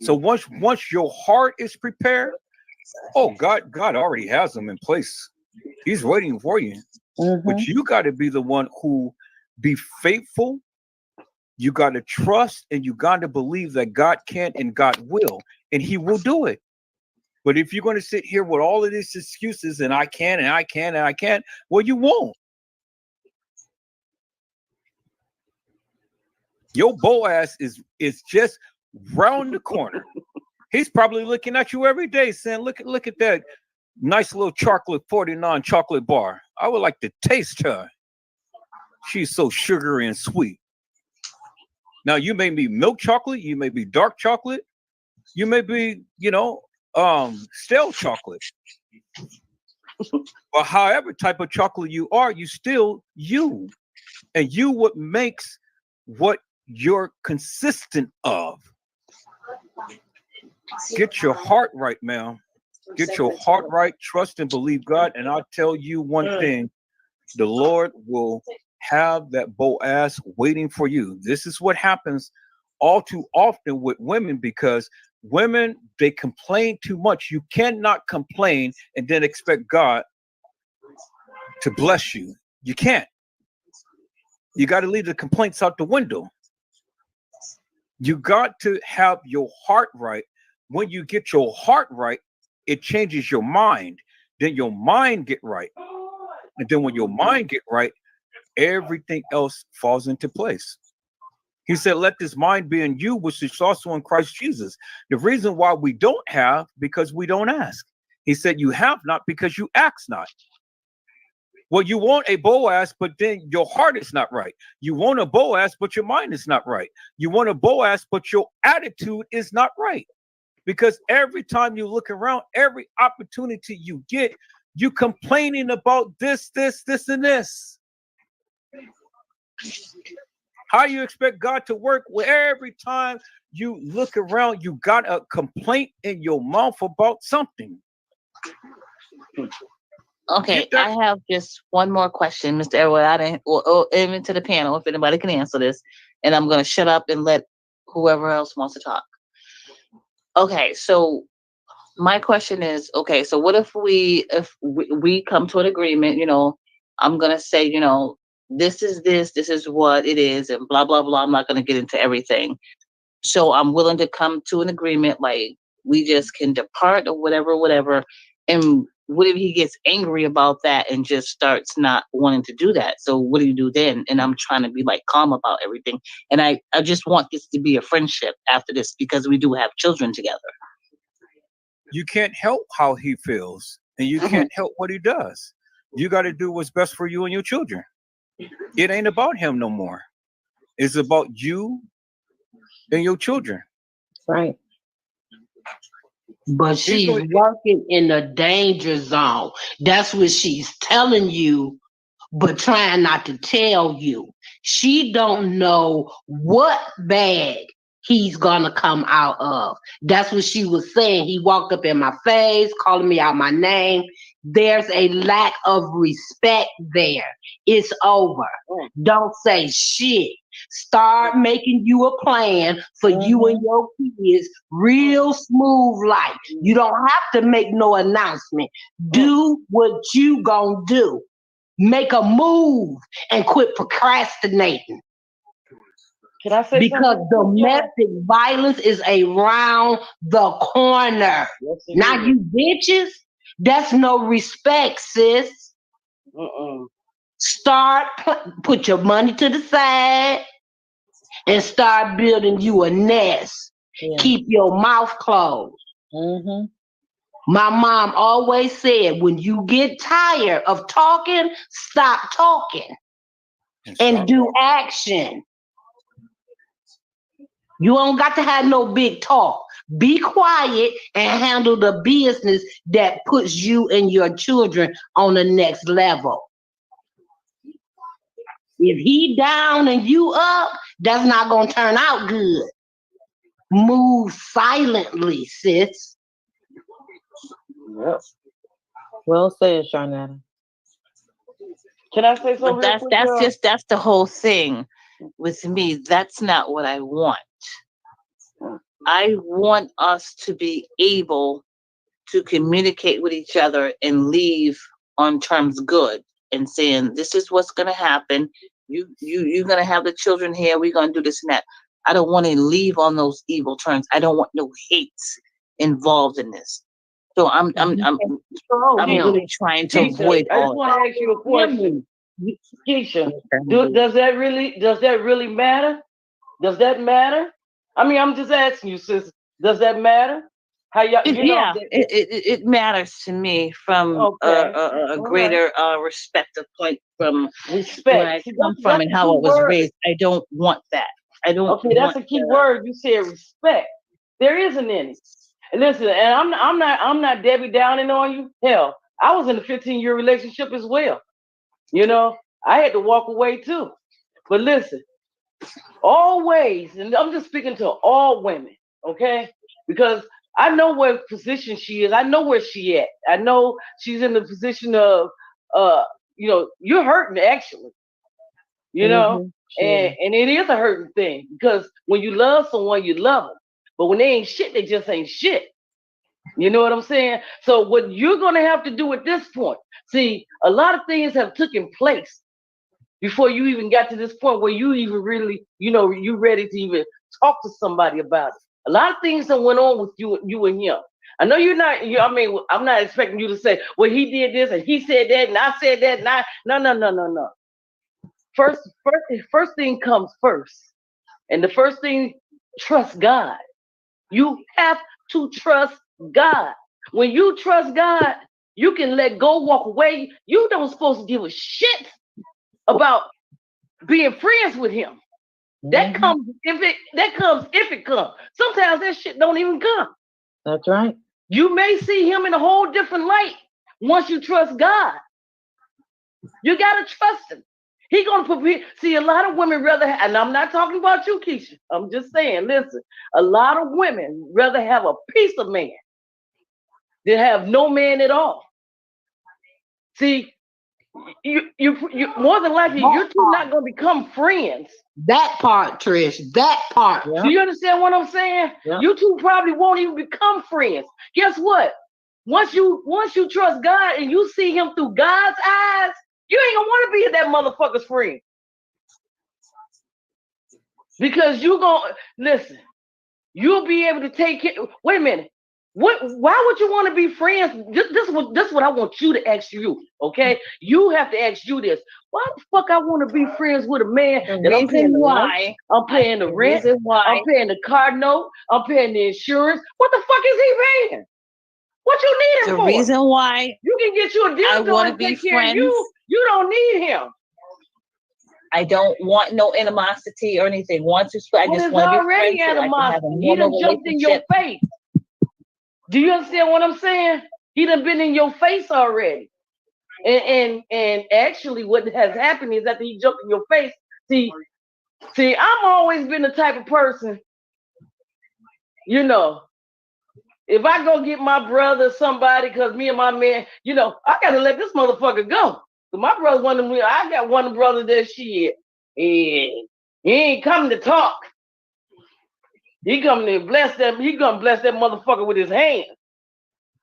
So once your heart is prepared, oh, God already has them in place. He's waiting for you. But you got to be the one who be faithful. You got to trust, and you got to believe that God can and God will, and he will do it. But if you're going to sit here with all of these excuses and I can and I can and I can't, well, you won't. Your Boaz is just round the corner. He's probably looking at you every day saying, look at that nice little chocolate 49 chocolate bar. I would like to taste her. She's so sugary and sweet. Now, you may be milk chocolate, you may be dark chocolate, you may be, stale chocolate. But however type of chocolate you are, you still you. And you what makes what you're consistent of. Get your heart right, man. Get your heart right, trust and believe God. And I'll tell you one thing, the Lord will have that Boaz waiting for you. This is what happens all too often with women, because women, they complain too much. You cannot complain and then expect God to bless you. You can't. You got to leave the complaints out the window. You got to have your heart right. When you get your heart right, it changes your mind. Then your mind get right. And then when your mind get right, everything else falls into place. He said, let this mind be in you, which is also in Christ Jesus. The reason why we don't have, because we don't ask. He said, you have not because you ask not. Well, you want a Boaz, but then your heart is not right. You want a Boaz, but your mind is not right. You want a Boaz, but your attitude is not right. Because every time you look around, every opportunity you get, you complaining about this, and this. How do you expect God to work where every time you look around, you got a complaint in your mouth about something? Okay, I have just one more question, Mr. Edward, or even to the panel, if anybody can answer this, and I'm going to shut up and let whoever else wants to talk. Okay, so my question is, okay, so what if we come to an agreement, I'm going to say, this is what it is, and blah, blah, blah. I'm not going to get into everything. So I'm willing to come to an agreement, like we just can depart or whatever. And what if he gets angry about that and just starts not wanting to do that? So what do you do then? And I'm trying to be like calm about everything. And I just want this to be a friendship after this, because we do have children together. You can't help how he feels, and you can't help what he does. You got to do what's best for you and your children. It ain't about him no more. It's about you and your children. Right. But she's working in a danger zone. That's what she's telling you, but trying not to tell you. She don't know what bag he's gonna come out of. That's what she was saying. He walked up in my face, calling me out my name. There's a lack of respect there. It's over. Don't say shit. Start making you a plan for you and your kids, real smooth life. You don't have to make no announcement. Do what you gonna do. Make a move and quit procrastinating. Can I say because something? domestic violence is around the corner. Now you bitches, that's no respect, sis. Start, put your money to the side and start building you a nest. Keep your mouth closed. My mom always said, when you get tired of talking, stop talking and do action. You don't got to have no big talk. Be quiet and handle the business that puts you and your children on the next level. If he down and you up, that's not going to turn out good. Move silently, sis. Yes. Well said, Sharnetta. Can I say something But real quick, that's y'all? just that's the whole thing with me. That's not what I want. I want us to be able to communicate with each other and leave on terms good and saying this is what's going to happen. You're going to have the children here. We're going to do this and that. I don't want to leave on those evil terms. I don't want no hates involved in this. So I'm really trying to Keisha, avoid I just all want that. to ask you a question. Keisha, does that really matter? Does that matter? I mean, I'm just asking you, sis. Does that matter? How y'all, Yeah, it matters to me from Okay. a All greater respective point from respect. where I See, come from that's and the how key I was word. raised. I don't want that. I don't Okay, that's want a key word. You said respect. There isn't any. And listen, and I'm not Debbie Downing on you. Hell, I was in a 15-year relationship as well. You know, I had to walk away too. But listen, always, and I'm just speaking to all women, okay? Because I know what position she is. I know where she at. I know she's in the position of, you're hurting actually, and it is a hurting thing because when you love someone, you love them. But when they ain't shit, they just ain't shit. You know what I'm saying? So what you're gonna have to do at this point, see, a lot of things have taken place before you even got to this point where you even really, you ready to even talk to somebody about it. A lot of things that went on with you and him. I know you're not. I'm not expecting you to say, "Well, he did this and he said that and I said that." No. First thing comes first, and the first thing, trust God. You have to trust God. When you trust God, you can let go, walk away. You don't supposed to give a shit about being friends with him. That comes if it comes. Sometimes that shit don't even come. That's right. You may see him in a whole different light once you trust God. You gotta trust him. He gonna see a lot of women rather, and I'm not talking about you, Keisha. I'm just saying, listen, a lot of women rather have a piece of man than have no man at all. See, you more than likely you're two not gonna become friends. That part, Trish. That part. Do you understand what I'm saying? Yep. You two probably won't even become friends. Guess what? Once you trust God and you see him through God's eyes, you ain't gonna want to be that motherfucker's friend. Because you gonna listen, you'll be able to take care. Wait a minute. Why would you want to be friends? This is what I want you to ask you, okay? You have to ask you this. Why the fuck I want to be friends with a man that I'm paying the rent? I'm paying the rent. I'm paying the car note. I'm paying the insurance. What the fuck is he paying? What you need him The for? reason why You can get you a dildo and take care of you. You don't need him. I don't want no animosity or anything. Once I just want to be friends so I can have a He normal done jumped in your relationship. face. Do you understand what I'm saying? He done been in your face already. And actually what has happened is after he jumped in your face, see, I'm always been the type of person, if I go get my brother somebody, because me and my man, I gotta let this motherfucker go. So my brother, I got one brother that shit. He ain't coming to talk. He coming to bless them. He gonna bless that motherfucker with his hand.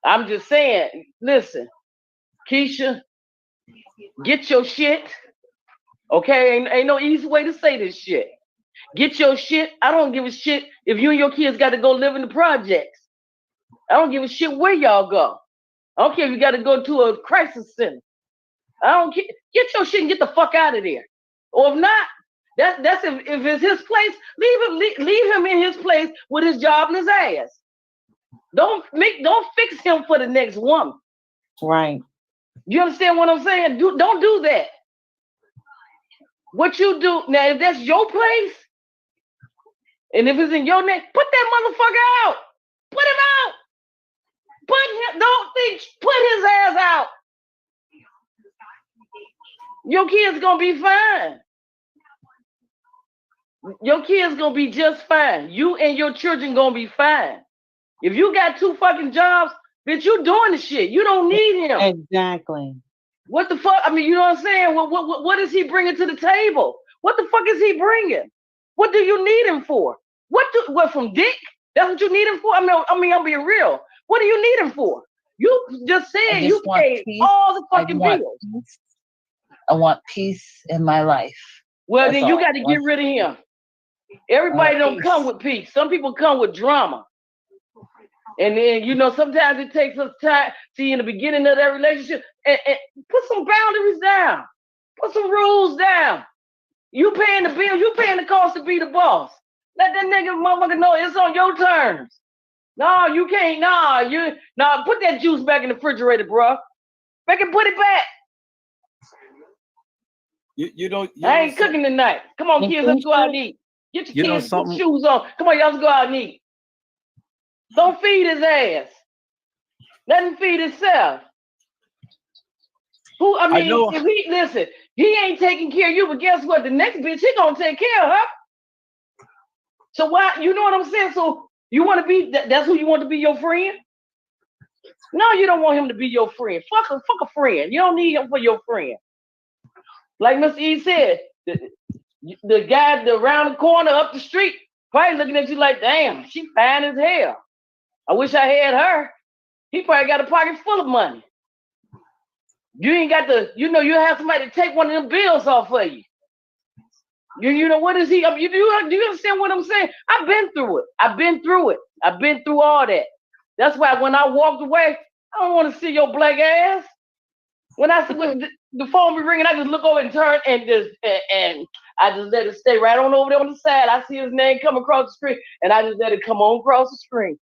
I'm just saying, listen, Keisha, get your shit. Okay, ain't no easy way to say this shit. Get your shit. I don't give a shit if you and your kids got to go live in the projects. I don't give a shit where y'all go. I don't care if you got to go to a crisis center. I don't care. Get your shit and get the fuck out of there. Or if not, that's if it's his place, leave him in his place with his job and his ass. Don't fix him for the next woman. Right. You understand what I'm saying? Don't do that. What you do now, if that's your place, and if it's in your name, put that motherfucker out. Put him out. Put his ass out. Your kid's gonna be fine. Your kid's gonna be just fine. You and your children gonna be fine. If you got 2 fucking jobs, Bitch, you doing the shit. You don't need him. Exactly. What the fuck? I mean, you know what I'm saying? What is he bringing to the table? What the fuck is he bringing? What do you need him for? What from dick? That's what you need him for? I mean, I'm being real. What do you need him for? You just said you paid all the fucking bills. I want peace in my life. Well, then you got to get rid of him. Everybody don't come with peace. Some people come with drama. And then, you know, sometimes it takes us time. See, in the beginning of that relationship, and put some boundaries down. Put some rules down. You paying the bill. You paying the cost to be the boss. Let that nigga motherfucker know it's on your terms. No, you can't. Nah, put that juice back in the refrigerator, bro. Make it put it back. You don't. I ain't cooking tonight. Come on, kids, let's go out and eat. Get your kids, put shoes on. Come on, y'all, let's go out and eat. Don't feed his ass. Let him feed himself. If he listen, he ain't taking care of you, but guess what? The next bitch, he gonna take care of her. So why? You know what I'm saying? So you want to be? That's who you want to be your friend? No, you don't want him to be your friend. Fuck a friend. You don't need him for your friend. Like Mr. E said, the guy around the corner up the street probably looking at you like, damn, she fine as hell. I wish I had her. He probably got a pocket full of money. You ain't got to, you have somebody to take one of them bills off for you. You know, what is he? Do you understand what I'm saying? I've been through it. I've been through all that. That's why when I walked away, I don't want to see your black ass. When the phone be ringing, I just look over and turn and I just let it stay right on over there on the side. I see his name come across the screen and I just let it come on across the screen.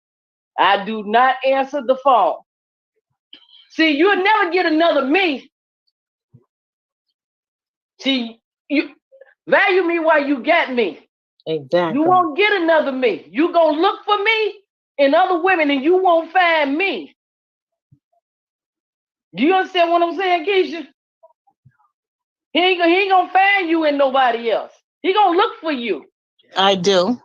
I do not answer the phone. See, you'll never get another me. See, you value me while you got me. Exactly. You won't get another me. You gonna look for me in other women and you won't find me. Do you understand what I'm saying, Keisha? He ain't gonna find you in nobody else. He gonna look for you. I do.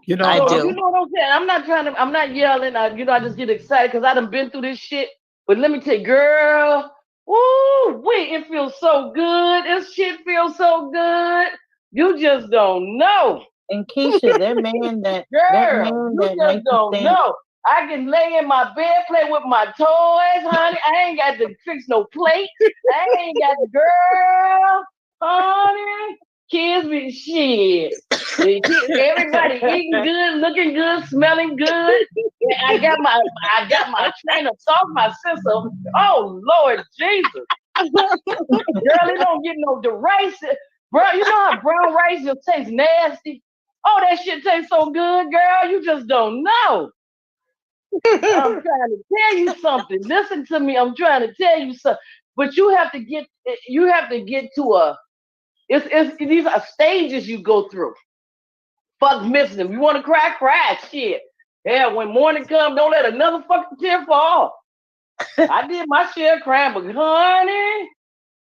You know what I'm saying? I'm not yelling. I just get excited because I done been through this shit. But let me tell you, girl, it feels so good. This shit feels so good. You just don't know. And Keisha, that man that you just don't know. I can lay in my bed, play with my toys, honey. I ain't got to fix no plate. I ain't got the girl, honey. Kids be shit. Everybody eating good, looking good, smelling good. I got my train of thought, my sense of, oh Lord Jesus. Girl, it don't get no the rice. Bro, you know how brown rice just tastes nasty? Oh, that shit tastes so good, girl. You just don't know. I'm trying to tell you something. Listen to me. I'm trying to tell you something. But you have to get to these are stages you go through. Fuck missing them. You want to cry, shit. Yeah, when morning comes, don't let another fucking tear fall. I did my share of crying, but honey,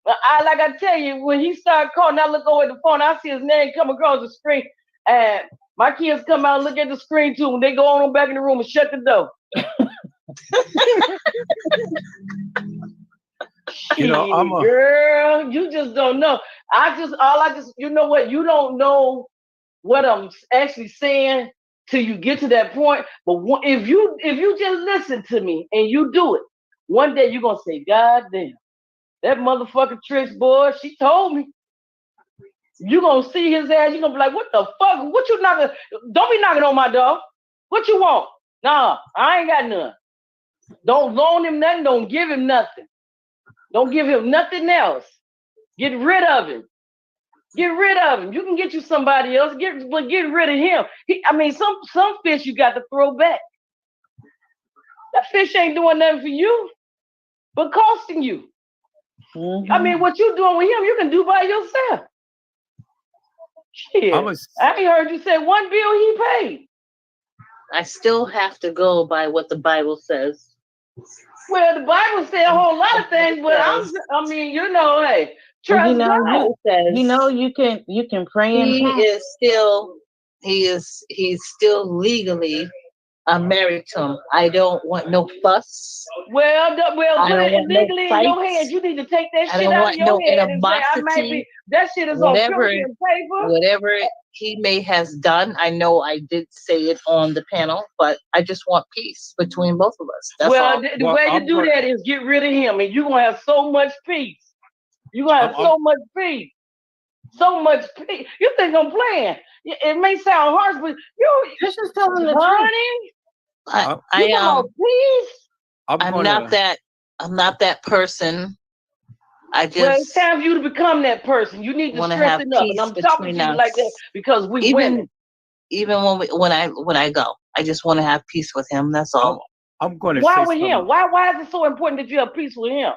like I tell you, when he started calling, I look over at the phone, I see his name come across the screen, and my kids come out and look at the screen too, and they go on back in the room and shut the door. Girl, you just don't know. You know what? You don't know what I'm actually saying till you get to that point. But if you just listen to me and you do it, one day you're gonna say, God damn, that motherfucking Trish boy, she told me. You're gonna see his ass, you're gonna be like, what the fuck? What you knocking? Don't be knocking on my door. What you want? Nah, I ain't got none. Don't loan him nothing, don't give him nothing. Don't give him nothing else. Get rid of him. Get rid of him. You can get you somebody else, but get rid of him. Some fish you got to throw back. That fish ain't doing nothing for you, but costing you. Mm-hmm. What you doing with him, you can do by yourself. Shit. I ain't heard you say one bill he paid. I still have to go by what the Bible says. Well, the Bible says a whole lot of things, but hey, trust God. You can pray and he's still legally I'm married to him. I don't want no fuss. Well, I put don't it want no legally in your fights. hands. You need to take that I shit don't out want of your no head and say, I might animosity. be, that shit is on Whatever, paper and paper. whatever he may has done. I know I did say it on the panel, but I just want peace between both of us. That's Well, all. the way to do that is get rid of him, and you're gonna have so much peace. You're gonna have so much peace. So much peace. You think I'm playing? It may sound harsh, but This is telling the truth. honey, I you want peace? I'm not that person. I Well, it's just time for you to become that person. You need to want to have strengthen up, and peace I'm talking between to you us. like that because we women. Even when I go, I just want to have peace with him. That's all. I'm going to Why say with something. him? Why is it so important that you have peace with him?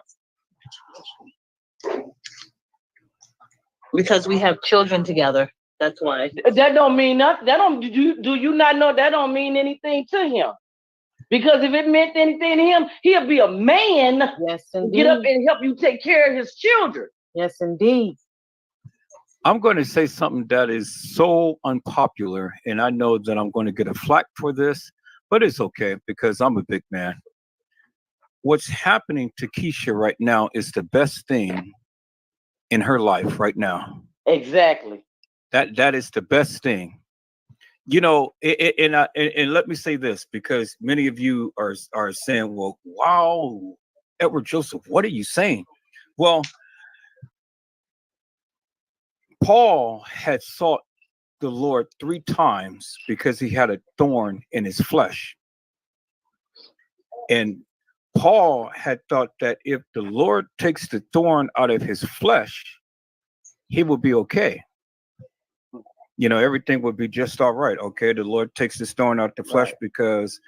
Because we have children together. That's why. That don't mean nothing. That don't do you not know that don't mean anything to him? Because if it meant anything to him, he'll be a man and get up and help you take care of his children. Yes, indeed. I'm going to say something that is so unpopular, and I know that I'm going to get a flack for this, but it's okay because I'm a big man. What's happening to Keisha right now is the best thing in her life right now. Exactly. That is the best thing. You know, and let me say this, because many of you are saying, well, wow, Edward Joseph, what are you saying? Well, Paul had sought the Lord 3 times because he had a thorn in his flesh. And Paul had thought that if the Lord takes the thorn out of his flesh, he will be okay. You know, everything would be just all right. Okay, the Lord takes this thorn out the flesh because,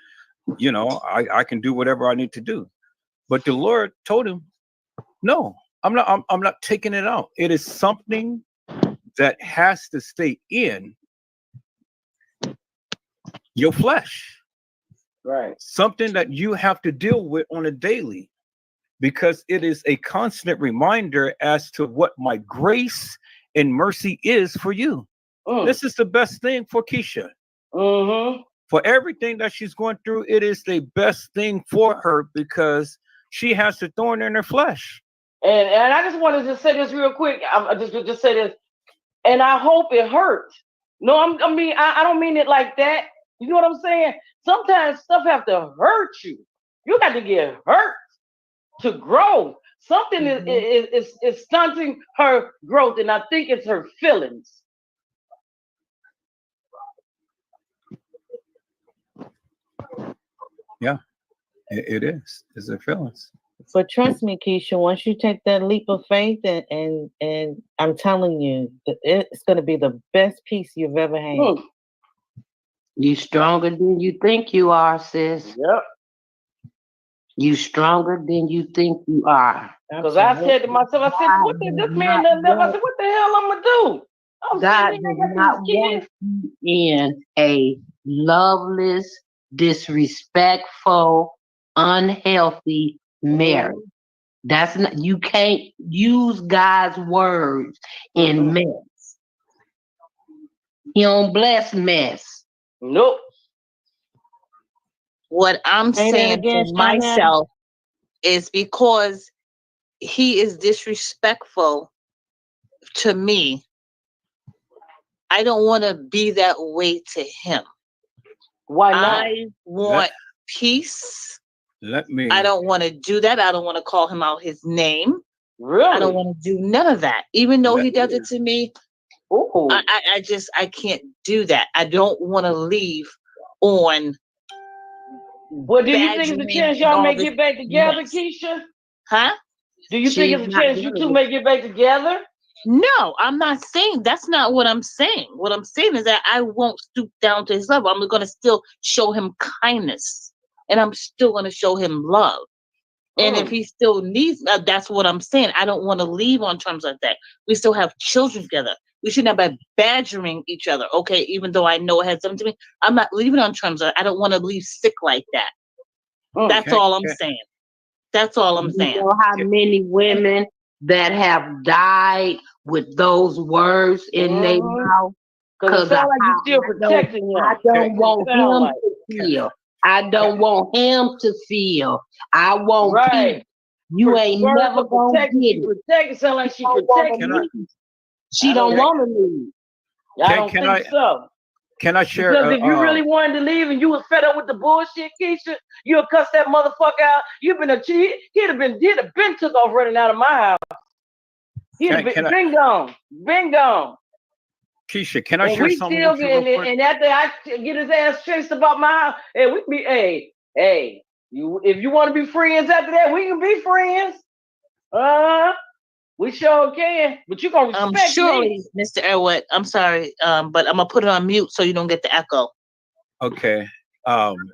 you know, I can do whatever I need to do. But the Lord told him, no, I'm not taking it out. It is something that has to stay in your flesh. Right. Something that you have to deal with on a daily, because it is a constant reminder as to what my grace and mercy is for you. This is the best thing for Keisha. For everything that she's going through, it is the best thing for her because she has the thorn in her flesh. And I just wanted to say this real quick. I just say this, and I hope it hurts. No, I don't mean it like that. You know what I'm saying? Sometimes stuff have to hurt you. You got to get hurt to grow. Something is stunting her growth, and I think it's her feelings. Yeah, it is. It's her feelings. But trust me, Keisha, once you take that leap of faith, and I'm telling you, it's going to be the best peace you've ever had. You stronger than you think you are, sis. Yep. You stronger than you think you are. Because I said to myself, I said, what this man done left? I said, what the hell I'm going to do? God does not want you in a loveless, disrespectful, unhealthy marriage. That's not, you can't use God's words in mess. He don't bless mess. Nope. What I'm saying to myself is because he is disrespectful to me, I don't want to be that way to him. Why not? I want peace. I don't want to do that. I don't want to call him out his name. Really? I don't want to do none of that. Even though he does it to me, I can't do that. I don't want to leave on. Well, do you think it's a chance y'all may get back together, Keisha? Huh? Do you think it's a chance you two may get back together? No, I'm not saying that's not what I'm saying. What I'm saying is that I won't stoop down to his level. I'm going to still show him kindness, and I'm still going to show him love. And if he still needs, that's what I'm saying. I don't want to leave on terms like that. We still have children together. We shouldn't have been badgering each other. Okay, even though I know it had something to me, I'm not leaving on terms of. I don't want to leave sick like that. That's all I'm saying. That's all I'm saying. You know how many women that have died with those words in their mouth? Because it sounds like you're still protecting him. I don't want him to feel I don't want him to feel. I want Right. peace. You ain't never gonna get it. Protect. Sound like she protecting me. She don't want to leave. I don't think so. Can I share? Because if you really wanted to leave and you was fed up with the bullshit, Keisha, you'll cuss that motherfucker out. You've been he'd have been took off running out of my house. He'd have been gone. Been gone. Keisha, can I share something with you real quick? And after I get his ass chased about my house, hey, we be if you want to be friends after that, we can be friends. We sure can. But you gonna respect surely, me. Mr. Elwood, I'm sorry, but I'm gonna put it on mute so you don't get the echo. Okay.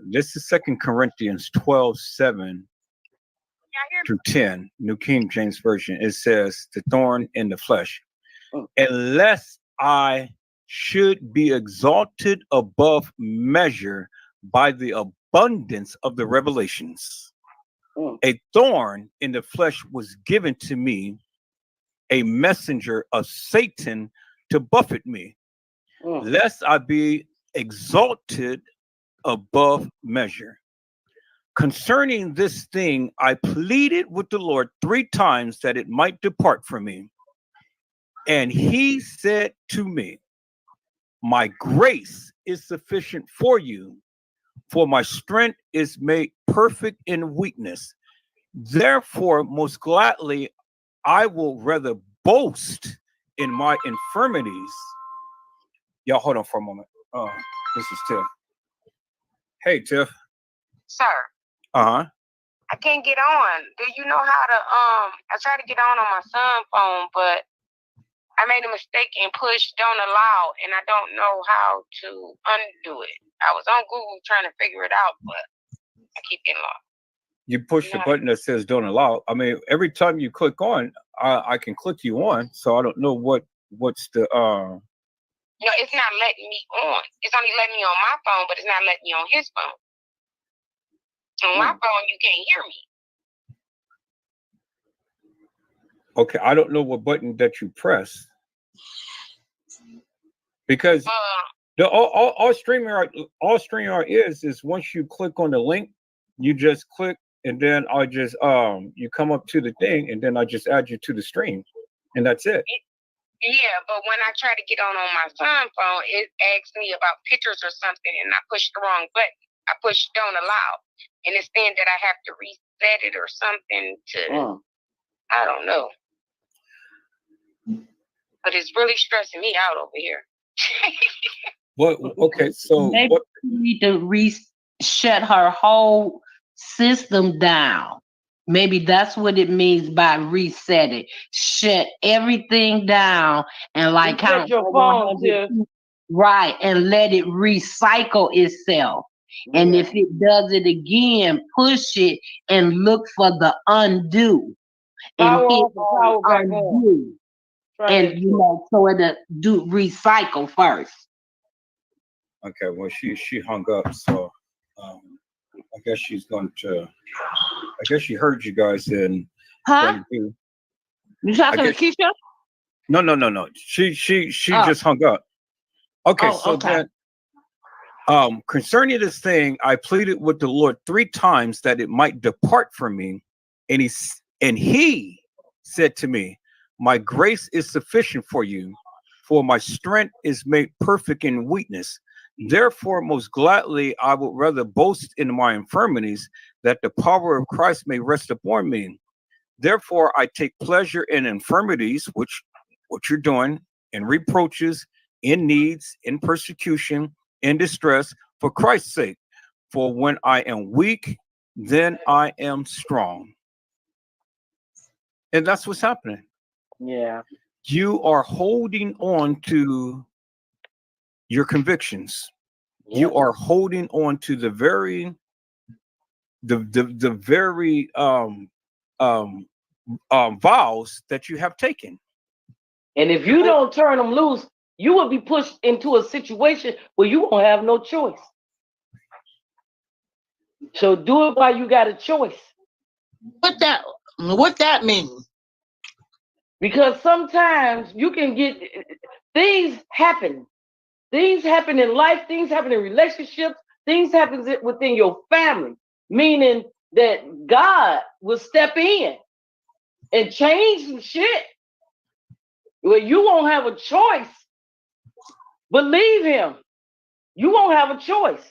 This is 2 Corinthians 12:7 through 10, New King James Version. It says, the thorn in the flesh. Unless I should be exalted above measure by the abundance of the revelations. A thorn in the flesh was given to me, a messenger of Satan to buffet me, lest I be exalted above measure. Concerning this thing, I pleaded with the Lord 3 times that it might depart from me. And he said to me, my grace is sufficient for you, for my strength is made perfect in weakness. Therefore, most gladly, I will rather boast in my infirmities. Y'all hold on for a moment. This is Tiff. Hey, Tiff. Sir. Uh-huh. I can't get on. Do you know how to I tried to get on my son's phone, but I made a mistake and pushed don't allow, and I don't know how to undo it. I was on Google trying to figure it out, but I keep getting lost. You push the button that says don't allow. I mean, every time you click on, I can click you on, so I don't know what's the No, it's not letting me on. It's only letting me on my phone, but it's not letting me on his phone. On my phone, you can't hear me. Okay, I don't know what button that you press, because the all StreamYard is once you click on the link, you just click, and then I just you come up to the thing, and then I just add you to the stream, and that's it. Yeah, but when I try to get on my son's phone, it asks me about pictures or something, and I pushed the wrong button. I pushed don't allow, and it's saying that I have to reset it or something to, I don't know. But it's really stressing me out over here. Maybe you need to reset her whole system down. Maybe that's what it means by resetting. Shut everything down and like count your phone, right, and let it recycle itself. And if it does it again, push it and look for the undo. And hit undo. And so it'll do recycle first. Okay, well she hung up, so I guess she's going to. I guess she heard you guys and. You talking to Keisha? No. She just hung up. Okay, then concerning this thing, I pleaded with the Lord 3 times that it might depart from me, and he said to me, my grace is sufficient for you, for my strength is made perfect in weakness. Therefore, most gladly, I would rather boast in my infirmities, that the power of Christ may rest upon me. Therefore, I take pleasure in infirmities, which what you're doing, in reproaches, in needs, in persecution, in distress, for Christ's sake. For when I am weak, then I am strong. And that's what's happening. Yeah. You are holding on to your convictions. Yeah. You are holding on to the very vows that you have taken. And if you don't turn them loose, you will be pushed into a situation where you won't have no choice. So do it while you got a choice. What that mean? Because sometimes you can get things happen. Things happen in life, things happen in relationships, things happen within your family, meaning that God will step in and change some shit. Well, you won't have a choice. Believe him. You won't have a choice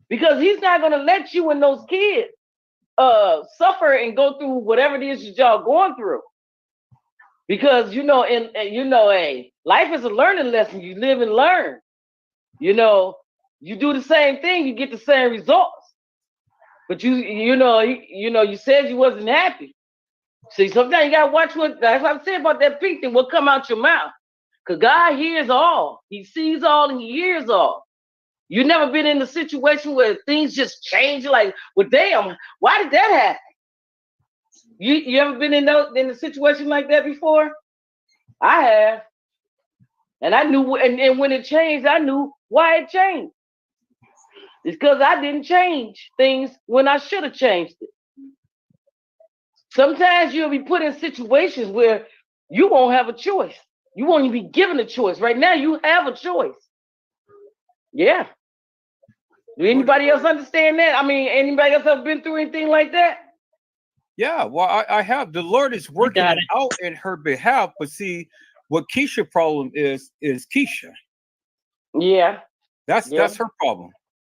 because he's not going to let you and those kids suffer and go through whatever it is that y'all going through. Because hey, life is a learning lesson. You live and learn. You do the same thing, you get the same results. But you said you wasn't happy. See, sometimes you gotta watch that's what I'm saying about that pink thing, what come out your mouth. Because God hears all. He sees all and he hears all. You never been in a situation where things just change, like, well, damn, why did that happen? You ever been in a situation like that before? I have. And I knew, and when it changed, I knew why it changed. It's because I didn't change things when I should have changed it. Sometimes you'll be put in situations where you won't have a choice. You won't even be given a choice. Right now, you have a choice. Yeah. Do anybody else understand that? I mean, anybody else ever been through anything like that? Yeah, well, I have. The Lord is working it out in her behalf, but see, what Keisha's problem is Keisha. Yeah. That's her problem.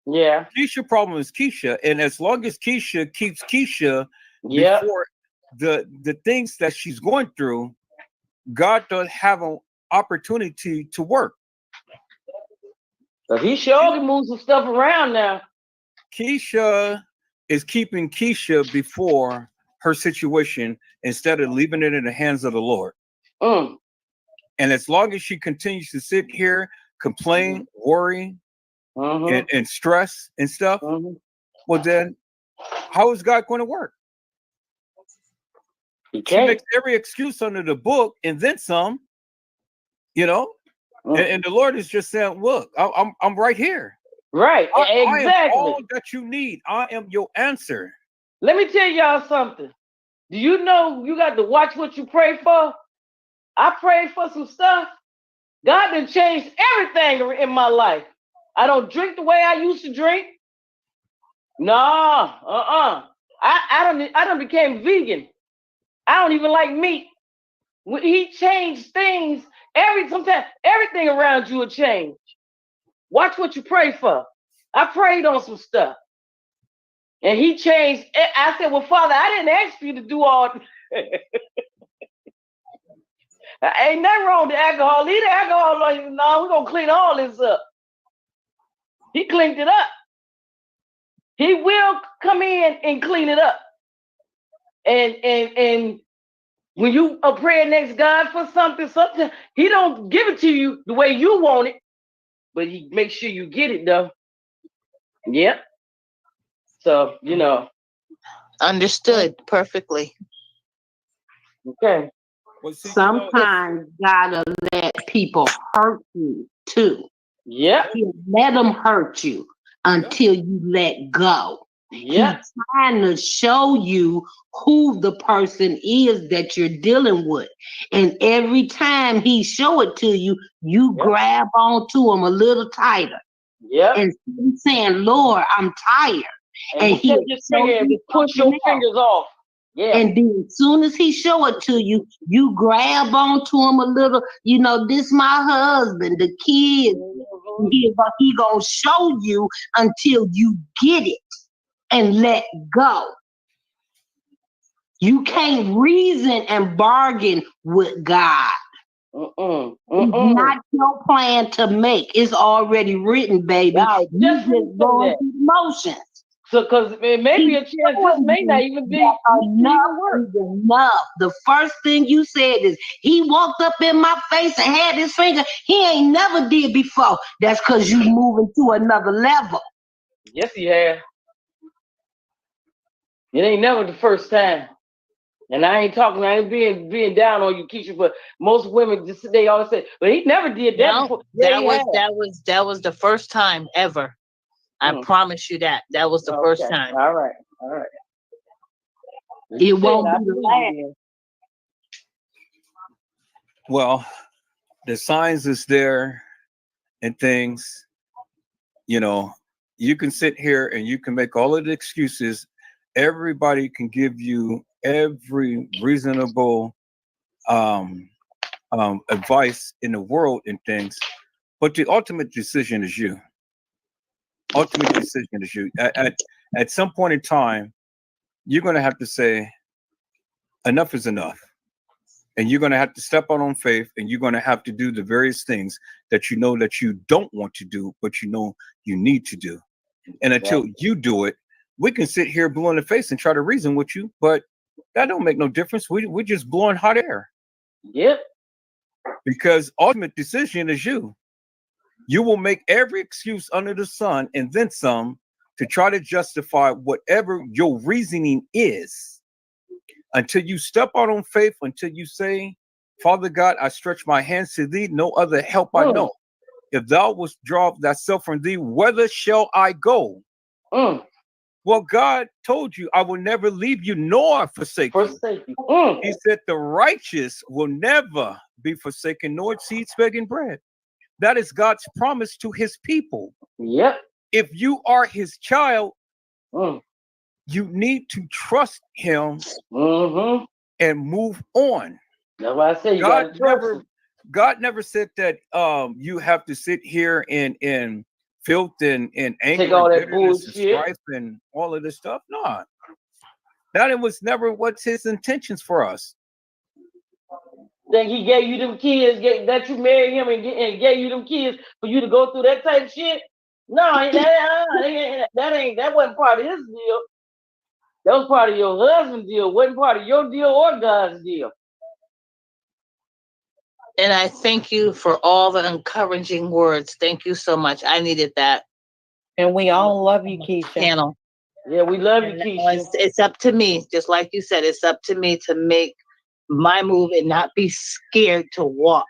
Yeah. Keisha's problem is Keisha, and as long as Keisha keeps Keisha before the things that she's going through, God does have an opportunity to work. But he sure can move some stuff around now. Keisha is keeping Keisha before her situation instead of leaving it in the hands of the Lord. And as long as she continues to sit here, complain, worry, and stress and stuff, well then, how is God going to work? She makes every excuse under the book and then some, and the Lord is just saying, look, I'm right here. Right, exactly. I am all that you need. I am your answer. Let me tell y'all something. Do you know you got to watch what you pray for? I prayed for some stuff. God done changed everything in my life. I don't drink the way I used to drink. No, I done became vegan. I don't even like meat. When he changed things, sometimes everything around you will change. Watch what you pray for. I prayed on some stuff. And he changed. I said, well, Father, I didn't ask you to do all. Ain't nothing wrong with alcohol. Leave the alcohol. No, we're going to clean all this up. He cleaned it up. He will come in and clean it up. And when you are praying next God for something, he don't give it to you the way you want it, but he makes sure you get it though. Yep. So, Understood perfectly. Okay. Sometimes gotta let people hurt you too. Yeah. Let them hurt you until you let go. Yeah. He's trying to show you who the person is that you're dealing with. And every time he show it to you, you grab onto him a little tighter. Yeah. And saying, Lord, I'm tired. And he'll push your fingers off. Yeah. And then as soon as he show it to you, you grab onto him a little, this my husband, the kids. He gonna show you until you get it and let go. You can't reason and bargain with God. It's not your plan to make. It's already written, baby. Now, You just going through the motions. So, because it may be a chance, this may not even be enough. The first thing you said is, he walked up in my face and had his finger. He ain't never did before. That's because you moving to another level. Yes, he has. It ain't never the first time. And I ain't being down on you, Keisha, but most women they always say, but he never did that before. That was the first time ever. I promise you that. That was the first time. All right. It won't be the last. Well, the signs is there and things, you can sit here and you can make all of the excuses. Everybody can give you every reasonable advice in the world and things, but the ultimate decision is you. Ultimate decision is you. At some point in time, you're going to have to say, enough is enough. And you're going to have to step out on faith, and you're going to have to do the various things that you know that you don't want to do, but you know you need to do. And until you do it, we can sit here blue in the face and try to reason with you, but that don't make no difference. We're just blowing hot air. Yep. Because ultimate decision is you. You will make every excuse under the sun and then some to try to justify whatever your reasoning is until you step out on faith, until you say, Father God, I stretch my hands to thee, no other help I know. If thou withdraw thyself from thee, whither shall I go? Well, God told you, I will never leave you nor forsake you. He said the righteous will never be forsaken, nor seeds begging bread. That is God's promise to his people. Yep. If you are his child, you need to trust him and move on. That's why I say God never said that you have to sit here in filth and anger, take all and that bitterness and bullshit, strife and all of this stuff. No, that was never what's his intentions for us. Then he gave you them kids, that you married him and gave you them kids for you to go through that type of shit. No, that wasn't part of his deal. That was part of your husband's deal. Wasn't part of your deal or God's deal. And I thank you for all the encouraging words. Thank you so much. I needed that. And we all love you, Keisha. Panel. Yeah, we love you, Keisha. It's up to me, just like you said, it's up to me to make my move and not be scared to walk.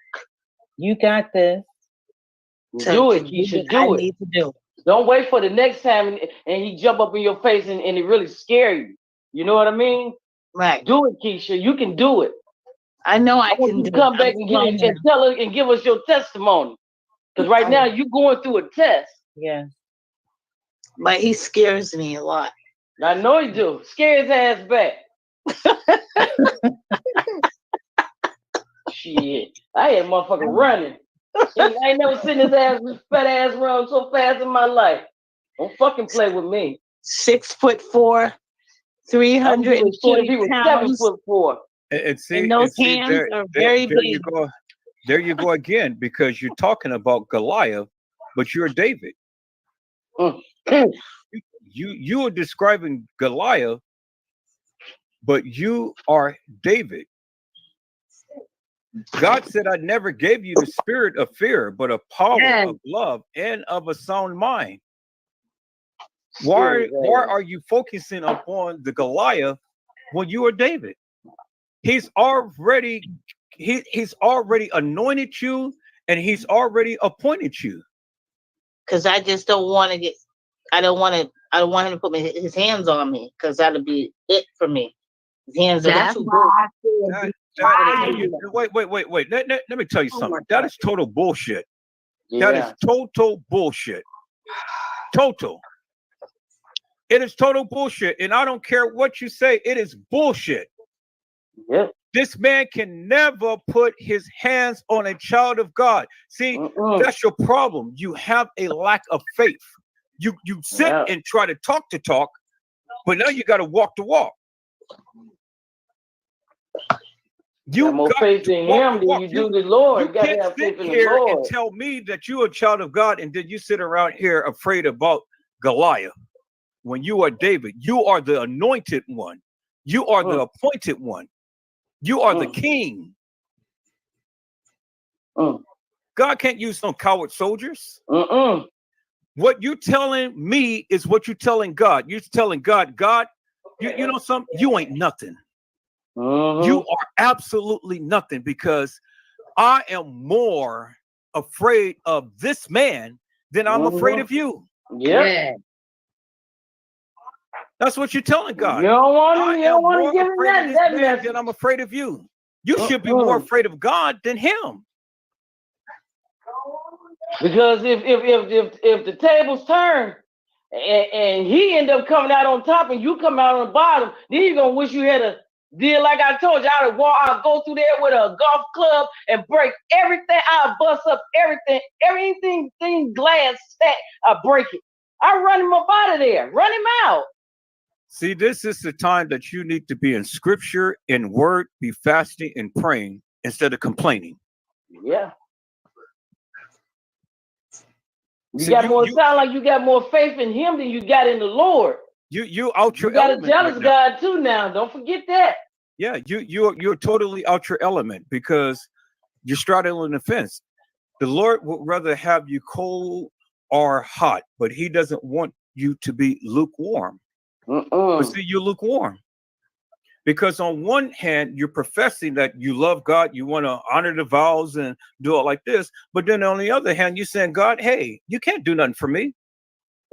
You got this. Do it, Keisha. Do it. Need to do. Don't wait for the next time and he jump up in your face and it really scare you. You know what I mean? Right. Do it, Keisha. You can do it. I know I want can you to do come it. back and tell her and give us your testimony. Because right now you're going through a test. Yeah. But he scares me a lot. I know he do. Scare his ass back. Shit. I had a motherfucker running. I ain't never seen his fat ass run so fast in my life. Don't fucking play with me. 6'4", 340 pounds. 7'4". And those hands are very big. There you go again, because you're talking about Goliath, but you're David. You are describing Goliath, but you are David. God said, I never gave you the spirit of fear, but of power, of love, and of a sound mind. Why are you focusing upon the Goliath when you are David? He's already anointed you, and he's already appointed you. Because I just don't want to I don't want him to put his hands on me, because that'll be it for me. His hands are too big. Wait. Let me tell you something. That is total bullshit. Yeah. That is total bullshit. Total. It is total bullshit. And I don't care what you say. It is bullshit. Yeah. This man can never put his hands on a child of God. See, that's your problem. You have a lack of faith. You sit and try to talk, but now you got to walk the walk. You got more faith in him than you do the Lord. You got to have faith in the Lord. And tell me that you're a child of God, and then you sit around here afraid about Goliath. When you are David, you are the anointed one. You are the appointed one. You are the king. God can't use no coward soldiers. What you're telling me is what you're telling God. You're telling God, you know something? You ain't nothing. You are absolutely nothing, because I am more afraid of this man than I'm afraid of you. Yeah. That's what you're telling God. You don't want to give him that message. Then I'm afraid of you. You should be more afraid of God than him. Because if the tables turn and he end up coming out on top, and you come out on the bottom. Then you're gonna wish you had a deal like I told you. I'd go through there with a golf club and break everything. I bust up everything glass stack. I break it. I run him up out of there. Run him out. See, this is the time that you need to be in scripture, in word, be fasting and praying instead of complaining. Yeah. You sound like you got more faith in him than you got in the Lord. You out your You got element a jealous right God too now. Don't forget that. Yeah, you're totally out your element because you're straddling the fence. The Lord would rather have you cold or hot, but he doesn't want you to be lukewarm. But see, you're lukewarm. Because on one hand, you're professing that you love God, you want to honor the vows and do it like this. But then on the other hand, you're saying, God, hey, you can't do nothing for me.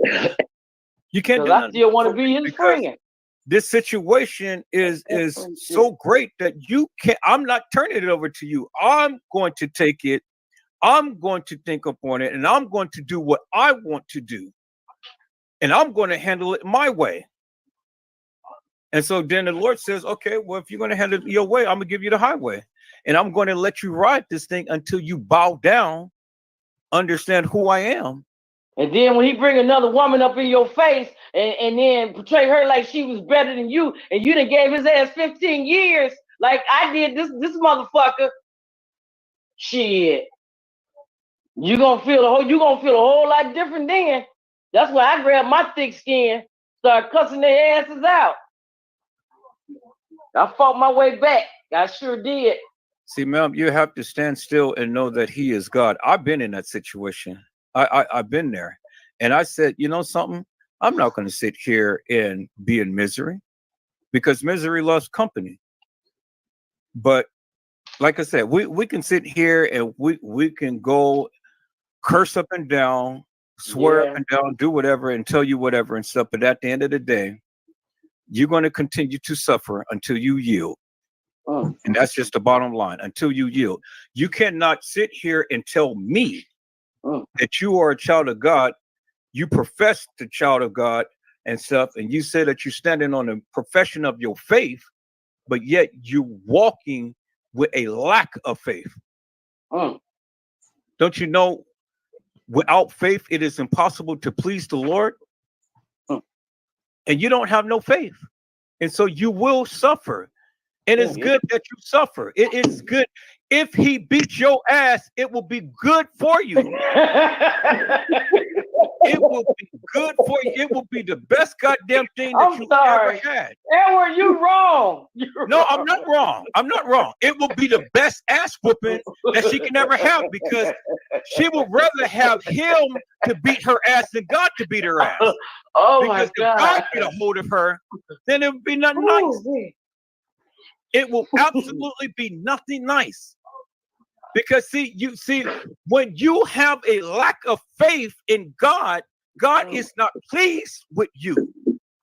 You can't do nothing. I still want to be his friend. This situation is so great that you can't. I'm not turning it over to you. I'm going to take it. I'm going to think upon it, and I'm going to do what I want to do. And I'm going to handle it my way. And so then the Lord says, okay, well, if you're going to handle it your way, I'm going to give you the highway. And I'm going to let you ride this thing until you bow down, understand who I am. And then when he bring another woman up in your face and then portray her like she was better than you, and you done gave his ass 15 years like I did this motherfucker, shit. You gonna feel a whole lot different then. That's why I grabbed my thick skin, start cussing their asses out. I fought my way back. I sure did. See, ma'am, you have to stand still and know that he is God. I've been in that situation. I've been there. And I said, you know something? I'm not going to sit here and be in misery because misery loves company. But like I said, we can sit here and we can go curse up and down, swear up and down, do whatever and tell you whatever and stuff. But at the end of the day, you're going to continue to suffer until you yield. And that's just the bottom line, until you yield. You cannot sit here and tell me that you are a child of God. You profess the child of God and stuff, and you say that you're standing on the profession of your faith, but yet you're walking with a lack of faith. Don't you know, without faith, it is impossible to please the Lord? And you don't have no faith. And so you will suffer. And it's good that you suffer. It is good. If he beats your ass, it will be good for you. It will be good for you. It will be the best goddamn thing that you ever had. Edward, you wrong. No, I'm not wrong. I'm not wrong. It will be the best ass whooping that she can ever have because she would rather have him to beat her ass than God to beat her ass. Oh because my God. If God get a hold of her, then it would be nothing nice. It will absolutely be nothing nice. Because when you have a lack of faith in God, God is not pleased with you.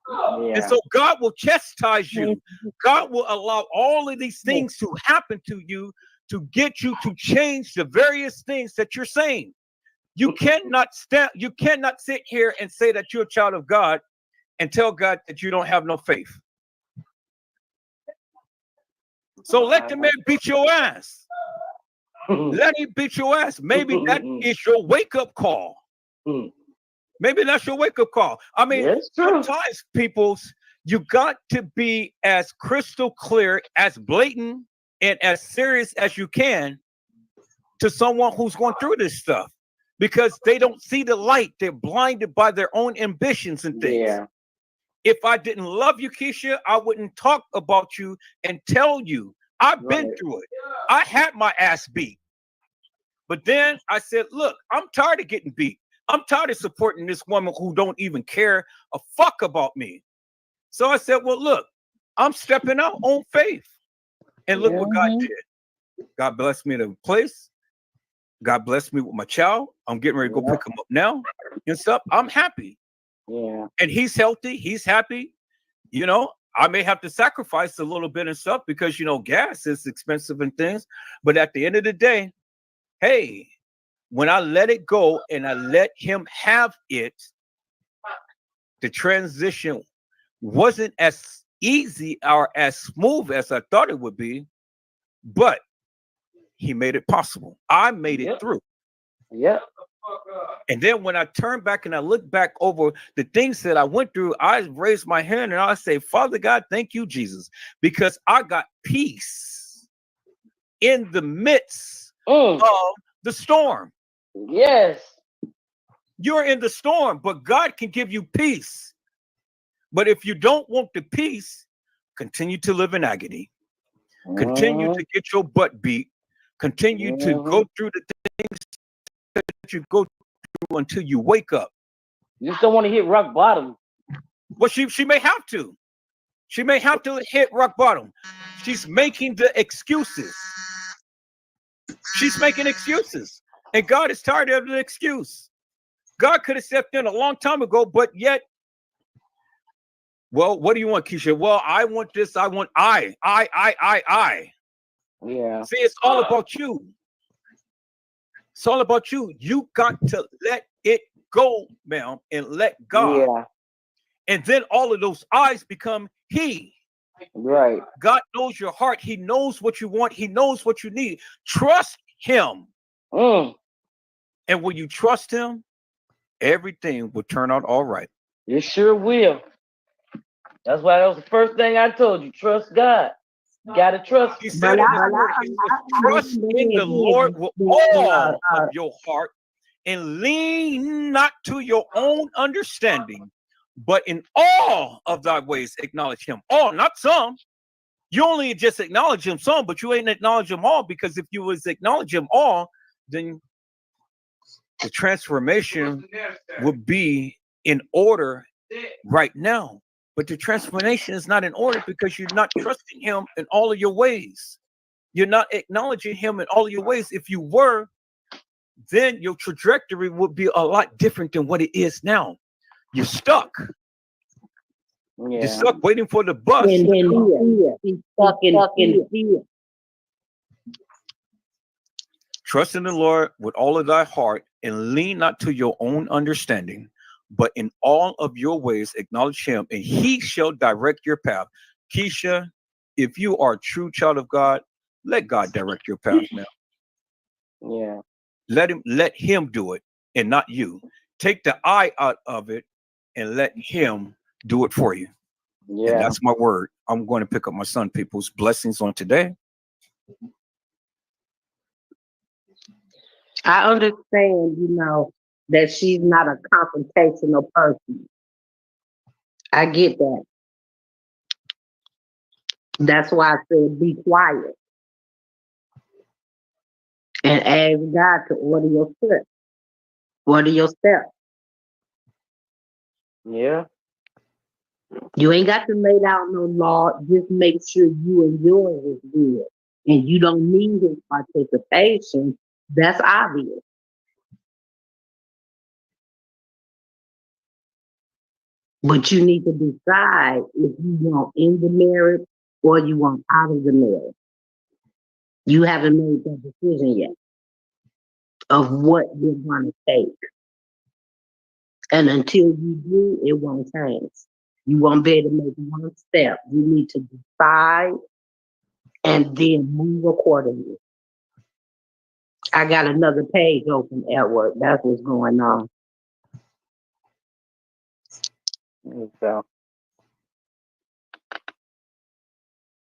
And so God will chastise you. God will allow all of these things to happen to you to get you to change the various things that you're saying. You cannot sit here and say that you're a child of God and tell God that you don't have no faith. So let the man beat your ass. Let him beat your ass. Maybe that is your wake-up call. Maybe that's your wake-up call. I mean, sometimes you got to be as crystal clear, as blatant, and as serious as you can to someone who's going through this stuff because they don't see the light. They're blinded by their own ambitions and things. Yeah. If I didn't love you, Keisha, I wouldn't talk about you and tell you. I've been through it. I had my ass beat. But then I said, look, I'm tired of getting beat. I'm tired of supporting this woman who don't even care a fuck about me. So I said, well, look, I'm stepping out on faith. And look what God did. God blessed me in a place. God blessed me with my child. I'm getting ready to go pick him up now and stuff. I'm happy. Yeah. And he's healthy. He's happy. You know, I may have to sacrifice a little bit and stuff because, you know, gas is expensive and things. But at the end of the day, hey, when I let it go and I let him have it, The transition wasn't as easy or as smooth as I thought it would be, but he made it possible. I made it through. Yep. And then when I turn back and I look back over the things that I went through, I raise my hand and I say, Father God, thank you, Jesus, because I got peace in the midst of the storm. Yes. You're in the storm, but God can give you peace. But if you don't want the peace, continue to live in agony. Continue to get your butt beat. Continue to go through the things that you go through until you wake up. You just don't want to hit rock bottom. Well, she may have to. She may have to hit rock bottom. She's making the excuses. She's making excuses. And God is tired of the excuse. God could have stepped in a long time ago, but yet, well, what do you want, Keisha? Well, I want this. I want I. Yeah. See, it's all about you. It's all about you. You got to let it go, ma'am, and let God. Yeah. And then all of those I's become He. Right. God knows your heart. He knows what you want. He knows what you need. Trust Him. And when you trust Him, everything will turn out all right. It sure will. That's why that was the first thing I told you. Trust God. You gotta trust. He said in His word, he said, trust in the Lord with all of your heart and lean not to your own understanding, but in all of thy ways acknowledge Him. All, not some. You only just acknowledge Him some, but you ain't acknowledge Him all, because if you was acknowledge Him all, then the transformation would be in order right now. But the transformation is not in order because you're not trusting Him in all of your ways. You're not acknowledging Him in all of your ways. If you were, then your trajectory would be a lot different than what it is now. You're stuck. You're stuck waiting for the bus. He's stuck in fear. Trust in the Lord with all of thy heart and lean not to your own understanding, but in all of your ways acknowledge Him, and He shall direct your path. Keisha, if you are a true child of God, let God direct your path now. Yeah. Let him do it and not you. Take the I out of it and let Him do it for you. Yeah. And that's my word. I'm going to pick up my son, people's blessings on today. I understand, that she's not a confrontational person. I get that. That's why I said be quiet and ask God to order your steps. Order your steps. Yeah. You ain't got to lay down no law. Just make sure you and yours is good. And you don't need his participation. That's obvious. But you need to decide if you want in the marriage or you want out of the marriage. You haven't made that decision yet of what you're going to take. And until you do, it won't change. You won't be able to make one step. You need to decide and then move accordingly. I got another page open at work. That's what's going on. So.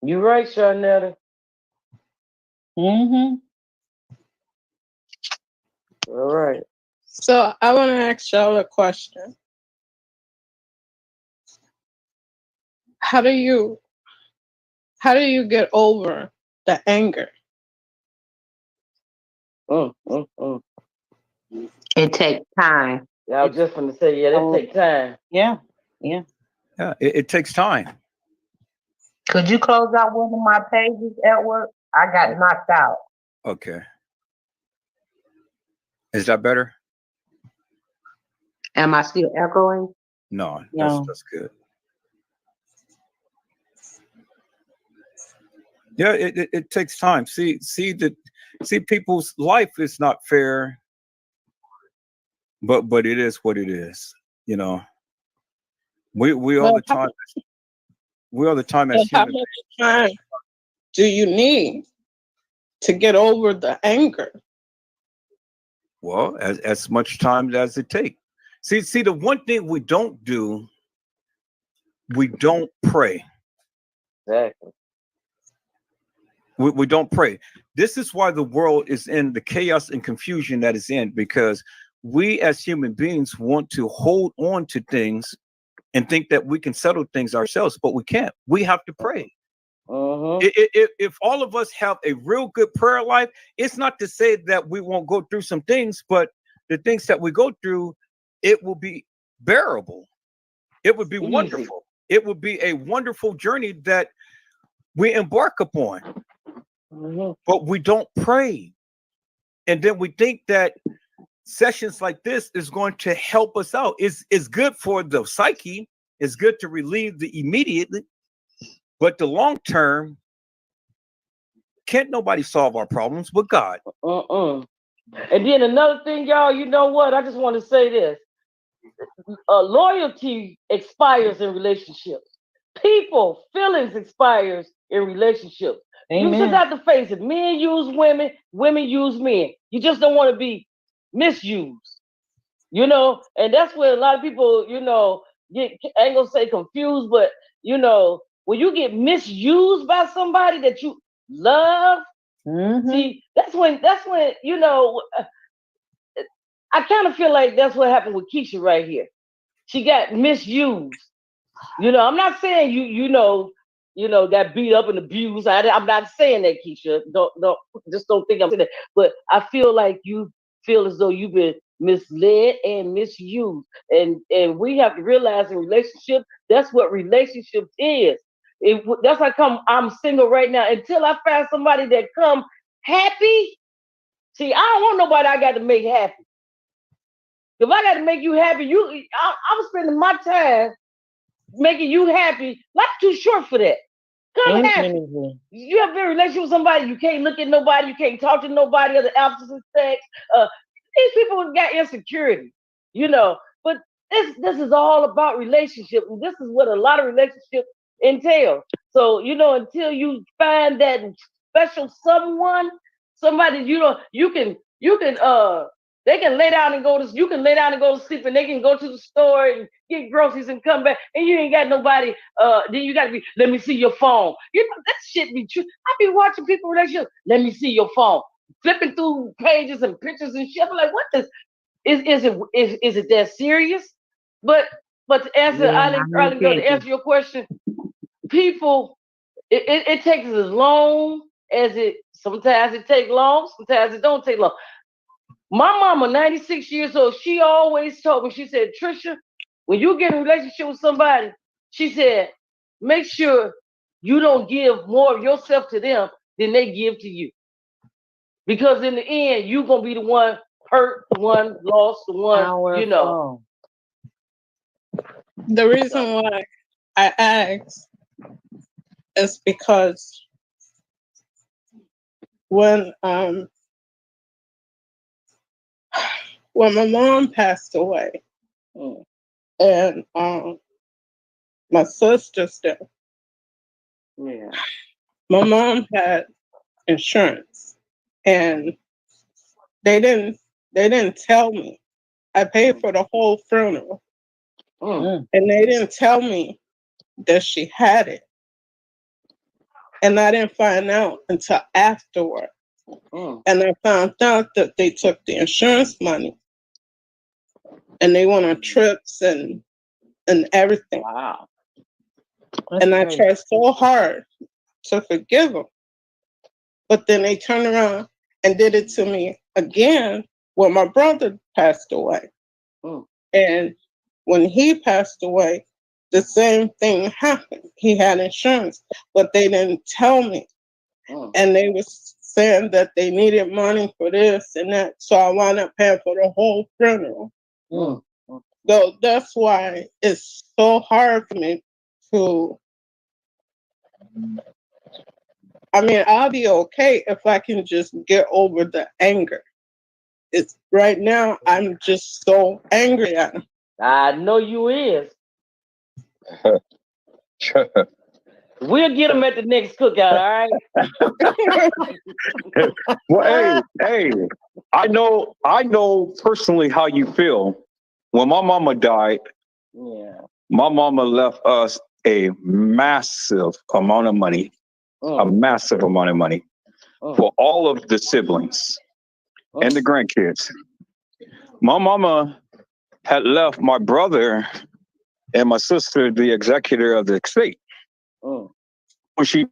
You right, Sharnetta. Mm-hmm. All right. So I want to ask y'all a question. How do you get over the anger? It takes time. Yeah, I was just going to say, that takes time. Yeah. Yeah, it takes time. Could you close out one of my pages at work? I got knocked out. Okay. Is that better? Am I still echoing? No, No. that's good. Yeah, it takes time. See, people's life is not fair, but it is what it is, We all the time. We all the time But as how human. much time do you need to get over the anger? Well, as much time as it takes. See, the one thing we don't do, we don't pray. Exactly. We don't pray. This is why the world is in the chaos and confusion that it's in, because we as human beings want to hold on to things and think that we can settle things ourselves, but we can't. We have to pray. If all of us have a real good prayer life, it's not to say that we won't go through some things, but the things that we go through, it will be bearable. It would be wonderful. It would be a wonderful journey that we embark upon. But we don't pray. And then we think that sessions like this is going to help us out. It's good for the psyche. It's good to relieve the immediately. But the long term, can't nobody solve our problems but God. And then another thing, y'all, you know what? I just want to say this. Loyalty expires in relationships. People, feelings expires in relationships. You just have to face it. Men use women, women use men. You just don't want to be misused. You know, and that's where a lot of people, you know, get, I ain't gonna say confused, but you know, when you get misused by somebody that you love, see, that's when, you know, I kind of feel like that's what happened with Keisha right here. She got misused. You know, I'm not saying you know, got beat up and abused. I'm not saying that, Keisha. Don't think I'm saying that. But I feel like you feel as though you've been misled and misused. And we have to realize in relationships, that's what relationships is. That's how come I'm single right now. Until I find somebody that come happy. See, I don't want nobody I got to make happy. If I got to make you happy, I'm spending my time making you happy. Life's too short for that. Come happy. You have been in a relationship with somebody, you can't look at nobody, you can't talk to nobody of the opposite sex. These people got insecurity, you know. But this is all about relationships, and this is what a lot of relationships entail. So, you know, until you find that special someone, somebody, you know, you can they can lay down and go to, you can lay down and go to sleep, and they can go to the store and get groceries and come back, and you ain't got nobody. Then you got to be, let me see your phone. You know, that shit be true. I be watching people relationships. Let me see your phone, flipping through pages and pictures and shit. I'm like, what is it that serious? But to answer, to answer your question, people, it takes as long as it. Sometimes it takes long. Sometimes it don't take long. My mama, 96 years old, she always told me, she said, Trisha, when you get in a relationship with somebody, she said, make sure you don't give more of yourself to them than they give to you. Because in the end, you're going to be the one hurt, the one lost, the one, you know. The reason why I asked is because when my mom passed away, and my sister's death, my mom had insurance, and they didn't tell me. I paid for the whole funeral, and they didn't tell me that she had it, and I didn't find out until afterward. And I found out that they took the insurance money and they went on trips and everything. Wow. And I tried so hard to forgive them, but then they turned around and did it to me again when my brother passed away. And when he passed away, the same thing happened. He had insurance, but they didn't tell me. And they was saying that they needed money for this and that. So I wound up paying for the whole funeral. So that's why it's so hard for me to, I mean, I'll be okay if I can just get over the anger. It's right now, I'm just so angry at him. I know you is. We'll get them at the next cookout, all right? Well, hey, I know personally how you feel. When my mama died, Yeah. my mama left us a massive amount of money, a massive amount of money for all of the siblings and the grandkids. My mama had left my brother and my sister the executor of the estate. When she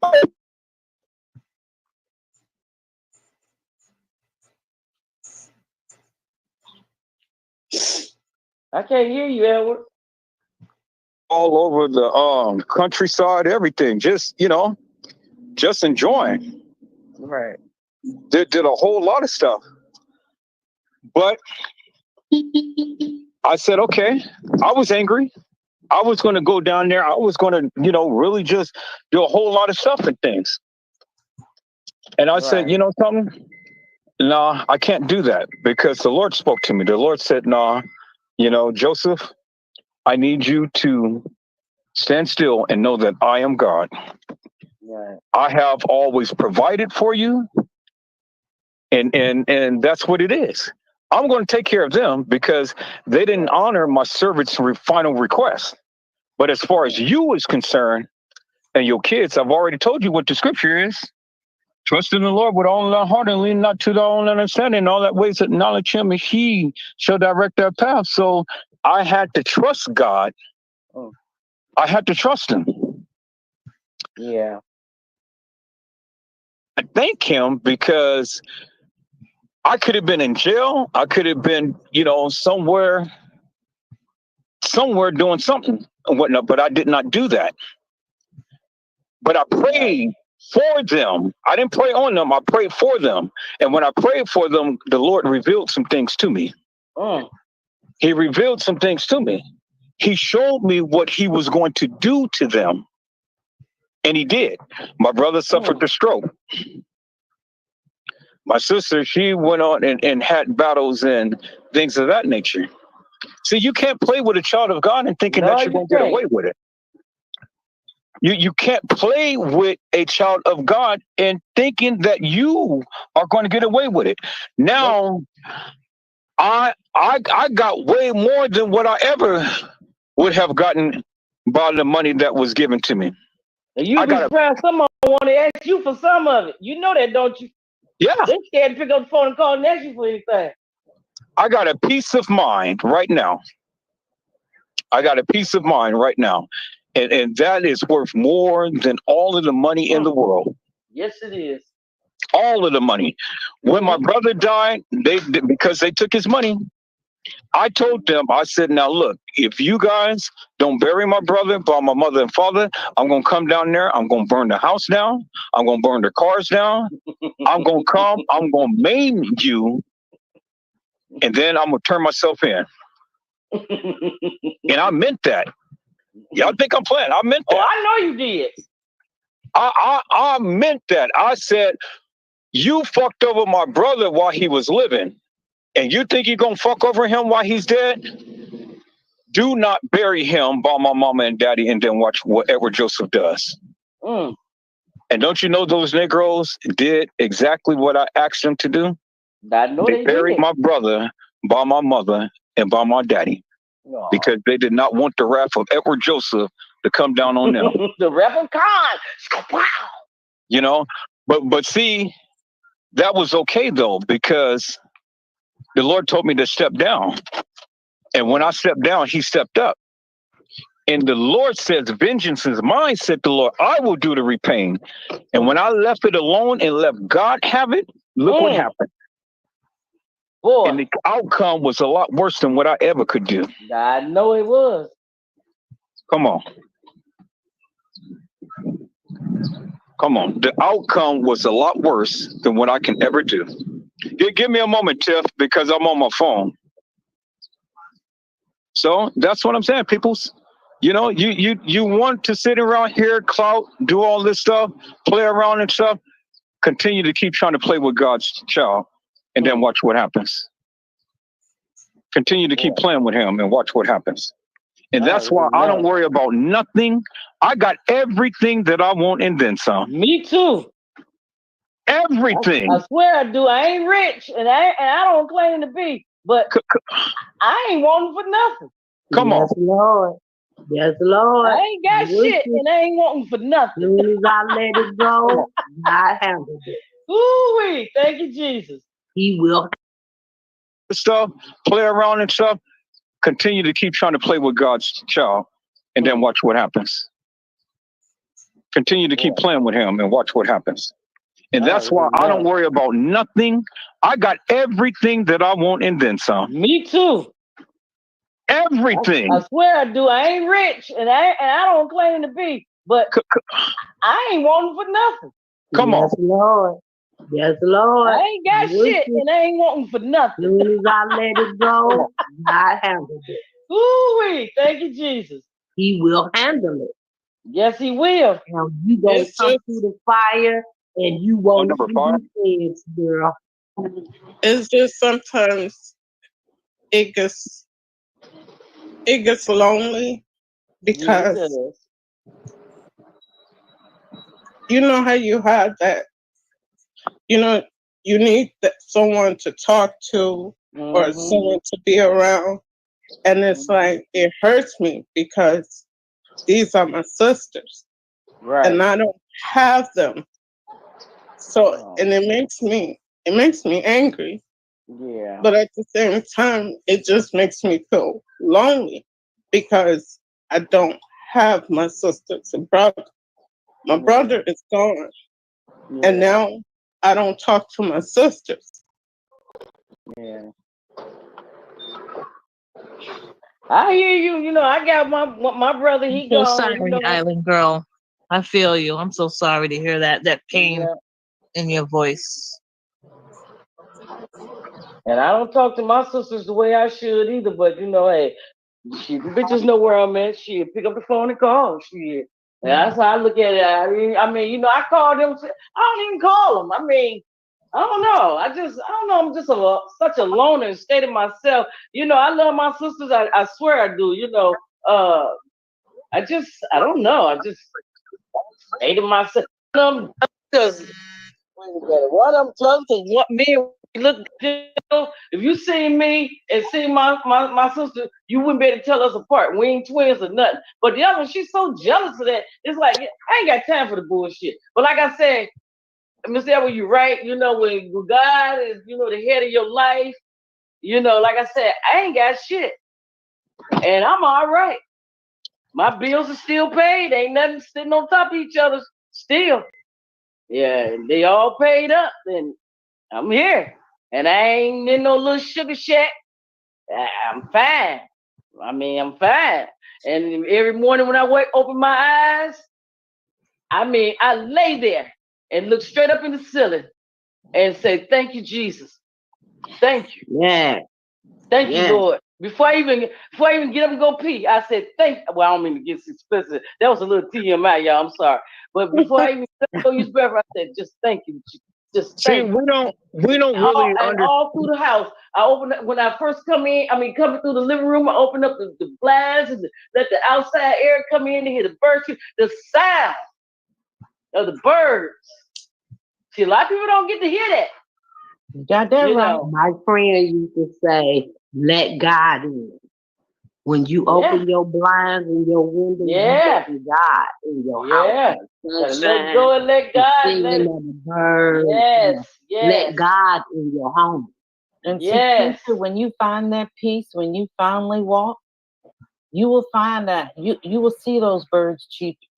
I can't hear you, Edward. all over the countryside, everything, just just enjoying. Right. Did a whole lot of stuff. But I said, okay, I was angry. I was going to go down there. I was going to, really just do a whole lot of stuff and things. And I said, you know something? Nah, I can't do that because the Lord spoke to me. The Lord said, nah, Joseph, I need you to stand still and know that I am God. Right. I have always provided for you. And that's what it is. I'm going to take care of them because they didn't honor my servant's final request. But as far as you is concerned and your kids, I've already told you what the scripture is. Trust in the Lord with all thy heart and lean not to thy own understanding. In all that ways that acknowledge him, and he shall direct our path. So I had to trust God. I had to trust him. Yeah. I thank him because I could have been in jail. I could have been, somewhere doing something and whatnot, but I did not do that. But I prayed for them. I didn't pray on them. I prayed for them. And when I prayed for them, the Lord revealed some things to me. He revealed some things to me. He showed me what he was going to do to them. And he did. My brother suffered the stroke. My sister, she went on and had battles and things of that nature. See, you can't play with a child of God and thinking that you're going to get away with it. You can't play with a child of God and thinking that you are going to get away with it. Now, I got way more than what I ever would have gotten by the money that was given to me. And you be surprised someone want to ask you for some of it. You know that, don't you? Yeah. They scared to pick up the phone and call and ask you for anything. I got a peace of mind right now. I got a peace of mind right now. And that is worth more than all of the money in the world. Yes, it is. All of the money. When my brother died, because they took his money, I told them, I said, now look, if you guys don't bury my brother by my mother and father, I'm going to come down there. I'm going to burn the house down. I'm going to burn the cars down. I'm going to come. I'm going to maim you. And then I'm going to turn myself in. And I meant that. Y'all think I'm playing? I meant that. Oh, I know you did. I meant that. I said, you fucked over my brother while he was living. And you think you're going to fuck over him while he's dead? Do not bury him by my mama and daddy and then watch what Edward Joseph does. And don't you know those Negroes did exactly what I asked them to do? I know they buried my brother by my mother and by my daddy because they did not want the wrath of Edward Joseph to come down on them. The wrath of God. Wow. But see, that was okay though, because the Lord told me to step down. And when I stepped down, he stepped up. And the Lord says, vengeance is mine, said the Lord. I will do the repaying. And when I left it alone and let God have it, look what happened. Boy. And the outcome was a lot worse than what I ever could do. I know it was. Come on. Come on. The outcome was a lot worse than what I can ever do. Give me a moment, Tiff, because I'm on my phone. So that's what I'm saying, peoples. You want to sit around here, clout, do all this stuff, play around and stuff. Continue to keep trying to play with God's child and then watch what happens. Continue to keep playing with him and watch what happens. And that's why I don't worry about nothing. I got everything that I want and then some. Me too. Everything. I swear I do. I ain't rich, and I don't claim to be, but I ain't wanting for nothing. Come on. Yes, Lord. Yes, Lord. I ain't got shit, and I ain't wanting for nothing. As soon as I let it go, God handles it. Ooh-wee. Thank you, Jesus. He will. Stuff, play around and stuff. Continue to keep trying to play with God's child, and then watch what happens. Continue to keep playing with him and watch what happens. And that's why I don't worry about nothing. I got everything that I want and then some. Me too. Everything. I swear I do. I ain't rich, and I don't claim to be, but I ain't wanting for nothing. Come on. Yes, Lord. Yes, Lord. I ain't got shit, and I ain't wanting for nothing. As soon as I let it go, God handles it. Ooh-wee. Thank you, Jesus. He will handle it. Yes, he will. Now you gonna come through the fire, and you won't even be fed, girl. It's just sometimes it gets lonely because you know how you have that, you know, you need someone to talk to or someone to be around, and it's like it hurts me because these are my sisters, and I don't have them. So and it makes me angry. Yeah. But at the same time, it just makes me feel lonely because I don't have my sisters and brother. My brother is gone. And now I don't talk to my sisters. Yeah. I hear you. You know, I got my brother. He So gone. sorry, You know. Island Girl. I feel you. I'm so sorry to hear that pain in your voice. And I don't talk to my sisters the way I should either. But you know, hey, the bitches know where I'm at. She pick up the phone and call. Shit. And that's how I look at it. I mean, you know, I call them. I don't even call them. I mean, I don't know. I don't know. I'm just such a loner and state of myself. You know, I love my sisters. I swear I do. You know, I don't know. I just say to myself, because one of them just what me look. If you see me and see my sister, you wouldn't be able to tell us apart. We ain't twins or nothing. But the other one, she's so jealous of that. It's like I ain't got time for the bullshit. But like I said, Miss Edward, you're right. You know, when God is, you know, the head of your life, you know, like I said, I ain't got shit. And I'm all right. My bills are still paid. Ain't nothing sitting on top of each other still. Yeah, they all paid up, and I'm here. And I ain't in no little sugar shack. I'm fine. I mean, I'm fine. And every morning when I open my eyes, I mean, I lay there and look straight up in the ceiling and say, "Thank you, Jesus. Thank you. Yeah. Thank you, Lord." Before I even get up and go pee, I said, well, I don't mean to get explicit. That was a little TMI, y'all. I'm sorry. But before I even go use bathroom, I said, just thank you. Just thank you. We don't really and all through the house. I open up when I first coming through the living room, I open up the blinds and let the outside air come in to hear the birds, the sound of the birds. See, a lot of people don't get to hear that. You got that right. My friend used to say, let God in. When you open your blinds and your windows, you let God in your house. Let go and let God. Let the birds. Let God in your home. And see, Keisha, when you find that peace, when you finally walk, you will find that you will see those birds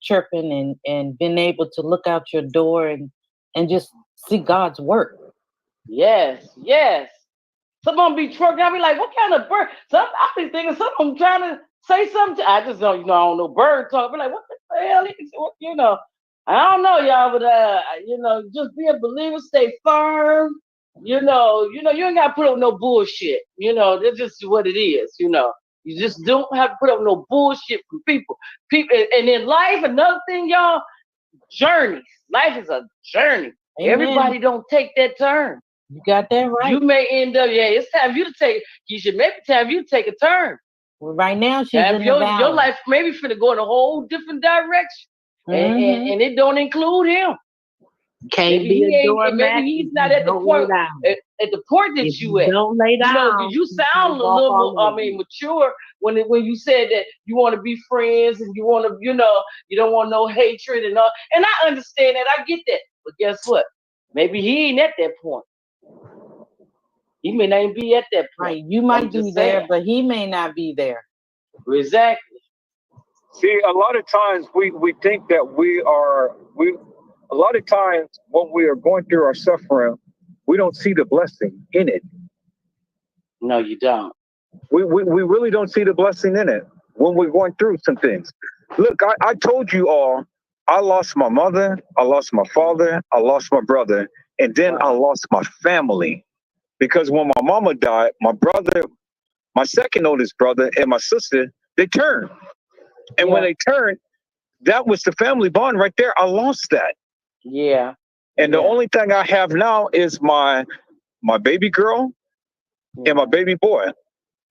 chirping and being able to look out your door and just see God's work. Yes. Some of them be twerking. I be like, what kind of bird? I be thinking some of them trying to say something. I just don't, I don't know bird talk. I be like, what the hell is it? I don't know, y'all, but just be a believer, stay firm. You ain't gotta put up no bullshit. That's just what it is. You just don't have to put up no bullshit from people. And in life, another thing, y'all, journeys. Life is a journey. Amen. Everybody don't take that turn. You got that right. You may end up, it's time for you to take, Keisha, maybe time for you to take a turn. Well, right now she's Now, in if the valley. your life maybe finna go in a whole different direction, and it don't include him. Can't Maybe be he a ain't. doormat. Maybe he's If not you at the don't lay point down. at the point that If you you at. don't lay You know, down, you sound a walk little all more. I over mean, you. mature when you said that you want to be friends and you want to, you don't want no hatred and all. And I understand that. I get that. But guess what? Maybe he ain't at that point. He may not be at that point. Right, you might be there, but he may not be there. Exactly. See, a lot of times we think that a lot of times when we are going through our suffering, we don't see the blessing in it. No, you don't. We really don't see the blessing in it when we're going through some things. Look, I told you all, I lost my mother, I lost my father, I lost my brother, and then I lost my family. Because when my mama died, my brother, my second oldest brother, and my sister, they turned. And when they turned, that was the family bond right there. I lost that. Yeah. And the only thing I have now is my baby girl and my baby boy.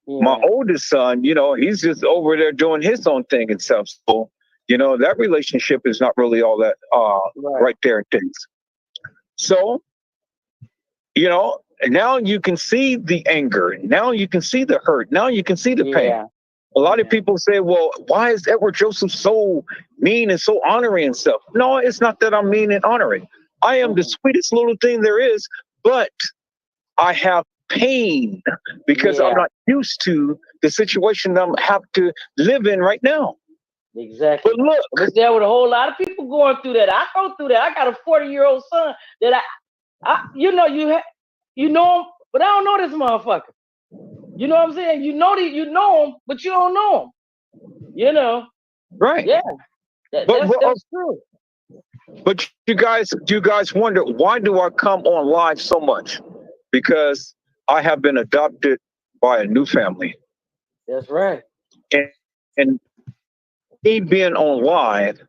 My oldest son, he's just over there doing his own thing and stuff. So, that relationship is not really all that right there and things. So, now you can see the anger. Now you can see the hurt. Now you can see the pain. A lot of people say, well, why is Edward Joseph so mean and so honoring and stuff? No, it's not that I'm mean and honoring. I am the sweetest little thing there is, but I have pain because I'm not used to the situation that I have to live in right now. Exactly. But look, but there were a whole lot of people going through that. I go through that. I got a 40-year-old son that you know him, but I don't know this motherfucker. You know what I'm saying? You know him, but you don't know him. Right? Yeah. That's true. But do you guys wonder, why do I come on live so much? Because I have been adopted by a new family. That's right. And me being on live,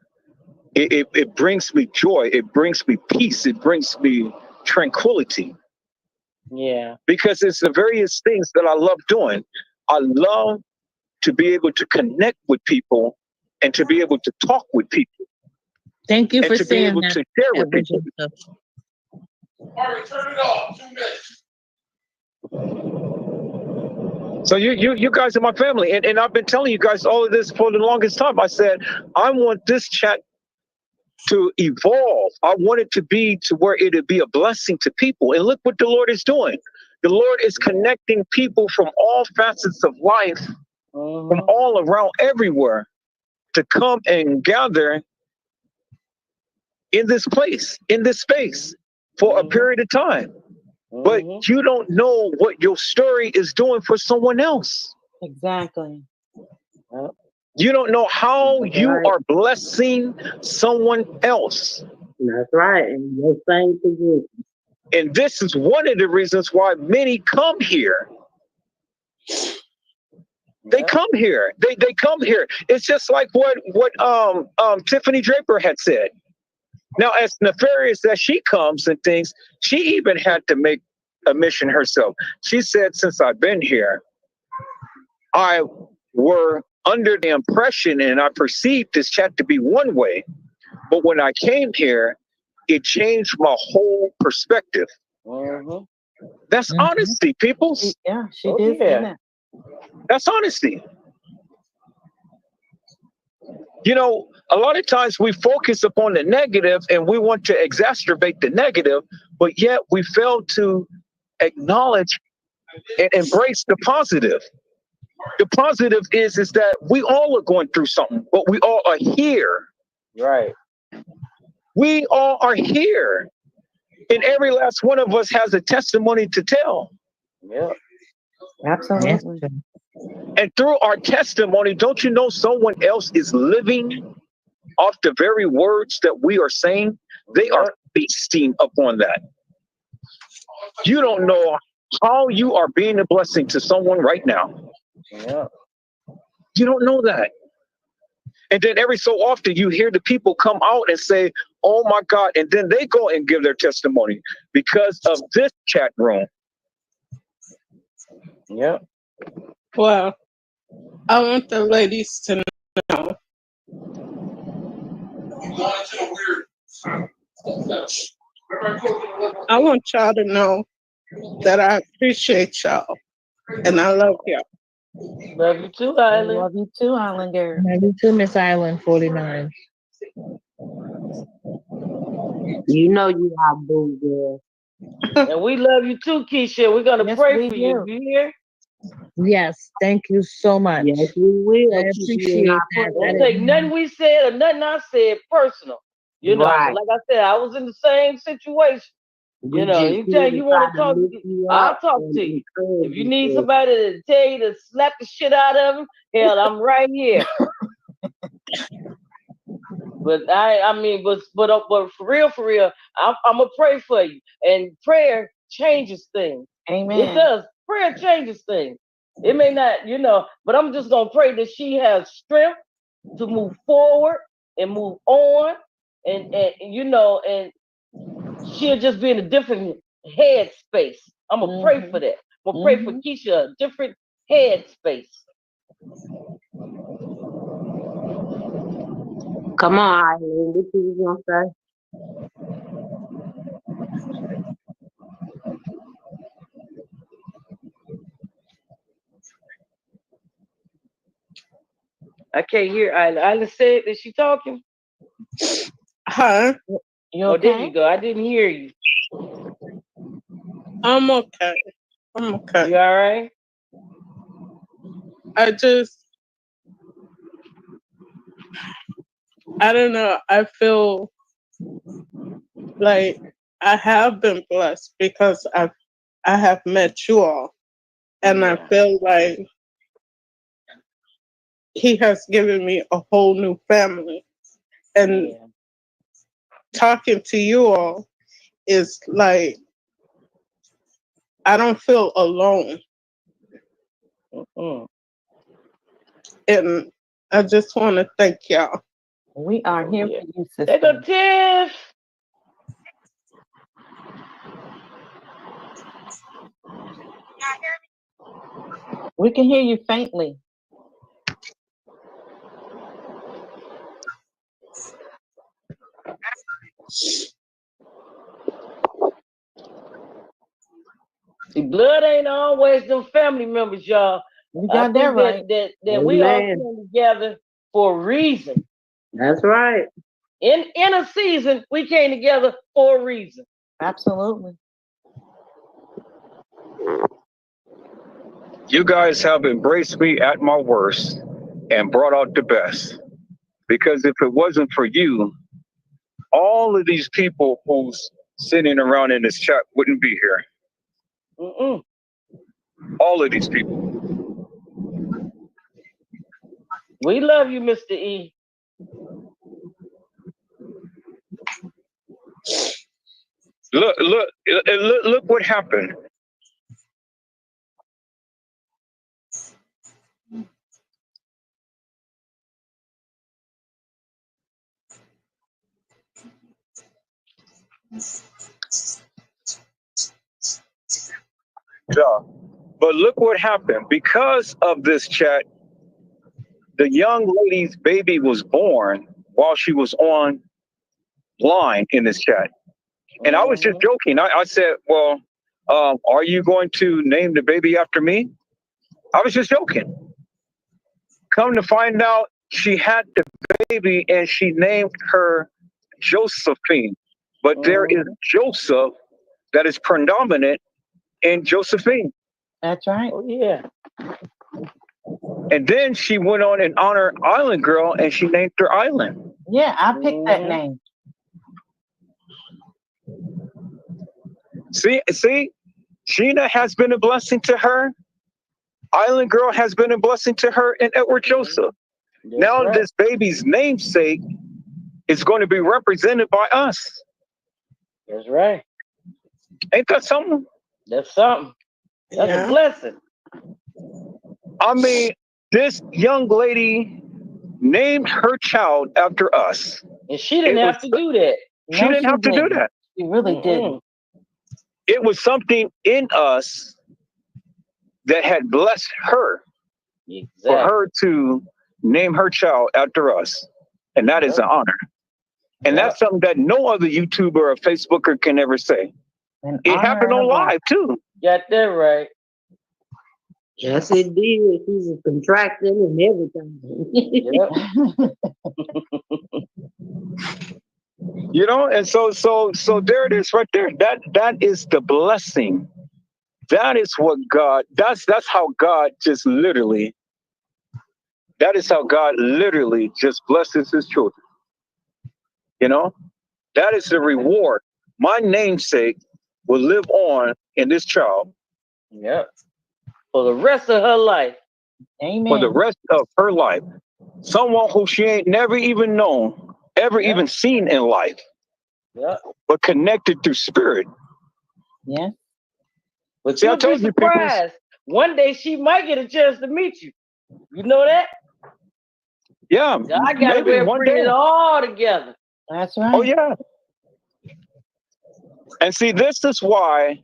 it brings me joy. It brings me peace. It brings me tranquility. Yeah. Because it's the various things that I love doing. I love to be able to connect with people and to be able to talk with people. Thank you and for to be saying able that. to share with people. All right, turn it off. 2 minutes. So you guys are my family, and I've been telling you guys all of this for the longest time. I said I want this chat to evolve. I want it to be to where it'd be a blessing to people. And look what the Lord is doing. The Lord is connecting people from all facets of life, from all around, everywhere, to come and gather in this place, in this space, for a period of time. But you don't know what your story is doing for someone else. Exactly. You don't know how you are blessing someone else. That's right. And your same position. And this is one of the reasons why many come here. They come here. They come here. It's just like what Tiffany Draper had said. Now, as nefarious as she comes and things, she even had to make a mission herself. She said, since I've been here, I were under the impression and I perceived this chat to be one way. But when I came here, it changed my whole perspective. That's honesty, people. Yeah, she did say that. That's honesty. You know, a lot of times we focus upon the negative and we want to exacerbate the negative, but yet we fail to acknowledge and embrace the positive. The positive is that we all are going through something, but we all are here. Right. We all are here. And every last one of us has a testimony to tell. Yeah. Absolutely. And through our testimony, don't you know someone else is living off the very words that we are saying? They are feasting upon that. You don't know how you are being a blessing to someone right now. Yeah. You don't know that. And then every so often you hear the people come out and say, oh my God, and then they go and give their testimony because of this chat room. Yeah. Well, I want the ladies to know. I want y'all to know that I appreciate y'all and I love y'all. Love you too, Island. Love you too, Islander. Love you too, Miss Island 49. You know you are boo girl. And we love you too, Keisha. We're gonna Yes, pray we for you. do. You hear? Yes, thank you so much. Yes, we will. I Keep you in appreciate our that. Don't prayers. take nothing we said or nothing I said personal. You know, Right. like I said, I was in the same situation. We You know, just here anytime to you try want to to talk, lift you I'll up talk and to you. encourage If you you. need Sis. somebody to tell you to slap the shit out of him, hell, I'm right here. But but for real, I'm gonna pray for you. And prayer changes things. Amen. It does. Prayer changes things. It may not, but I'm just gonna pray that she has strength to move forward and move on, and she'll just be in a different headspace. I'm gonna pray for that. I'm gonna pray for Keisha, a different headspace. Come on, Eileen. What you was gonna say? I can't hear Isla. Isla said, is she talking? Huh? You Oh, there okay? you go. I didn't hear you. I'm okay. I'm okay. You all right? I don't know. I feel like I have been blessed because I have met you all. And I feel like he has given me a whole new family. And talking to you all is like, I don't feel alone. And I just want to thank y'all. We are here for you, sister. There go Tiff. We can hear you faintly. See, blood ain't always them family members, y'all. You got that right. That we all came together for a reason. That's right. In a season, we came together for a reason. Absolutely. You guys have embraced me at my worst and brought out the best. Because if it wasn't for you, all of these people who's sitting around in this chat wouldn't be here. All of these people. We love you, Mr. E. Look what happened. Yeah. But look what happened. Because of this chat, the young lady's baby was born while she was online in this chat. And I was just joking. I said, well, are you going to name the baby after me? I was just joking. Come to find out, she had the baby and she named her Josephine. But there is Joseph that is predominant in Josephine. That's right. Oh, yeah. And then she went on and honored Island Girl and she named her Island. Yeah, I picked that name. See, Gina has been a blessing to her. Island Girl has been a blessing to her, and Edward Joseph. That's now right. this baby's namesake is going to be represented by us. That's right. Ain't that something? That's something. That's a blessing. I mean, this young lady named her child after us. And she didn't have to do that. She didn't have to do that. She really didn't. It was something in us that had blessed her. for her to name her child after us. And that is an honor. And that's something that no other YouTuber or Facebooker can ever say. It happened on live too. Got that right. Yes, it did. He was contracting and everything. You know, and so there it is right there. That is the blessing. That is what God, that's how God just literally, that is how God literally just blesses his children. You know, that is the reward. My namesake will live on in this child. Yep. For the rest of her life. Amen. For the rest of her life. Someone who she ain't never even known, ever even seen in life. Yeah. But connected through spirit. Yeah. But see, I you'll told be you, people. surprised. One day she might get a chance to meet you. You know that? Yeah. I got a way of bringing it all together. That's right. Oh, yeah. And see, this is why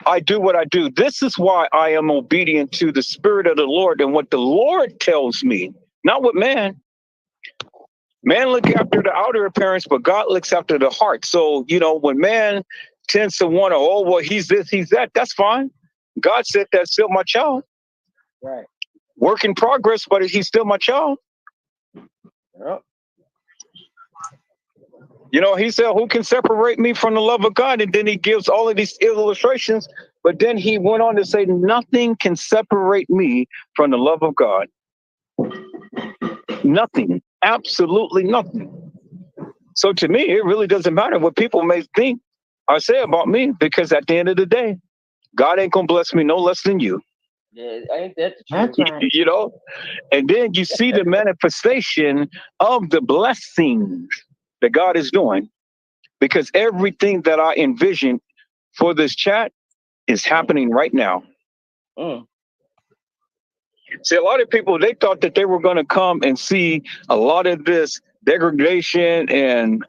I do what I do. This is why I am obedient to the Spirit of the Lord and what the Lord tells me, not what man. Man looks after the outer appearance, but God looks after the heart. So, you know, when man tends to want to, oh, well, he's this, he's that, that's fine. God said that's still my child. Right. Work in progress, but he's still my child. Yep. You know, he said, who can separate me from the love of God? And then he gives all of these illustrations. But then he went on to say, nothing can separate me from the love of God. Nothing. Absolutely nothing. So to me, it really doesn't matter what people may think or say about me, because at the end of the day, God ain't going to bless me no less than you. Yeah, ain't that the truth? That's right. You know? And then you see the manifestation of the blessings that God is doing, because everything that I envisioned for this chat is happening right now. See, a lot of people, they thought that they were going to come and see a lot of this degradation and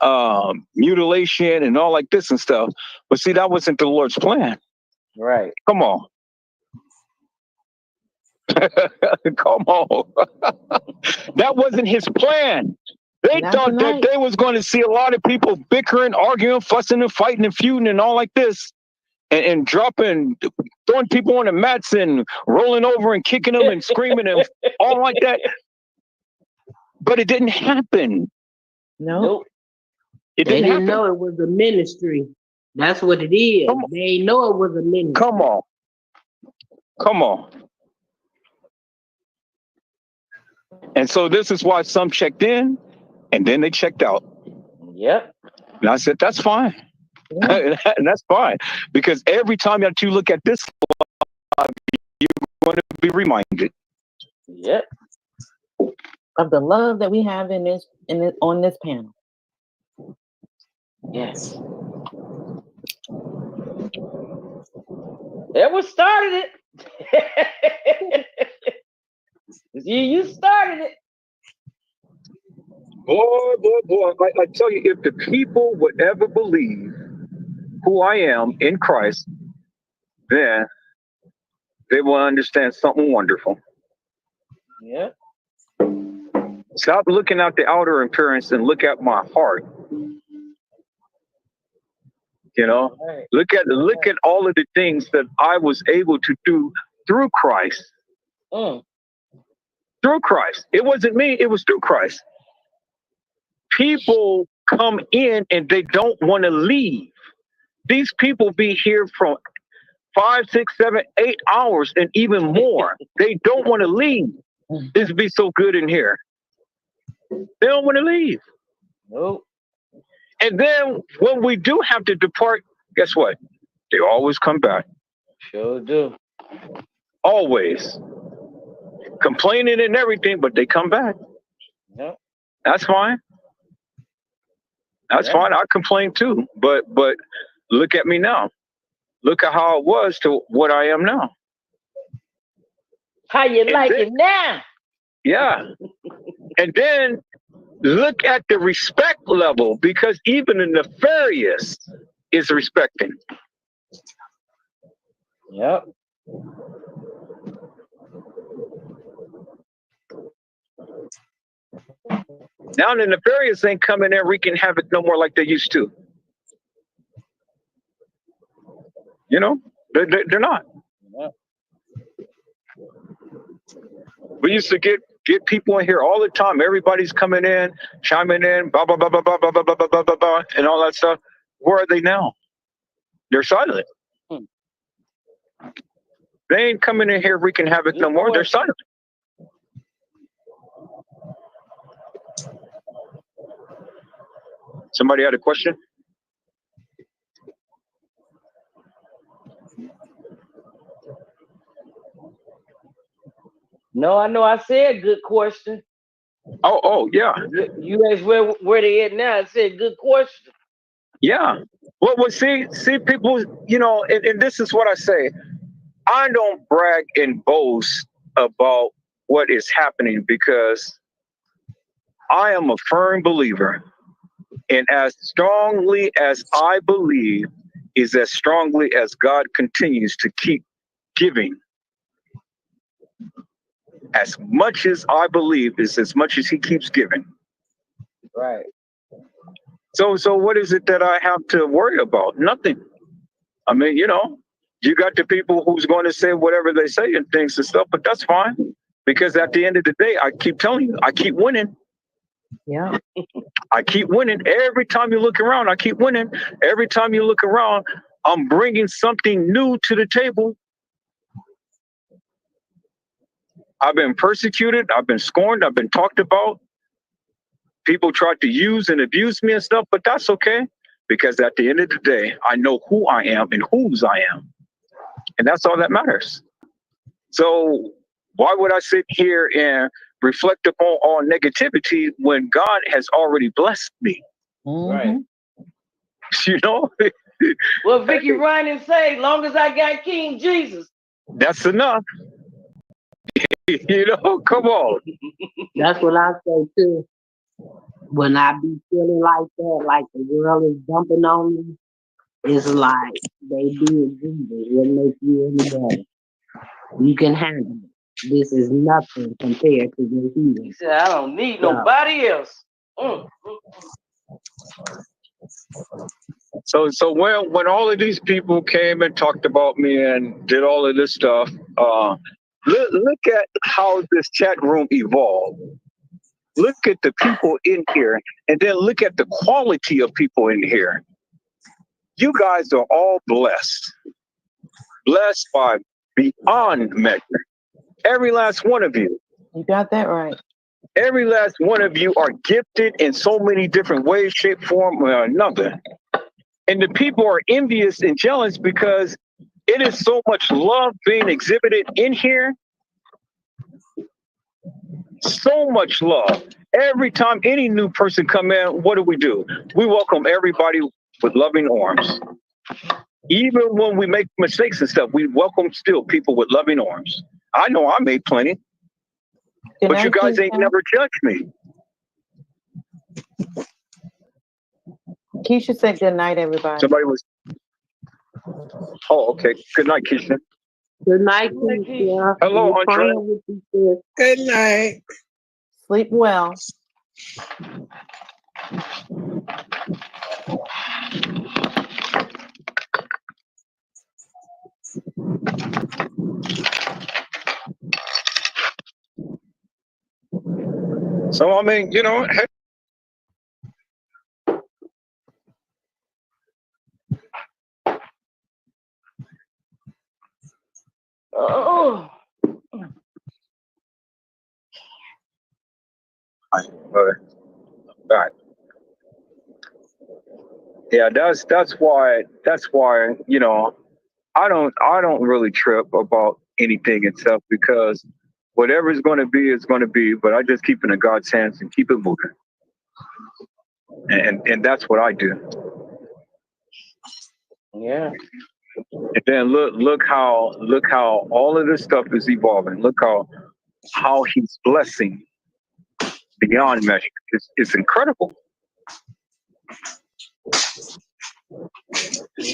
mutilation and all like this and stuff. But see, that wasn't the Lord's plan. Right. Come on. Come on. That wasn't his plan. They thought that they was going to see a lot of people bickering, arguing, fussing and fighting and feuding and all like this. And dropping, throwing people on the mats and rolling over and kicking them and screaming and all like that. But it didn't happen. Nope. It They didn't didn't happen. know it was a ministry. That's what it is. They didn't know it was a ministry. Come on. Come on. And so this is why some checked in and then they checked out. Yep. And I said, that's fine. Yeah. And that's fine. Because every time that you look at this, you're going to be reminded. Yep. Of the love that we have on this panel. Yes. That was started it. You started it. Boy, I tell you, if the people would ever believe who I am in Christ, then they will understand something wonderful. Yeah. Stop looking at the outer appearance and look at my heart. You know, look at all of the things that I was able to do through Christ. Through Christ. It wasn't me, it was through Christ. People come in and they don't want to leave. These people be here from 5, 6, 7, 8 hours and even more. They don't want to leave. This be so good in here. They don't want to leave. Nope. And then when we do have to depart, guess what? They always come back. Sure do. Always. Complaining and everything, but they come back. Yep. That's fine. That's fine. I complain too. But look at me now. Look at how I was to what I am now. How you like it now? Yeah. And then look at the respect level, because even the nefarious is respecting. Yep. Now the nefarious ain't coming in wreaking havoc no more like they used to. You know, they're not. We used to get people in here all the time. Everybody's coming in, chiming in, blah blah blah blah blah blah blah blah blah blah blah, and all that stuff. Where are they now? They're silent. They ain't coming in here wreaking havoc no more. They're silent. Somebody had a question? No, I know I said good question. Oh, yeah. You asked where they at now. I said good question. Yeah. Well, see, people, you know, and this is what I say. I don't brag and boast about what is happening because I am a firm believer. And as strongly as I believe is as strongly as God continues to keep giving. As much as I believe is as much as he keeps giving. Right. So what is it that I have to worry about? Nothing. I mean, you know, you got the people who's going to say whatever they say and things and stuff, but that's fine. Because at the end of the day, I keep telling you, I keep winning. Yeah. I keep winning. Every time you look around, I keep winning. Every time you look around, I'm bringing something new to the table. I've been persecuted. I've been scorned. I've been talked about. People tried to use and abuse me and stuff, but that's okay. Because at the end of the day, I know who I am and whose I am. And that's all that matters. So why would I sit here and reflect upon all negativity when God has already blessed me? Right. You know? Well, Vicky Ryan say, long as I got King Jesus. That's enough. You know, come on. That's what I say too. When I be feeling like that, like the world is dumping on me, it's like they did Jesus. What makes you any better? You can handle it. This is nothing compared to your healing. He said, I don't need nobody else. So when all of these people came and talked about me and did all of this stuff, look at how this chat room evolved. Look at the people in here, and then look at the quality of people in here. You guys are all blessed. Blessed by beyond measure. Every last one of you. You got that right. Every last one of you are gifted in so many different ways, shape, form, or another. And the people are envious and jealous because it is so much love being exhibited in here. So much love. Every time any new person come in, what do? We welcome everybody with loving arms. Even when we make mistakes and stuff, we welcome still people with loving arms. I know I made plenty, but you guys ain't never judged me. Keisha said good night, everybody. Somebody was. Oh, okay. Good night, Keisha. Good night, Keisha. Hello, Andre. Good night. Sleep well. So, I mean, you know, Oh. Right. Yeah, that's why you know I don't really trip about anything itself because whatever is going to be is going to be. But I just keep it in God's hands and keep it moving, and that's what I do. Yeah. And then look how all of this stuff is evolving. Look how he's blessing beyond measure. It's incredible.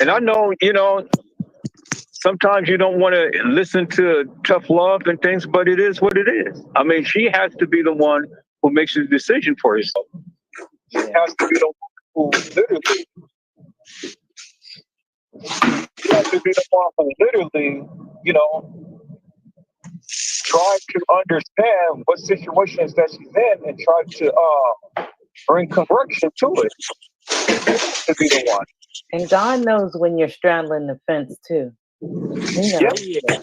And I know, you know, sometimes you don't want to listen to tough love and things, but it is what it is. I mean, she has to be the one who makes the decision for yourself. She has to be the one who literally, she has to be the one who literally, you know, try to understand what situations that she's in and try to bring correction to it. To be the one. And God knows when you're straddling the fence too. He knows. Yeah.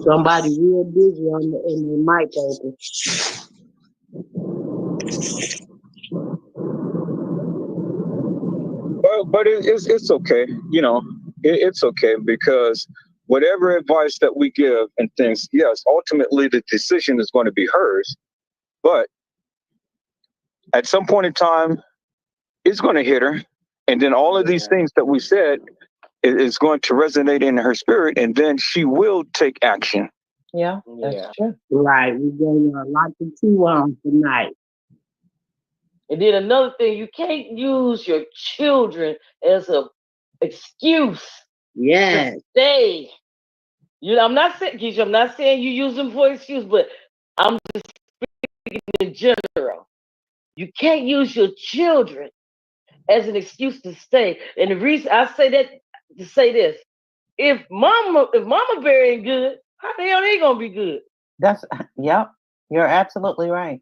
Somebody real busy on the mic open. But it's okay, you know, it's okay because whatever advice that we give and things, yes, ultimately the decision is going to be hers. But at some point in time, it's going to hit her. And then all of these things that we said is going to resonate in her spirit. And then she will take action. Yeah, that's true. Right. We're going to lot to chew on tonight. And then another thing, you can't use your children as a excuse to stay. You know, I'm not saying, Keisha, I'm not saying you use them for excuse, but I'm just speaking in general. You can't use your children as an excuse to stay. And the reason I say that to say this, if mama bear ain't good, how the hell they gonna be good? Yep. You're absolutely right.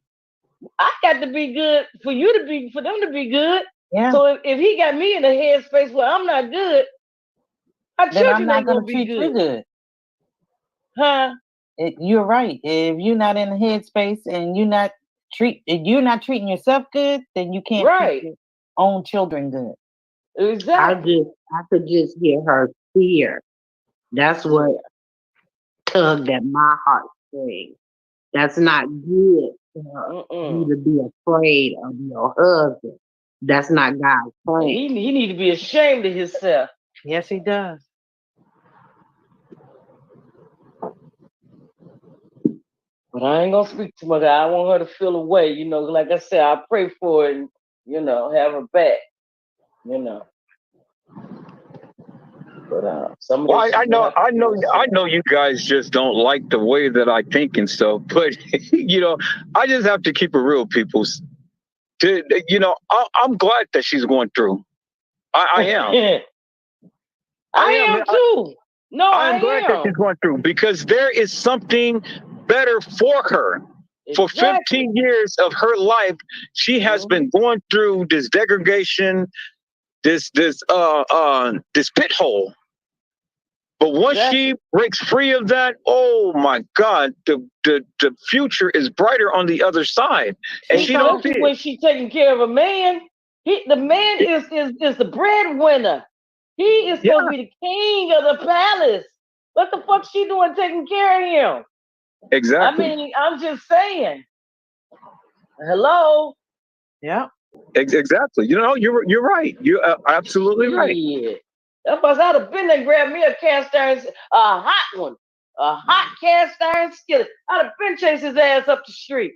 I got to be good for them to be good. Yeah. So if he got me in a headspace where I'm not good, our Then I'm children not ain't going gonna to be treat you good. Huh? You're right. If you're not in the headspace and you're not treating yourself good, then you can't treat your own children good. Exactly. I could just hear her fear. That's what tugged at my heartstrings. That's not good for you to be afraid of your husband. That's not God's plan. He need to be ashamed of himself. Yes, he does. But I ain't gonna speak too much. I want her to feel away. You know, like I said, I pray for her and, you know, have her back. You know. But Well, I know you guys just don't like the way that I think and stuff, but you know, I just have to keep it real, people. You know, I'm glad that she's going through. I am. I am too. No, I am glad that she's going through because there is something better for her. For 15 years of her life, she has been going through this degradation, this pit hole. But once she breaks free of that, oh my God, the future is brighter on the other side, and she don't see it. When she's taking care of a man, the man is the breadwinner. He is supposed to be the king of the palace. What the fuck she doing taking care of him? Exactly. I mean, I'm just saying. Hello. Yeah. Exactly. You know, you're right. You're absolutely right. Yeah. That's why I'd have been there and grabbed me a cast iron, a hot one, a hot cast iron skillet. I'd have been chased his ass up the street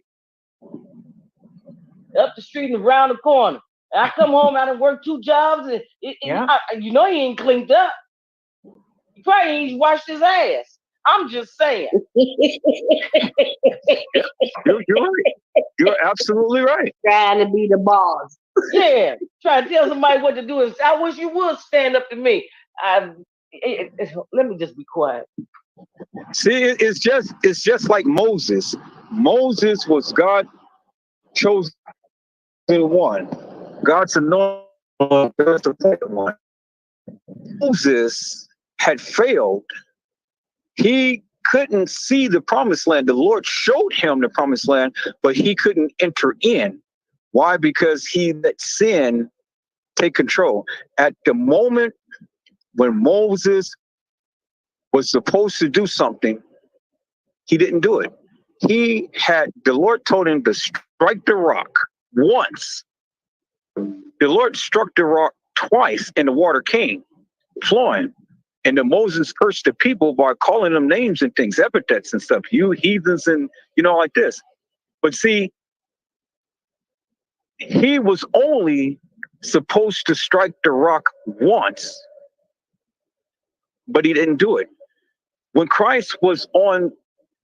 and around the corner. I come home, I done worked 2 jobs, and you know he ain't cleaned up. He probably ain't washed his ass. I'm just saying. You're right. You're absolutely right. Trying to be the boss. Yeah, trying to tell somebody what to do. I wish you would stand up to me. Let me just be quiet. See, it's just like Moses. Moses was God chosen one. God's anointed one. Moses had failed. He couldn't see the promised land. The Lord showed him the promised land, but he couldn't enter in. Why? Because he let sin take control. At the moment when Moses was supposed to do something, he didn't do it. The Lord told him to strike the rock once. The Lord struck the rock twice and the water came flowing. And then Moses cursed the people by calling them names and things, epithets and stuff, you heathens and, you know, like this. But see, he was only supposed to strike the rock once. but he didn't do it. When Christ was on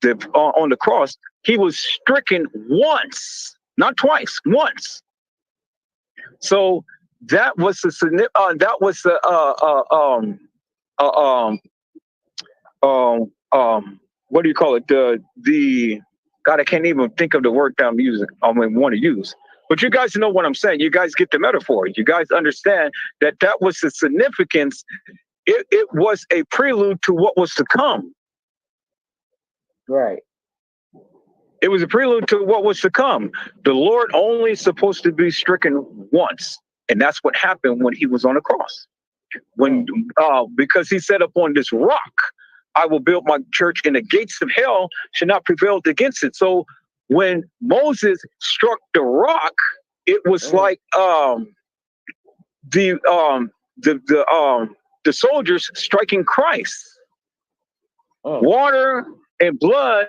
the cross, he was stricken once, not twice, once. So that was the what do you call it? The God, I can't even think of the word that I want to use. But you guys know what I'm saying. You guys get the metaphor. You guys understand that was the significance. It was a prelude to what was to come. Right. It was a prelude to what was to come. The Lord only supposed to be stricken once. And that's what happened when he was on the cross. Because he said, upon this rock, I will build my church, and the gates of hell should not prevail against it. So when Moses struck the rock, it was like the soldiers striking Christ. Water and blood.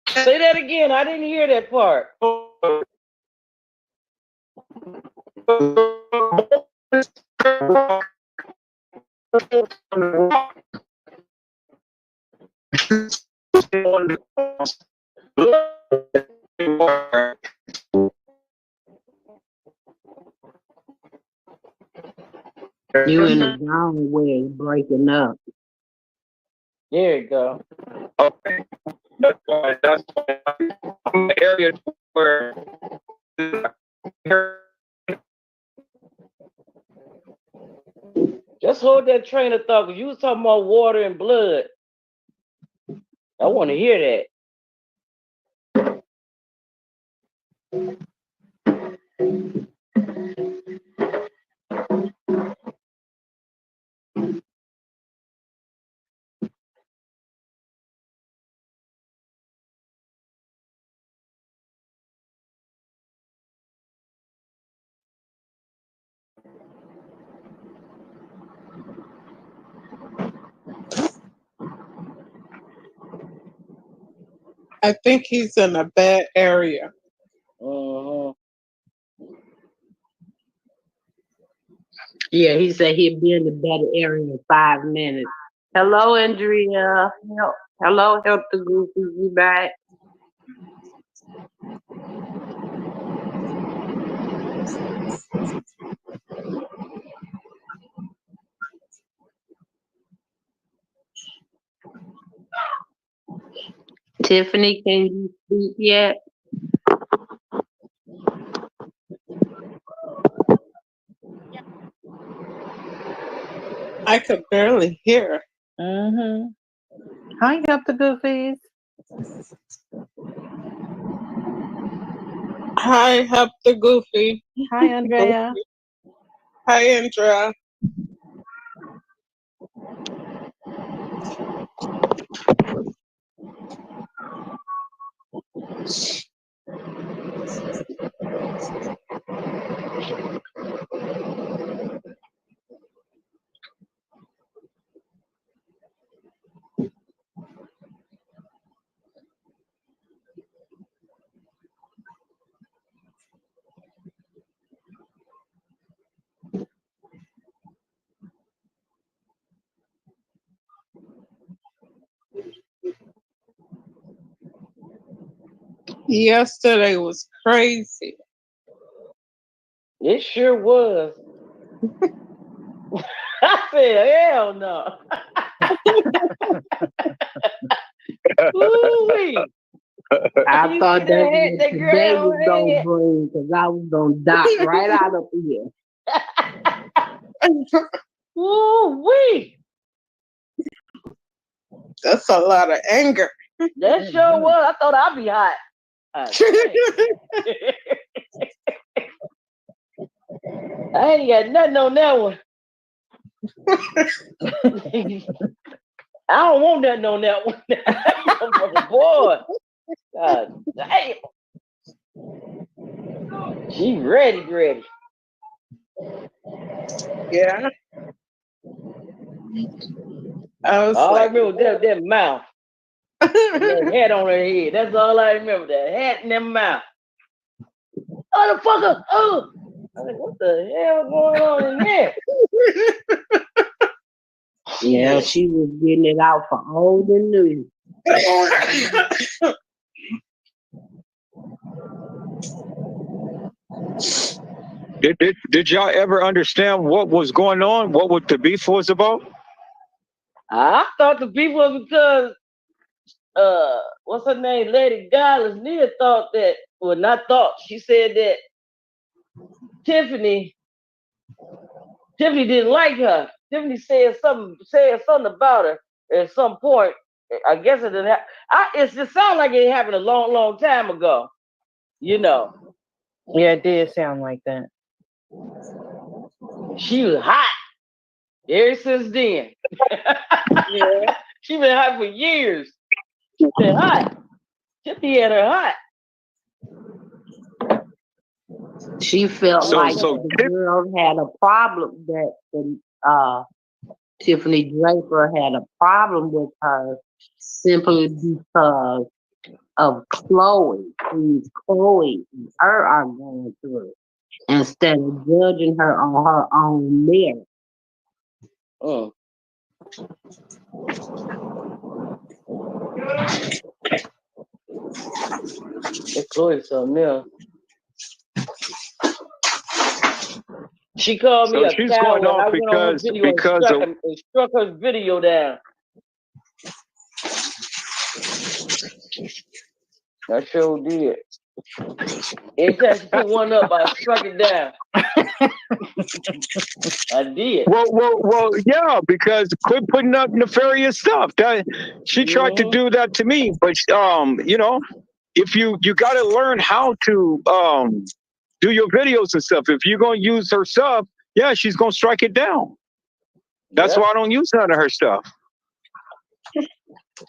Say that again. I didn't hear that part. You in the wrong way, breaking up. There you go. Okay. That's the area where Just hold that train of thought, because you was talking about water and blood. I want to hear that. I think he's in a bad area. Yeah, he said he'd be in the better area in 5 minutes. Hello, Andrea. Hello, Help the Goofies. You back? Tiffany, can you speak yet? I could barely hear. Hi, Help the Goofies. Hi, Help the Goofy. Hi, Andrea. Hi, Andrea. Yesterday was crazy. It sure was. I said, hell no. Ooh-wee. I thought that was that today girl was gonna bring, because I was gonna dot right out of here. Ooh-wee. That's a lot of anger. That sure was. I thought I'd be hot. I ain't got nothing on that one. I don't want nothing on that one. Boy. God damn. She ready. Yeah. I was All like, I remember was that mouth. That hat on her head. That's all I remember. That hat in their mouth. Motherfucker! Oh! I was like, what the hell is going on in there? Yeah, she was getting it out for old and new. Did y'all ever understand what was going on? What the beef was about? I thought the beef was because what's her name? Lady Godless Nia thought that, well, not thought. She said that Tiffany didn't like her. Tiffany said something about her at some point. I guess it didn't it just sounded like it happened a long, long time ago. You know. Yeah, it did sound like that. She was hot ever since then. Yeah. She been hot for years. She been hot. Tiffany had her hot. She felt like the girl had a problem that Tiffany Draper had a problem with her simply because of Chloe. Chloe and her are going through instead of judging her on her own merit. It's Chloe something else. She called me So a she's coward. going off I went on her video and struck her video down. I sure did. Anytime she put one up, I struck it down. I did. Well, yeah, because quit putting up nefarious stuff. That she tried to do that to me, but you know, if you got to learn how to do your videos and stuff. If you're gonna use her stuff, yeah, she's gonna strike it down. That's why I don't use none of her stuff.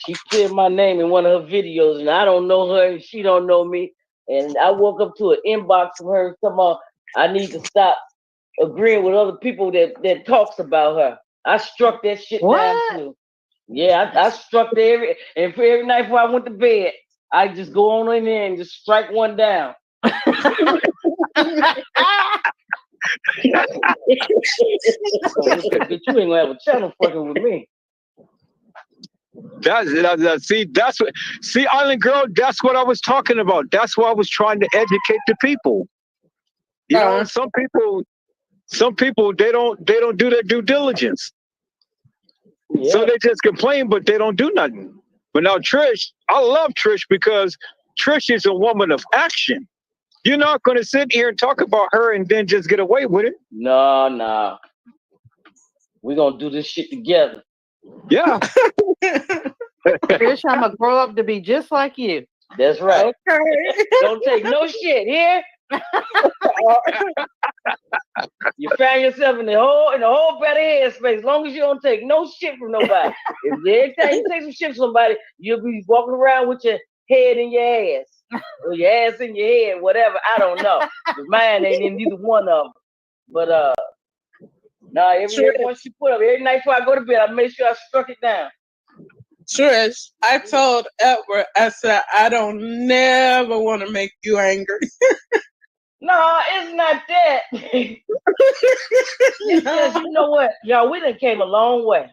She said my name in one of her videos, and I don't know her, and she don't know me. And I woke up to an inbox from her talking about I need to stop agreeing with other people that talks about her. I struck that shit down too. Yeah, I struck that every night before I went to bed. I just go on in there and just strike one down. But you ain't gonna have a channel fucking with me. See, Island Girl, that's what I was talking about. That's why I was trying to educate the people. You know, some people they don't do their due diligence. Yeah. So they just complain, but they don't do nothing. But now Trish, I love Trish because Trish is a woman of action. You're not going to sit here and talk about her and then just get away with it. No. We're going to do this shit together. Yeah. Trish, I'm going to grow up to be just like you. That's right. Okay. Don't take no shit here. You find yourself in the whole better headspace as long as you don't take no shit from nobody. If every time you take some shit from somebody, you'll be walking around with your head in your ass. Or your ass in your head, whatever. I don't know. Mine ain't in neither one of them. But every one she put up, every night before I go to bed, I make sure I struck it down. Trish, I told Edward, I said, I don't never want to make you angry. No, it's not that. It's just, you know what, y'all, we done came a long way.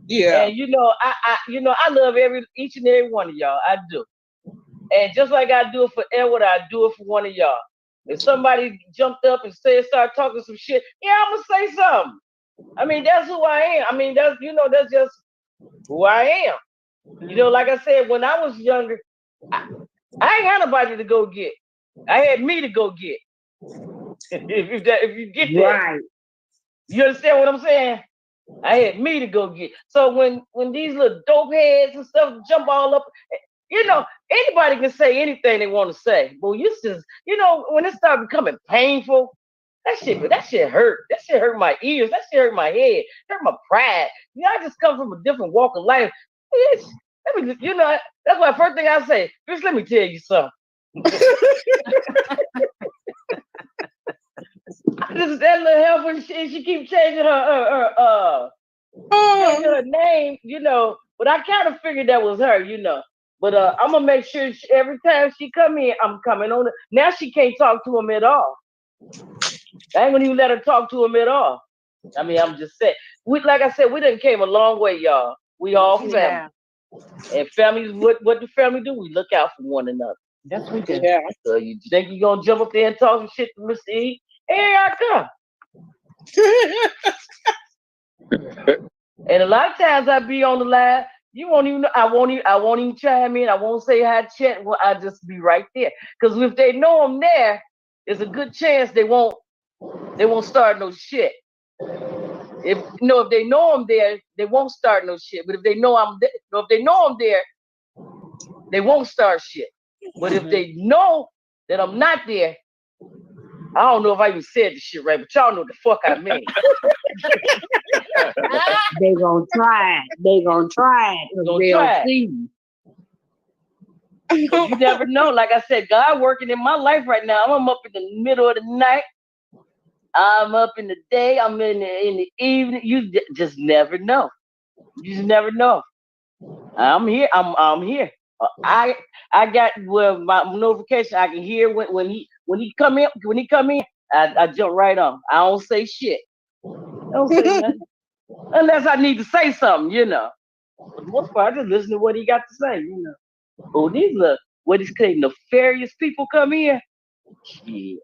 Yeah. And I love each and every one of y'all. I do. And just like I do it for Edward, I do it for one of y'all. If somebody jumped up and start talking some shit, yeah, I'm gonna say something. I mean, that's who I am. I mean, that's just who I am. You know, like I said, when I was younger, I ain't had nobody to go get. I had me to go get. If you get that, right. You understand what I'm saying? I had me to go get. So when these little dope heads and stuff jump all up, anybody can say anything they want to say. But when it started becoming painful, that shit hurt. That shit hurt my ears. That shit hurt my head. Hurt my pride. I just come from a different walk of life. That's why the first thing I say, bitch, let me tell you something. That little helper, she keeps changing her name, but I kind of figured that was her, But I'm gonna make sure every time she come in, I'm coming on. Now she can't talk to him at all. I ain't gonna even let her talk to him at all. I mean, I'm just saying. Like I said, we done came a long way, y'all. We all family. Yeah. And families, what do family do? We look out for one another. Yes, we do. Yeah. So you think you're gonna jump up there and talk some shit to Mr. E? Here I come. And a lot of times I be on the live, you won't even know, I won't even chime in. I won't say hi, chat. Well, I just be right there. Because if they know I'm there, there's a good chance they won't start no shit. If they know I'm there, they won't start no shit. But if they know I'm there, they won't start shit. But if they know that I'm not there, I don't know if I even said this shit right, but y'all know the fuck I mean. They gonna try it. They gonna try it. They'll see. You never know. Like I said, God working in my life right now. I'm up in the middle of the night. I'm up in the day. I'm in the evening. You just never know. You just never know. I'm here. I'm here. I got my notification. I can hear when he come in. When he come in, I jump right on. I don't say shit. I don't say nothing unless I need to say something, you know. For the most part, I just listen to what he got to say, you know. Oh, these what is called nefarious people come in. Shit.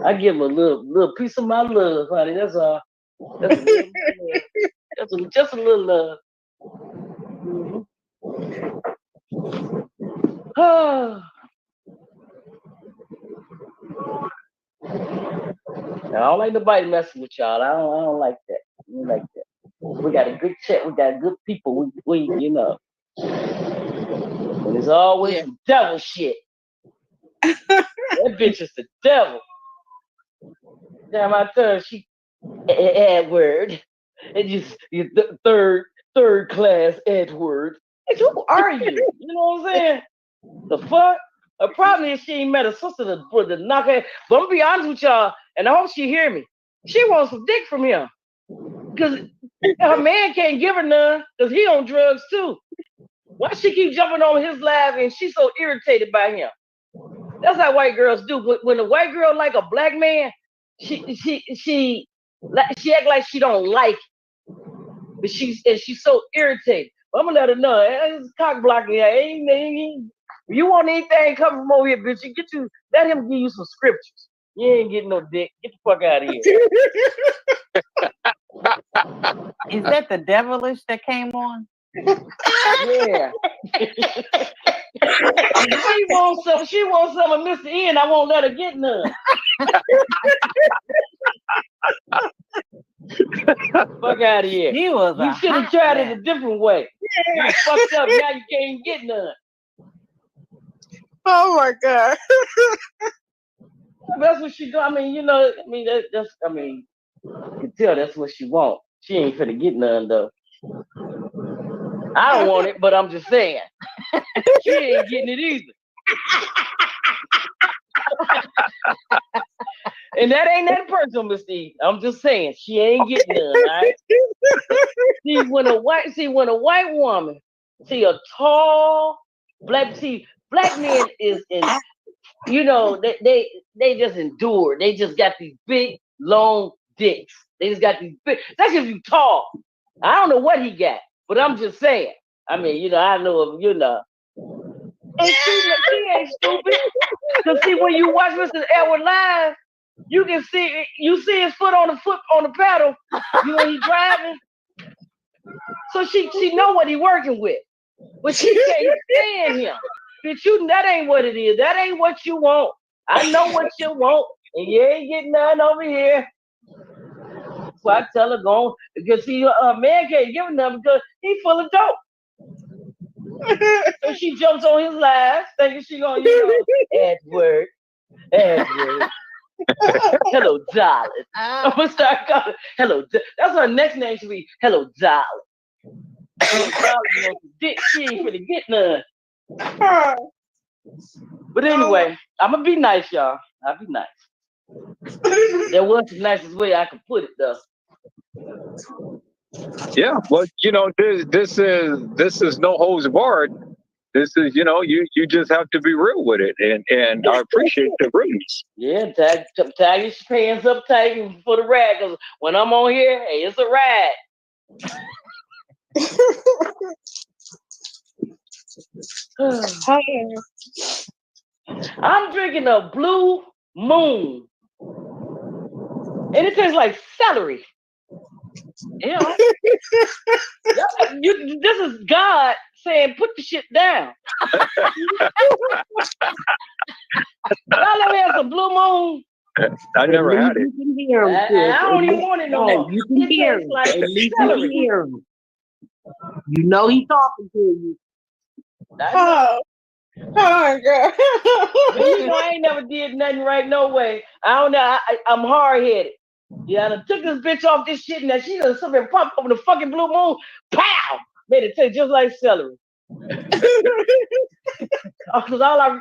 I give them a little piece of my love, honey. That's all. That's a little love. Just a little love. Oh. I don't like nobody messing with y'all. I don't like that. I don't like that. We got a good chat. We got good people. We you know. And it's always some devil shit. That bitch is the devil. Damn, I tell her she Edward. And you third class Edward. Who are you? You know what I'm saying? The fuck? Her problem is she ain't met a sister to knock her. But I'm gonna be honest with y'all, and I hope she hear me. She wants some dick from him. Because her man can't give her none because he on drugs too. Why she keep jumping on his live and she's so irritated by him? That's how white girls do. When a white girl like a black man, she act like she don't like it. But she's so irritated. But I'm gonna let her know. It's cock blocking. You want anything come from over here, bitch? Let him give you some scriptures. You ain't getting no dick. Get the fuck out of here. Is that the devilish that came on? Yeah. She wants some of Mr. E, and I won't let her get none. Fuck out of here. You should have tried it a different way. You fucked up, now you can't get none. Oh my God. That's what she do. I mean, you know, you can tell that's what she want. She ain't finna get none though. I don't want it, but I'm just saying. She ain't getting it either. And that ain't that personal, Mr. E. I'm just saying, she ain't getting none, all right? See, when a white woman, see a tall black men is in, you know, they just endure. They just got these big, long dicks. They just got these big, that's if you tall. I don't know what he got, but I'm just saying. I mean, you know, I know, you know. And she ain't stupid. Cause see, when you watch Mr. Edward live, you can see his foot on the pedal. You know, he driving. So she know what he working with. But she can't stand him. Bitch, that ain't what it is. That ain't what you want. I know what you want. And you ain't getting none over here. So I tell her, go on. Because see, a man can't give her none because he full of dope. So she jumps on his live, thinking she gonna, you know, Edward. Hello, darling. I'm gonna start calling. Hello, that's her next name should be. Hello, darling. Hello, darling. Wants dick. She ain't finna get none. But anyway, I'm gonna be nice, y'all. I'll be nice. There was the nicest way I could put it, though. Yeah, well, you know, this is no holds barred. This is, you just have to be real with it, and I appreciate the realness. Yeah, tag your pants up tight for the rag. 'Cause when I'm on here, hey, it's a ride. I'm drinking a Blue Moon, and it tastes like celery. Yeah, this is God saying, "Put the shit down." Y'all ever had some Blue Moon? I never had it. You can hear him. I don't even want it no more. You can hear him. Like At least you celery. can hear him. You know he talking to you. Oh my God. You know I ain't never did nothing right, no way. I don't know. I'm hard headed. Yeah, I done took this bitch off this shit, and that she done something popped over the fucking Blue Moon. Pow! Made it taste just like celery. Because all I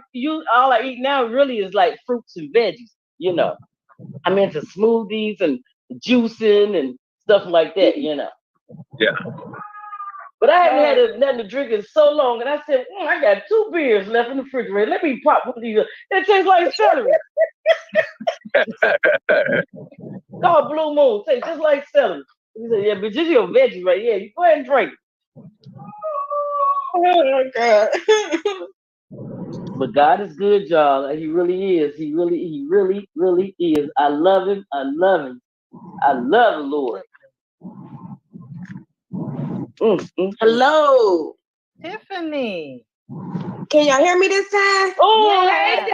eat now really is like fruits and veggies. I'm into smoothies and juicing and stuff like that. Yeah. But I haven't had nothing to drink in so long, and I said, I got 2 beers left in the refrigerator. Let me pop one of these. It tastes like celery. Called Blue Moon. Tastes just like celery. He said, yeah, but just your veggies right here. You go ahead and drink it. Oh God. But God is good, y'all. He really is. He really, really is. I love him. I love him. I love the Lord. Hello. Tiffany. Can y'all hear me this time? Oh, Yes.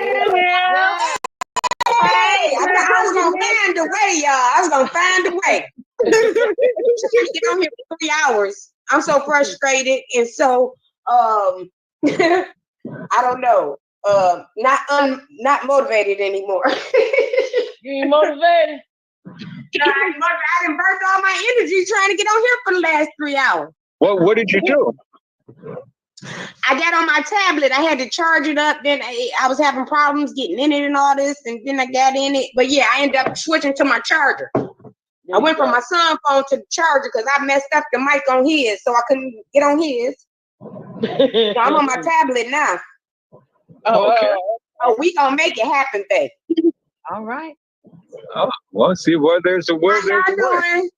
Hey, I was gonna find a way, y'all. I was gonna find a way. Trying to get on here for 3 hours. I'm so frustrated and so I don't know. Not motivated anymore. You ain't motivated? No, I done burnt all my energy trying to get on here for the last 3 hours. What did you do? I got on my tablet. I had to charge it up. Then I was having problems getting in it and all this. And then I got in it. But yeah, I ended up switching to my charger. I went from my son's phone to the charger because I messed up the mic on his. So I couldn't get on his. So I'm on my tablet now. Oh, okay. Oh, we gonna make it happen, babe. All right. Oh, well, see, where there's a will, there's a way.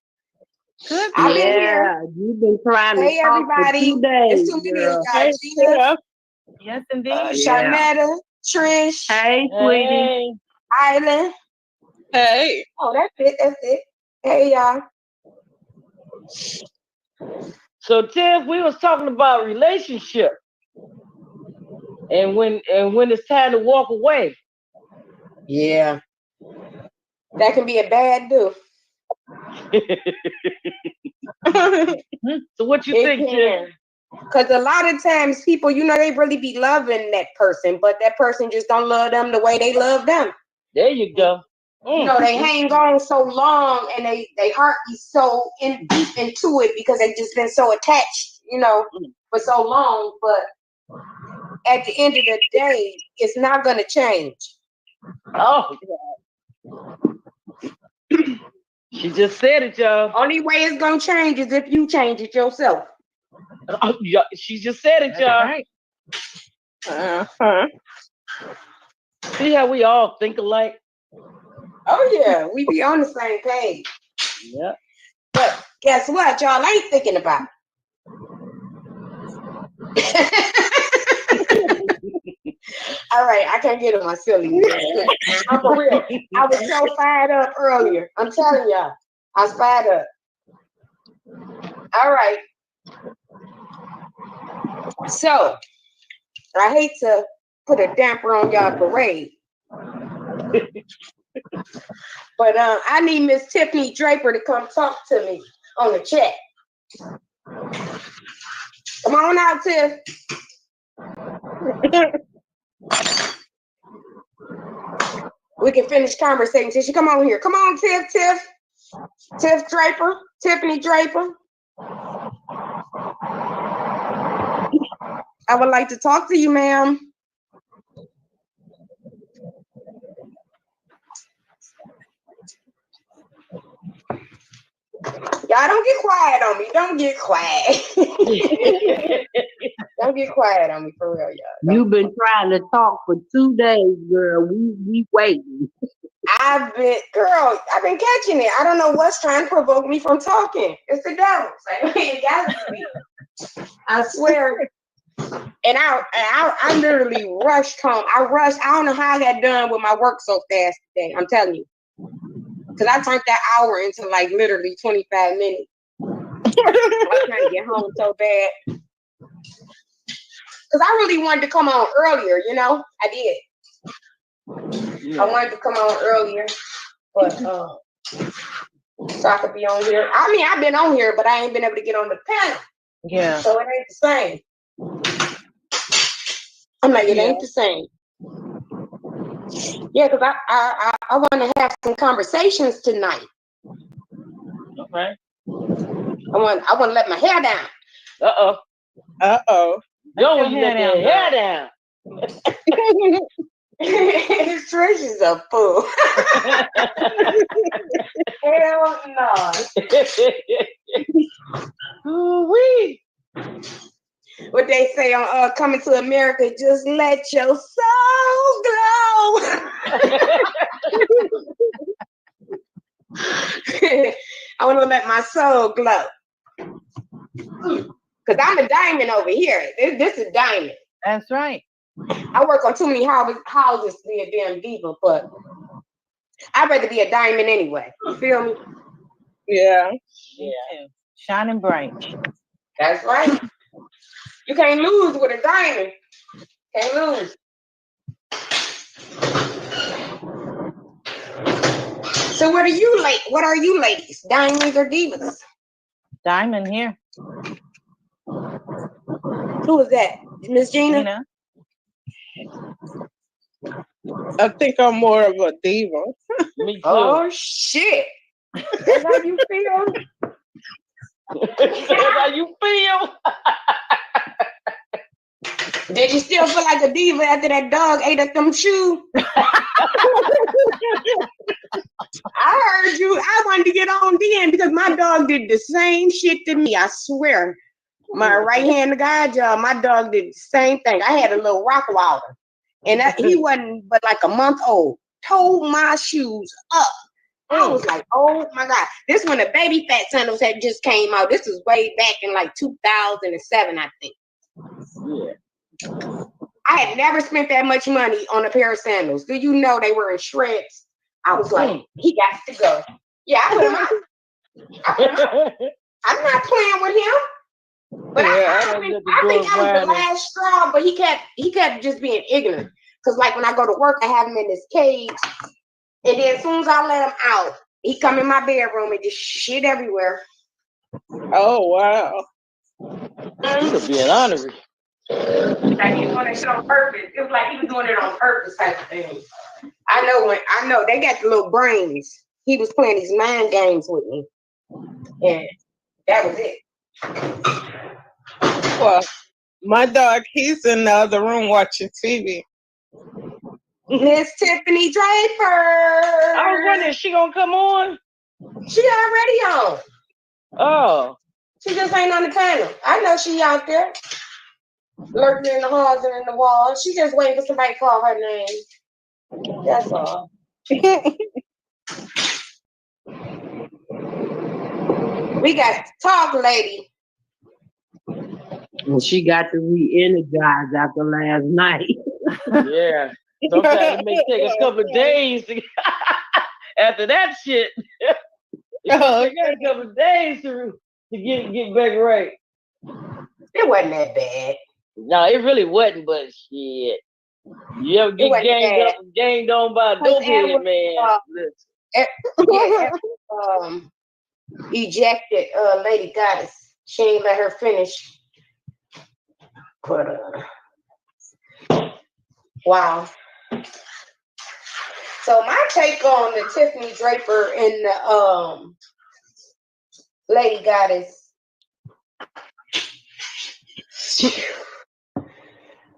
Good. I've been here. You've been trying to Hey, talk everybody. for 2 days. It's too many of Girl. y'all. Gina, Yes, indeed. Sharnetta, Trish. Hey, sweetie. Island. Hey. Oh, that's it. That's it. Hey, y'all. So, Tiff, we was talking about relationship, and when it's time to walk away. Yeah, that can be a bad do. So, what you think, Tiff? Because a lot of times people, they really be loving that person, but that person just don't love them the way they love them. There you go. They hang on so long and they heart is so deep into it because they just been so attached, for so long. But at the end of the day, it's not going to change. Oh, she just said it, y'all. Only way it's going to change is if you change it yourself. Oh, yeah, she just said it, y'all. Right. See how we all think alike? Oh, yeah. We be on the same page. Yeah. But guess what? Y'all ain't thinking about All right, I can't get on my silly. I'm for real. I was so fired up earlier. I'm telling y'all. I was fired up. All right. So, I hate to put a damper on y'all parade. But I need Miss Tiffany Draper to come talk to me on the chat. Come on out, Tiff. We can finish conversation. Tiff, come on here. Come on, Tiff. Tiff Draper. Tiffany Draper. I would like to talk to you, ma'am. Y'all don't get quiet on me. Don't get quiet. Don't Don't get quiet on me for real, y'all. You've been trying to talk for 2 days, girl. We waiting. I've been catching it. I don't know what's trying to provoke me from talking. It's the devil. It gotta be. I swear. And I literally rushed home. I don't know how I got done with my work so fast today. I'm telling you. Because I turned that hour into like literally 25 minutes. I was trying to get home so bad. Because I really wanted to come on earlier, you know? I did. Yeah. I wanted to come on earlier. But, so I could be on here. I mean, I've been on here, but I ain't been able to get on the panel. Yeah. So it ain't the same. I'm like, it ain't the same. Yeah, because I want to have some conversations tonight. Okay. I want to let my hair down. Uh-oh. Don't you let your hair down. Trish is a fool. Hell no. Ooh-wee. What they say on Coming to America, just let your soul glow. I want to let my soul glow. Because I'm a diamond over here. This is diamond. That's right. I work on too many houses to be a damn diva, but I'd rather be a diamond anyway. You feel me? Yeah. Yeah. Shining bright. That's right. You can't lose with a diamond. Can't lose. So what are you ladies? Diamonds or divas? Diamond here. Who is that? Miss Gina? I think I'm more of a diva. Me too. Oh shit. That's how you feel? That's how you feel? Did you still feel like a diva after that dog ate up them shoes? I heard you. I wanted to get on then because my dog did the same shit to me. I swear. My right hand guide job, my dog did the same thing. I had a little Rottweiler, and he wasn't but like a month old. Tore my shoes up. I was like, oh my God. This when the baby fat sandals had just came out. This was way back in like 2007, I think. Yeah. I had never spent that much money on a pair of sandals. Do you know they were in shreds? I was like, he got to go. Yeah, I put him out. I'm not playing with him. But I think that was the last straw, but he kept just being ignorant. Because like when I go to work, I have him in this cage. And then as soon as I let him out, he come in my bedroom and just shit everywhere. Oh, wow. You're being honorary. Like he was doing it on purpose. It was like he was doing it on purpose type of thing. I know they got the little brains. He was playing these mind games with me. And that was it. Well, my dog, he's in the other room watching TV. Miss Tiffany Draper. I was wondering, is she gonna come on? She already on. Oh. She just ain't on the panel. I know she out there. Lurking in the halls and in the walls. She just waiting for somebody to call her name. That's all. We got to talk, lady. And she got to re-energize after last night. Yeah. Sometimes it may take a couple of days to after that shit. It take a couple of days to get back right. It wasn't that bad. No, it really wasn't, but shit. You ever get ganged on by a dopehead, man? Ejected Lady Goddess. She ain't let her finish. But wow. So my take on the Tiffany Draper and the Lady Goddess.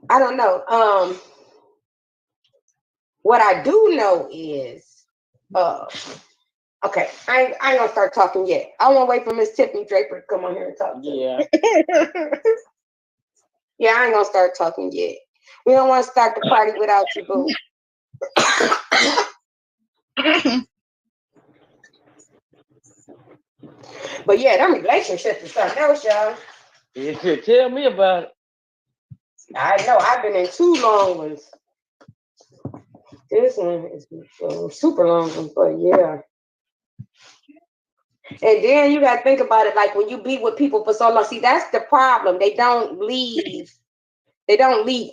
I don't know. What I do know is okay, I ain't gonna start talking yet. I want to wait for Miss Tiffany Draper to come on here and talk. Yeah. Yeah, I ain't gonna start talking yet. We don't want to start the party without you, boo. But yeah, them relationships is something else, y'all. You should tell me about it. I know, I've been in 2 long ones. This one is a super long one, but yeah. And then you gotta think about it, like when you be with people for so long. See, that's the problem. They don't leave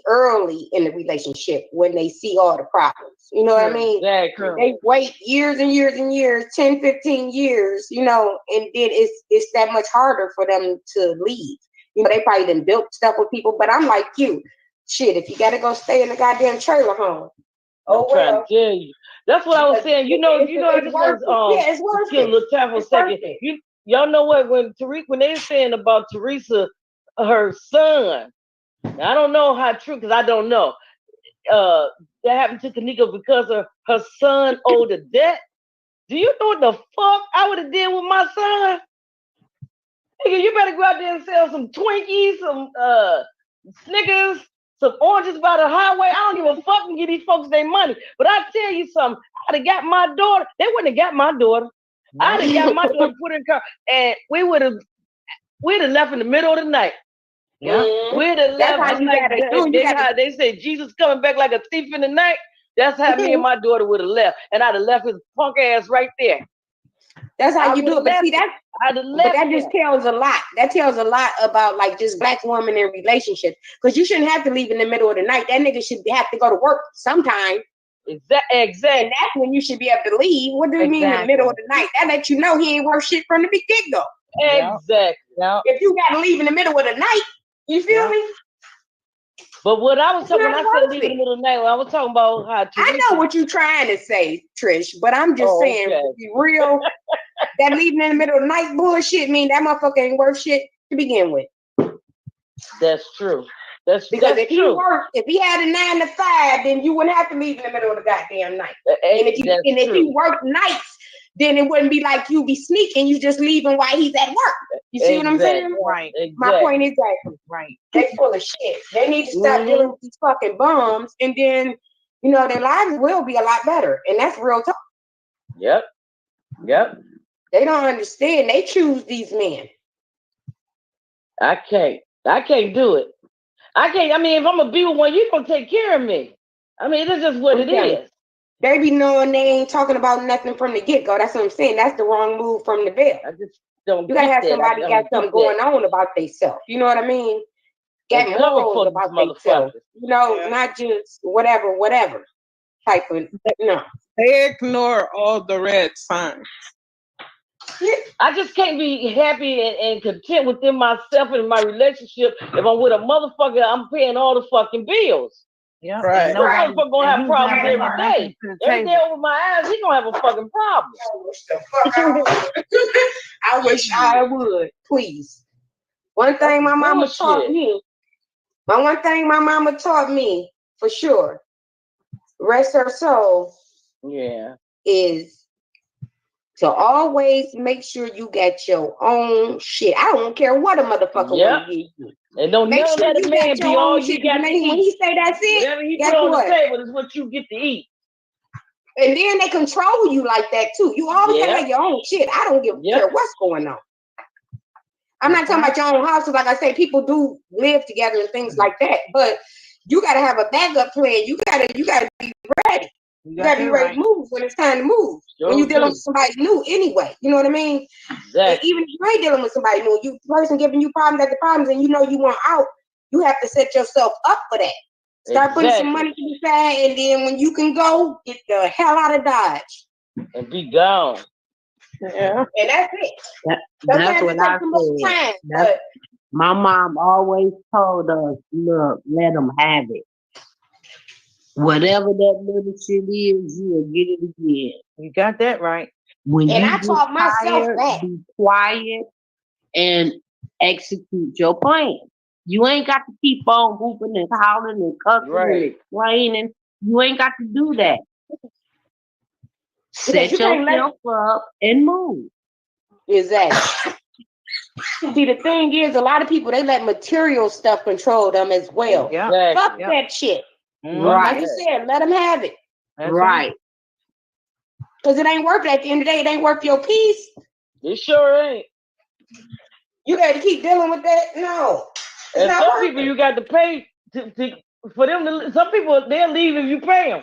early in the relationship when they see all the problems. You know what I mean? Exactly. They wait years and years and years, 10, 15 years, you know, and then it's that much harder for them to leave. You know, they probably done built stuff with people, but I'm like you. Shit, if you gotta go stay in the goddamn trailer home. Oh, I'm trying to tell you. That's what I was saying. You know, I just want to kill a little time for a second. Y'all know what? When they were saying about Teresa, her son, now, I don't know how true, because I don't know. That happened to kENNEKA because of her son owed a debt. Do you know what the fuck I would have did with my son? Nigga, you better go out there and sell some Twinkies, some Snickers, some oranges by the highway. I don't give a fuck and give these folks their money. But I tell you something, I'd have got my daughter. They wouldn't have got my daughter. I'd have got my daughter, put her in the car, and we'd have left in the middle of the night. Yeah, we'd have left just like that. They say Jesus coming back like a thief in the night. That's how me and my daughter would have left, and I'd have left his punk ass right there. That's how you do it. But see, that just tells a lot. That tells a lot about like just Black women in relationships. Because you shouldn't have to leave in the middle of the night. That nigga should have to go to work sometime. Exactly. And that's when you should be able to leave. What do you mean in the middle of the night? That lets you know he ain't worth shit from the get-go. Exactly. Yep. If you got to leave in the middle of the night, you feel me? But what I was talking about, I said leave in the middle of the night. I was talking about how I know what you're trying to say, Trish, but I'm just saying, to be real, that leaving in the middle of the night bullshit mean that motherfucker ain't worth shit to begin with. That's true. Because if he had a 9 to 5, then you wouldn't have to leave in the middle of the goddamn night. And if he worked nights, then it wouldn't be like you be sneaking, you just leaving while he's at work. You see what I'm saying? Right. My point is that they full of shit. They need to stop dealing with these fucking bums, and then you know their lives will be a lot better. And that's real talk. Yep. They don't understand. They choose these men. I can't do it. I can't. I mean, if I'm gonna be with one, you're gonna take care of me. I mean, that's just what it is. They be knowing they ain't talking about nothing from the get-go. That's what I'm saying. That's the wrong move from the veil. I just don't. You gotta have somebody got something going on about themselves. You know what I mean? Got morals about themselves. You know, not just whatever type of no. They ignore all the red signs. I just can't be happy and content within myself and my relationship if I'm with a motherfucker. I'm paying all the fucking bills. Yeah, right. That motherfucker gonna have problems every day. Every day over my ass, he gonna have a fucking problem. I wish I would. Please. One thing my mama taught me. One thing my mama taught me for sure. Rest her soul. Yeah. Is to always make sure you got your own shit. I don't care what a motherfucker want to give you. And don't never let a man be all you got to eat. When he say that's it, whatever he put on the table is what you get to eat. And then they control you like that too. You always gotta have your own shit. I don't give a care what's going on. I'm not talking about your own house, because like I say, people do live together and things like that. But you gotta have a backup plan. You gotta be ready. You gotta be ready to move when it's time to move. When you're dealing with somebody new anyway. You know what I mean? Exactly. Even if you ain't dealing with somebody new, the person giving you problems after problems and you know you want out, you have to set yourself up for that. Start putting some money to the side, and then when you can go, get the hell out of Dodge. And be gone. Yeah. And that's it. That's what I said. My mom always told us, look, let them have it. Whatever that little shit is, you'll get it again. You got that right. When and you I taught myself that. Be quiet and execute your plan. You ain't got to keep on whooping and howling and cussing and explaining. You ain't got to do that. Set yourself up and move. Exactly. See, the thing is, a lot of people, they let material stuff control them as well. Yeah. Fuck that shit. Right. Like you said, let them have it. Right. Because it ain't worth it. At the end of the day, it ain't worth your peace. It sure ain't. You got to keep dealing with that. No. It's And not some worth people it. you got to pay for them to. Some people they'll leave if you pay them,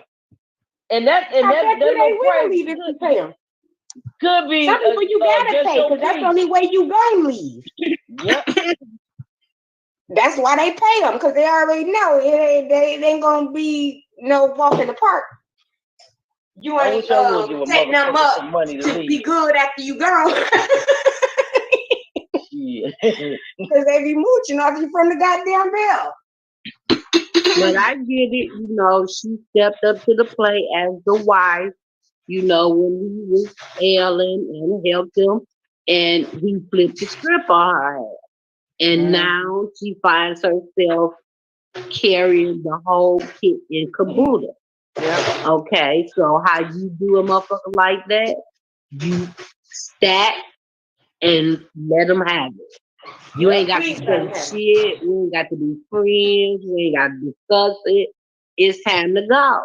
and that I bet that you they little will price leave if you pay them. could be. Some people you gotta just pay your because that's the peace. only way you gonna leave. Yep. That's why they pay them, because they already know they ain't gonna be no walk in the park. You I ain't wish I would give a setting them motherfucker up some money to be leave. good after you gone. Yeah. Because they be mooching off you from the goddamn bell. But I get it, you know, she stepped up to the plate as the wife, you know, when he was ailing and helped him, and he flipped the script on her ass. And now she finds herself carrying the whole kit and caboodle. Okay, so how you do a motherfucker like that? You stack and let them have it. You ain't got to say shit. We ain't got to be friends. We ain't got to discuss it. It's time to go.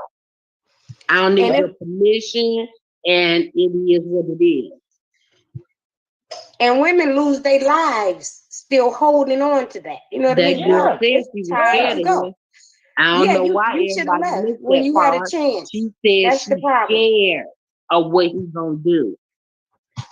I don't need your permission, and it is what it is. And women lose their lives still holding on to that. You know what I mean? That girl said It's she was time scared to of go. him. I don't know why you should have everybody left missed when that you part. had a chance. She said That's the she's problem. scared of what he's gonna do.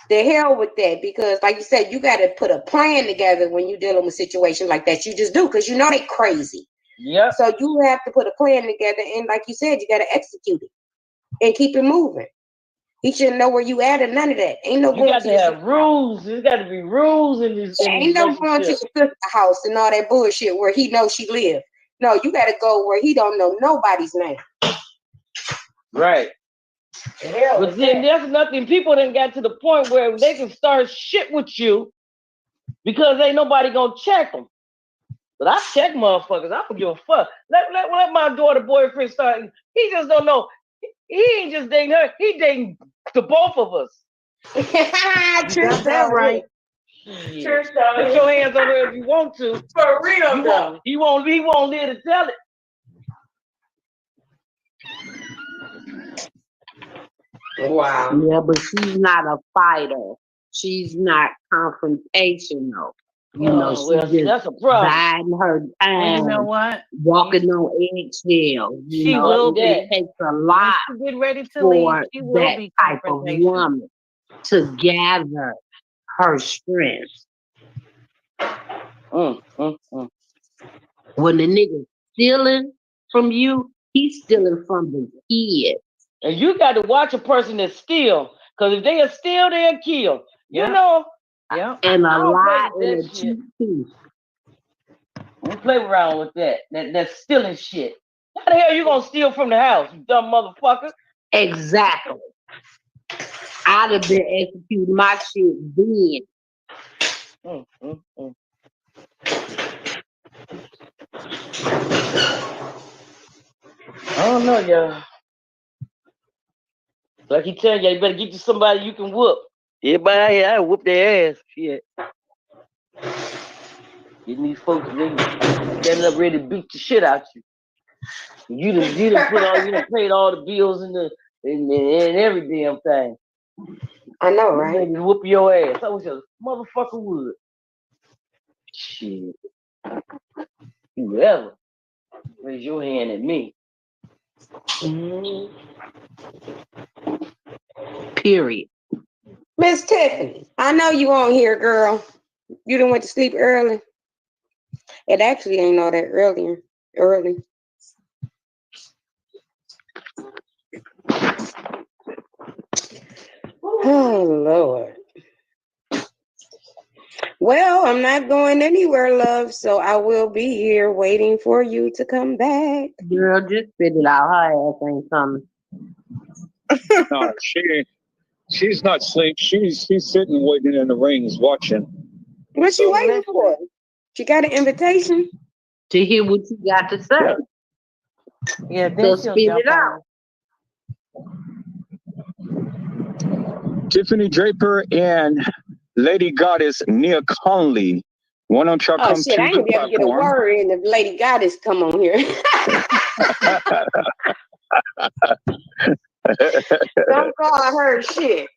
The hell with that, because like you said, you got to put a plan together when you're dealing with situations like that. You just do, because you know they crazy. Yep. So you have to put a plan together, and like you said, you got to execute it and keep it moving. He shouldn't know where you at or none of that. Ain't no You going got to have rules. There's got to be rules in this. Ain't no going to your sister's house and all that bullshit where he knows she live. No, you got to go where he don't know nobody's name. Right. But then there's nothing. People done got to the point where they can start shit with you because ain't nobody gonna check them. But I check motherfuckers. I don't give a fuck. Let my daughter boyfriend start. He just don't know. He ain't just dating her. He dating the both of us. You got that right. Yeah. Put your hands on her if you want to. For real, though. He won't live to tell it. Wow. Yeah, but she's not a fighter. She's not confrontational. You know, she's well, see, that's a problem. biding her time. Well, you know what? Walking on eggshells. She will be. It takes a lot When she get ready to for leave, she will that be type of woman to gather her strength. When the nigga's stealing from you, he's stealing from the kid. And you got to watch a person that steal, because if they are steal, they'll kill. You know. Yeah. And I a don't play lot with in that a shit. cheap piece. Don't play around with that stealing shit. How the hell you gonna steal from the house, you dumb motherfucker? Exactly. I'd have been executing my shit then. I don't know, y'all. Like he tell you better get you somebody you can whoop. Everybody here, I whoop their ass. Shit. Getting these folks, they standing up ready to beat the shit out you. You done paid all the bills and every damn thing. I know, They right? ready to whoop your ass. I wish a motherfucker would. Shit. You ever raise your hand at me. Period. Miss Tiffany, I know you on here, girl. You done went to sleep early. It actually ain't all that early. Oh, Lord. Well, I'm not going anywhere, love, so I will be here waiting for you to come back. Girl, just spit it out. Her ass ain't coming. No, she's not asleep. She's sitting waiting in the rings watching. What you waiting for? She got an invitation? To hear what you got to say. Yeah, So then she'll spit jump it out. Tiffany Draper and Lady Goddess Nia Conley. Why don't y'all Oh come shit, to I the ain't be able to get a platform? word in if Lady Goddess come on here. Don't call her shit.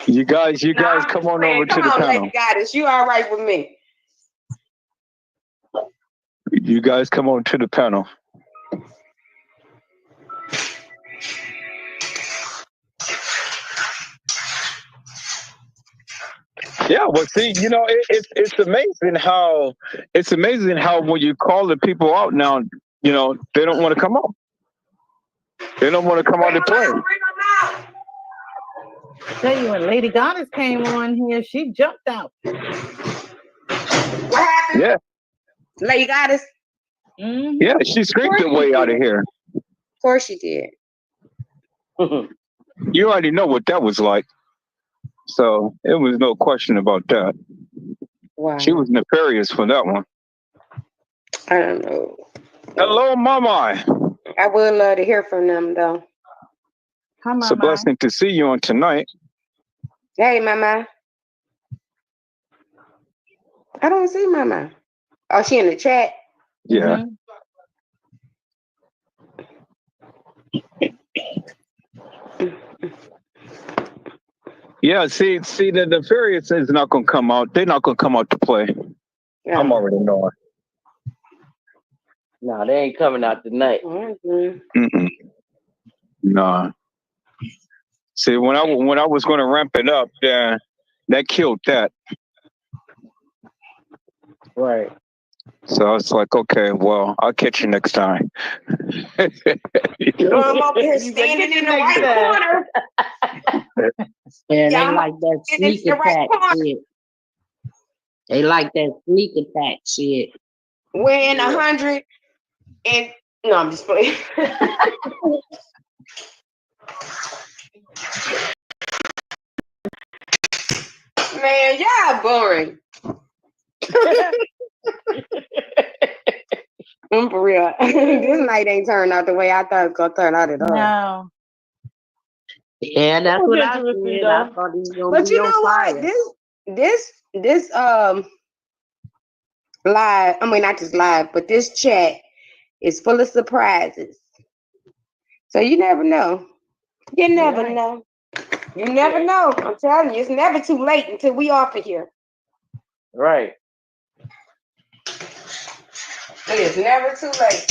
You guys come on over to Come the on, panel. Lady Goddess, you all right with me? You guys come on to the panel. Yeah, well, see, you know, it's amazing how when you call the people out now, you know, they don't want to come out. They don't want to come out to play. Tell you, when Lady Goddess came on here, she jumped out. What happened? Yeah. Lady Goddess? Mm-hmm. Yeah, she screamed her way out of here. Of course she did. You already know what that was like. So it was no question about that. Wow. She was nefarious for that one. I don't know. Hello, Mama. I would love to hear from them though. It's a blessing to see you on tonight. Hey, Mama. I don't see Mama. Oh, she in the chat? Yeah. Yeah, see, the nefarious is not gonna come out. They're not gonna come out to play. Yeah. I'm already knowing. No, they ain't coming out tonight. Mm-mm. Nah. See, when I was going to ramp it up, that killed that. Right. So I was like, okay, well, I'll catch you next time. I'm over here standing in the right corner. Yeah, Yeah, they I'm like that standing in sneak the right attack corner. shit. They like that sneak attack shit. Weighing 100 and no, I'm just playing. Man, y'all boring. I'm for real. This night ain't turned out the way I thought it was gonna turn out at all. No. Yeah, that's what I interesting, said. though. I thought he was gonna But be you on know fire. what? This live, I mean not just live, but this chat is full of surprises. So you never know. You never know. You never know. I'm telling you, it's never too late until we off of here. Right. It is never too late.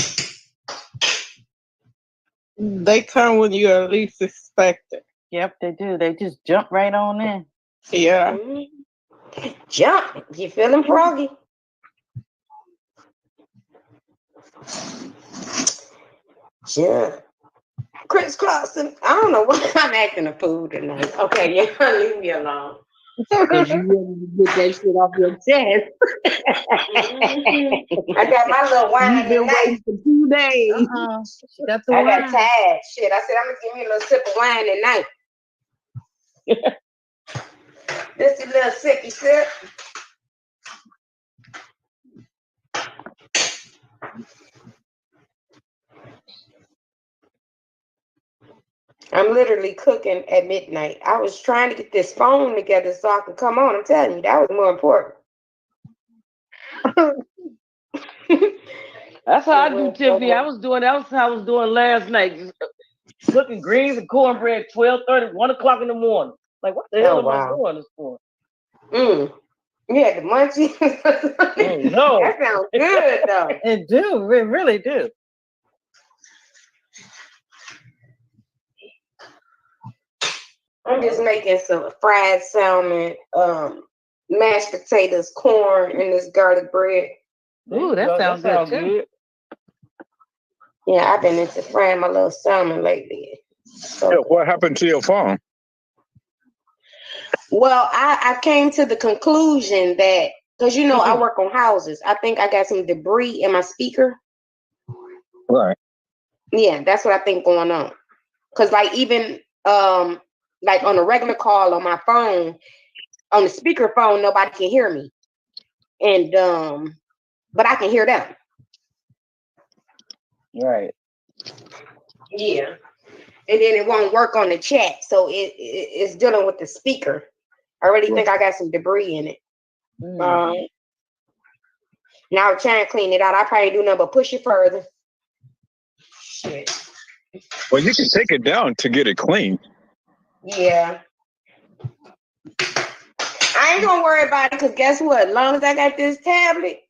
They come when you are least expect it. Yep, they do. They just jump right on in. Yeah. Jump. You feeling froggy? Sure. Chris Clausen, I don't know why I'm acting a fool tonight. Okay, yeah, leave me alone. Because you really get that shit off your chest. I got my little wine You've been tonight. waiting for 2 days. Got the I got wine. tired. Shit, I said I'm gonna give me a little sip of wine tonight. Just a little sippy sip. I'm literally cooking at midnight. I was trying to get this phone together so I could come on. I'm telling you, that was more important. That's how I do, Tiffany. That was how I was doing last night. Just cooking greens and cornbread 12:30, 1 o'clock in the morning. Like, what the hell am I doing this for? You had the munchies. No. That sounds good though. It do. It really do. I'm just making some fried salmon, mashed potatoes, corn, and this garlic bread. Ooh, that sounds good too. Yeah, I've been into frying my little salmon lately. So Yeah, what happened to your phone? well, I came to the conclusion that because you know I work on houses, I think I got some debris in my speaker. Right. Yeah, that's what I think going on. Cause like even like on a regular call on my phone, on the speaker phone, nobody can hear me. And but I can hear them. Right. Yeah. and then it won't work on the chat. So it's dealing with the speaker. I really think I got some debris in it. Now I'm trying to clean it out. I probably do nothing but push it further. Shit. Well, you can take it down to get it clean. Yeah. I ain't gonna worry about it because guess what? As long as I got this tablet,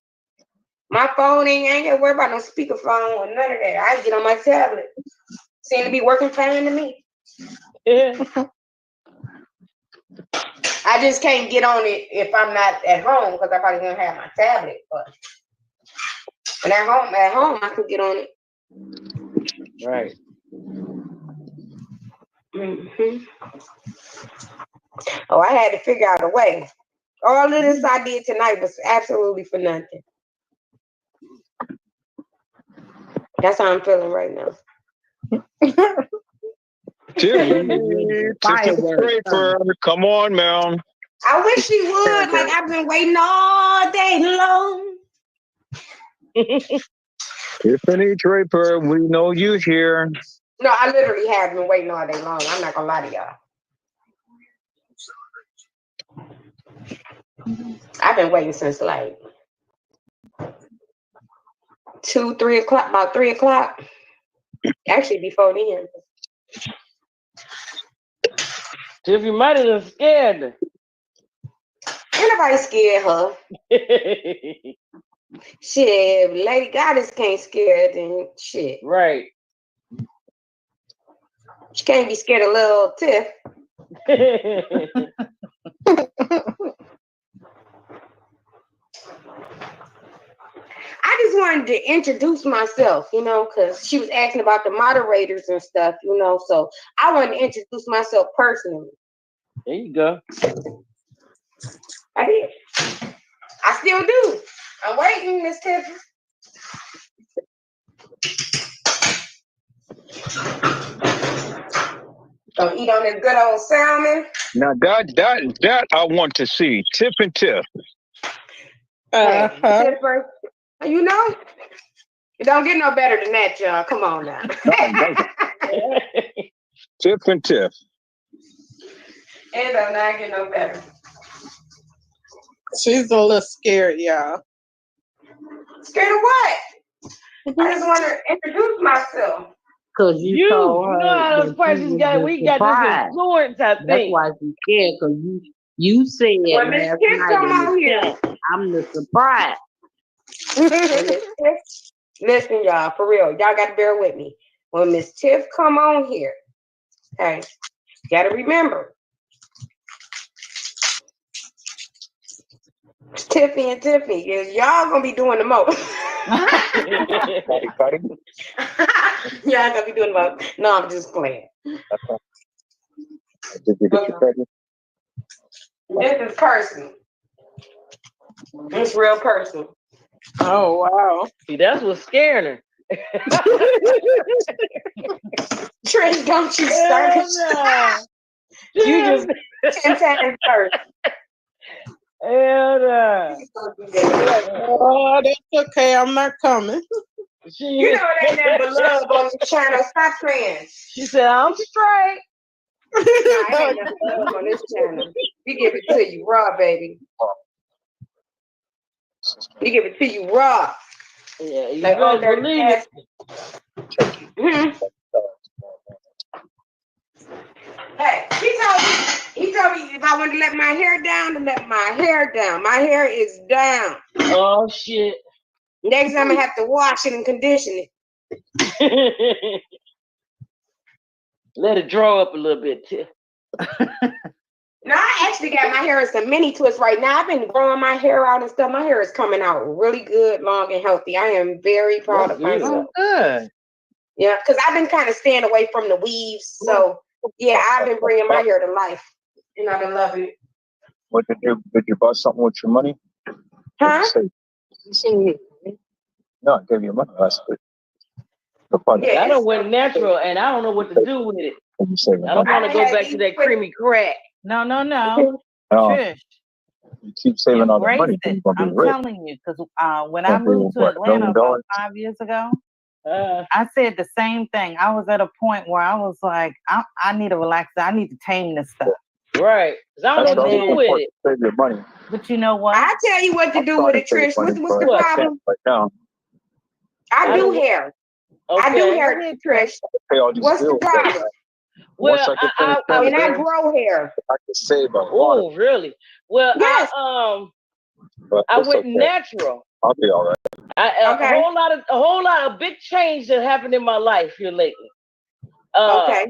my phone I ain't gotta worry about no speakerphone or none of that. I get on my tablet. Seem to be working fine to me. Yeah. I just can't get on it if I'm not at home because I probably gonna have my tablet. But when at home I could get on it. Right. Oh, I had to figure out a way. All of this I did tonight was absolutely for nothing. That's how I'm feeling right now. Come on, man. I wish she would. Like I've been waiting all day long. Tiffany Draper, we know you here. No, I literally have been waiting all day long. I'm not gonna lie to y'all. I've been waiting since like 2, 3 o'clock, about 3 o'clock. Actually, before then. If you might have been scared her. Ain't nobody scared her. Shit, Lady Goddess can't scare her, then shit. Right. She can't be scared of little Tiff. I just wanted to introduce myself, you know, because she was asking about the moderators and stuff, you know, so I wanted to introduce myself personally. There you go. I did. I still do. I'm waiting, Miss Tiffany. Gonna eat on this good old salmon. Now that I want to see. Tiff and Tiff. Tiff, you know, it don't get no better than that, y'all. Come on now. Tiff and Tiff. It does not get no better. She's a little scared, y'all. Scared of what? I just want to introduce myself. Cause you told her know how those persons got. We got this influence, I think. That's why she's scared. Cause you said when Miss last Tiff night come in on the here, chat, I'm the surprise. Listen, y'all, for real, y'all got to bear with me. When Miss Tiff come on here, okay, got to remember, Tiffany and Tiffany, y'all gonna be doing the most. Y'all gonna be doing the most. No, I'm just playing. Did you get your pregnant? This is personal. It's real personal. Oh wow! See, that's what's scaring her. Trish, don't you start. You just 10 times first. And oh, that's okay. I'm not coming. You know it ain't that but love on the channel. Stop playing. She said, I'm straight. No, I ain't nothing but love on this channel. We give it to you raw, baby. We give it to you raw. Yeah, you like, better believe it. Hey, he told me if I wanted to let my hair down, to let my hair down. My hair is down. Oh shit. Next time I have to wash it and condition it. Let it draw up a little bit, Tiff. No, I actually got my hair in some mini twists right now. I've been growing my hair out and stuff. My hair is coming out really good, long, and healthy. I am very proud of myself. Good. Yeah, because I've been kind of staying away from the weaves. So, yeah, I've been bringing my hair to life. And I've been loving it. What did you buy something with your money? Huh? No, I gave you money last week. Yeah, I don't went natural, and I don't know what to do with it. I don't want to go back to that creamy crack. No. Trish. You keep saving all the money. I'm telling you, because when I moved to Atlanta about 5 years ago, I said the same thing. I was at a point where I was like, I need to relax. I need to tame this stuff. Right. Because I don't know what to do with it. Save your money. But you know what? I tell you what to do with it, Trish. What's the problem? Right now. I do hair. I do hair, Trish. What's the problem? Well, and I grow hair. I can save a lot. Oh, really? Well, yes. I went natural. I'll be all right. A whole lot of big change that happened in my life here lately. I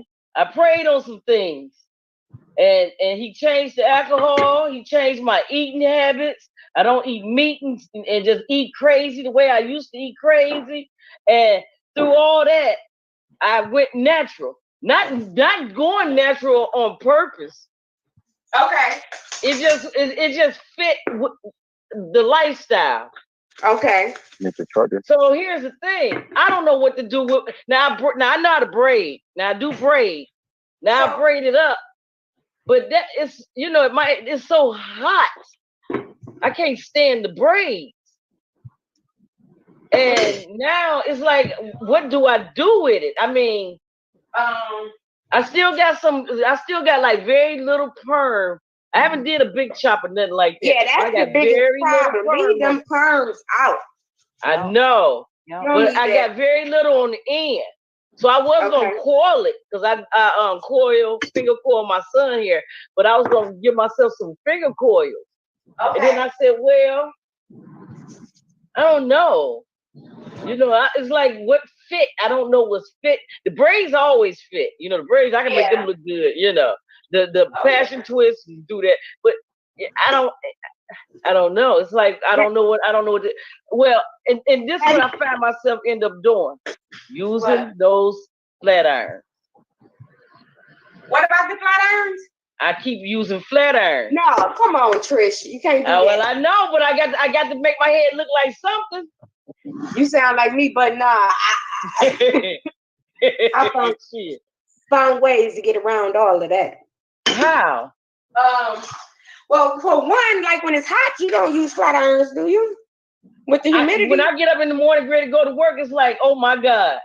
prayed on some things, and he changed the alcohol. He changed my eating habits. I don't eat meat and just eat crazy the way I used to eat crazy. And through all that, I went natural. Not going natural on purpose. Okay. It just fit the lifestyle. Okay. So here's the thing. I don't know what to do with now. I know how to braid. Now I do braid. Now I braid it up. But that is, it's so hot. I can't stand the braids. And now it's like, what do I do with it? I mean, I still got like very little perm. I haven't did a big chop or nothing like that. Yeah, that's the biggest problem. Leave them perms out. I know. But I got very little on the end. So I was gonna coil it because I finger coil my son here, but I was gonna give myself some finger coils. And then I said, well, I don't know. It's like what fit. I don't know what's fit. The braids always fit. The braids, I can make them look good. The passion twist and do that. But I don't know. It's like I don't know what to, well, and this is what I found myself end up doing. Using those flat irons. What about the flat irons? I keep using flat irons. No, come on, Trish. You can't do that. Well, I know, but I got to make my head look like something. You sound like me, but nah. I found ways to get around all of that. How? Well, for one, like when it's hot, you don't use flat irons, do you? With the humidity. When I get up in the morning ready to go to work, it's like, oh my God,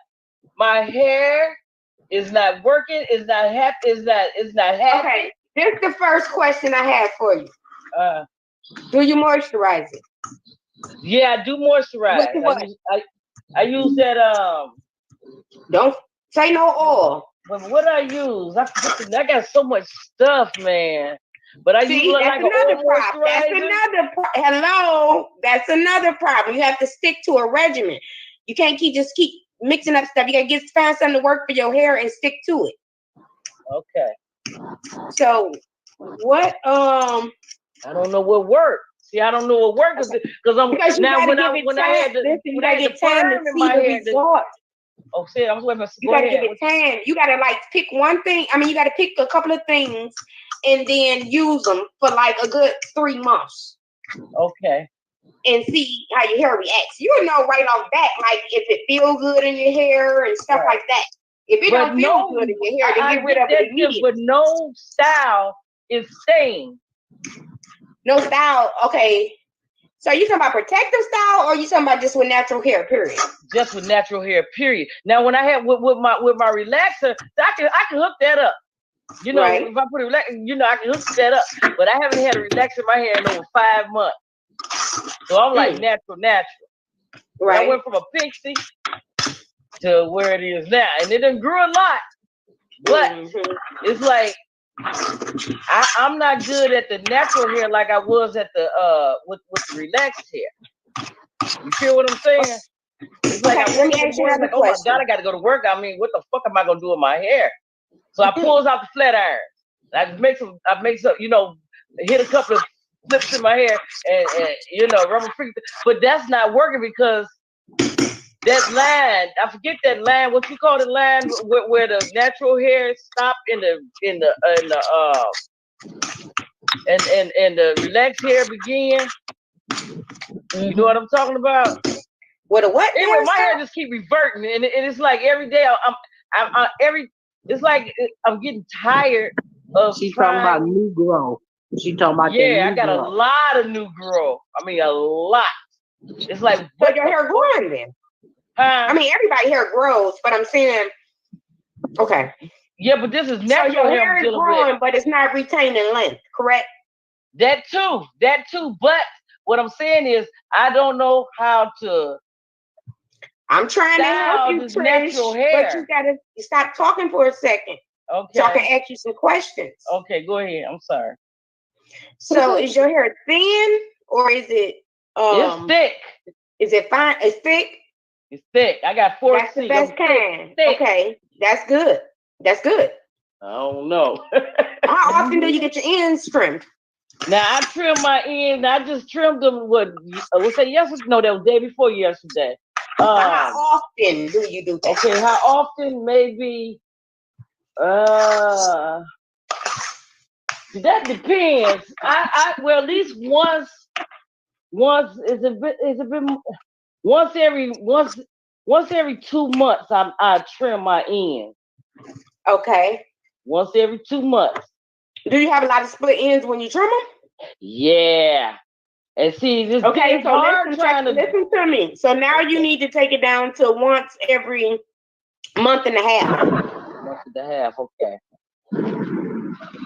my hair is not working. It's not happy. It's not happy. Okay, this is the first question I have for you. Do you moisturize it? Yeah, I do moisturize. I use that. Don't say no oil. But what I use? I got so much stuff, man. But I use like another problem. That's another problem. You have to stick to a regimen. You can't just keep mixing up stuff. You gotta find something to work for your hair and stick to it. Okay. So what? I don't know what works. See, I don't know what works because I'm now when I had the perm in my hair. Oh, shit! I was waiting for. You gotta give it time. You gotta pick one thing. I mean, you gotta pick a couple of things and then use them for like a good 3 months. Okay. And see how your hair reacts. You'll know right off bat, like if it feels good in your hair and stuff like that. If it don't feel good in your hair, then get rid of it immediately. But no style is staying. No style. Okay. So you talking about protective style, or you talking about just with natural hair? Period. Just with natural hair. Period. Now, when I have with my relaxer, I can hook that up. If I put a relaxer, I can hook that up. But I haven't had a relaxer in my hair in over 5 months. So I'm like natural. Right. I went from a pixie to where it is now, and it done grew a lot. But it's like I'm not good at the natural hair like I was at the with the relaxed hair. You feel what I'm saying? It's like I wake up in the morning, like, oh my God, I got to go to work. I mean, what the fuck am I gonna do with my hair? So I pulls out the flat iron. I make some, hit a couple of flips in my hair and rubber free. But that's not working because that line, I forget that line. What you call the line where the natural hair stop and the relaxed hair begin. You know what I'm talking about? What a what? Anyway, my hair just keep reverting, and it's like every day it's like I'm getting tired of. She's talking about new growth. She talking about I got a lot of new growth. I mean, a lot. It's like but your hair growing then. I mean, everybody hair grows, but I'm saying, okay. Yeah, but this is So natural your hair hair I'm is dealing growing, with. but it's not retaining length, correct? That too. But what I'm saying is, I don't know how to. I'm trying to help you, this Trish, natural but hair. you gotta stop talking for a second. Okay. So I can ask you some questions. Okay, go ahead. I'm sorry. So is your hair thin or is it It's thick. Is it fine? It's thick? It's thick. I got 4 That's the best kind. Okay, that's good. That's good. I don't know. How often do you get your ends trimmed? Now I trim my ends. I just trimmed them. What's that? Yesterday? No, that was day before yesterday. How often do you do that? Okay, how often? Maybe. That depends. Well, at least once is a bit once every 2 months I trim my ends. Okay. Once every 2 months. Do you have a lot of split ends when you trim them? Yeah. And see, this okay, so hard listen to me. So now you need to take it down to once every month and a half. Month and a half, okay.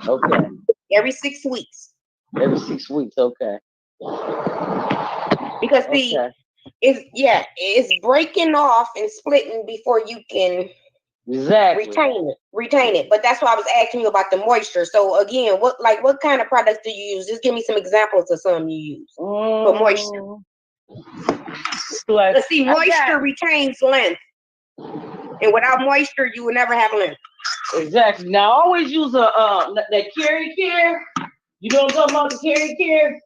Okay. Every 6 weeks. Every 6 weeks, okay. Because it's breaking off and splitting before you can retain it. But that's why I was asking you about the moisture. So again, what kind of products do you use? Just give me some examples of some you use for moisture. Let's see, moisture retains length. And without moisture, you will never have length. Exactly. Now I always use that Carry Care. You know what I'm talking about, the Carry Care?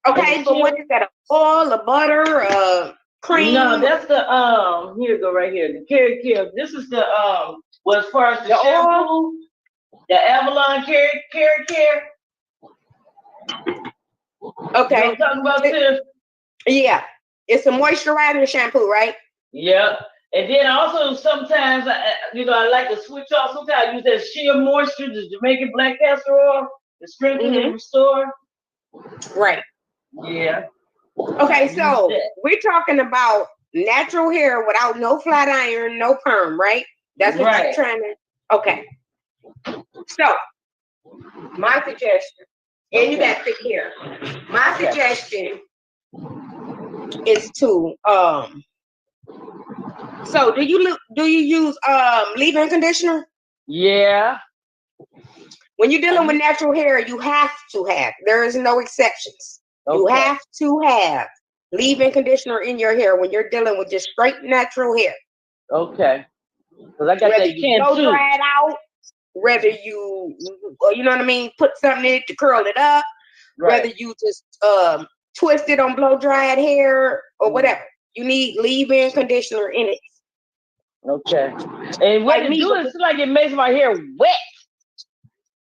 Okay, so what is that? A oil, a butter, cream? No, that's the here you go right here. The Carry Care. This is the well, as far as the shampoo, the Avalon Carry Care. Okay. You know what I'm talking about this? Yeah. It's a moisturizing shampoo, right? Yeah. And then also sometimes I like to switch off. Sometimes I use that sheer moisture, the Jamaican black castor oil, to strengthen and restore. Right. Yeah. Okay, so we're talking about natural hair without no flat iron, no perm, right? That's what you're trying to. Okay. So my suggestion, and you got thick hair. My suggestion is to So do you use leave-in conditioner? Yeah. When you're dealing with natural hair, you have to have. There is no exceptions. You have to have leave-in conditioner in your hair when you're dealing with just straight natural hair. Okay. Because I got whether that you blow dry it out, whether you know what I mean, put something in it to curl it up, whether you just twist it on blow dried hair or whatever. You need leave-in conditioner in it. Okay. And what it do is it's like it makes my hair wet.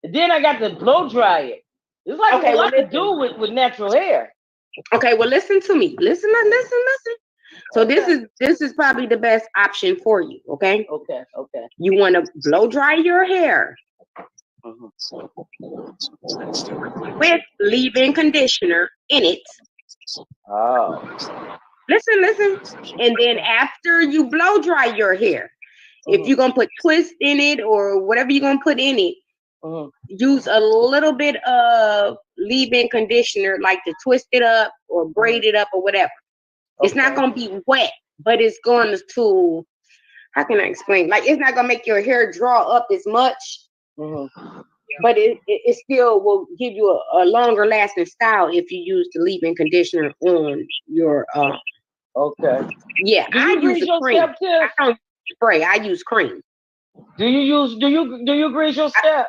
And then I got to blow dry it. It's like a lot to do with natural hair. Okay, well listen to me. Listen. So this is probably the best option for you, okay? Okay. You want to blow dry your hair with leave-in conditioner in it. Oh. Listen. And then after you blow dry your hair, if you're gonna put twist in it or whatever you're gonna put in it, use a little bit of leave-in conditioner, like to twist it up or braid it up or whatever. It's not gonna be wet, but it's going to, how can I explain? Like it's not gonna make your hair draw up as much, but it still will give you a longer lasting style if you use the leave-in conditioner on your Yeah, I use a cream. I don't spray. I use cream. Do you grease your scalp?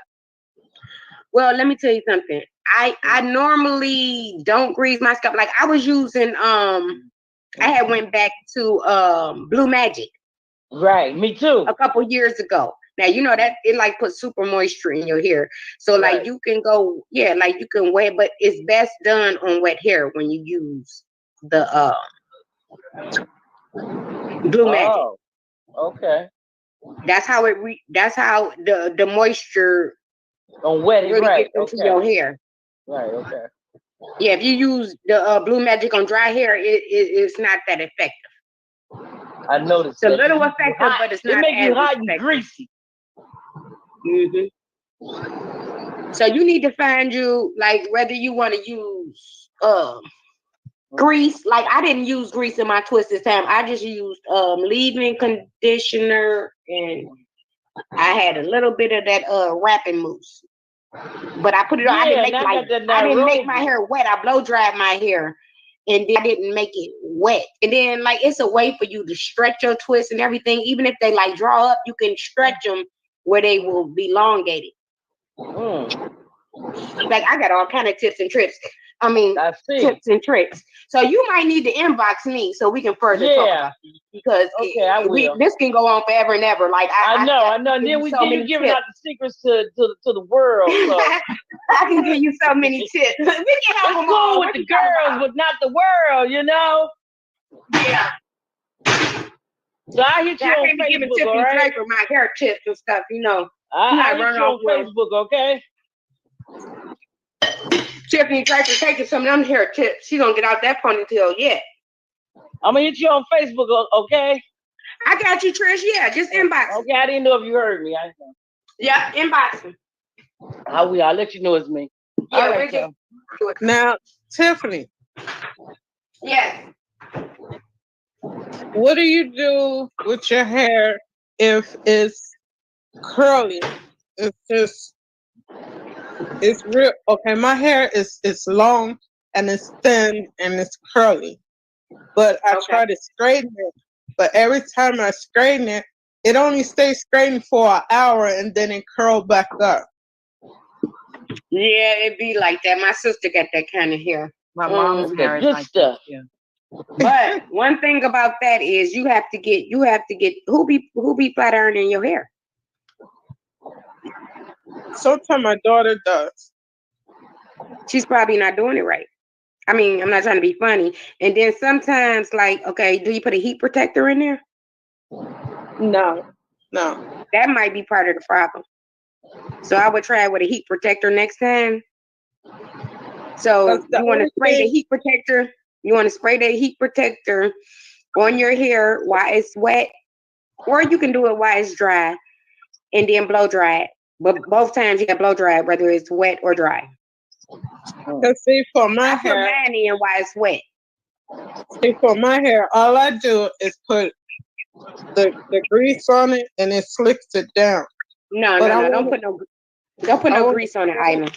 Well, let me tell you something. I normally don't grease my scalp. Like I was using I had went back to Blue Magic. Right, me too. A couple years ago. Now you know that it like puts super moisture in your hair. So like you can go, like you can wet, but it's best done on wet hair when you use the Blue Magic. Okay. That's how that's how the moisture on wet really gets into your hair. Right, okay. Yeah, if you use the Blue Magic on dry hair, it's not that effective. I noticed It's a that. little You effective, hot. but it's It not make you as hot and effective. greasy. So you need to find you, like, whether you want to use grease. Like, I didn't use grease in my twist this time. I just used leave-in conditioner, and I had a little bit of that wrapping mousse. But I put it on. I didn't make my hair wet. I blow dried my hair, and then I didn't make it wet. And then, like, it's a way for you to stretch your twists and everything. Even if they like draw up, you can stretch them where they will be elongated. Like, I got all kind of tips and tricks. I mean, tips and tricks. So you might need to inbox me so we can further talk about it, because I will. this can go on forever and ever. Like, I know. And then you giving out the secrets to the world. So. I can give you so many tips. We can have them all with the girls, but not the world. You know. Yeah. So I hit you on Facebook, all right? For my hair tips and stuff, you know. I hit you on Facebook, okay? Tiffany Draper taking some of them hair tips. She don't get out that ponytail yet. I'm gonna hit you on Facebook, okay? I got you, Trish. Yeah, just inbox. Okay, I didn't know if you heard me. Yeah, inbox me. I'll let you know it's me. Yeah, all right, Now, Tiffany. Yes. What do you do with your hair if it's curly? It's real. Okay, my hair is long and it's thin and it's curly, but I try to straighten it. But every time I straighten it, it only stays straightened for an hour and then it curls back up. Yeah, it be like that. My sister got that kind of hair. My mom's hair is like that too. But one thing about that is you have to get who be flat ironing your hair. Sometimes my daughter does. She's probably not doing it right. I mean, I'm not trying to be funny. And then sometimes, like, okay, do you put a heat protector in there? No. That might be part of the problem. So I would try with a heat protector next time. So you want to spray the heat protector. You want to spray the heat protector on your hair while it's wet, or you can do it while it's dry, and then blow dry it. But both times you got blow dry it, whether it's wet or dry. Because see, for my I hair, put mine in while it's wet. See, for my hair, all I do is put the grease on it and it slicks it down. No, don't put no grease on it, Island.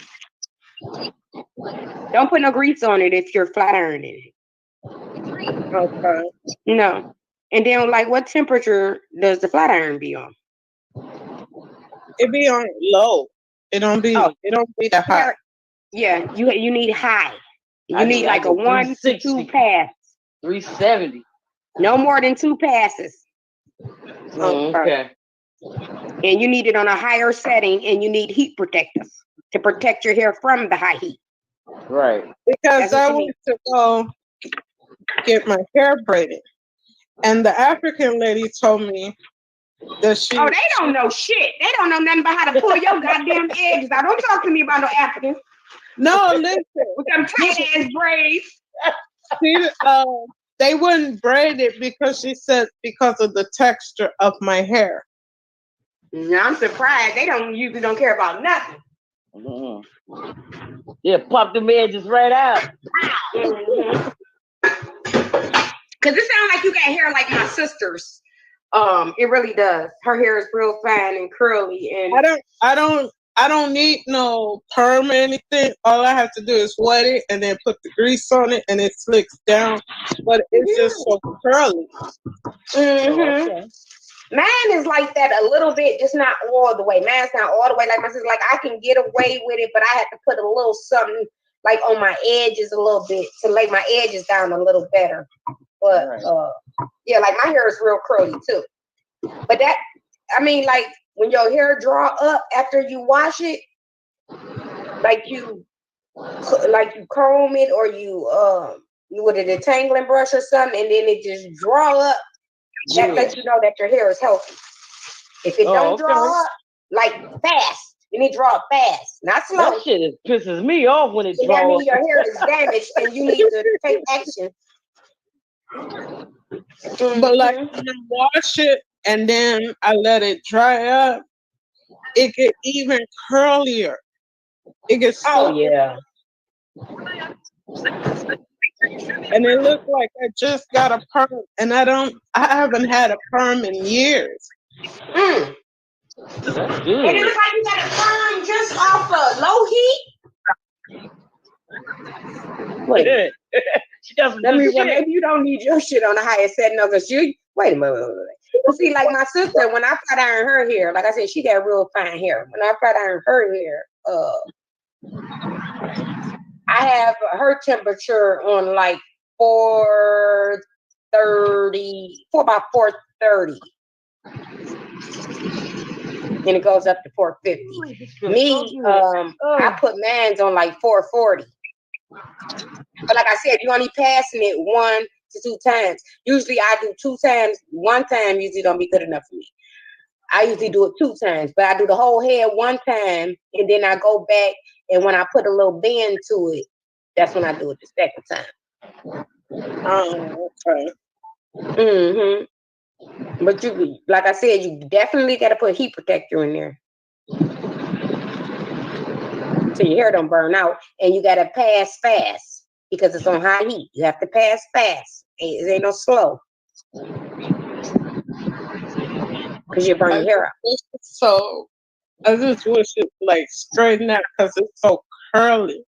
Don't put no grease on it if you're flat ironing it. Okay. No. And then, like, what temperature does the flat iron be on? It be on low. It don't be that hot. Yeah, you need high. You need like a 1 to 2 pass. 370. No more than 2 passes. Okay. And you need it on a higher setting, and you need heat protectors to protect your hair from the high heat. Right. Because I went to go get my hair braided, and the African lady told me that she. Oh, they don't know shit. They don't know nothing about how to pull your goddamn eggs out. Don't talk to me about no Africans. No, listen. With them tight ass braids. They wouldn't braid it because she said because of the texture of my hair. No, I'm surprised. They usually don't care about nothing. Yeah, pop them edges right out. Cause it sounds like you got hair like my sister's. It really does. Her hair is real fine and curly, and I don't need no perm or anything. All I have to do is wet it and then put the grease on it and it slicks down. But it's just so curly. Okay. Mine is like that a little bit, just not all the way. Mine's not all the way like my sister. Like, I can get away with it, but I have to put a little something like on my edges a little bit to lay my edges down a little better. But yeah, like my hair is real curly too. But that, I mean, like when your hair draw up after you wash it, like you comb it or you with a detangling brush or something, and then it just draw up. That lets you know that your hair is healthy. If it don't draw up, like fast, you need to draw up fast, not slow. That shit pisses me off when it draws. That means your hair is damaged and you need to take action. But like when I wash it and then I let it dry up, it get even curlier. It gets so Oh yeah. and it looked like I just got a perm, and I haven't had a perm in years. That's And it good. looks like you got a perm just off of low heat. Wait. She got some That good means well, shit. maybe you don't need your shit on the highest setting because you wait a minute. You see, like my sister, when I flat iron her hair, like I said, she got real fine hair. When I flat iron her hair, I have her temperature on like 430, about 430. And it goes up to 450. Me, I put mans on like 440. But like I said, you're only passing it 1 to 2 times. Usually I do 2 times. 1 time usually don't be good enough for me. I usually do it 2 times, but I do the whole head 1 time, and then I go back, and when I put a little bend to it, that's when I do it the second time. Oh, okay. But you, like I said, you definitely got to put heat protector in there, so your hair don't burn out, and you got to pass fast because it's on high heat. You have to pass fast. It ain't no slow, because you burn your hair out. So I just wish it like straighten out because it's so curly.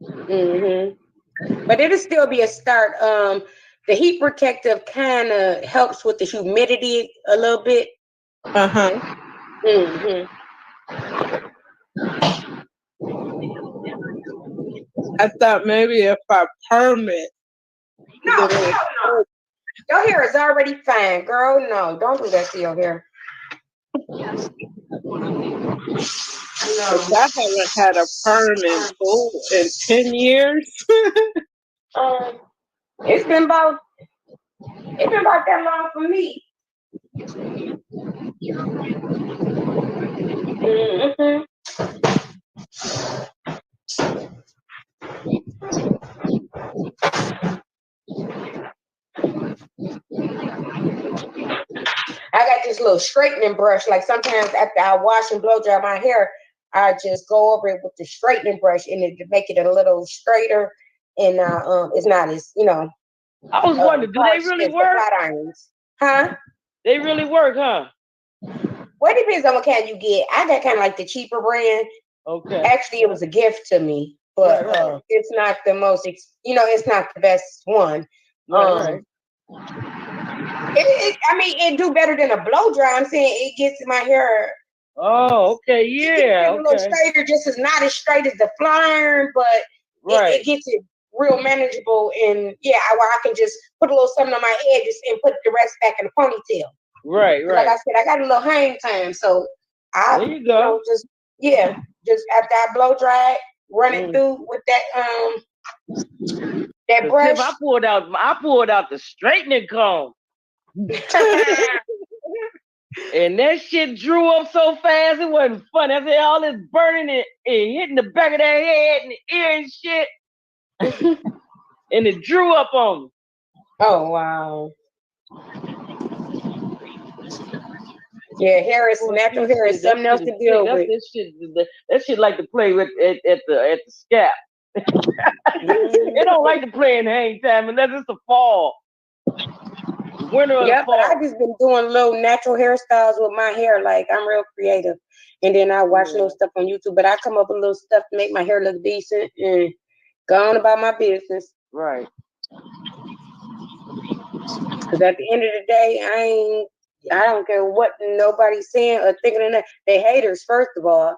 But it'll still be a start. The heat protective kind of helps with the humidity a little bit. I thought maybe if I perm it. No, hell no. Your hair is already fine, girl. No, don't do that to your hair. I haven't had a perm in 10 years. It's been about that long for me. I got this little straightening brush. Like sometimes after I wash and blow dry my hair, I just go over it with the straightening brush and it to make it a little straighter. And it's not as I was wondering, do they really work? Flat irons, huh? They really work, huh? Well, it depends on what kind you get. I got kind of like the cheaper brand. Okay. Actually, it was a gift to me, but it's not the most. It's not the best one. Right. It do better than a blow dry. I'm saying it gets my hair. Oh, okay, yeah, A little straighter, just as not as straight as the flat iron, but it gets it real manageable. And where I can just put a little something on my head, and put the rest back in the ponytail. Right. Like I said, I got a little hang time, so I there you go. just after I blow dry it, run it through with that brush. I pulled out the straightening comb. And that shit drew up so fast, it wasn't funny. I said all this burning and hitting the back of their head and the ear and shit. And it drew up on me. Oh wow. Yeah, natural hair is something else to deal with. That shit like to play with at the scalp. It don't like to play in hang time unless it's the fall. Winter or the fall. But I just been doing little natural hairstyles with my hair. Like I'm real creative. And then I watch little stuff on YouTube, but I come up with little stuff to make my hair look decent and go on about my business. Right. Because at the end of the day, I don't care what nobody's saying or thinking of that. They haters, first of all.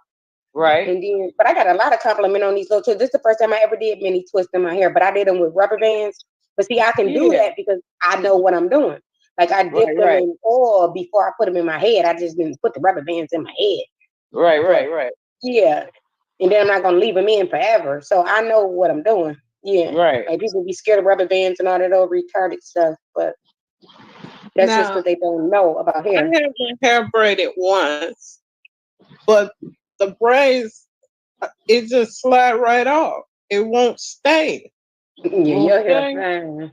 Right. And then, but I got a lot of compliment on these little twists. This is the first time I ever did mini twists in my hair, but I did them with rubber bands. But see, I can do that because I know what I'm doing. Like I dip them in oil before I put them in my head. I just didn't put the rubber bands in my head. Right. Yeah. And then I'm not gonna leave them in forever. So I know what I'm doing. Yeah. Right. Like people be scared of rubber bands and all that old retarded stuff, but that's just what they don't know about hair. I had my hair braided once, but the braids, it just slide right off. It won't stay. Yeah, your hair fine.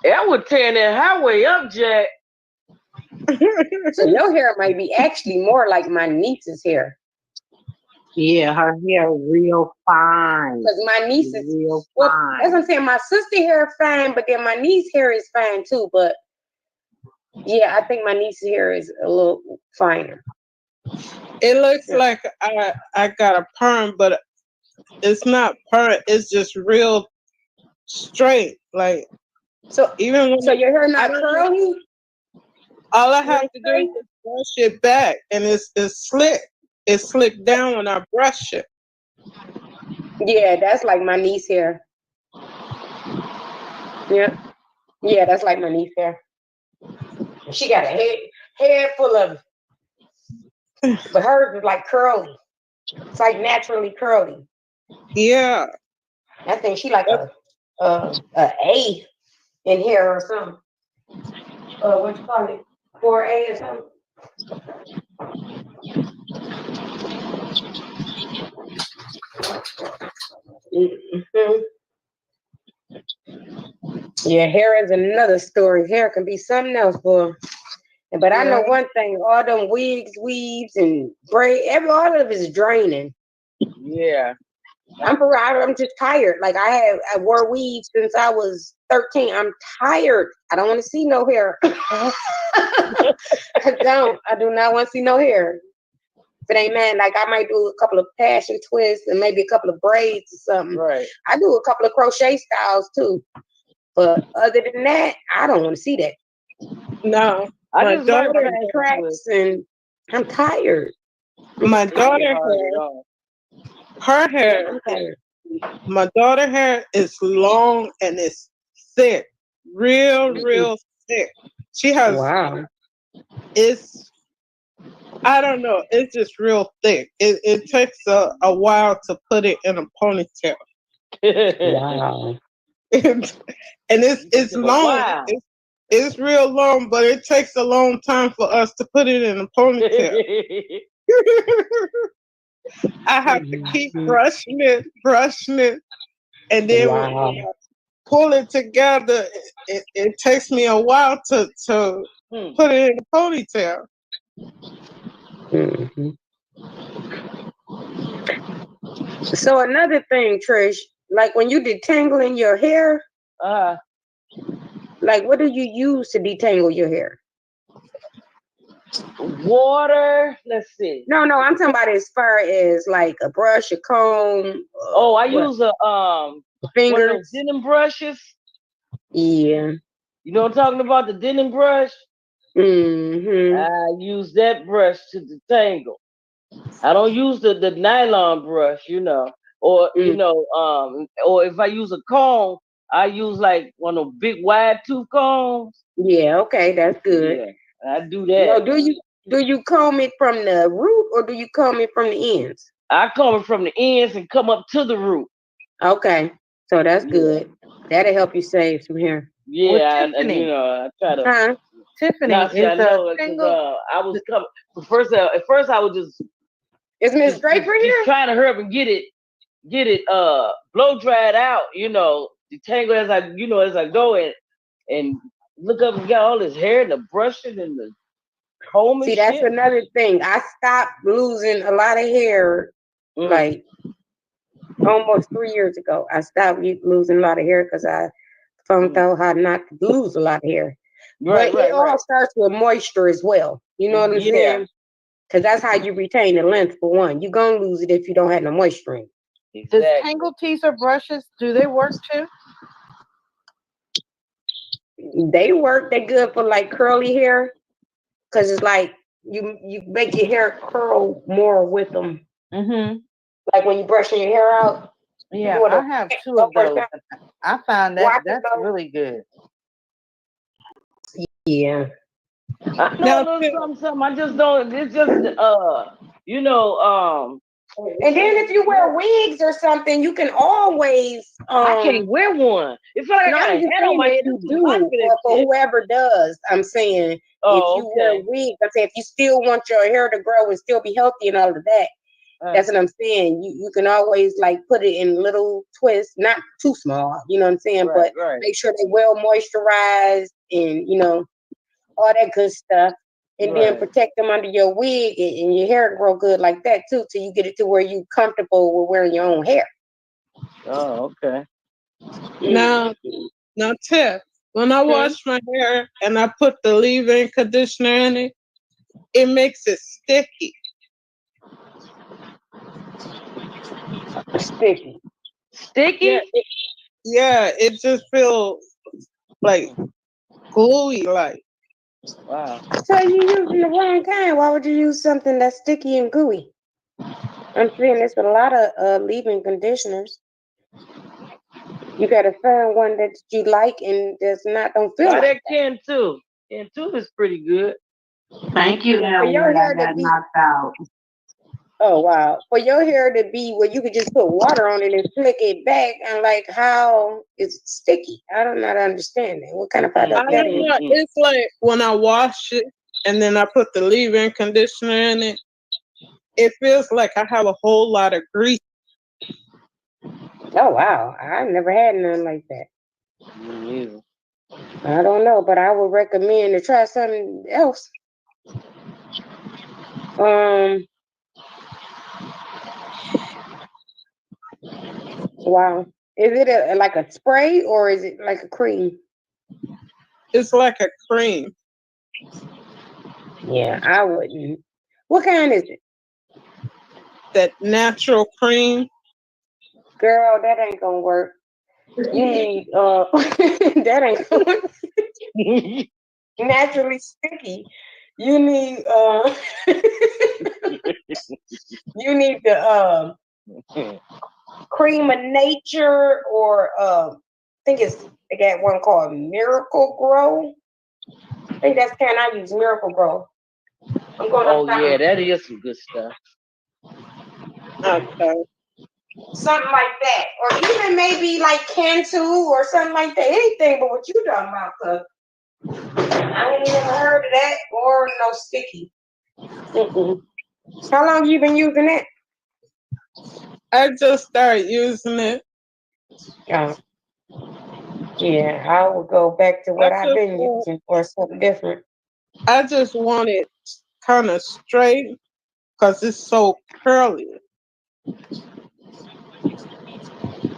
That would tear that highway up, Jack. So your hair might be actually more like my niece's hair. Yeah, her hair real fine. Because my niece is real well, fine. that's what I'm saying. My sister hair fine, but then my niece's hair is fine too. But yeah, I think my niece's hair is a little finer. It looks like I got a perm, but it's not perm. It's just real straight. Like so, even when so your hair not curly. All I have to do is just brush it back, and it's slick. It's slicked down when I brush it. Yeah, that's like my niece hair. Yeah, that's like my niece hair. She got a head full of it, but hers is like curly. It's like naturally curly. Yeah, I think she like a A in hair or something. What you call it? 4A or something. Yeah, hair is another story. Hair can be something else, boy. But I know one thing: all them wigs, weaves, and braid, all of it is draining. Yeah. I'm just tired. Like I wore weaves since I was 13. I'm tired. I don't want to see no hair. I do not want to see no hair. If it ain't man, like I might do a couple of passion twists and maybe a couple of braids or something. Right. I do a couple of crochet styles too. But other than that, I don't want to see that. No. My daughter has cracks and I'm tired. My daughter her hair. My daughter hair is long and it's thick, real thick. She has. Wow. It's. I don't know. It's just real thick. It takes a while to put it in a ponytail. Wow. And it's long. Wow. It's real long, but it takes a long time for us to put it in a ponytail. I have to keep brushing it, and then when I pull it together, it takes me a while to put it in a ponytail. So another thing, Trish, like when you detangling your hair, like what do you use to detangle your hair? Water. Let's see. No, I'm talking about as far as like a brush, a comb. I use a fingers, one of those denim brushes. Yeah. You know what I'm talking about? The denim brush. I use that brush to detangle. I don't use the nylon brush, or or if I use a comb, I use like one of those big wide tooth combs. Yeah, okay, that's good. Yeah, I do that. No, do you comb it from the root or do you comb it from the ends? I comb it from the ends and come up to the root. Okay, so that's good. That'll help you save some hair. Yeah, and I try to. Tiffany, I know because I was coming. At first I was just. Is Miss Draper here? Just trying to hurry up and get it blow dried out, detangle as I go and look up and get all this hair and the brushing and the comb and See, that's another thing. I stopped losing a lot of hair like almost 3 years ago. I stopped losing a lot of hair because I found out how not to lose a lot of hair. But it all starts with moisture as well. You know what I'm saying? Because that's how you retain the length for one. You're going to lose it if you don't have no moisture in it. Does Tangle Teezer brushes, do they work too? They work. They're good for like curly hair. Because it's like you make your hair curl more with them. Like when you're brushing your hair out. Yeah, I have 2 of those. I found that's really good. Yeah. I know something. I just don't. It's just And then if you wear wigs or something, you can always. I can't wear one. It's like I got a head on my head. You do, or for whoever does. I'm saying if you wear wigs, I'm saying if you still want your hair to grow and still be healthy and all of that, That's what I'm saying. You can always like put it in little twists, not too small, you know what I'm saying? Right, But right. make sure they well moisturized and all that good stuff. And then Right. protect them under your wig and your hair grow good like that too, till you get it to where you comfortable with wearing your own hair. Oh, okay. Now, Tiff, when I wash my hair and I put the leave-in conditioner in it makes it sticky. Sticky. Sticky? Yeah, it just feels like gluey, like. Wow. So you're using the wrong kind. Why would you use something that's sticky and gooey? I'm saying there's a lot of leave-in conditioners. You gotta find one that you like and don't feel Try like that Ken too. Ken too is pretty good. Thank you, For your Elwood. I hair to got be, knocked out. oh wow, for your hair to be where you could just put water on it and flick it back, and like how it's sticky. I don't not understand that. What kind of product I that don't is? know. It's like when I wash it and then I put the leave-in conditioner in it, it feels like I have a whole lot of grease. Oh wow, I've never had none like that. Me neither. I don't know, but I would recommend to try something else. Wow. Is it like a spray or is it like a cream? It's like a cream. Yeah, I wouldn't. What kind is it? That natural cream. Girl, that ain't gonna work. You need that ain't gonna work. Naturally sticky. You need you need the cream of nature or I think they got one called Miracle Grow. I think that's kind I use Miracle Grow. I'm going Oh yeah, that is some good stuff. Okay. something like that, or even maybe like Cantu or something like that. Anything but what you talking about, cause I ain't never heard of that or no sticky. How long you been using it? I just started using it. Yeah, I will go back to what I've been using or something different. I just want it kind of straight because it's so curly.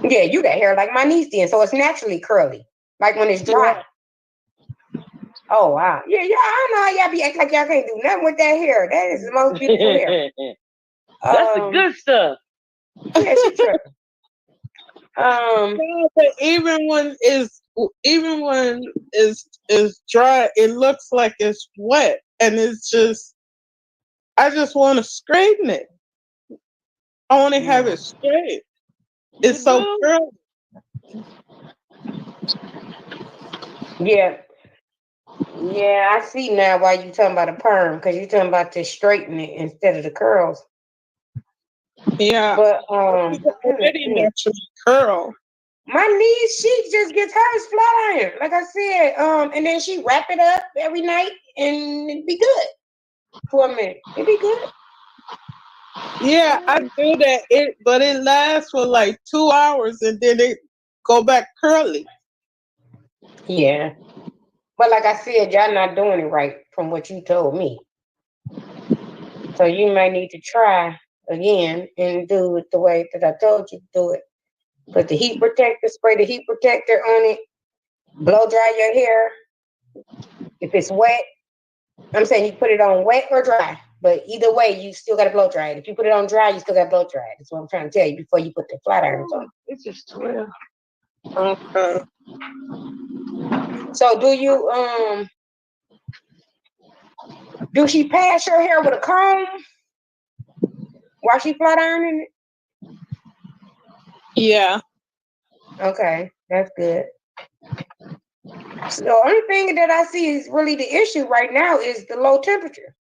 Yeah, you got hair like my niece did, so it's naturally curly, like when it's dry. Oh wow, yeah, I know how y'all be acting like y'all can't do nothing with that hair. That is the most beautiful hair. That's the good stuff. Yeah, she tripping. But even when it's dry, it looks like it's wet, and it's just I just want to straighten it. I want to have it straight. It's so curly. Yeah, I see now why you talking about a perm, because you talking about to straighten it instead of the curls. Yeah, but already naturally curl. my niece, she just gets hers flat iron, like I said, and then she wrap it up every night, and it'd be good for a minute. It'd be good. Yeah, I do that. But it lasts for like 2 hours, and then it go back curly. Yeah, but like I said, y'all not doing it right from what you told me. So you might need to try again and do it the way that I told you to do it. Put the heat protector, spray the heat protector on it, blow dry your hair. If it's wet, I'm saying you put it on wet or dry, but either way, you still got to blow dry it. If you put it on dry, you still got to blow dry it. That's what I'm trying to tell you before you put the flat irons on. It's just 12. Okay. So do you do she pass your hair with a comb while she flat ironing it? Yeah. Okay, that's good. So the only thing that I see is really the issue right now is the low temperature.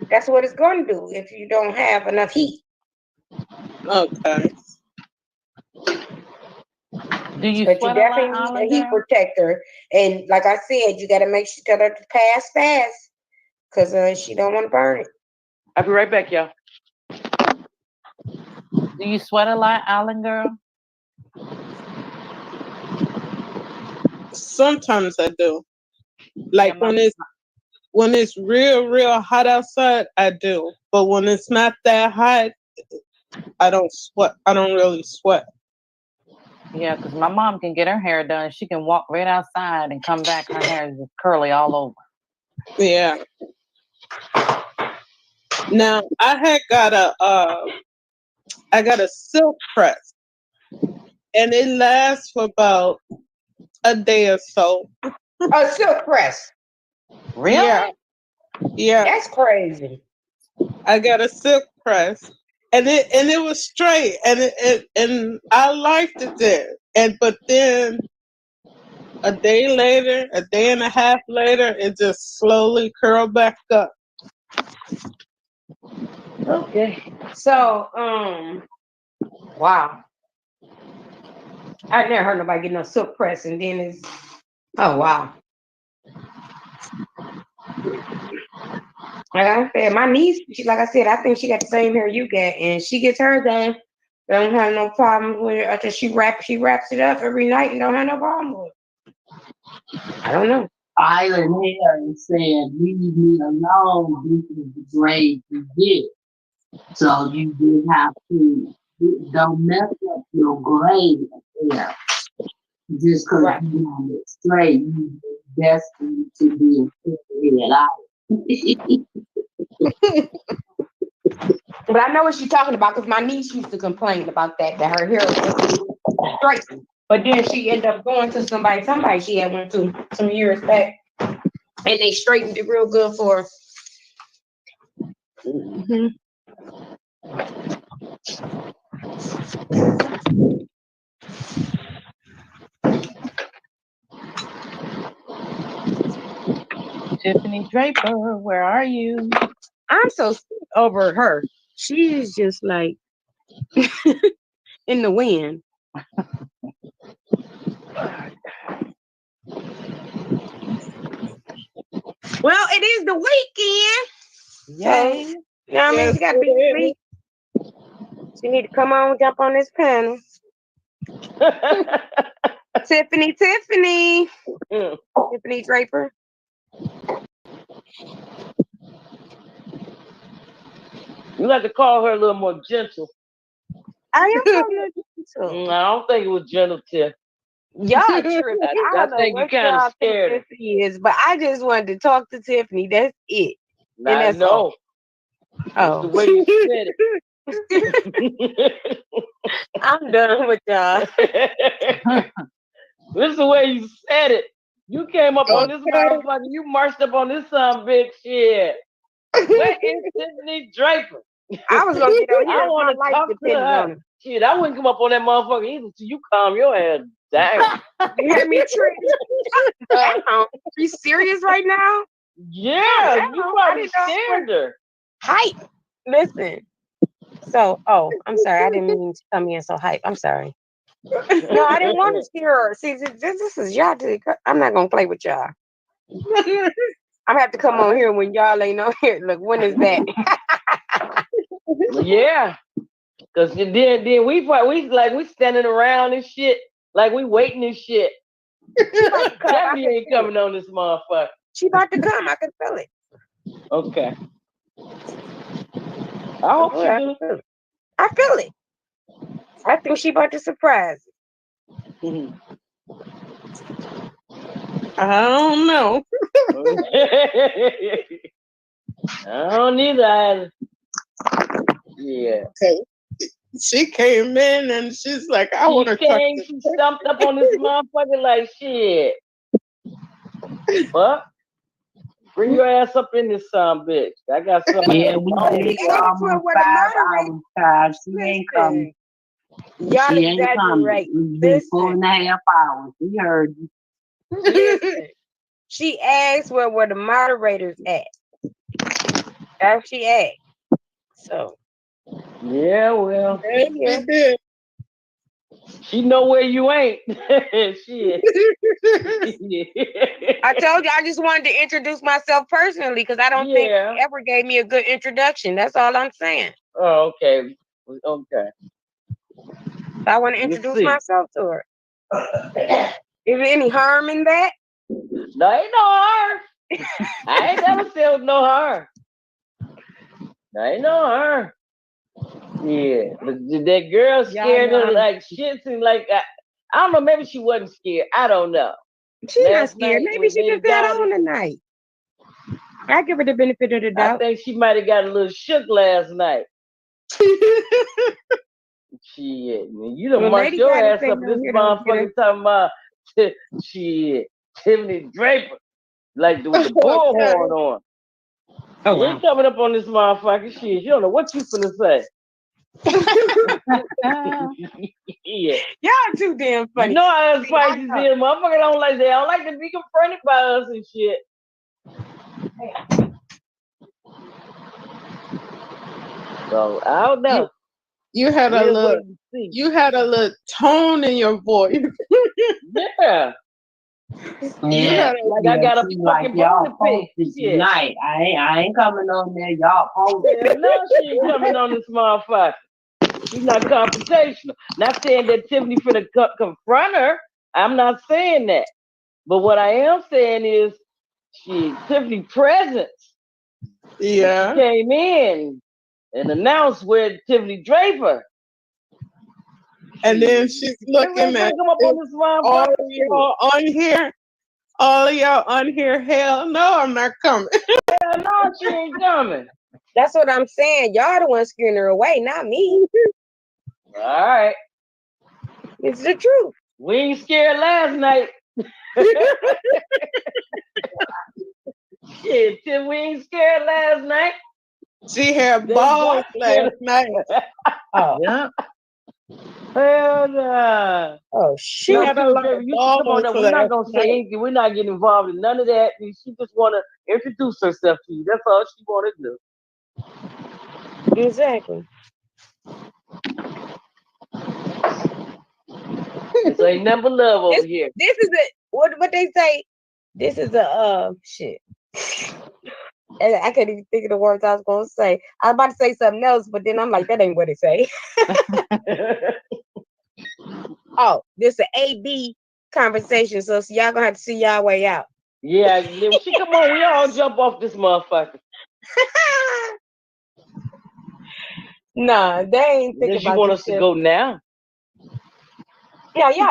That's what it's going to do if you don't have enough heat. Okay. Do you But you sweat a lot, definitely need a Olive heat girl? protector. And like I said, you got to make sure tell her to pass fast because she don't want to burn it. I'll be right back, y'all. Do you sweat a lot, Island girl? Sometimes I do. Like when it's real hot outside, I do. But when it's not that hot, I don't sweat. I don't really sweat. Yeah, because my mom can get her hair done. She can walk right outside and come back. Her hair is just curly all over. Yeah. Now I got a silk press, and it lasts for about a day or so. A silk press. Really? Yeah. Yeah. That's crazy. I got a silk press, and it was straight, and I liked it then. But then a day later, a day and a half later, it just slowly curled back up. Okay. So, wow. I never heard nobody get no silk press, and then it's oh wow. Like I said, my niece, like I said, I think she got the same hair you got, and she gets hers done. Don't have no problem with it. After she wraps it up every night and don't have no problem with it. I don't know. Island hair and said, leave me alone. This is the grade you get. So you just have to don't mess up your grade hair. Just because you want it straight, you destined to be a head out. But I know what she's talking about because my niece used to complain about that her hair was straight. But then she ended up going to somebody she had went to some years back, and they straightened it real good for her. Mm-hmm. Tiffany Draper, where are you? I'm so sick over her. She's just like in the wind. Well, it is the weekend. Yay. So, you know what I mean? She got to be asleep. She need to come on, jump on this panel. Tiffany. Tiffany Draper. You have to call her a little more gentle. I am so gentle. I don't think it was gentle, Tiff. Y'all tripping. I think you kind of scared this is, but I just wanted to talk to Tiffany. That's it. And that's all. Oh, the way you said it. I'm done with y'all. This is the way you said it. You came up on this motherfucker. You marched up on this big shit. Where is Tiffany Draper? I was gonna get on here. I want to talk to her. Shit, I wouldn't come up on that motherfucker either till you calm your head down. You had me tripped. Are you serious right now? Yeah, you probably scared her. Hype. Listen. So, I'm sorry. I didn't mean to come in so hype. I'm sorry. No, I didn't want to scare her. See, this is y'all. I'm not gonna play with y'all. I'm gonna have to come on here when y'all ain't on here. Look, when is that? Yeah, cause then we standing around and shit, like we waiting and shit. Debbie ain't coming on this motherfucker. She about to come. I can feel it. Okay. I hope she do. I feel it. I think she about to surprise it. I don't know. I don't either. Yeah. Okay. She came in and she's like, I want to talk. She stumped up on this motherfucker like shit. What? Bring your ass up in this bitch. I got something. Yeah, we did almost 5 hours, guys. She ain't coming. Y'all She ain't coming. exaggerate. It's been 4.5 hours. We heard you. Listen. She asked where the moderators at. That's she asked. So. Yeah, well. Yeah. She know where you ain't. Shit. I told you I just wanted to introduce myself personally because I don't think you ever gave me a good introduction. That's all I'm saying. Oh, okay. Okay. I want to introduce myself to her. Is there any harm in that? No, ain't no harm. I ain't never said no harm. Ain't no harm. Yeah, but that girl scared her like shit. Seemed like I don't know. Maybe she wasn't scared. I don't know. She's not scared. Maybe she just got on tonight. I give her the benefit of the doubt. I think she might have got a little shook last night. Shit, man, you done marched your ass up this motherfucker talking about shit, Tiffany Draper, like with the bullhorn on. Oh, you ain't coming up on this motherfucker shit. You don't know what you finna say. Yeah. Y'all too damn funny. You know how us spicy is. Motherfucker don't like that. I don't like to be confronted by us and shit. So I don't know. You had a little tone in your voice. Yeah. Yeah, like I got a fucking y'all bone to pick. tonight. I ain't coming on there. Y'all posted. Yeah, no, she ain't coming on this motherfucker. She's not confrontational. Not saying that Tiffany finna confront her. I'm not saying that. But what I am saying is, Tiffany presence. Yeah. She came in and announced where Tiffany Draper. And then she's looking at all of y'all on here. All of y'all on here. Hell no, I'm not coming. Hell no, she ain't coming. That's what I'm saying. Y'all the ones scaring her away, not me. All right. It's the truth. We ain't scared last night. Shit, Tim, we ain't scared last night. She had balls last night. Oh. Yeah. Hell no. Oh shit. You come on now. We're not gonna say anything. We're not getting involved in none of that. She just wanna introduce herself to you. That's all she wanna do. Exactly. This ain't number love over here. This is what they say. This is a shit. And I couldn't even think of the words I was gonna say. I was about to say something else, but then I'm like, that ain't what it say. Oh, this is an A-B conversation, so y'all gonna have to see y'all way out. Yeah, when she come on, we all jump off this motherfucker. Nah, they ain't thinking about you want us to go now? Yeah, yeah.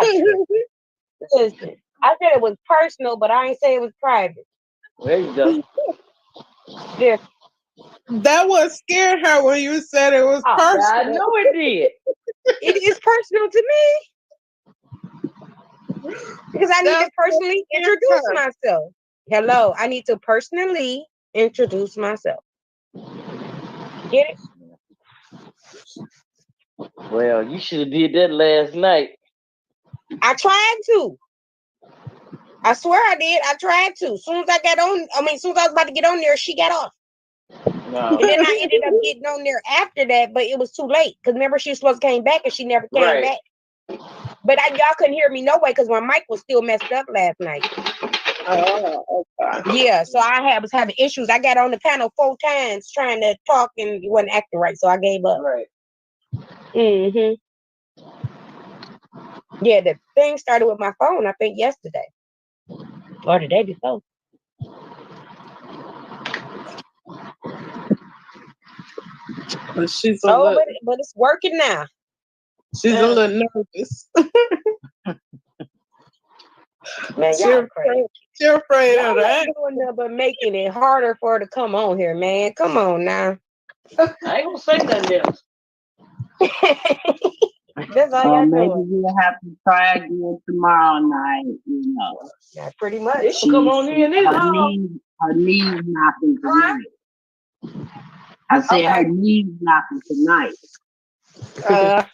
Listen, I said it was personal, but I ain't say it was private. There you go. Yeah. That what scared her when you said it was personal. I know it did. It is personal to me. Because I need to personally introduce myself. Hello, I need to personally introduce myself. Get it? Well, you should have did that last night. I tried to. I swear I did. I tried to. As soon as I got on, as soon as I was about to get on there, she got off. No. And then I ended up getting on there after that, but it was too late. Because remember, she was supposed to came back and she never came back. But y'all couldn't hear me no way because my mic was still messed up last night. Oh, okay. Yeah, so I was having issues. I got on the panel 4 times trying to talk and it wasn't acting right, so I gave up. Right. Mm-hmm. Yeah, the thing started with my phone, I think, yesterday. Or the day before. But she's a little, but it's working now. She's a little nervous. Man, y'all crazy. You're afraid of that. Doing nothing but making it harder for her to come on here, man. Come on now. I ain't gonna say nothing else. That's all y'all maybe doing. we'll have to try again tomorrow night, Yeah, pretty much. Come on here and her knees knocking tonight. I said her knees knocking tonight. Yeah.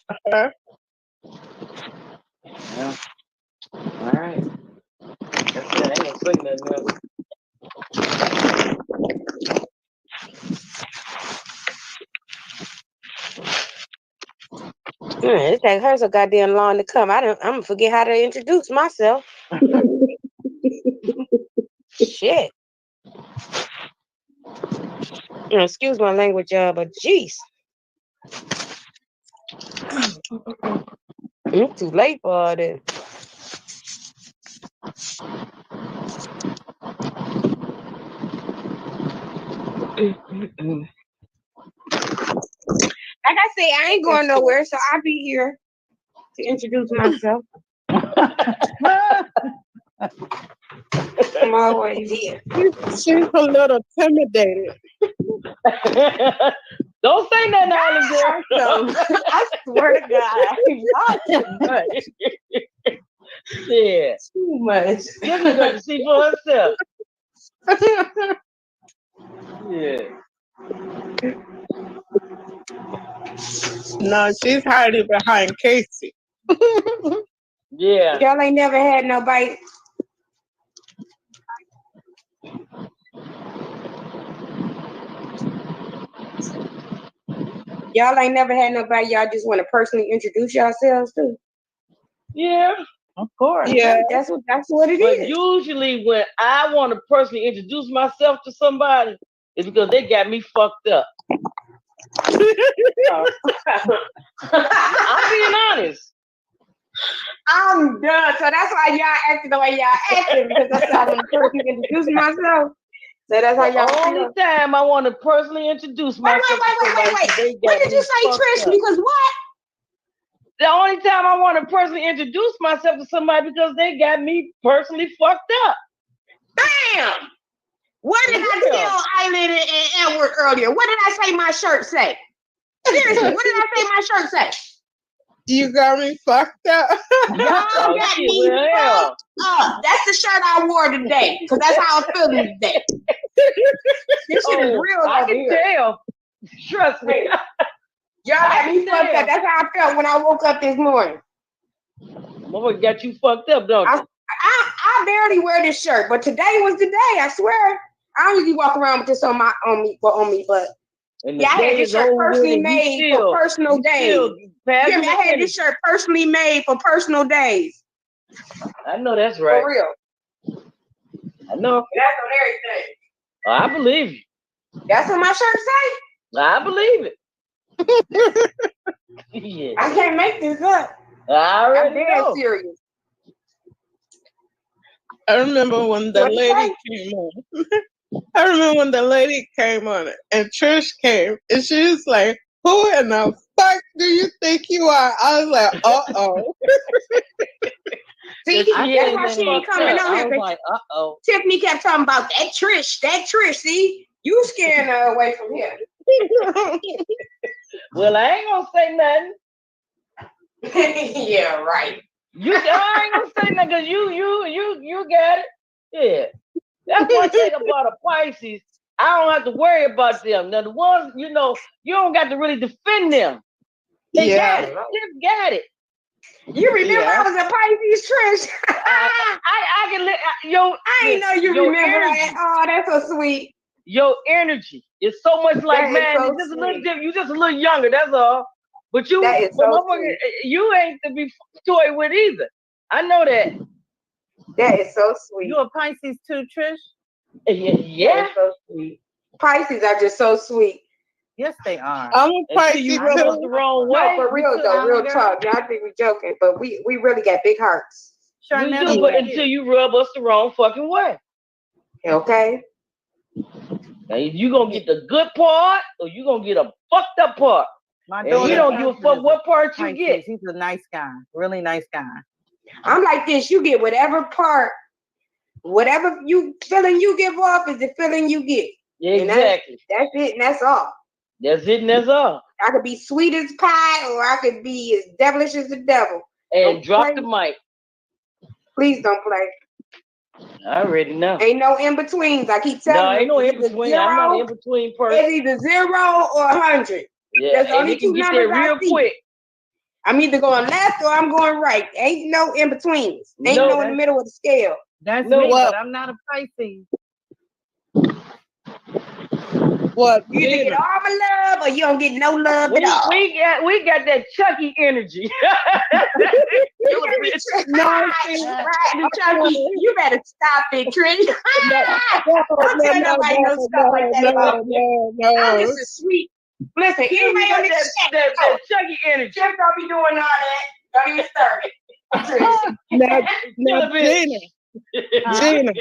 All right. That's it. I ain't gonna say nothing else. It takes her so goddamn long to come. I'm gonna forget how to introduce myself. Shit. Excuse my language, but jeez. It's too late for all this. Like I say, I ain't going nowhere, so I'll be here to introduce myself. I'm always here. She's a little intimidated. Don't say nothing, Island girl. I swear to God, y'all too much. Yeah. Too much. This is going to see for herself. Yeah. No, she's hiding behind Casey. Yeah. Y'all ain't never had nobody. Y'all ain't never had nobody y'all just want to personally introduce yourselves to? Yeah. Of course. Yeah, that's what it but is. Usually when I want to personally introduce myself to somebody, it's because they got me fucked up. I'm being honest. I'm done. So that's why y'all acting the way y'all acting, because that's how I want to personally introduce myself. So that's how y'all The only time I want to personally introduce myself to somebody, they got What did me you say, fucked Trish? up. Because what? The only time I want to personally introduce myself to somebody because they got me personally fucked up. Bam! What did I tell Eileen and Edward earlier? What did I say my shirt say? Seriously, what did I say my shirt say? You got me fucked up. Y'all got me fucked up. That's the shirt I wore today, because that's how I'm feeling today. This shit is real I over can here. tell. Trust me. Y'all got me fucked up. That's how I felt when I woke up this morning. Mama got you fucked up, don't you? I barely wear this shirt, but today was the day. I swear. I don't usually walk around with this on me, but And yeah, I had this shirt personally made for personal days. I had this shirt personally made for personal days. I know that's right. For real. I know. That's on everything. I believe you. That's what my shirt say. I believe it. Yeah. I can't make this up. I already I'm dead know. serious. I remember when the lady came on. I remember when the lady came on and Trish came and she was like, "Who in the fuck do you think you are?" I was like, "Uh-oh." See, that's why she ain't coming on here. I was like, uh-oh. Tiffany kept talking about that Trish. See, you scaring her away from here. Well, I ain't gonna say nothing. Yeah, right. I ain't gonna say nothing because you got it. Yeah. That's one thing about a Pisces. I don't have to worry about them. Now the ones, you don't got to really defend them. They got it. They've got it. You remember I was a Pisces, Trish? I can let I ain't know you remember that. Oh, that's so sweet. Your energy is so much like mine. So It's just a little different. You just a little younger. That's all. But you, you ain't to be toyed with either. I know that. That is so sweet. You a Pisces too, Trish? Yeah. That's so sweet. Pisces are just so sweet. Yes, they are. I'm a Pisces you rub us the wrong way. No, for real though, real talk. Y'all think we joking, but we really got big hearts. We do, but until you rub us the wrong fucking way. Okay. Now, you gonna get the good part, or you gonna get a fucked up part. My daughter, you don't give a fuck what part you get. He's a nice guy, really nice guy. I'm like this. You get whatever part, whatever feeling you give off is the feeling you get. Exactly. That's it, and that's all. That's it, and that's all. I could be sweet as pie, or I could be as devilish as the devil. And drop the mic. Please don't play. I already know. Ain't no in betweens. I keep telling you. No, ain't no in between. I'm not an in between person. It's either 0 or 100. Yeah, There's only two numbers I see. Quick. I'm either going left or I'm going right. Ain't no in betweens. Ain't no in the middle of the scale. That's me, but I'm not a Pisces. What? You either get all my love or you don't get no love at all. We got that Chucky energy. Chucky, you better stop it, Trish. Don't tell nobody no stuff like that about me. I'm just a sweet. Listen, anybody on this chat, that Chucky energy. Jeff don't be doing all that. Don't even start it. Now, Gina,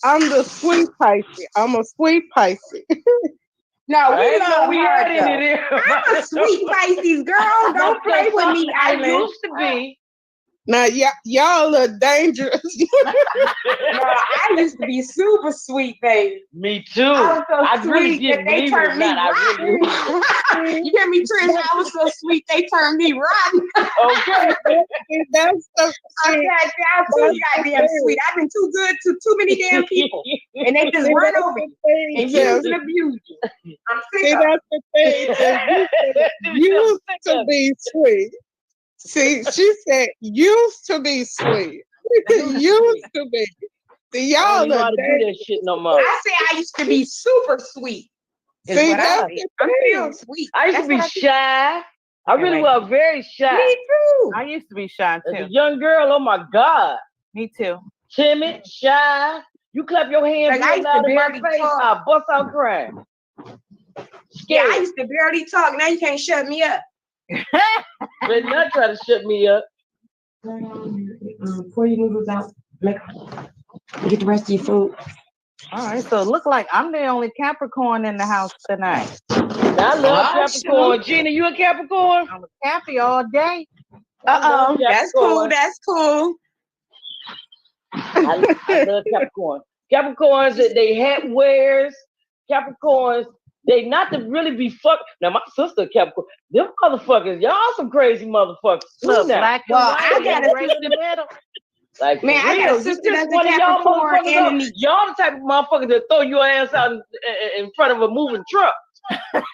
I'm the sweet Pisces. I'm a sweet Pisces. No, we ain't love we her, had it in though. there. I'm a sweet Pisces girl. Don't play with me, I Island. used to be. Now, y'all are dangerous. No, I used to be super sweet, baby. Me too. I was so I really sweet didn't that they believe it or turned me not. I really rotten. You hear me, Trish? I was so sweet they turned me rotten. Okay. That's the I'm too goddamn sweet. I've been too good to too many damn people, and they just run over you and use and abuse you. I'm sick See, of that's the thing. That used to be sweet. See, she said used to be sweet. Used to be. See, I don't y'all even know how are to do dangerous. that shit no more. I say I used to be super sweet. Is See, what that's I the say. I'm still thing. sweet. I used to That's be what shy. I really was very shy. Me too. I used to be shy As too. a young girl, oh my God. Me too. Timid, shy. You clap your hands Like, I real used to loud in my barely face, talk. I bust out crying. Yeah, Scared. I used to barely talk. Now you can't shut me up. Better not try to shut me up. Pour your noodles out. Get the rest of your food. All right, so it look like I'm the only Capricorn in the house tonight. I love Capricorn. Gina, you a Capricorn? I'm a Cappy all day. That's cool. That's cool. I love Capricorn. Capricorns, they hat wears. Capricorns, they not to really be fucked. Now, my sister Capricorn, them motherfuckers, y'all some crazy motherfuckers. Look, now. black and white, I got a right in the middle. Like, Man, for I got real, a sister you that's just a one of y'all Capricorn and a motherfuckers. Neat. Y'all the type of motherfuckers that throw your ass out in front of a moving truck. No, them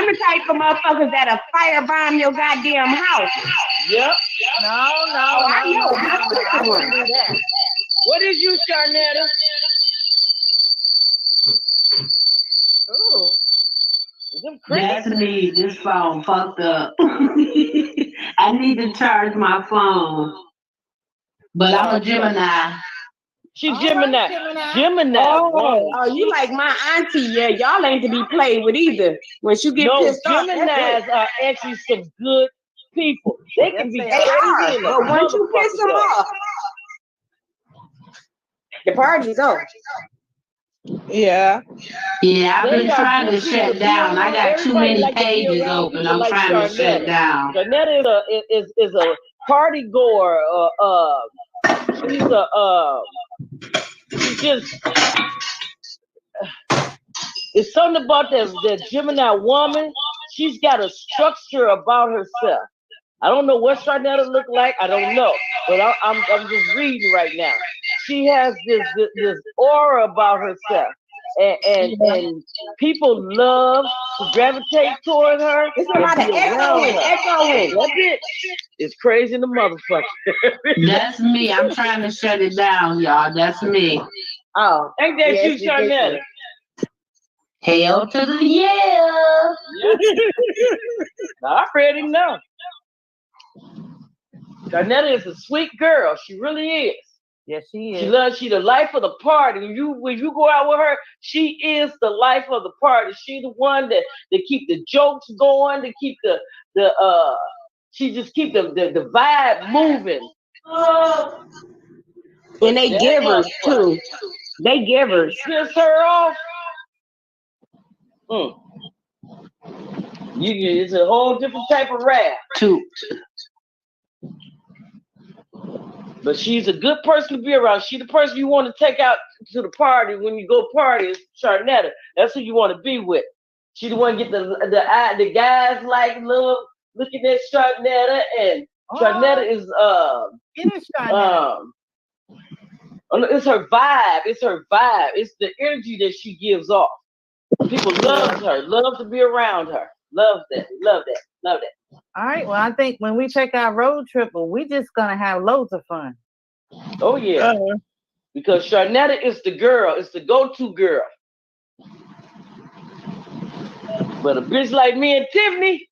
the type of motherfuckers that'll firebomb your goddamn house. Yep. No, I know. I wouldn't do that. What is you, Sharnetta? Ooh. That's me. This phone fucked up. I need to charge my phone. But I'm a Gemini. She's Gemini. Gemini. Oh, you like my auntie? Yeah, y'all ain't to be played with either. When you get pissed off, Geminis are actually some good people. They can be they crazy are. in the But once you piss them off, the party's over. Yeah. Yeah, I've been trying to shut down. I got too many pages open. I'm trying to shut down. Sharnetta is a party goer. She's just. It's something about that Gemini woman. She's got a structure about herself. I don't know what Sharnetta look like. I don't know, but I'm just reading right now. She has this aura about herself, and people love to gravitate toward her. It's a lot of echoing. That bitch is crazy in the motherfucker. That's me. I'm trying to shut it down, y'all. That's me. Oh, ain't that you, Sharnetta? Hell to the yeah. I already know. Sharnetta is a sweet girl. She really is. Yes, she is. She the life of the party. When you go out with her, she is the life of the party. She the one that keep the jokes going, to keep she just keep the vibe moving. And they givers too. They givers. Piss her off. It's a whole different type of rap. Too. But she's a good person to be around. She's the person you want to take out to the party when you go party. Sharnetta. That's who you want to be with. She the one get the guys like looking at Sharnetta, and Sharnetta is it's her vibe. It's her vibe. It's the energy that she gives off. People love her. Love to be around her. Love that. Love that. Love that. All right. Well, I think when we take our road trip, we just gonna have loads of fun. Oh yeah. Because Sharnetta is the girl. It's the go-to girl. But a bitch like me and Tiffany.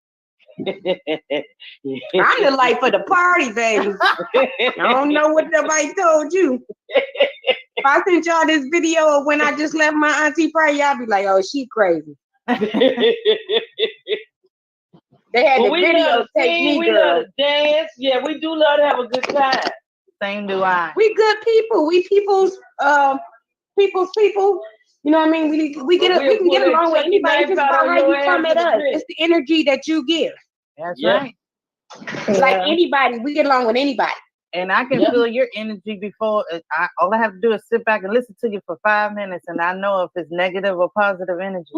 I'm the life of the party, baby. I don't know what nobody told you. If I sent y'all this video of when I just left my auntie party, y'all be like, oh, she crazy. They had Well, the we video love to take sing, me, we girl. love to dance. Yeah, we do love to have a good time. Same do I. We good people. We people's people. You know what I mean? We But we we'll can pull get that along with chicken anybody. It's knife just out about on how your you ass come in at a us. minute. It's the energy that you give. That's Yep. right. Like anybody, we get along with anybody. And I can feel your energy before. All I have to do is sit back and listen to you for 5 minutes, and I know if it's negative or positive energy.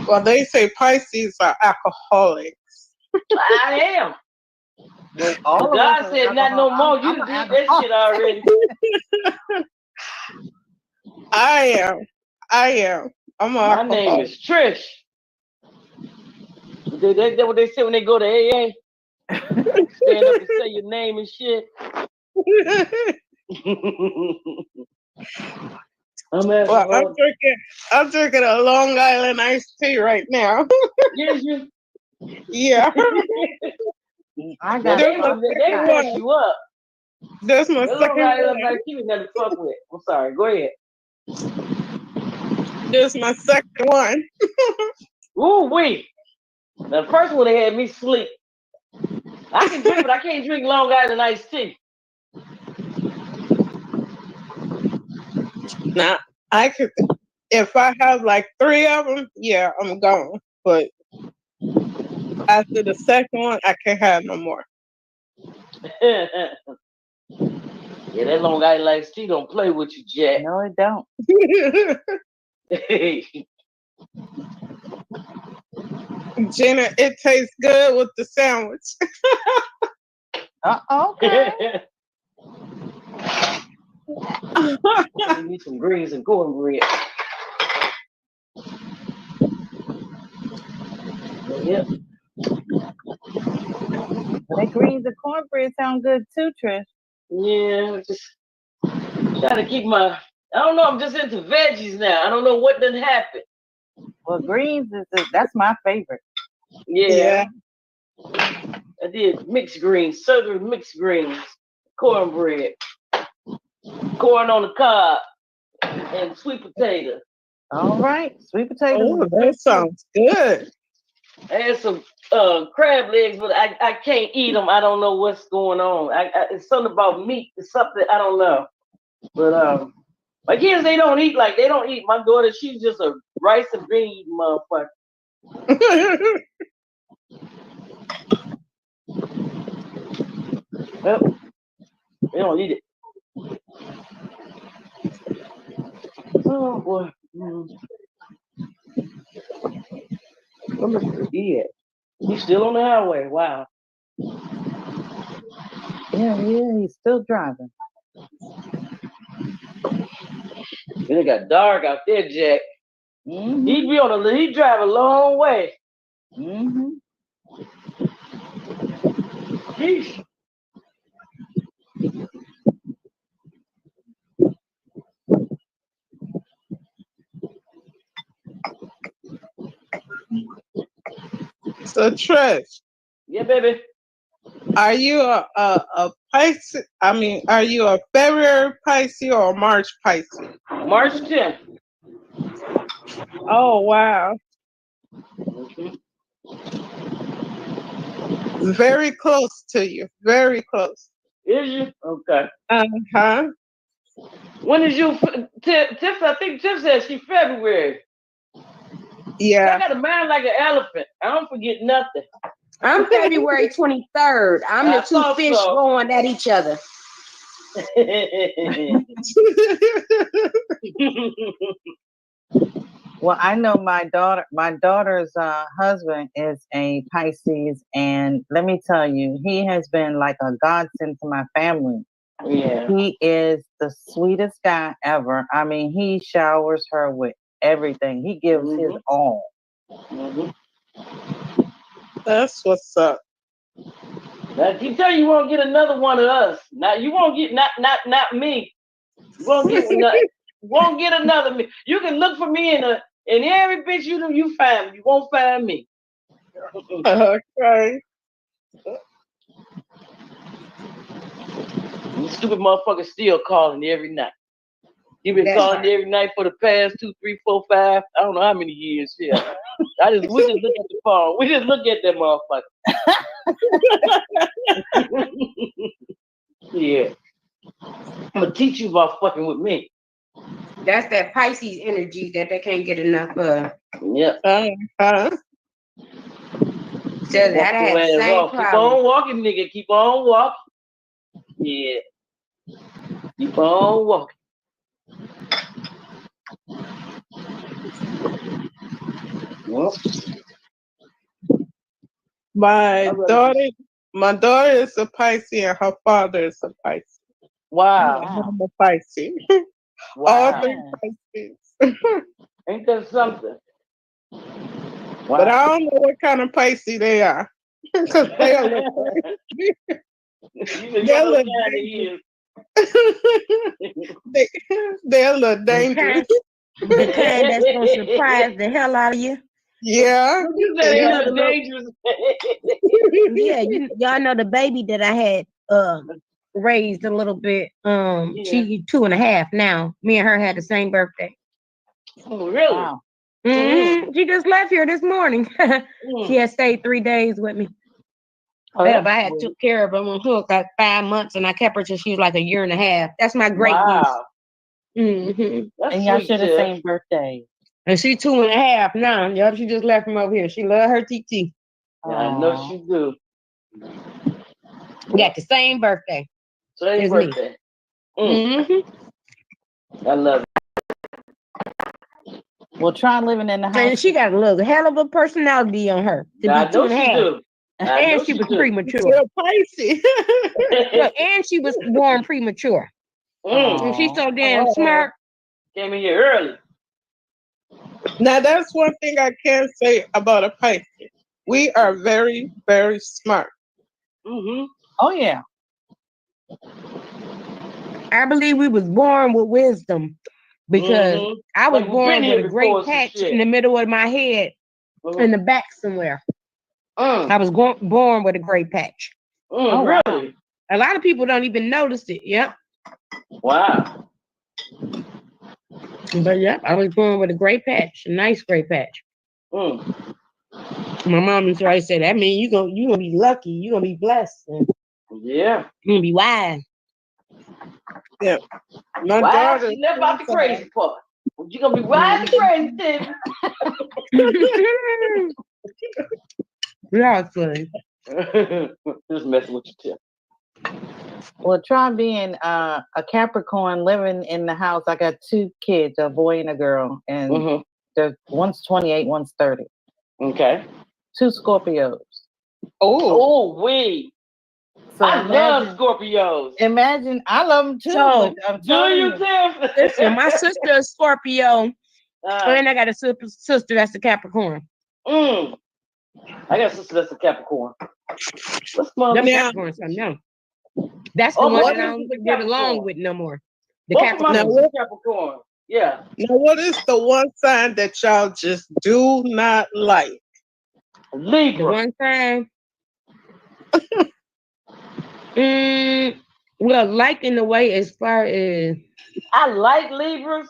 Well, they say Pisces are alcoholics. I am. Well, all of God us said are not no alcohol. more. You I'm done did that shit already. I am. I'm an My name is Trish. That's what they say when they go to AA. Stand up and say your name and shit. I'm drinking a Long Island iced tea right now. Yes, you. Yeah. I got they mess you up. That's my That second Long Island one. iced tea was nothing to fuck with. I'm sorry. Go ahead. This is my second one. Ooh, wait. Now, the first one they had me sleep. I can drink, but I can't drink Long Island iced tea. Now, I could, if I have like 3 of them, yeah, I'm gone. But after the second one, I can't have no more. Yeah, that Long Island iced tea don't play with you, Jack. No, it don't. Gina, it tastes good with the sandwich. Okay. I need some greens and cornbread. Yep. That greens and cornbread sound good too, Trish. Yeah, just trying to keep my. I don't know. I'm just into veggies now. I don't know what done happened. Well, greens that's my favorite. Yeah. I did mixed greens, southern mixed greens, cornbread, corn on the cob, and sweet potato. All right, sweet potatoes. Oh, that sounds good. I had some crab legs, but I can't eat them. I don't know what's going on. It's something about meat. It's something I don't know. But my kids, they don't eat. My daughter, she's just a rice and bean eating motherfucker. Well, they don't eat it. Oh boy. Where Mr. E at? He's still on the highway. Wow. Yeah, he's still driving. It got dark out there, Jack. Mm-hmm. He drive a long way. Mm-hmm. Yeesh. So, Trish. Yeah, baby. Are you a Pisces? I mean, are you a February Pisces or a March Pisces? March 10th. Oh, wow. Mm-hmm. Very close to you. Very close. Is you? Okay. Uh-huh. When is you? Tiff, I think Tiff said she February. Yeah. I got a mind like an elephant. I don't forget nothing. I'm February 23rd. I'm the two fish going at each other. Well, I know my daughter's husband is a Pisces, and let me tell you, he has been like a godsend to my family. Yeah. He is the sweetest guy ever. I mean, he showers her with everything. He gives his all. Mm-hmm. That's what's up. Now, if you tell you won't get another one of us, now you won't get not me. You won't get won't get another me. You can look for me in every bitch you find me. You won't find me. Okay. You stupid motherfucker still calling me every night. He been That's calling right. me every night for the past 2, 3, 4, 5. I don't know how many years. Yeah. We just look at the phone. We just look at that motherfucker. Yeah. I'm gonna teach you about fucking with me. That's that Pisces energy that they can't get enough of. Yep. So that I had the same Keep problem. on walking, nigga. Keep on walking. Yeah. Keep on walking. Well, My daughter is a Pisces and her father is a Pisces. Wow. I'm a Pisces. Wow. All three Pisces. Ain't that something? Wow. But I don't know what kind of Pisces they are. Because they are look crazy. They're a little dangerous. They're a little dangerous. The kind that's gonna surprise the hell out of you. Yeah. You said they look dangerous. Yeah, y'all know the baby that I had raised a little bit. She 2.5 now. Me and her had the same birthday. Oh, really? Wow. She just left here this morning. She had stayed 3 days with me. Yeah, but I had took care of her when she was like 5 months, and I kept her till she was like 1.5 years. That's my great niece. And y'all share the same birthday. And she's 2.5 now. Yep, she just left from over here. She love her TT. Yeah, I know she do. We got the same birthday. Same birthday. I love it. Well, try living in the house. And she got a little hell of a personality on her to I be know 2.5. she do. And she was premature. She's a Pisces. Look, and she was born premature. And she's so damn smart. Came in here early. Now that's one thing I can say about a Pisces. We are very, very smart. Oh yeah. I believe we was born with wisdom because I was born with a great patch in the middle of my head, in the back somewhere. I was born with a gray patch. Oh, really? A lot of people don't even notice it. Yep. Wow. But yeah, I was born with a gray patch, a nice gray patch. My mom used to always say, that means you gonna be lucky, you gonna be blessed. And yeah. You gonna be wise. Yeah. My daughter. She left out the crazy part. You gonna be wise and crazy, Tim. Yeah, funny. Just messing with you, Tim. Well, try being a Capricorn living in the house. I got 2 kids, a boy and a girl, and one's 28, one's 30. Okay. 2 Scorpios. Oh, wait. So I love Scorpios. Imagine, I love them too. So, do you, Tim? Listen, my sister is Scorpio, and I got a sister that's a Capricorn. I got a sister that's a Capricorn. What's my Capricorn? No. That's the one that I don't get along with no more. The Capricorn. Yeah. Now, what is the one sign that y'all just do not like? Libra. The one sign. Well, like in the way as far as I like Libras.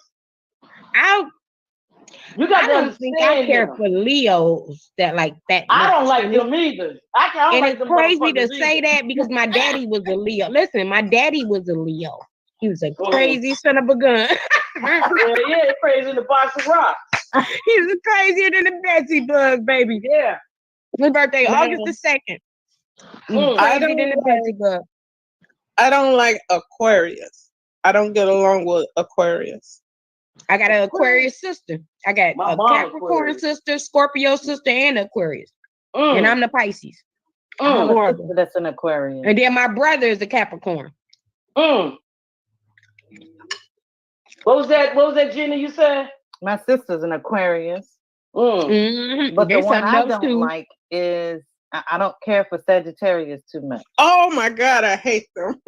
I don't think I care for Leos that like that. I don't like them either. I don't like them. It's crazy to say that because my daddy was a Leo. Listen, my daddy was a Leo. He was a crazy son of a gun. yeah, crazy in the box of rocks. He was crazier than the Betsy bug, baby. Yeah. His birthday, August the 2nd. Crazier than the Betsy bug. I don't like Aquarius. I don't get along with Aquarius. I got an Aquarius sister. I got a Capricorn sister, Scorpio sister, and Aquarius. And I'm the Pisces. I have a sister that's an Aquarius. And then my brother is a Capricorn. What was that, Jenny, you said? My sister's an Aquarius. But the There's one I something else, don't too. like is I don't care for Sagittarius too much. Oh my God, I hate them.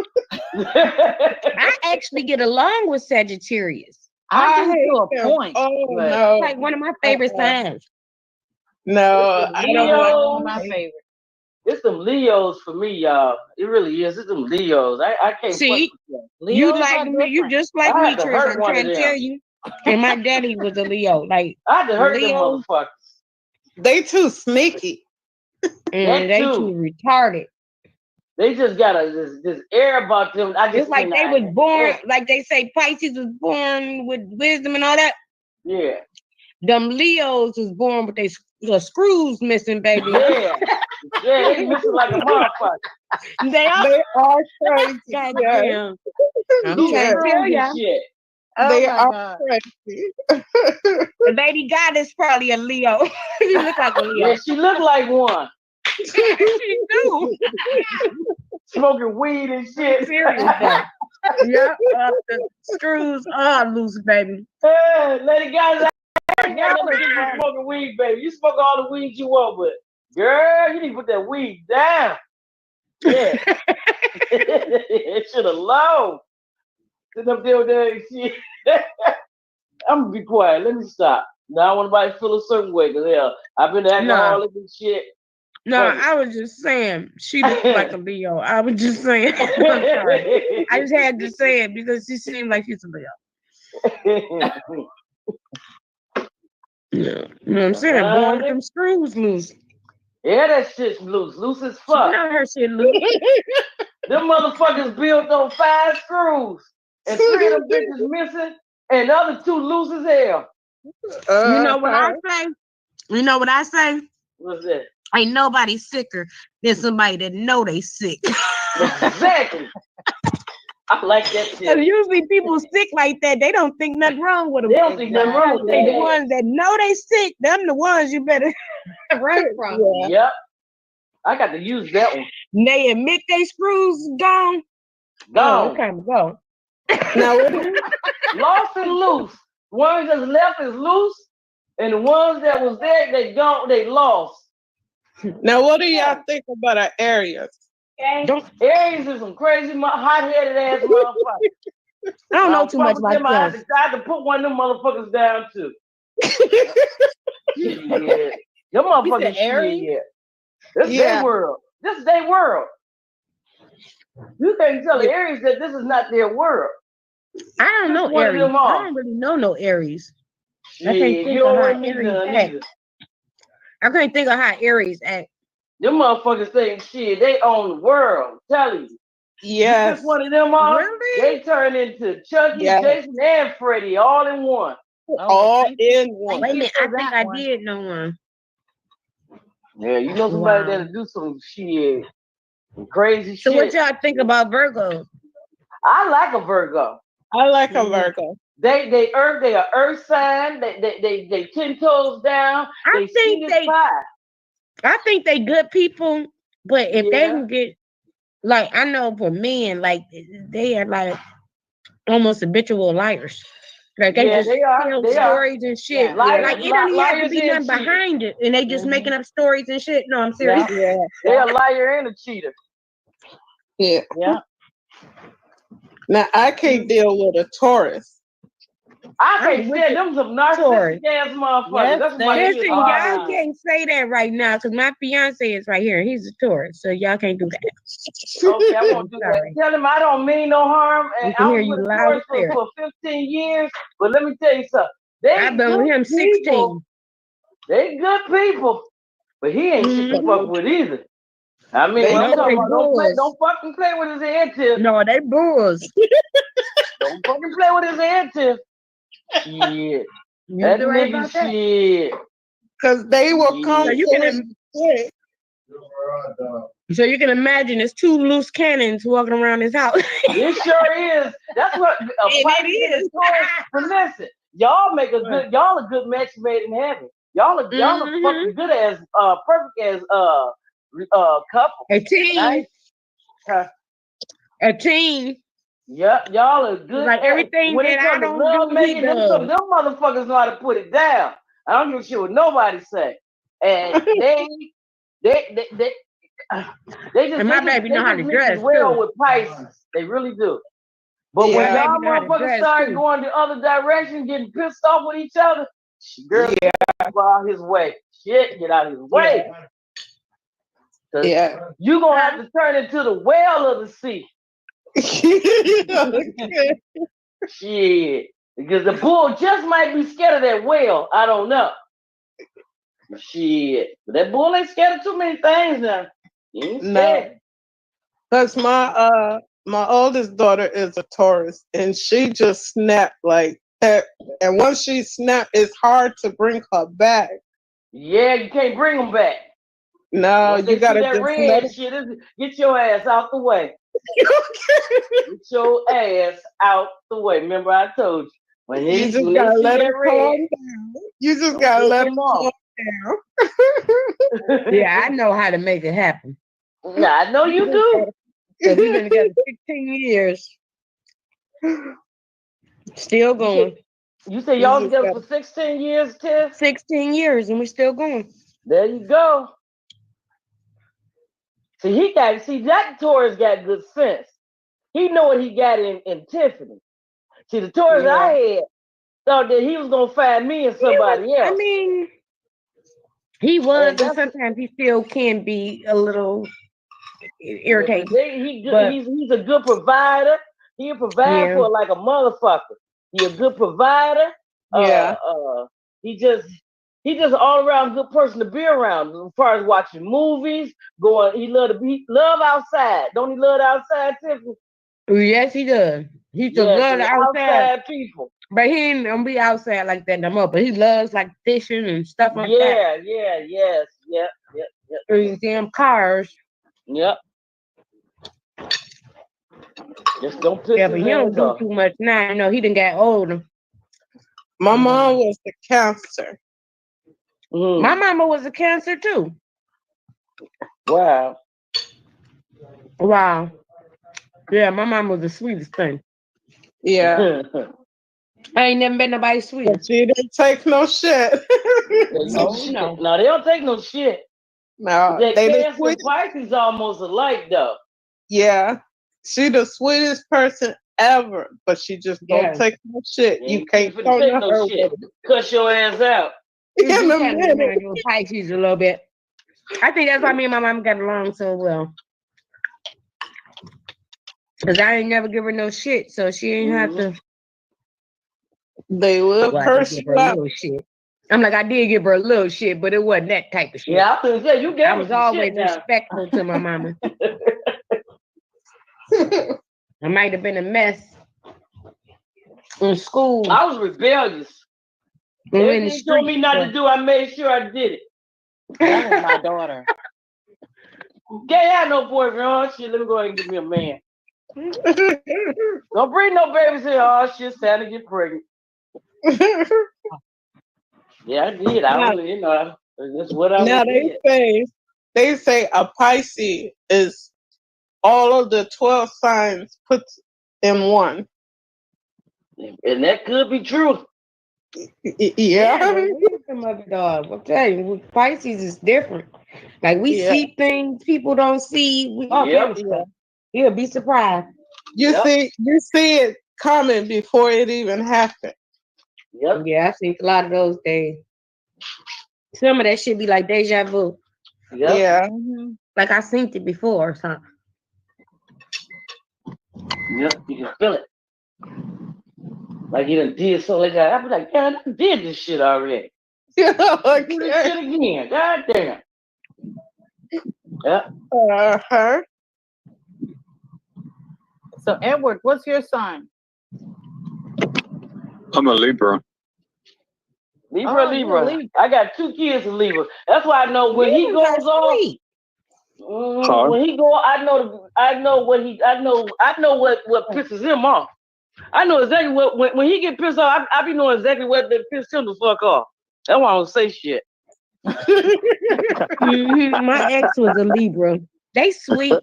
I actually get along with Sagittarius. I do hate to a them. point. Oh but no. Like one of my favorite signs. No, I don't like my favorite. It's them Leos for me, y'all. It really is. It's them Leos. I can't See, fuck with them. you Leos like are me, you different. just like I me, had to Trish. hurt I'm one trying of to tell them. you. And my daddy was a Leo. Like I had to hurt them Leo, motherfuckers. They too sneaky. and they too retarded. They just got this air about them. I Just just like they was born, like they say Pisces was born with wisdom and all that. Yeah. Them Leos was born with the screws missing, baby. Yeah. Yeah, they missing like a motherfucker. They are crazy. Goddamn. I'm trying to tell y'all. Shit. Oh They my are God. crazy. The Lady Goddess probably a Leo. She look like a Leo. Yeah, she look like one. She do. Smoking weed and shit. Serious though. Yep, the screws are loose, baby. Hey, Lady Guys, I got nothing to do with smoking weed, baby. You smoke all the weed you want, but girl, you need to put that weed down. Yeah. It should have low. Sitting up there with that shit. I'm gonna be quiet. Let me stop. Now I don't want nobody to feel a certain way, because hell, I've been alcoholic and shit. No, I was just saying she looked like a Leo. I was just saying. I'm sorry. I just had to say it because she seemed like she's a Leo. You know what I'm saying? Born with them screws loose. Yeah, that shit's loose. Loose as fuck. Not her shit loose. Them motherfuckers built on 5 screws. And 3 of them bitches missing. And the other 2 loose as hell. You know what I say? You know what I say? What's that? Ain't nobody sicker than somebody that know they sick. Exactly. I like that shit. And usually people sick like that, they don't think nothing wrong with them. They don't think nothing wrong with The that. ones that know they sick, them the ones you better run from. Yeah. Yep. I got to use that one. They admit they screws gone. Gone. Oh, okay, go. Now, Lost and loose. Ones that's left is loose, and the ones that was there, they gone, they lost. Now, what do y'all think about our Aries? Aries is some crazy, hot-headed ass motherfuckers. I don't know too much about them. I them. had to put one of them motherfuckers down too. Yeah. Them motherfuckers Aries? shit. This is their world. This is their world. You can't tell the Aries that this is not their world. I don't know one of Aries. them I all. don't really know no Aries. I Shit, can't think you of don't how want me Aries none act. either. I can't think of how Aries act. Them motherfuckers think shit, they own the world. I'm telling you. Yes. You piss one of them off, they turn into Chucky, Jason, and Freddy all in one. All in one. Wait a minute, I think I did know one. Yeah, you know somebody that'll do some shit, some crazy So shit. what y'all think about Virgo? I like a Virgo. I like a Virgo. They are earth sign. They 10 toes down. I think they good people, but if they can get like, I know for men, like they are like almost habitual liars. Like they just tell stories and shit. Like it don't even have to be nothing behind it, and they just making up stories and shit. No, I'm serious. Yeah. They're a liar and a cheater. Yeah. Yeah. Now I can't deal with a Taurus. I can't stand them some narcissistic ass motherfuckers. That's why Listen, y'all can't say that right now because my fiance is right here. He's a Taurus, so y'all can't do that. Okay, I won't do that. Tell him I don't mean no harm. And I was with Taurus for 15 years. But let me tell you something. I've been with him 16. They good people. But he ain't shit to fuck with either. I mean, I'm talking about don't fucking play with his head tip. No, they bulls. Don't fucking play with his head tip. Shit. That right nigga about that? shit. Because they will come So you can imagine there's 2 loose cannons walking around his house. It sure is. That's what it is. But listen, y'all make a good, y'all a good match made in heaven. Y'all are fucking good as perfect as couple. A team. Nice. A team. Yeah, y'all are good. Like everything when that I don't do, making, them motherfuckers know how to put it down. I don't give a shit what nobody say. And they just and my baby know how to dress well too. with Pisces. They really do. But when y'all motherfuckers start going the other direction, getting pissed off with each other, girl, get out his way. Shit, get out of his way. Yeah. You're gonna have to turn into the whale of the sea. Shit. Because the bull just might be scared of that whale. I don't know. Shit. But that bull ain't scared of too many things now. He ain't scared. Because my oldest daughter is a Taurus, and she just snapped like that. And once she snapped, it's hard to bring her back. Yeah, you can't bring them back. No, Once you they gotta see that just red let it. shit, get your ass out the way. Get your ass out the way. Remember I told you. When You they just see gotta let that it red, calm down. You just don't gotta piss let them it off. calm down. Yeah, I know how to make it happen. Nah, I know you do. Because we've been together 16 years. Still going. You say y'all together for 16 years, Tiff? 16 years and we're still going. There you go. See, that Taurus got good sense. He know what he got in Tiffany. See, the Taurus I had thought that he was gonna find me and somebody else. I mean, he was, and sometimes he still can be a little irritating. He's a good provider. He'll provide for like a motherfucker. He a good provider. Yeah. He just all around good person to be around. As far as watching movies, he love outside. Don't he love outside, Tiffany? Yes, he does. He just loves outside people. But he ain't gonna be outside like that no more. But he loves like fishing and stuff like that. Yep. These damn cars. Yep. Just don't piss but his he don't ass do off. too much now. You know, he done got older. My mom was a Cancer. My mama was a Cancer too. Wow. Yeah, my mom was the sweetest thing. Yeah. I ain't never been nobody sweeter. But she didn't take no shit. No, they don't take no shit. No, That they the Cancer and sweetest. Pisces almost alike though. Yeah. She the sweetest person ever, but she just don't take no shit. You can't throw take her no shit. with it. Cuss your ass out. In a You minute. kind of Pisces a little bit. I think that's why me and my mom got along so well. Cause I ain't never give her no shit, so she ain't have to. They will curse give you her a out. little shit. I'm like, I did give her a little shit, but it wasn't that type of shit. Yeah, I was gonna say you gave I her was some always shit now. respectful to my mama. I might have been a mess in school. I was rebellious. Everything you told me not to do, I made sure I did it. That was my daughter. Can't have no boyfriend. Oh shit, let me go ahead and give me a man. Don't bring no babies here. Oh shit, it's time to get pregnant. Yeah, I did. That's what I Now did. they say a Pisces is all of the 12 signs put in one. And that could be true. Yeah. I'm telling you, Pisces is different. Like we see things people don't see. You'll be surprised. You see it coming before it even happened. Yep. Yeah, I think a lot of those things. Some of that shit be like deja vu. Yep. Yeah. Like I seen it before or something. Yep, you can feel it. Like you done did something like that. I be like, God, I did this shit already. Yeah, do this shit again. God damn. Yep. Uh-huh. So, Edward, what's your sign? I'm a Libra. Libra. I got 2 kids in Libra. That's why I know when he goes off. When he go, I know what pisses him off. I know exactly when he get pissed off. I be knowing exactly what that pissed him the fuck off. That's why I don't say shit. My ex was a Libra. They sweet.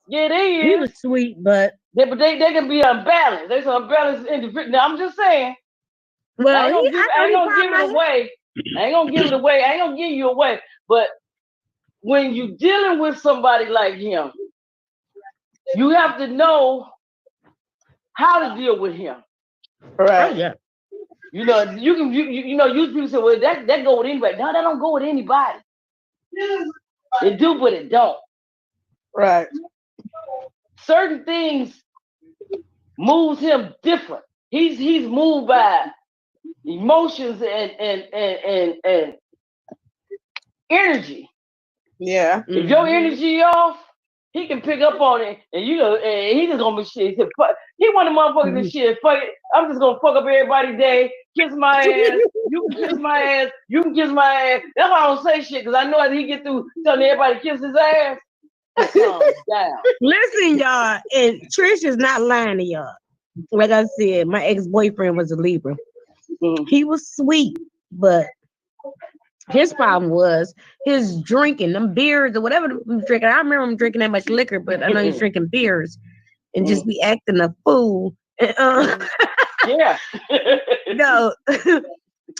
Yeah, they is. He was sweet, but they can be unbalanced. They're some unbalanced individual. Now I'm just saying. Well, I ain't gonna give it away. I ain't gonna give it away. I ain't gonna give you away. But when you dealing with somebody like him, you have to know how to deal with him. Right. Oh, yeah. You know, you know, usually people say, well, that go with anybody. No, that don't go with anybody. It do, but it don't. Right. Certain things moves him different. He's moved by emotions and energy. Yeah. If your energy off, he can pick up on it, and you know, and he just gonna be shit. He said, fuck. He want the motherfucker to shit. Fuck it. I'm just gonna fuck up everybody's day. Kiss my ass. You can kiss my ass. You can kiss my ass. That's why I don't say shit, because I know after he get through telling everybody to kiss his ass, he calms down. Listen, y'all, and Trish is not lying to y'all. Like I said, my ex-boyfriend was a Libra. He was sweet, but his problem was his drinking, them beers or whatever he was drinking. I remember him drinking that much liquor, but I know he's drinking beers and just be acting a fool. Yeah. No,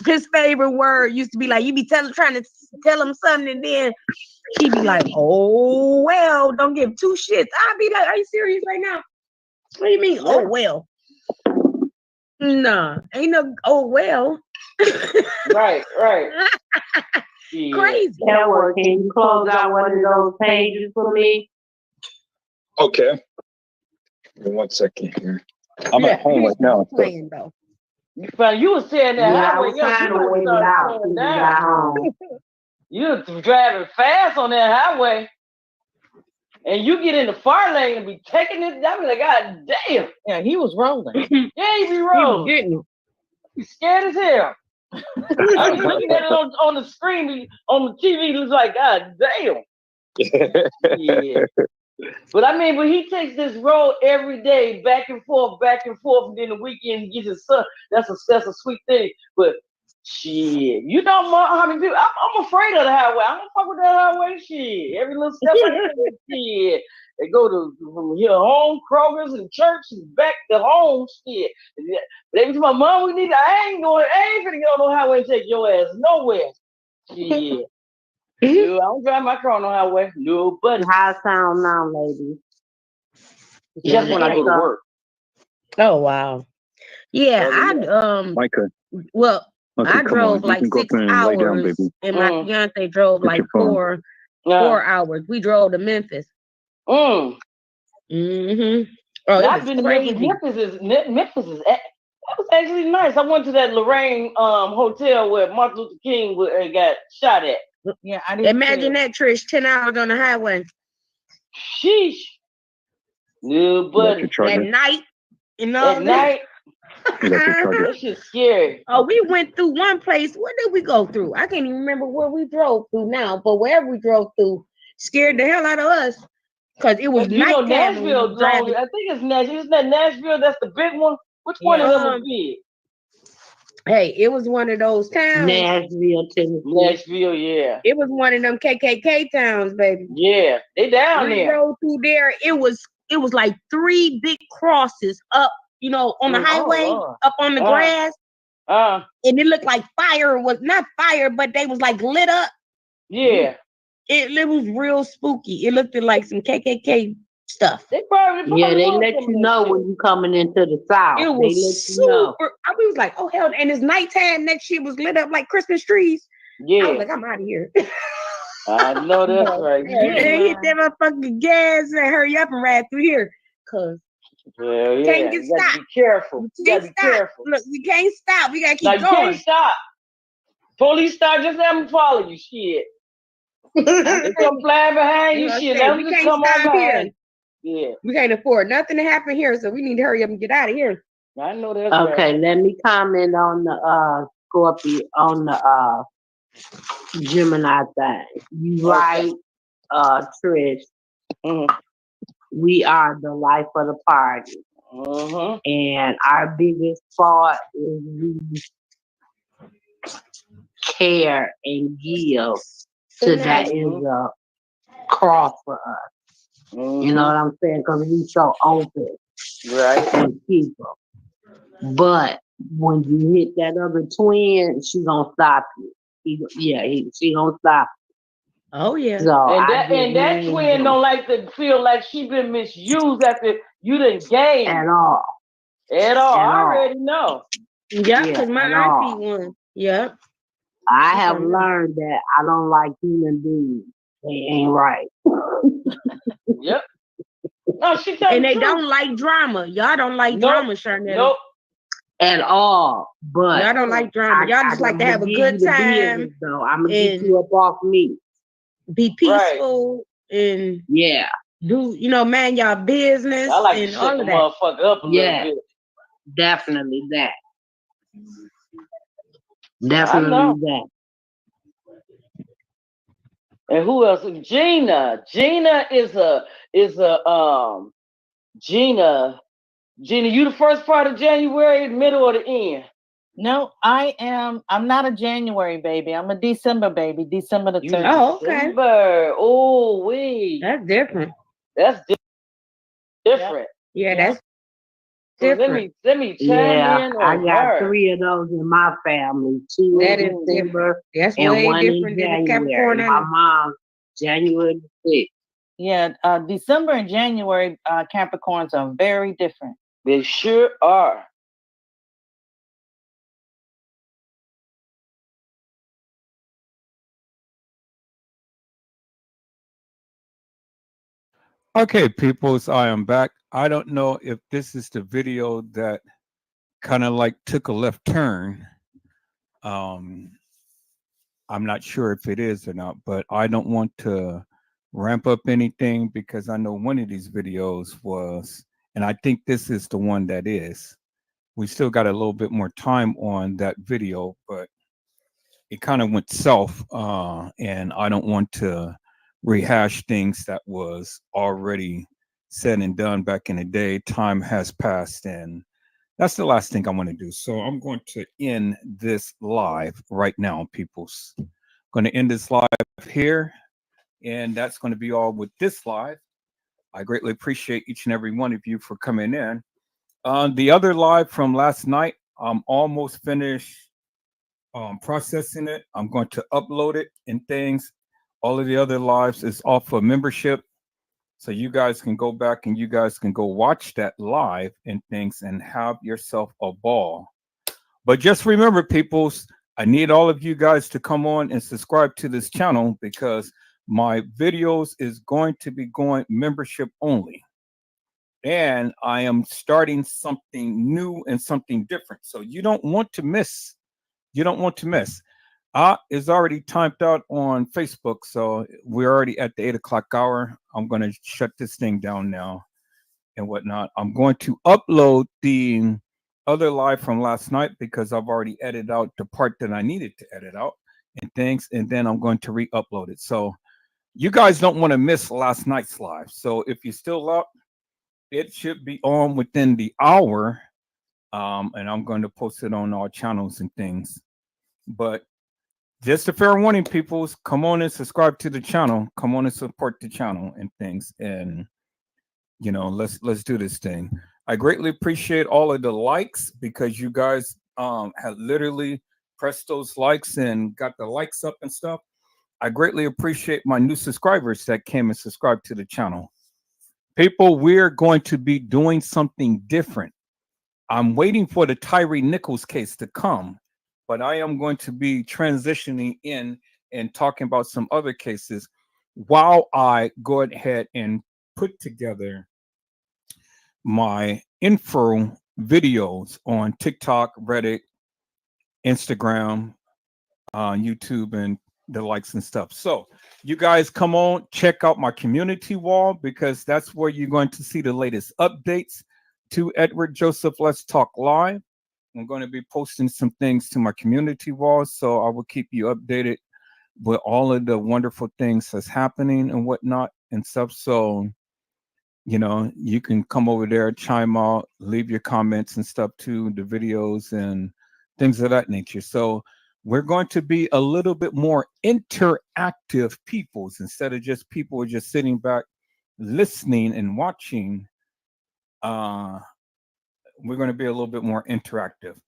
his favorite word used to be like, you be trying to tell him something, and then he'd be like, oh, well, don't give two shits. I'd be like, are you serious right now? What do you mean, oh, well? Nah, ain't no, oh, well. Right. Crazy. Network, can you close out one of those pages for me? Okay. Give me 1 second here. I'm at home right now. So. Playing though. You was saying that highway, I was trying to wait it out till you got home. You was driving fast on that highway, and you get in the far lane and be taking it. I be like, God damn. Yeah, he was rolling. Yeah, he be rolling. He was He scared as hell. I was looking at it on the screen, on the TV. It was like, God damn. Yeah. But I mean, but he takes this road every day, back and forth, and then the weekend he gets his son. That's a sweet thing. But shit, you know how many people? I'm afraid of the highway. I don't fuck with that highway. Shit, every little step I take, shit. They go from here home, Kroger's and church and back to home. Shit. They be to my mom, we need. I ain't finna get on no highway and take your ass nowhere. Shit. No, I don't drive my car on the highway. No, but how it sound now, lady? Just when I go to work. Oh wow. Yeah, Micah. well, Okay, I come drove on. You like can go 6 up and lay down, hours, baby. and my fiance drove Get like your phone. 4 hours. We drove to Memphis. Mm. Mm-hmm. Oh, I've been to Memphis. Memphis is that was actually nice. I went to that Lorraine hotel where Martin Luther King got shot at. Yeah, I did. Imagine that, Trish, 10 hours on the highway. Sheesh. No, but at night, you know. At night. That shit's scary. Oh, we went through one place. What did we go through? I can't even remember where we drove through now, but wherever we drove through scared the hell out of us. Because it was nighttime. Nashville, I think it's Nashville. Isn't that Nashville? That's the big one. Which one of them is big? Hey, it was one of those towns. Nashville, Tennessee. Nashville, yeah. It was one of them KKK towns, baby. Yeah, they down we there. Drove through there. It was like 3 big crosses up, on the highway, up on the grass. And it looked like fire. Was not fire, but they was like lit up. Yeah. It was real spooky. It looked like some KKK stuff. They probably they let you know when you coming into the South. It was super. I was like, oh hell! And it's nighttime. That shit was lit up like Christmas trees. Yeah. I was like, I'm out of here. I know that's right. Hit that motherfucking gas and hurry up and ride through here, cause can't get stopped. Be careful. You gotta be careful. Look, we can't stop. We gotta keep going. going. You can't stop. Police stop. Just let them follow you. Shit. They come flying behind you. Shit. Let them just come on behind. Yeah. We can't afford nothing to happen here, so we need to hurry up and get out of here. I know that's okay. Right. Let me comment on the Scorpio on the Gemini thing. You right, Trish. We are the life of the party. And our biggest fault is we care and give to that is a cross for us. You know what I'm saying? Because we so open, right, with people. But when you hit that other twin, she gonna stop you. She gonna stop. Oh yeah. So and that twin don't like to feel like she been misused after you didn't gain at all. I already know. Yeah, because my auntie won. Yeah. I have learned that I don't like human beings. They ain't right. Yep. No, she told And the they truth. don't like drama. Y'all don't like Nope. drama, Sharnetta. Nope. At all. But Y'all don't like drama. Y'all just like to have a good time. Though I'm gonna get you up off me. Be peaceful and do man y'all business I like to and shut all the of that. motherfucker up a little bit. Definitely that. I Definitely know. that. And who else? Gina. Gina is a Gina. Gina, you the first part of January, middle or the end? No, I'm not a January baby. I'm a December baby. December the 30th. Oh, okay. December. Oh, wait. That's different. That's different. Yeah, that's So different. let me chime in I on got her. 3 of those in my family. 2 That in is December different. That's and way 1 in different than the January. Capricorn. My mom, January 6th. Yeah, December and January Capricorns are very different. They sure are. Okay, peoples, I am back. I don't know if this is the video that kind of like took a left turn. I'm not sure if it is or not, but I don't want to ramp up anything because I know one of these videos was, and I think this is the one that is. We still got a little bit more time on that video, but it kind of went south, and I don't want to rehash things that was already said and done back in the day. Time has passed, and that's the last thing I want to do. So I'm going to end this live right now, peoples. Going to end this live here, and that's going to be all with this live. I greatly appreciate each and every one of you for coming in. The other live from last night, I'm almost finished processing it. I'm going to upload it and things. All of the other lives is off of membership. So you guys can go back and you guys can go watch that live and things and have yourself a ball. But just remember, peoples, I need all of you guys to come on and subscribe to this channel because my videos is going to be going membership only. And I am starting something new and something different. So you don't want to miss. You don't want to miss. It's already timed out on Facebook. So we're already at the 8 o'clock hour. I'm going to shut this thing down now and whatnot. I'm going to upload the other live from last night because I've already edited out the part that I needed to edit out and things. And then I'm going to re-upload it. So you guys don't want to miss last night's live. So if you're still up, it should be on within the hour. And I'm going to post it on our channels and things. But just a fair warning, peoples, come on and subscribe to the channel. Come on and support the channel and things. And let's do this thing. I greatly appreciate all of the likes because you guys have literally pressed those likes and got the likes up and stuff. I greatly appreciate my new subscribers that came and subscribed to the channel. People, we're going to be doing something different. I'm waiting for the Tyree Nichols case to come, but I am going to be transitioning in and talking about some other cases while I go ahead and put together my info videos on TikTok, Reddit, Instagram, YouTube, and the likes and stuff. So you guys come on, check out my community wall because that's where you're going to see the latest updates to Edward Joseph Let's Talk Live. I'm going to be posting some things to my community wall, so I will keep you updated with all of the wonderful things that's happening and whatnot and stuff. So, you can come over there, chime out, leave your comments and stuff to the videos and things of that nature. So we're going to be a little bit more interactive peoples instead of just people just sitting back, listening and watching. We're going to be a little bit more interactive.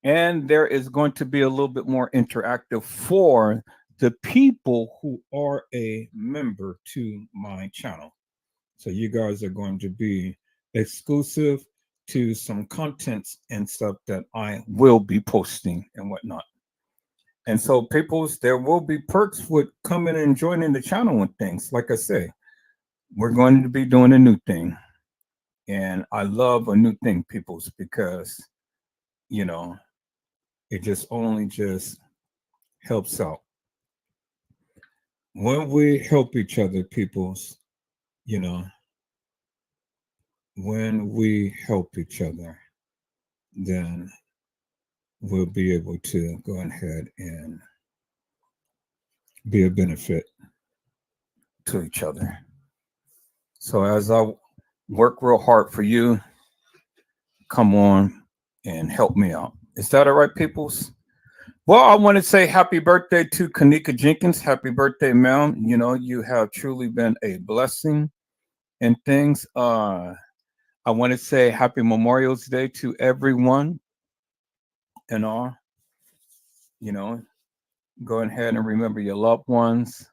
And there is going to be a little bit more interactive for the people who are a member to my channel. So you guys are going to be exclusive to some contents and stuff that I will be posting and whatnot. And so, peoples, there will be perks with coming and joining the channel and things. Like I say, we're going to be doing a new thing. And I love a new thing, peoples, because, you know, it just helps out. When we help each other, peoples, you know, when we help each other, then we'll be able to go ahead and be a benefit to each other. So as I work real hard for you, come on and help me out. Is that all right, peoples? Well, I want to say happy birthday to KENNEKA Jenkins. Happy birthday, ma'am. You know, you have truly been a blessing and things. I want to say happy Memorial's Day to everyone and all. You know, go ahead and remember your loved ones.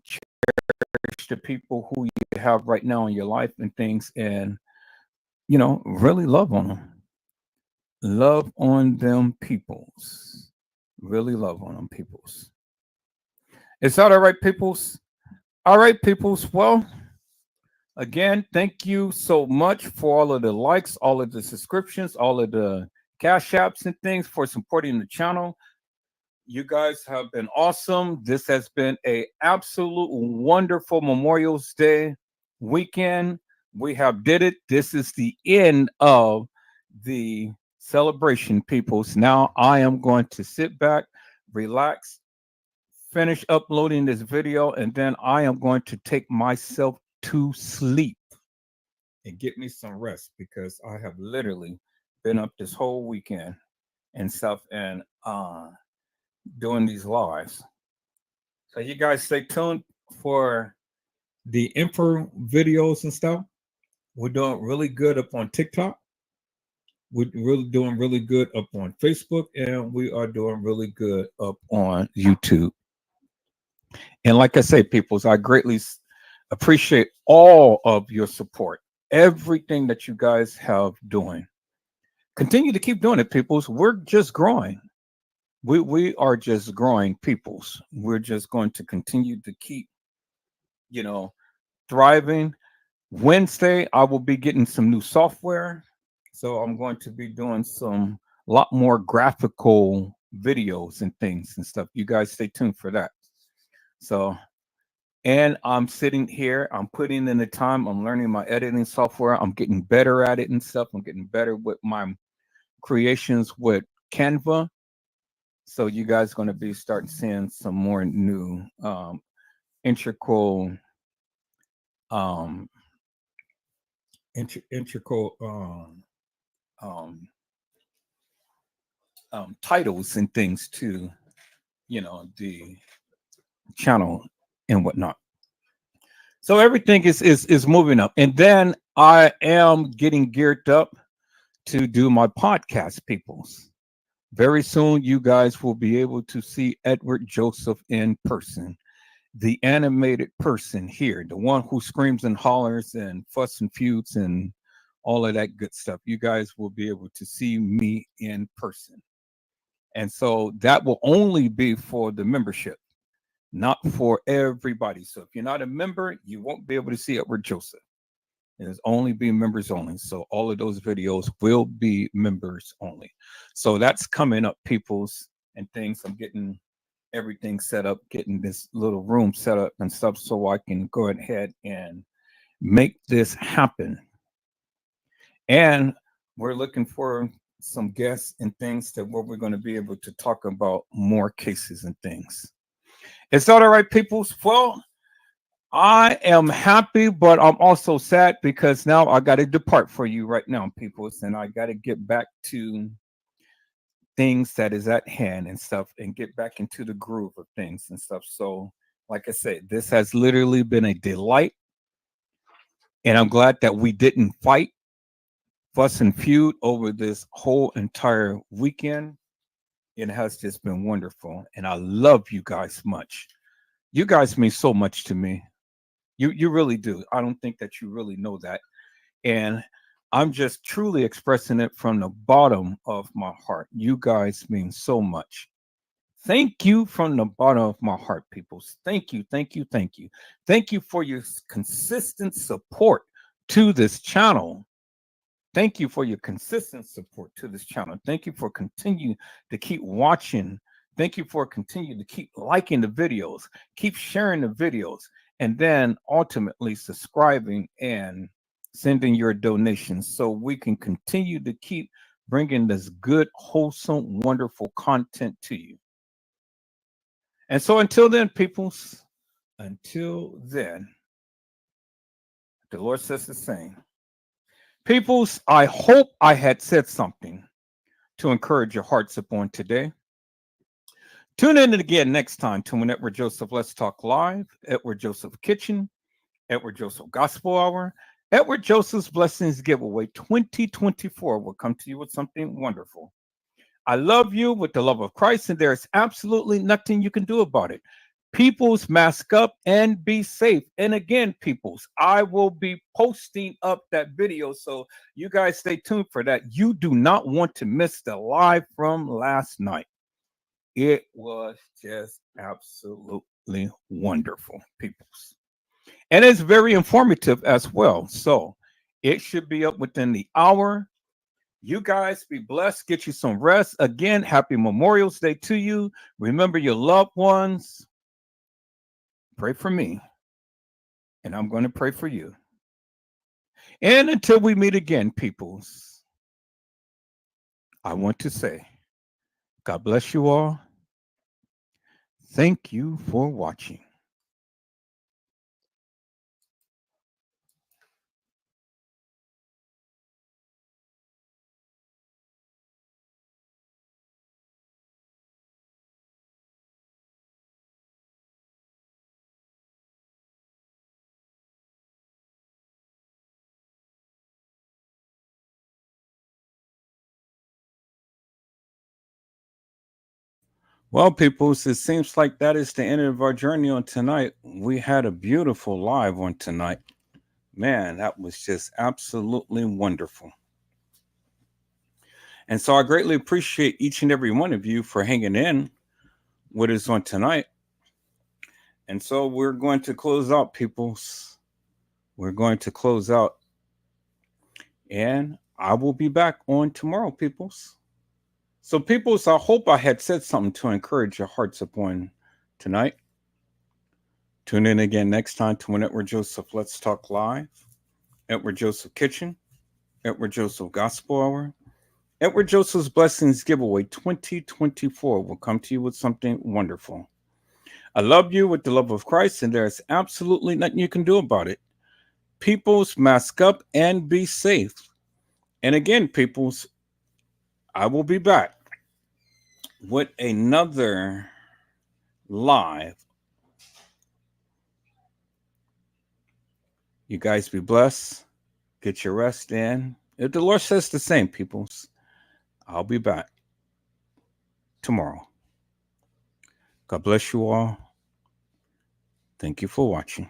Cherish the people who you have right now in your life and things. And, you know, really love on them. Love on them peoples. Really love on them peoples. Is that all right, peoples? All right, peoples. Well, again, thank you so much for all of the likes, all of the subscriptions, all of the cash apps and things for supporting the channel. You guys have been awesome. This has been a absolute wonderful Memorial's Day weekend. We have did it. This is the end of the celebration, peoples. Now I am going to sit back, relax, finish uploading this video, and then I am going to take myself to sleep and get me some rest because I have literally been up this whole weekend and stuff and doing these lives. So you guys stay tuned for the info videos and stuff. We're doing really good up on TikTok. We're really doing really good up on Facebook, and we are doing really good up on YouTube. And like I say, peoples, I greatly appreciate all of your support, everything that you guys have doing. Continue to keep doing it, peoples. We're just growing. We are just growing, peoples. We're just going to continue to keep, you know, thriving. Wednesday, I will be getting some new software. So I'm going to be doing some lot more graphical videos and things and stuff. You guys stay tuned for that. So, and I'm sitting here, I'm putting in the time, I'm learning my editing software, I'm getting better at it and stuff. I'm getting better with my creations with Canva. So you guys going to be starting seeing some more new integral titles and things to, you know, the channel and whatnot. So everything is moving up. And then I am getting geared up to do my podcast, peoples. Very soon, you guys will be able to see Edward Joseph in person, the animated person here, the one who screams and hollers and fuss and feuds and all of that good stuff. You guys will be able to see me in person. And so that will only be for the membership, not for everybody. So if you're not a member, you won't be able to see Edward Joseph. It's only be members only. So all of those videos will be members only. So that's coming up, peoples and things. I'm getting everything set up, getting this little room set up and stuff so I can go ahead and make this happen. And we're looking for some guests and things that where we're going to be able to talk about more cases and things. Is that all right, peoples? Well, I am happy, but I'm also sad because now I got to depart for you right now, peoples, and I got to get back to things that is at hand and stuff and get back into the groove of things and stuff. So, like I said, this has literally been a delight, and I'm glad that we didn't fight, fuss, and feud over this whole entire weekend. It has just been wonderful, and I love you guys much. You guys mean so much to me. You really do. I don't think that you really know that. And I'm just truly expressing it from the bottom of my heart. You guys mean so much. Thank you from the bottom of my heart, peoples. Thank you, thank you, thank you. Thank you for your consistent support to this channel. Thank you for your consistent support to this channel. Thank you for continuing to keep watching. Thank you for continuing to keep liking the videos, keep sharing the videos, and then ultimately subscribing and sending your donations so we can continue to keep bringing this good, wholesome, wonderful content to you. And so until then, peoples, until then, the Lord says the same. Peoples, I hope I had said something to encourage your hearts upon today. Tune in again next time to Edward Joseph Let's Talk Live, Edward Joseph Kitchen, Edward Joseph Gospel Hour, Edward Joseph's Blessings Giveaway 2024 will come to you with something wonderful. I love you with the love of Christ, and there's absolutely nothing you can do about it. Peoples, mask up and be safe. And again, peoples, I will be posting up that video, so you guys stay tuned for that. You do not want to miss the live from last night. It was just absolutely wonderful, peoples. And it's very informative as well. So it should be up within the hour. You guys be blessed. Get you some rest. Again, happy Memorial Day to you. Remember your loved ones. Pray for me. And I'm going to pray for you. And until we meet again, peoples, I want to say, God bless you all. Thank you for watching. Well, peoples, it seems like that is the end of our journey on tonight. We had a beautiful live on tonight. Man, that was just absolutely wonderful. And so I greatly appreciate each and every one of you for hanging in with us on tonight. And so we're going to close out, peoples. We're going to close out. And I will be back on tomorrow, peoples. So, peoples, I hope I had said something to encourage your hearts upon tonight. Tune in again next time to Edward Joseph Let's Talk Live, Edward Joseph Kitchen, Edward Joseph Gospel Hour, Edward Joseph's Blessings Giveaway 2024 will come to you with something wonderful. I love you with the love of Christ, and there's absolutely nothing you can do about it. Peoples, mask up and be safe. And again, peoples, I will be back with another live. You guys be blessed. Get your rest in. If the Lord says the same, peoples, I'll be back tomorrow. God bless you all. Thank you for watching.